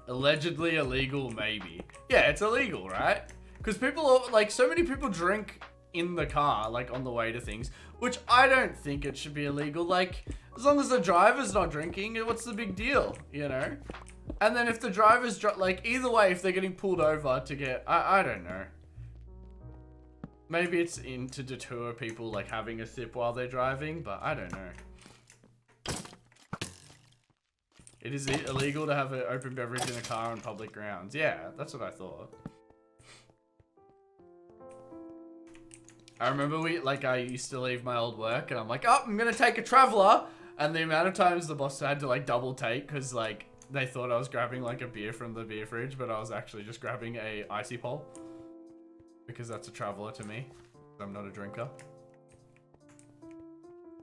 Allegedly illegal, maybe. Yeah, it's illegal, right? Because people, so many people drink in the car, on the way to things, which I don't think it should be illegal. As long as the driver's not drinking, what's the big deal, you know? And then if the driver's, either way, if they're getting pulled over to get, I don't know. Maybe it's to deter people, having a sip while they're driving, but I don't know. It is illegal to have an open beverage in a car on public grounds. Yeah, that's what I thought. I remember I used to leave my old work and I'm like, oh, I'm gonna take a traveler. And the amount of times the boss had to double take because they thought I was grabbing a beer from the beer fridge, but I was actually just grabbing a icy pole. Because that's a traveler to me. I'm not a drinker.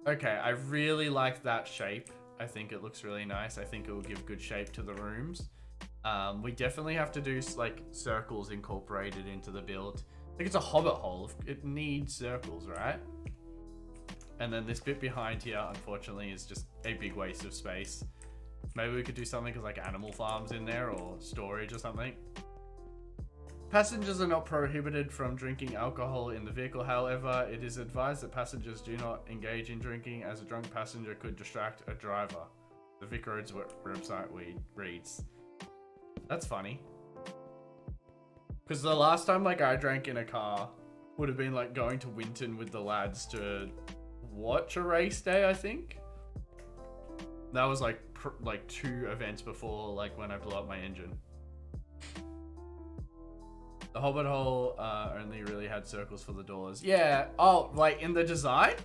Okay, I really like that shape. I think it looks really nice. I think it will give good shape to the rooms. We definitely have to do like circles incorporated into the build. I think it's a hobbit hole. It needs circles, right? And then this bit behind here, unfortunately, is just a big waste of space. Maybe we could do something with like animal farms in there or storage or something. Passengers are not prohibited from drinking alcohol in the vehicle. However, it is advised that passengers do not engage in drinking, as a drunk passenger could distract a driver. The Vic Roads website reads. That's funny. Because the last time like I drank in a car would have been like going to Winton with the lads to watch a race day, I think. That was like 2 events before like when I blew up my engine. The Hobbit hole only really had circles for the doors. Yeah. Oh, like in the design,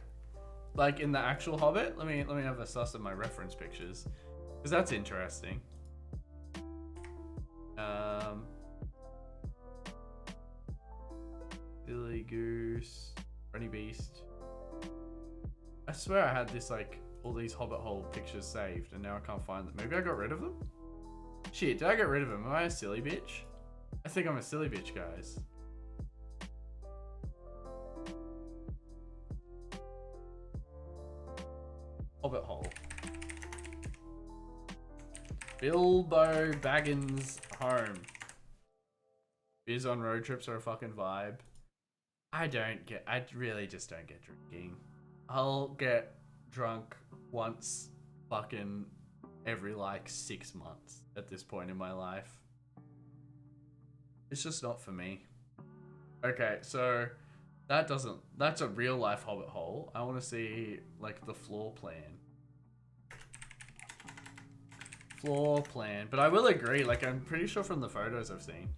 like in the actual Hobbit. Let me have a suss of my reference pictures, because that's interesting. Billy Goose, BrenyBeast. I swear I had this like all these Hobbit hole pictures saved, and now I can't find them. Maybe I got rid of them. Shit, did I get rid of them? Am I a silly bitch? I think I'm a silly bitch, guys. Hobbit hole. Bilbo Baggins home. Beers on road trips are a fucking vibe. I really just don't get drinking. I'll get drunk once fucking every like 6 months at this point in my life. It's just not for me. Okay, so that's a real life Hobbit hole. I want to see like the floor plan. Floor plan. But I will agree, like I'm pretty sure from the photos I've seen.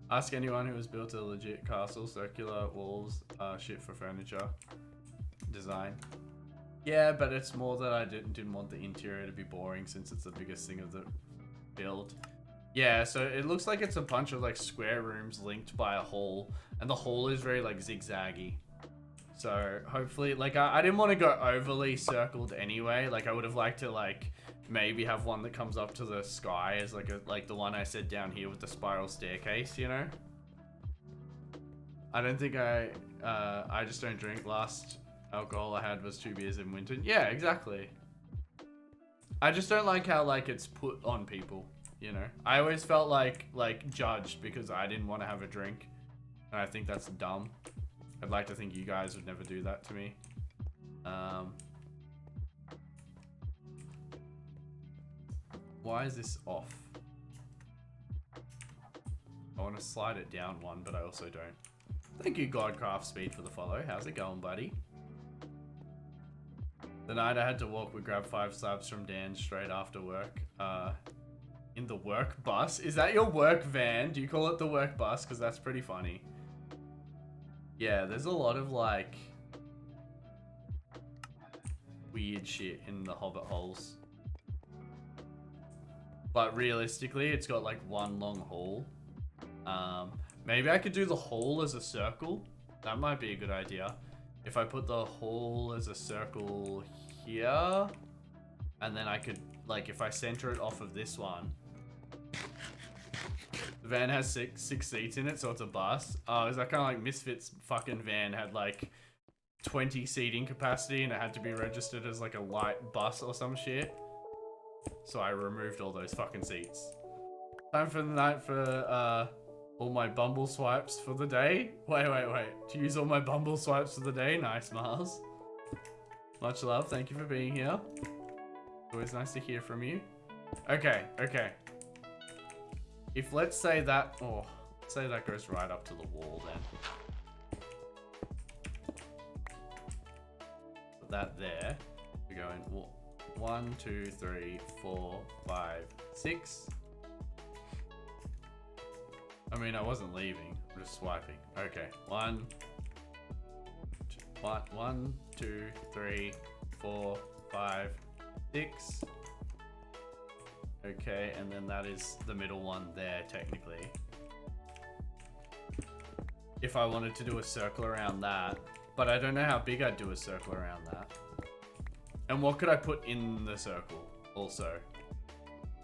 Ask anyone who has built a legit castle. Circular walls are shit for furniture design. Yeah, but it's more that I didn't want the interior to be boring, since it's the biggest thing of the build. Yeah, so it looks like it's a bunch of like square rooms linked by a hall, and the hall is very like zigzaggy. So hopefully, like I didn't want to go overly circled anyway. Like I would have liked to like maybe have one that comes up to the sky as like the one I said down here with the spiral staircase, you know? I don't think I just don't drink. Last alcohol I had was 2 beers in Winton. Yeah, exactly. I just don't like how like it's put on people, you know? I always felt like judged because I didn't want to have a drink, and I think that's dumb. I'd like to think you guys would never do that to me. Why is this off? I want to slide it down one, but I also don't. Thank you, Godcraft Speed, for the follow. How's it going, buddy? The night I had to walk, we grabbed 5 slabs from Dan straight after work. In the work bus? Is that your work van? Do you call it the work bus? Because that's pretty funny. Yeah, there's a lot of like weird shit in the Hobbit holes. But realistically, it's got like one long hall. Maybe I could do the hall as a circle. That might be a good idea. If I put the hall as a circle here, and then I could, like, if I center it off of this one. The van has six seats in it, so it's a bus. Oh, is that kind of like Misfits fucking van had like 20 seating capacity and it had to be registered as like a light bus or some shit? So I removed all those fucking seats. Time for the night for all my Bumble swipes for the day. Wait. To use all my Bumble swipes for the day. Nice, Mars. Much love. Thank you for being here. Always nice to hear from you. Okay. If let's say that, say that goes right up to the wall then. Put that there. We're going 1, 2, 3, 4, 5, 6. I mean, I wasn't leaving. I'm just swiping. Okay. 1, 2, 3, 4, 5, 6. Okay, and then that is the middle one there, technically. if I wanted to do a circle around that. But I don't know how big I'd do a circle around that. And what could I put in the circle also?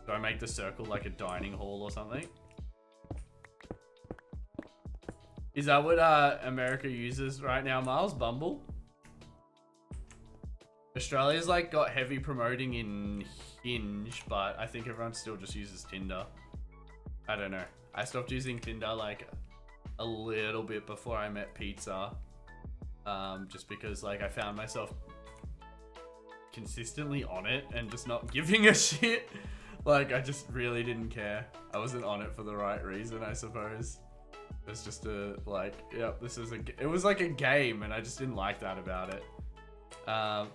Do I make the circle like a dining hall or something? Is that what America uses right now, Miles? Bumble? Australia's like got heavy promoting in Hinge, but I think everyone still just uses Tinder. I don't know. I stopped using Tinder like a little bit before I met Pizza. Just because like I found myself consistently on it and just not giving a shit. Like I just really didn't care. I wasn't on it for the right reason, I suppose. It was just a like, yep, it was like a game and I just didn't like that about it.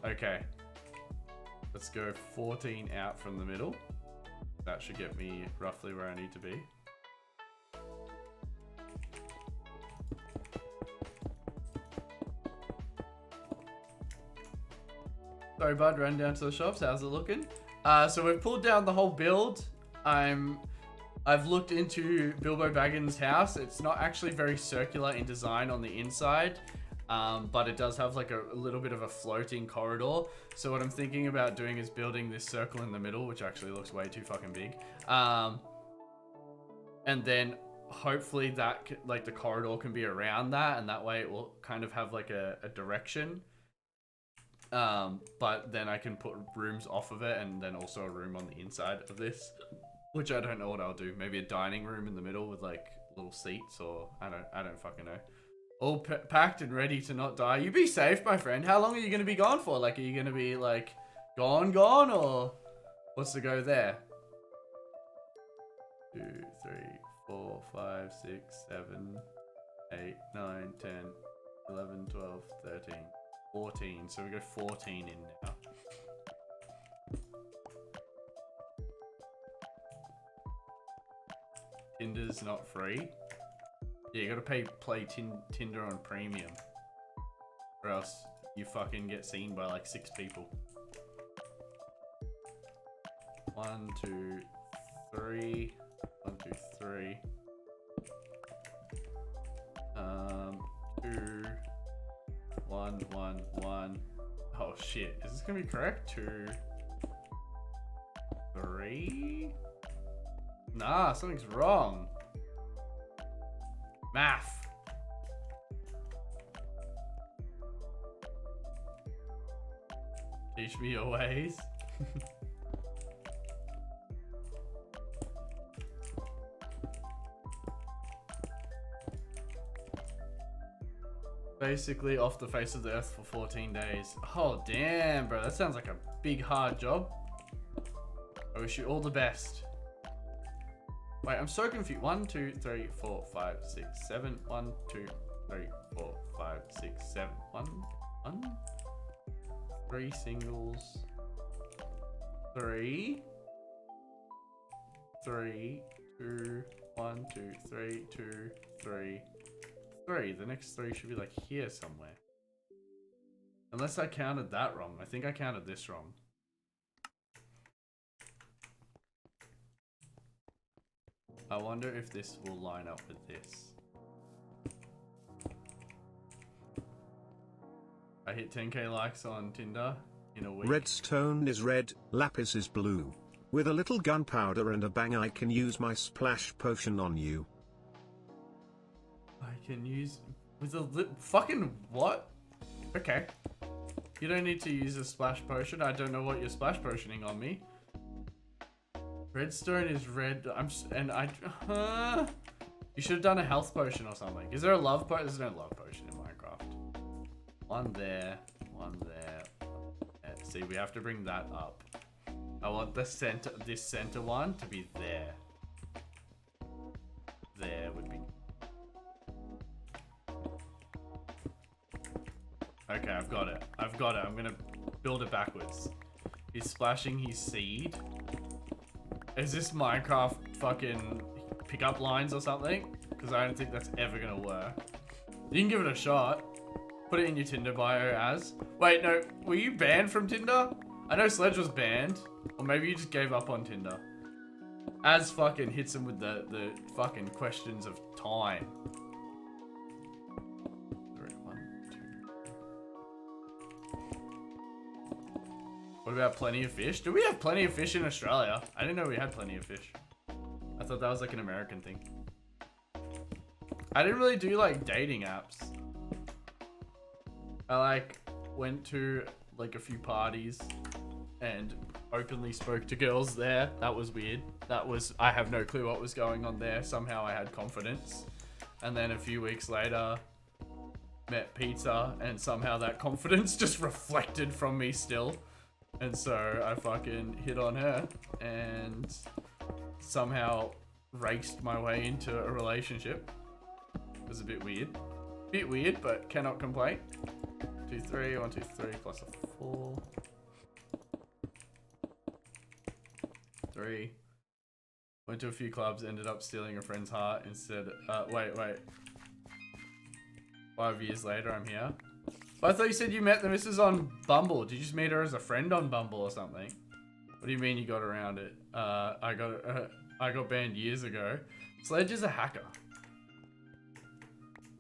Okay. Let's go 14 out from the middle. That should get me roughly where I need to be. Sorry, bud, ran down to the shops. How's it looking? So we've pulled down the whole build. I've looked into Bilbo Baggins' house. It's not actually very circular in design on the inside, but it does have like a little bit of a floating corridor. So what I'm thinking about doing is building this circle in the middle, which actually looks way too fucking big. And then hopefully that like the corridor can be around that, and that way it will kind of have like a direction. But then I can put rooms off of it and then also a room on the inside of this, which I don't know what I'll do. Maybe a dining room in the middle with like little seats, or I don't fucking know. All packed and ready to not die. You be safe, my friend. How long are you going to be gone for? Like, are you going to be like gone, or what's the go there? 2, 3, 4, 5, 6, 7, 8, 9, 10, 11, 12, 13. 14, so we go 14 in now. Tinder's not free. Yeah, you gotta play Tinder on premium, or else you fucking get seen by like 6 people. 1, 2, 3. 1, 2, 3. 2. 1, 1, 1. Oh shit, is this gonna be correct? 2, 3? Nah, something's wrong. Math. Teach me your ways. Basically off the face of the earth for 14 days. Oh damn, bro, that sounds like a big hard job. I wish you all the best. Wait, I'm so confused. 1, 2, 3, 4, 5, 6, 7. 1, 2, 3, 4, 5, 6, 7. 1, 1. 3 singles. 3. 3, 2, 1, 2, 3, 2, 3. 3. The next 3 should be like here somewhere. Unless I counted that wrong. I think I counted this wrong. I wonder if this will line up with this. I hit 10k likes on Tinder in a week. Redstone is red, lapis is blue. With a little gunpowder and a bang, I can use my splash potion on you. I can use with a fucking what? Okay. You don't need to use a splash potion. I don't know what you're splash potioning on me. Redstone is red. You should have done a health potion or something. Is there a love potion? There's no love potion in Minecraft. 1 there, 1 there. See, we have to bring that up. I want the center, this center one to be there. There would be. Okay, I've got it. I've got it. I'm gonna build it backwards. He's splashing his seed. Is this Minecraft fucking pickup lines or something? Because I don't think that's ever gonna work. You can give it a shot. Put it in your Tinder bio as. Wait, no. Were you banned from Tinder? I know Sledge was banned. Or maybe you just gave up on Tinder. As fucking hits him with the fucking questions of time. What about Plenty of Fish? Do we have Plenty of Fish in Australia? I didn't know we had Plenty of Fish. I thought that was like an American thing. I didn't really do like dating apps. I like went to like a few parties and openly spoke to girls there. That was weird. I have no clue what was going on there. Somehow I had confidence. And then a few weeks later, met Pizza, and somehow that confidence just reflected from me still. And so I fucking hit on her and somehow raced my way into a relationship. It was a bit weird. Bit weird, but cannot complain. 2, 3, 1, 2, 3, plus a 4. 3. Went to a few clubs, ended up stealing a friend's heart instead. Wait. 5 years later, I'm here. But I thought you said you met the missus on Bumble. Did you just meet her as a friend on Bumble or something? What do you mean you got around it? I got banned years ago. Sledge is a hacker.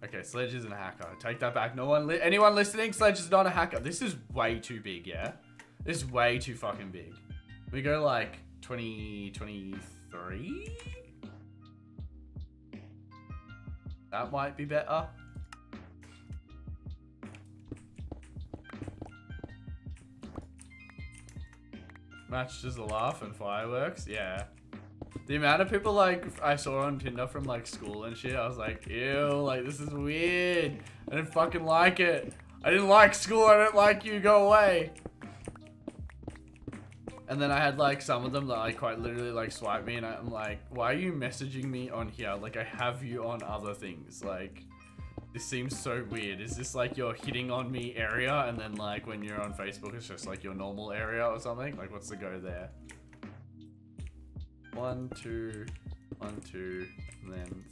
Okay, Sledge isn't a hacker. Take that back. Anyone listening? Sledge is not a hacker. This is way too big, yeah? This is way too fucking big. We go like 2023? That might be better. Matched as a laugh and fireworks, yeah. The amount of people like I saw on Tinder from like school and shit, I was like, ew, like this is weird. I didn't fucking like it. I didn't like school, I don't like you, go away. And then I had like some of them that like quite literally like swipe me and I'm like, why are you messaging me on here? Like I have you on other things. Like this seems so weird. Is this like your hitting on me area and then like when you're on Facebook it's just like your normal area or something? Like what's the go there? 1, 2, 1, 2, and then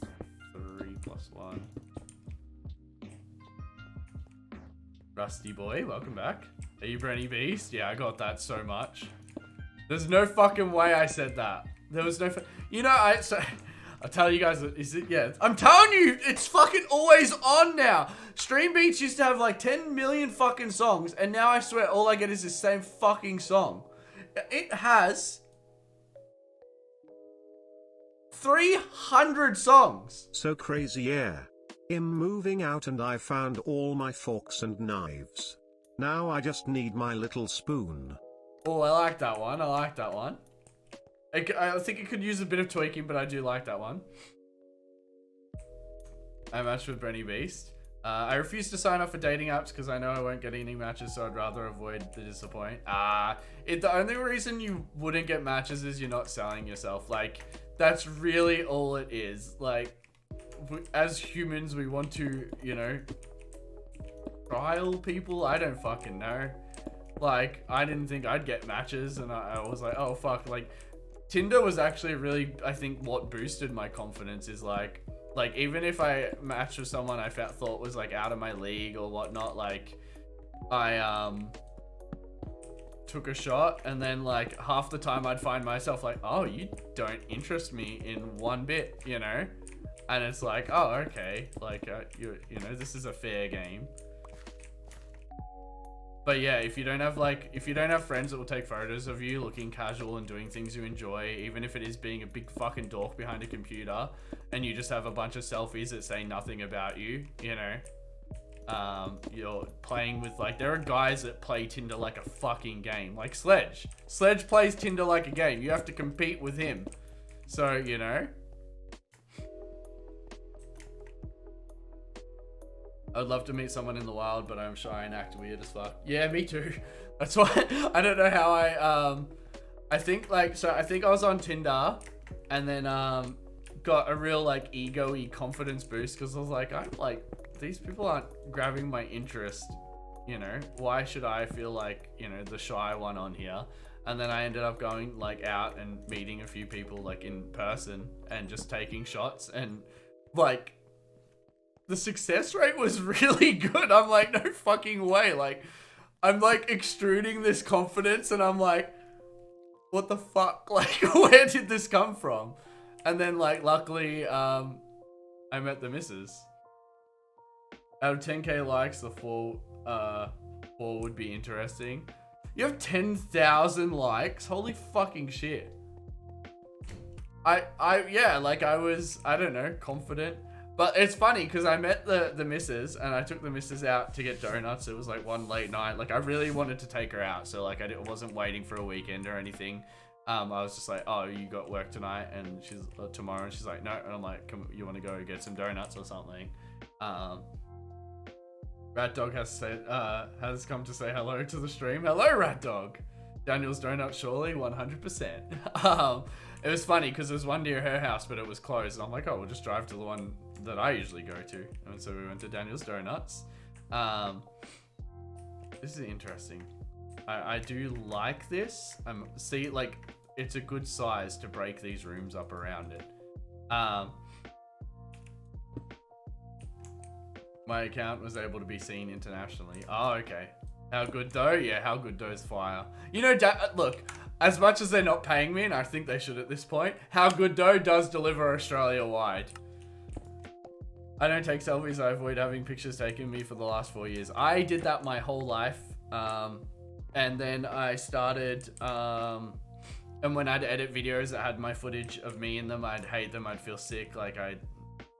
3 plus 1. Rusty boy, welcome back. Are you BrenyBeast? Yeah, I got that so much. There's no fucking way I said that. There was no you know, I'll tell you guys, is it? Yeah, I'm telling you, it's fucking always on now. Stream Beats used to have like 10 million fucking songs, and now I swear all I get is the same fucking song. It has 300 songs. So crazy, yeah. I'm moving out and I found all my forks and knives. Now I just need my little spoon. Oh, I like that one. I like that one. I think it could use a bit of tweaking, but I do like that one. I matched with BrenyBeast. I refuse to sign up for dating apps because I know I won't get any matches, so I'd rather avoid the disappointment. The only reason you wouldn't get matches is you're not selling yourself. Like, that's really all it is. Like, as humans, we want to, you know, trial people. I don't fucking know. Like, I didn't think I'd get matches, and I was like, oh fuck. Like, Tinder was actually really, I think, what boosted my confidence is like even if I matched with someone I thought was like out of my league or whatnot, like I took a shot, and then like half the time I'd find myself like, oh, you don't interest me in one bit, you know, and it's like, oh, okay, like you know, this is a fair game. But yeah, if you don't have friends that will take photos of you looking casual and doing things you enjoy, even if it is being a big fucking dork behind a computer, and you just have a bunch of selfies that say nothing about you, you know, you're playing with, like, there are guys that play Tinder like a fucking game, like Sledge. Sledge plays Tinder like a game. You have to compete with him. So, you know. I'd love to meet someone in the wild, but I'm shy and act weird as fuck. Yeah, me too. That's why I don't know how I think like, so I think I was on Tinder and then got a real like ego-y confidence boost because I was like, I'm like, these people aren't grabbing my interest, you know, why should I feel like, you know, the shy one on here? And then I ended up going like out and meeting a few people like in person and just taking shots, and like the success rate was really good. I'm like, no fucking way. Like, I'm like extruding this confidence and I'm like, what the fuck? Like, where did this come from? And then like, luckily, I met the missus. Out of 10k likes, the 4 would be interesting. You have 10,000 likes. Holy fucking shit. Yeah, like I was, I don't know, confident. But it's funny because I met the missus and I took the missus out to get donuts. It was like one late night. Like I really wanted to take her out. So like I wasn't waiting for a weekend or anything. I was just like, oh, you got work tonight and she's tomorrow. And she's like, no. And I'm like, you want to go get some donuts or something? Rat Dog has come to say hello to the stream. Hello, Rat Dog. Daniel's Donuts, surely 100%. It was funny because there was one near her house, but it was closed. And I'm like, oh, we'll just drive to the one that I usually go to. And so we went to Daniel's Donuts. This is interesting. I do like this. See, like, it's a good size to break these rooms up around it. My account was able to be seen internationally. Oh, okay. How good though? Yeah, how good though is fire. You know, look, as much as they're not paying me, and I think they should at this point, How Good Dough does deliver Australia-wide. I don't take selfies. I avoid having pictures taken of me for the last 4 years. I did that my whole life. And then I started, and when I'd edit videos that had my footage of me in them, I'd hate them. I'd feel sick. Like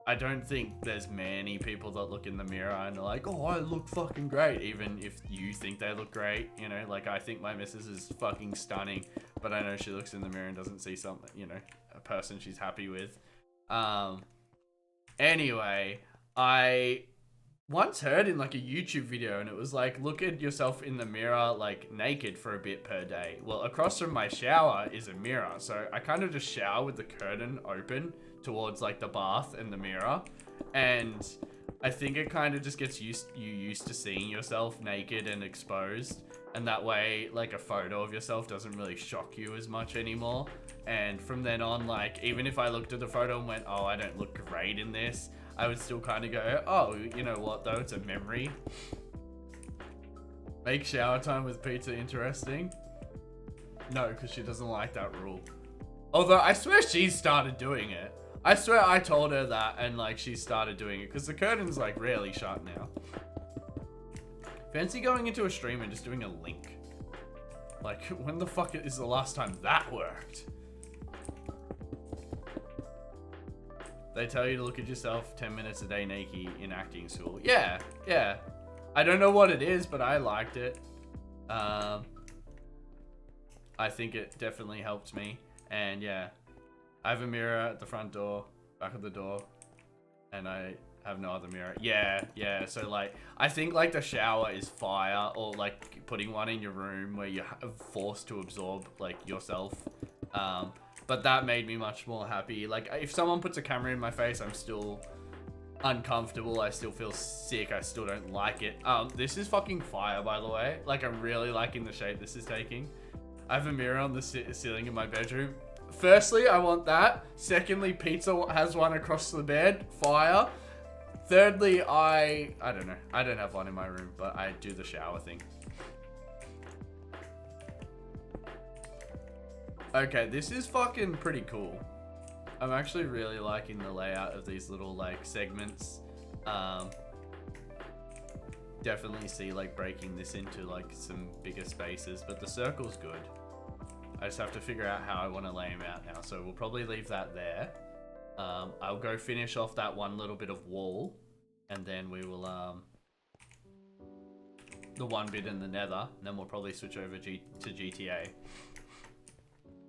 I don't think there's many people that look in the mirror and are like, oh, I look fucking great. Even if you think they look great, you know, like I think my missus is fucking stunning, but I know she looks in the mirror and doesn't see something, you know, a person she's happy with. Anyway, I once heard in like a YouTube video and it was like, look at yourself in the mirror, like naked for a bit per day. Well, across from my shower is a mirror. So I kind of just shower with the curtain open towards like the bath and the mirror. And I think it kind of just gets you used to seeing yourself naked and exposed. And that way, like a photo of yourself doesn't really shock you as much anymore. And from then on, like, even if I looked at the photo and went, oh, I don't look great in this, I would still kind of go, oh, you know what though, it's a memory. Make shower time with pizza interesting? No, because she doesn't like that rule. Although I swear she started doing it. I swear I told her that and like she started doing it because the curtain's like rarely shut now. Fancy going into a stream and just doing a link. Like, when the fuck is the last time that worked? They tell you to look at yourself 10 minutes a day naked in acting school. Yeah, yeah. I don't know what it is, but I liked it. I think it definitely helped me. And yeah, I have a mirror at the front door, back of the door, and I have no other mirror. Yeah, yeah. So like, I think like the shower is fire, or like putting one in your room where you're forced to absorb like yourself. But that made me much more happy. Like if someone puts a camera in my face, I'm still uncomfortable. I still feel sick. I still don't like it. This is fucking fire, by the way. Like I'm really liking the shape this is taking. I have a mirror on the ceiling in my bedroom. Firstly, I want that. Secondly, pizza has one across the bed. Fire. Thirdly, I don't know. I don't have one in my room, but I do the shower thing. Okay, this is fucking pretty cool. I'm actually really liking the layout of these little like segments. Definitely see like breaking this into like some bigger spaces, but the circle's good. I just have to figure out how I want to lay them out now. So we'll probably leave that there. I'll go finish off that one little bit of wall, and then we will the one bit in the nether, and then we'll probably switch over to GTA.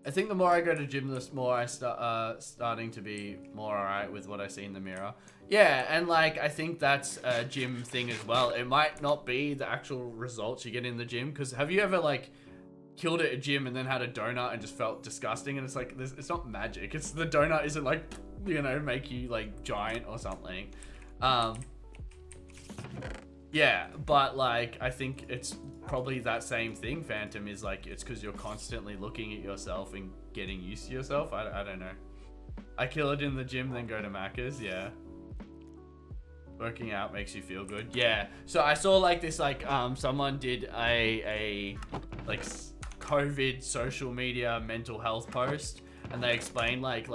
I think the more I go to gym, the more I starting to be more alright with what I see in the mirror. Yeah, and like I think that's a gym thing as well. It might not be the actual results you get in the gym, because have you ever like killed at a gym and then had a donut and just felt disgusting? And it's like it's not magic. It's the donut isn't like, you know, make you like giant or something. Yeah, but like I think it's probably that same thing, Phantom, is like it's because you're constantly looking at yourself and getting used to yourself. I don't know. I kill it in the gym, then go to Macca's. Yeah. Working out makes you feel good. Yeah. So I saw like this like someone did a like COVID social media mental health post, and they explained like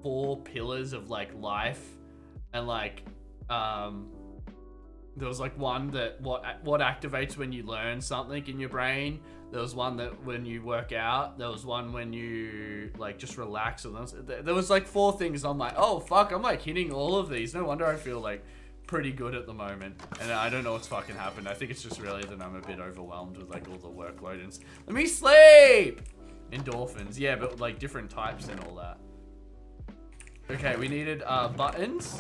4 pillars of like life, and like There was like one that what activates when you learn something in your brain. There was one that when you work out. There was one when you like just relax. And there was like 4 things. I'm like, oh fuck, I'm like hitting all of these. No wonder I feel like pretty good at the moment. And I don't know what's fucking happened. I think it's just really that I'm a bit overwhelmed with like all the workload and let me sleep. Endorphins, yeah, but like different types and all that. Okay, we needed buttons,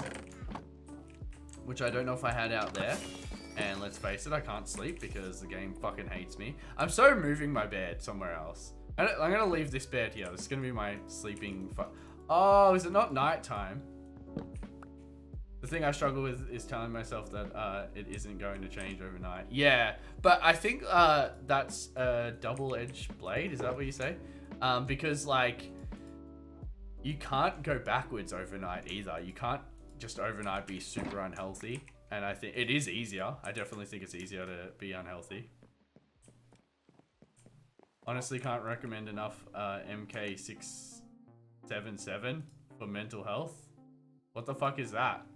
which I don't know if I had out there. And let's face it, I can't sleep because the game fucking hates me. I'm so moving my bed somewhere else. I'm gonna leave this bed here. This is gonna be my sleeping. Oh, is it not nighttime? The thing I struggle with is telling myself that it isn't going to change overnight. Yeah, but I think that's a double-edged blade. Is that what you say? Because like, you can't go backwards overnight either. You can't just overnight be super unhealthy. And I think it is easier. I definitely think it's easier to be unhealthy. Honestly, can't recommend enough MK677 for mental health. What the fuck is that?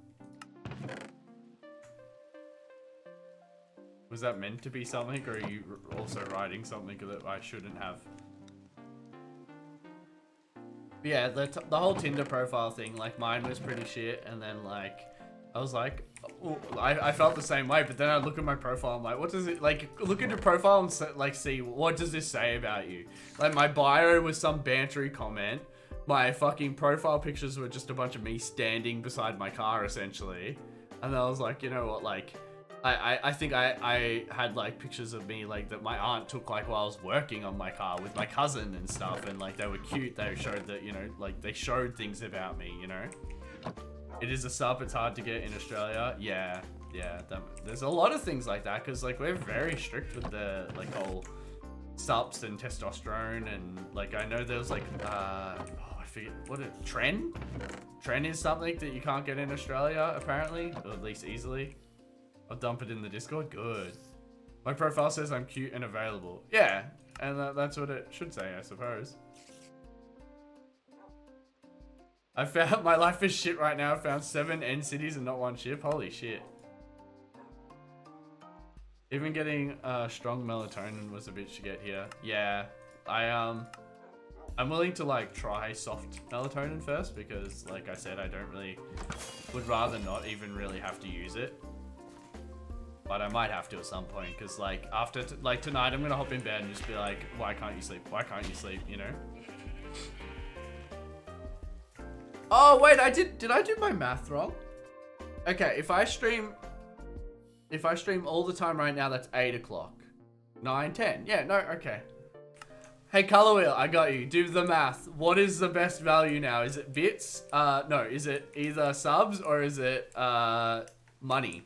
Was that meant to be something, or are you also writing something that I shouldn't have? But yeah, the whole Tinder profile thing, like mine was pretty shit, and then like I was like, oh, I felt the same way, but then I look at my profile, I'm like, what does it, like, look at your profile and like see, what does this say about you? Like my bio was some bantery comment. My fucking profile pictures were just a bunch of me standing beside my car, essentially. And then I was like, you know what, like, I think I had, like, pictures of me, like, that my aunt took, like, while I was working on my car with my cousin and stuff. And, like, they were cute. They showed that, you know, like, they showed things about me, you know? It is a sub. It's hard to get in Australia. Yeah. There's a lot of things like that, because, like, we're very strict with the, like, whole subs and testosterone. And, like, I know there was, like, I forget what it Tren is something that you can't get in Australia apparently, or at least easily. I'll dump it in the Discord. Good. My profile says I'm cute and available. Yeah, and that's what it should say, I suppose. I found my life is shit right now. I found 7 end cities and not 1 ship. Holy shit. Even getting strong melatonin was a bitch to get here. Yeah, I'm willing to like try soft melatonin first because, like I said, I don't really would rather not even really have to use it, but I might have to at some point because, like, after like tonight, I'm gonna hop in bed and just be like, why can't you sleep? Why can't you sleep? You know? Oh wait, did I do my math wrong? Okay, if I stream all the time right now, that's 8 o'clock, 9, 10. Yeah, no, okay. Hey, Color Wheel, I got you. Do the math. What is the best value now? Is it bits? No, is it either subs or is it money?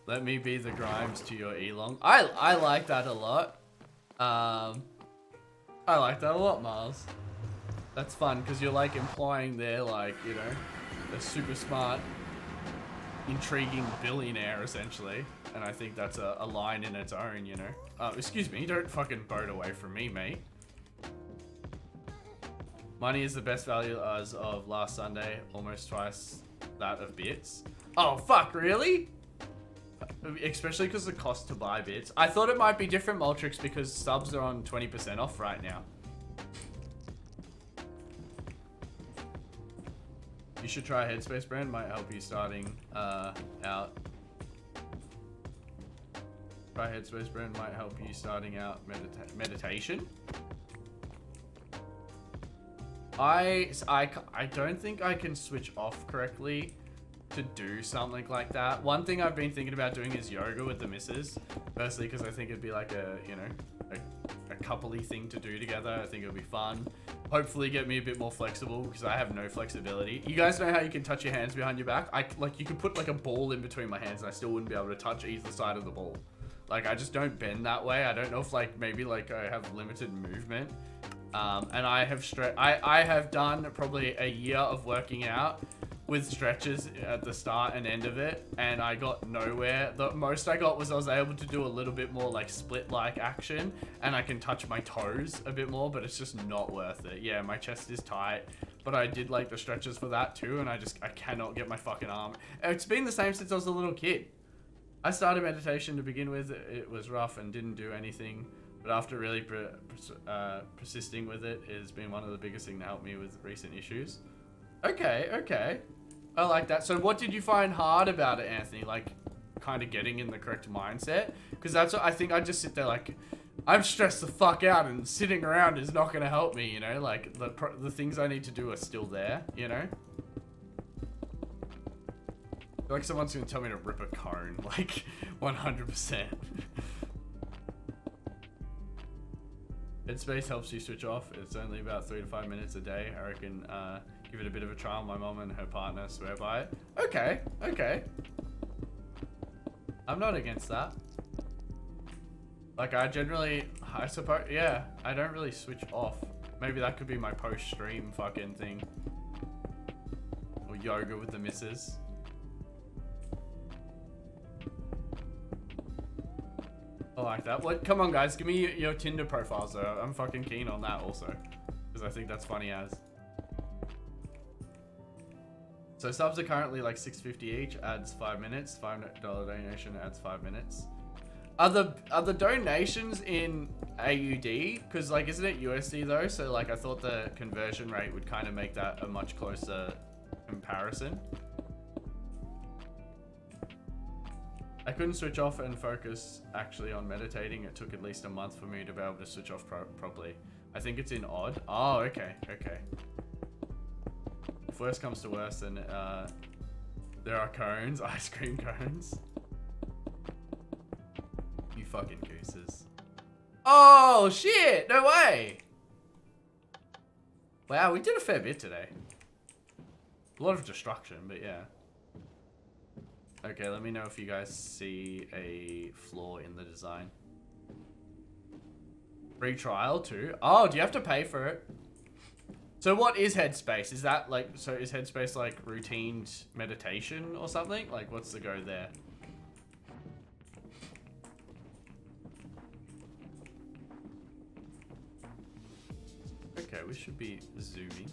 Let me be the Grimes to your Elon. I like that a lot. I like that a lot, Miles. That's fun because you're like implying they're like, you know, they're super smart, intriguing billionaire essentially, and I think that's a line in its own, you know. Excuse me, don't fucking boat away from me, mate. Money is the best value as of last Sunday, almost twice that of bits. Oh fuck, really? Especially because the cost to buy bits. I thought it might be different, Multrix, because subs are on 20% off right now. You should try Headspace, brand. Might help you starting out. Try Headspace, brand. Might help you starting out meditation. I don't think I can switch off correctly to do something like that. One thing I've been thinking about doing is yoga with the missus. Firstly, because I think it'd be like a, you know, a coupley thing to do together. I think it would be fun. Hopefully get me a bit more flexible because I have no flexibility. You guys know how you can touch your hands behind your back? Like you could put like a ball in between my hands and I still wouldn't be able to touch either side of the ball. Like I just don't bend that way. I don't know if like maybe like I have limited movement. And I have done probably a year of working out with stretches at the start and end of it, and I got nowhere. The most I got was I was able to do a little bit more like split-like action, and I can touch my toes a bit more, but it's just not worth it. Yeah, my chest is tight. but I did like the stretches for that too, and I cannot get my fucking arm. It's been the same since I was a little kid. I started meditation to begin with. It was rough and didn't do anything, but after really persisting with it, it's been one of the biggest things to help me with recent issues. Okay. I like that. So what did you find hard about it, Anthony? Like, kind of getting in the correct mindset? Because that's what I think. I just sit there like, I'm stressed the fuck out, and sitting around is not going to help me, you know? Like, the things I need to do are still there, you know? I feel like someone's going to tell me to rip a cone, like, 100%. Headspace helps you switch off. It's only about 3 to 5 minutes a day. I reckon, give it a bit of a trial. My mom and her partner swear by it. Okay. I'm not against that. Like, I suppose, yeah, I don't really switch off. Maybe that could be my post-stream fucking thing. Or yoga with the missus. I like that. What? Come on, guys, give me your Tinder profiles, though. I'm fucking keen on that also. Because I think that's funny as. So subs are currently like $6.50 each, adds 5 minutes. $5 donation adds 5 minutes. Are the donations in AUD? Because like, isn't it USD though? So like, I thought the conversion rate would kind of make that a much closer comparison. I couldn't switch off and focus actually on meditating. It took at least a month for me to be able to switch off properly. I think it's in odd. Oh, okay. If worst comes to worst, then there are cones, ice cream cones. You fucking gooses. Oh shit! No way! Wow, we did a fair bit today. A lot of destruction, but yeah. Okay, let me know if you guys see a flaw in the design. Free trial too. Oh, do you have to pay for it? So what is Headspace? Is that like, so is Headspace like routine meditation or something? Like, what's the go there? Okay, we should be zooming.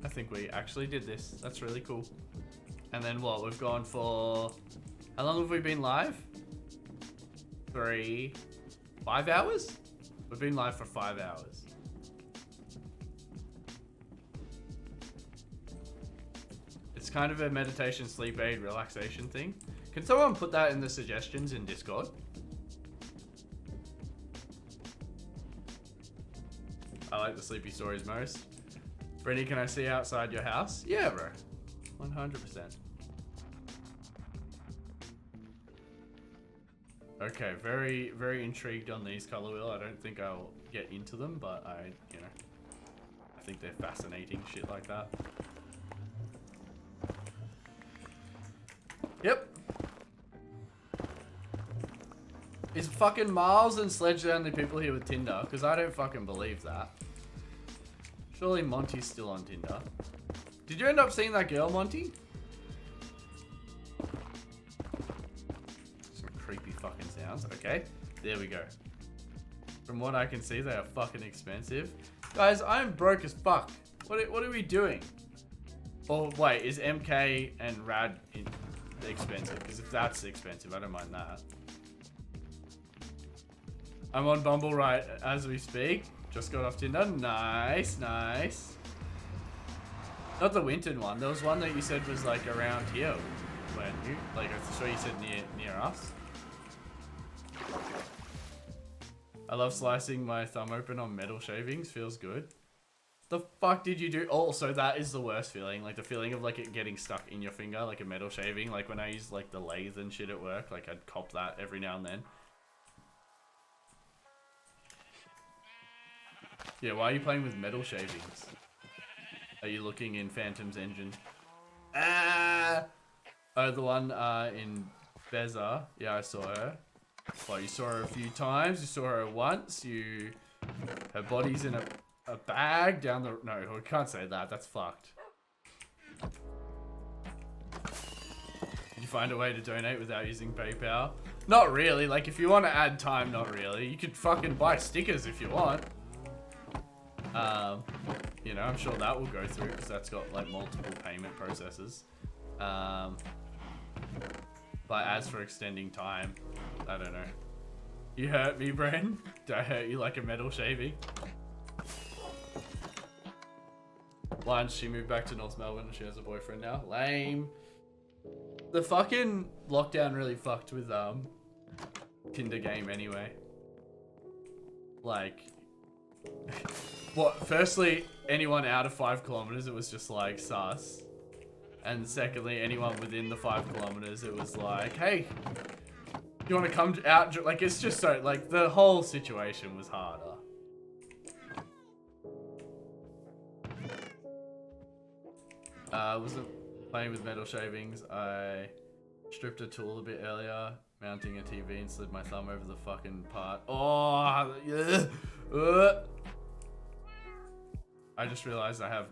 I think we actually did this. That's really cool. And then what? We've gone for... How long have we been live? 5 hours? We've been live for 5 hours. It's kind of a meditation, sleep aid, relaxation thing. Can someone put that in the suggestions in Discord? I like the sleepy stories most. Breny, can I see outside your house? Yeah, bro. 100%. Okay, very, very intrigued on these color wheel. I don't think I'll get into them, but I think they're fascinating, shit like that. Yep. Is fucking Miles and Sledge the only people here with Tinder? Because I don't fucking believe that. Surely Monty's still on Tinder. Did you end up seeing that girl, Monty? Some creepy fucking sounds. Okay, there we go. From what I can see, they are fucking expensive. Guys, I'm broke as fuck. What are we doing? Oh, wait, is MK and Rad expensive? Because if that's expensive, I don't mind that. I'm on Bumble right as we speak. Just got off Tinder. Nice, nice. Not the Winton one. There was one that you said was like around here, weren't you? Like I saw you said near us. I love slicing my thumb open on metal shavings. Feels good. The fuck did you do? Also, that is the worst feeling. Like the feeling of like it getting stuck in your finger, like a metal shaving. Like when I use like the lathe and shit at work, like I'd cop that every now and then. Yeah, why are you playing with metal shavings? Are you looking in Phantom's engine? Ah! Oh, the one in Beza. Yeah, I saw her. Well, you saw her a few times. You saw her once. Her body's in a bag down the... No, we can't say that. That's fucked. Did you find a way to donate without using PayPal? Not really. Like, if you want to add time, not really. You could fucking buy stickers if you want. You know, I'm sure that will go through because that's got like multiple payment processes. But as for extending time, I don't know. You hurt me, Bren? Did I hurt you like a metal shaving? Why did she move back to North Melbourne and she has a boyfriend now? Lame. The fucking lockdown really fucked with Tinder game anyway. Like, what? Firstly, anyone out of 5 kilometers, it was just like sus. And secondly, anyone within the 5 kilometers, it was like, hey, you want to come out? Like, it's just so, like, the whole situation was harder. Wasn't playing with metal shavings. I stripped a tool a bit earlier, mounting a TV and slid my thumb over the fucking part. Oh, yeah. I just realized I have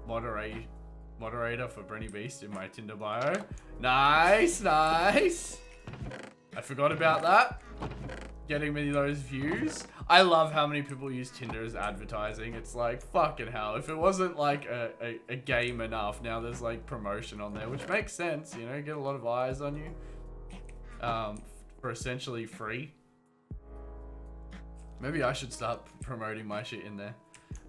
moderator for BrenyBeast in my Tinder bio. Nice, nice. I forgot about that. Getting many of those views. I love how many people use Tinder as advertising. It's like, fucking hell. If it wasn't like a game enough, now there's like promotion on there, which makes sense, you know, get a lot of eyes on you. For essentially free. Maybe I should start promoting my shit in there.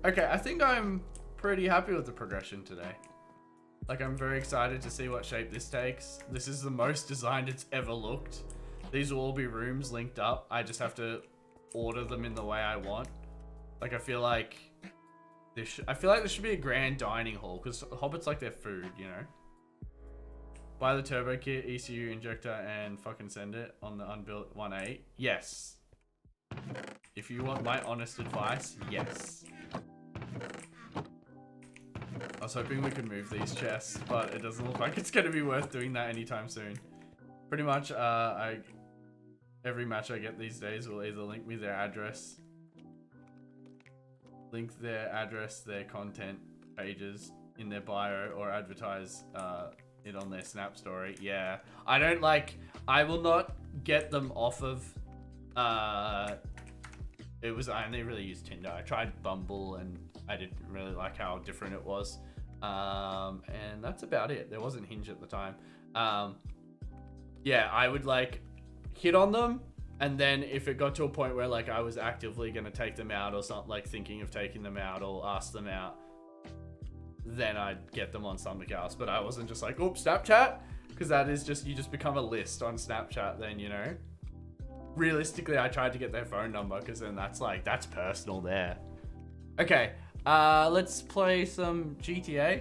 Okay, I think I'm pretty happy with the progression today. Like, I'm very excited to see what shape this takes. This is the most designed it's ever looked. These will all be rooms linked up. I just have to order them in the way I want. Like, I feel like there should be a grand dining hall because hobbits like their food, you know. Buy the turbo kit, ECU injector, and fucking send it on the unbuilt 1.8. Yes. If you want my honest advice, yes. I was hoping we could move these chests, but it doesn't look like it's going to be worth doing that anytime soon. Pretty much, every match I get these days will either link me their address, their content pages in their bio, or advertise it on their Snap story. Yeah, I will not get them off of, I only really used Tinder. I tried Bumble and I didn't really like how different it was. And that's about it. There wasn't Hinge at the time. Yeah, I would like hit on them, and then if it got to a point where like I was actively gonna take them out or something, like thinking of taking them out or ask them out, then I'd get them on something else. But I wasn't just like, oops, Snapchat, because that is just, you just become a list on Snapchat then, you know. Realistically, I tried to get their phone number because then that's like, that's personal there. Okay, let's play some GTA.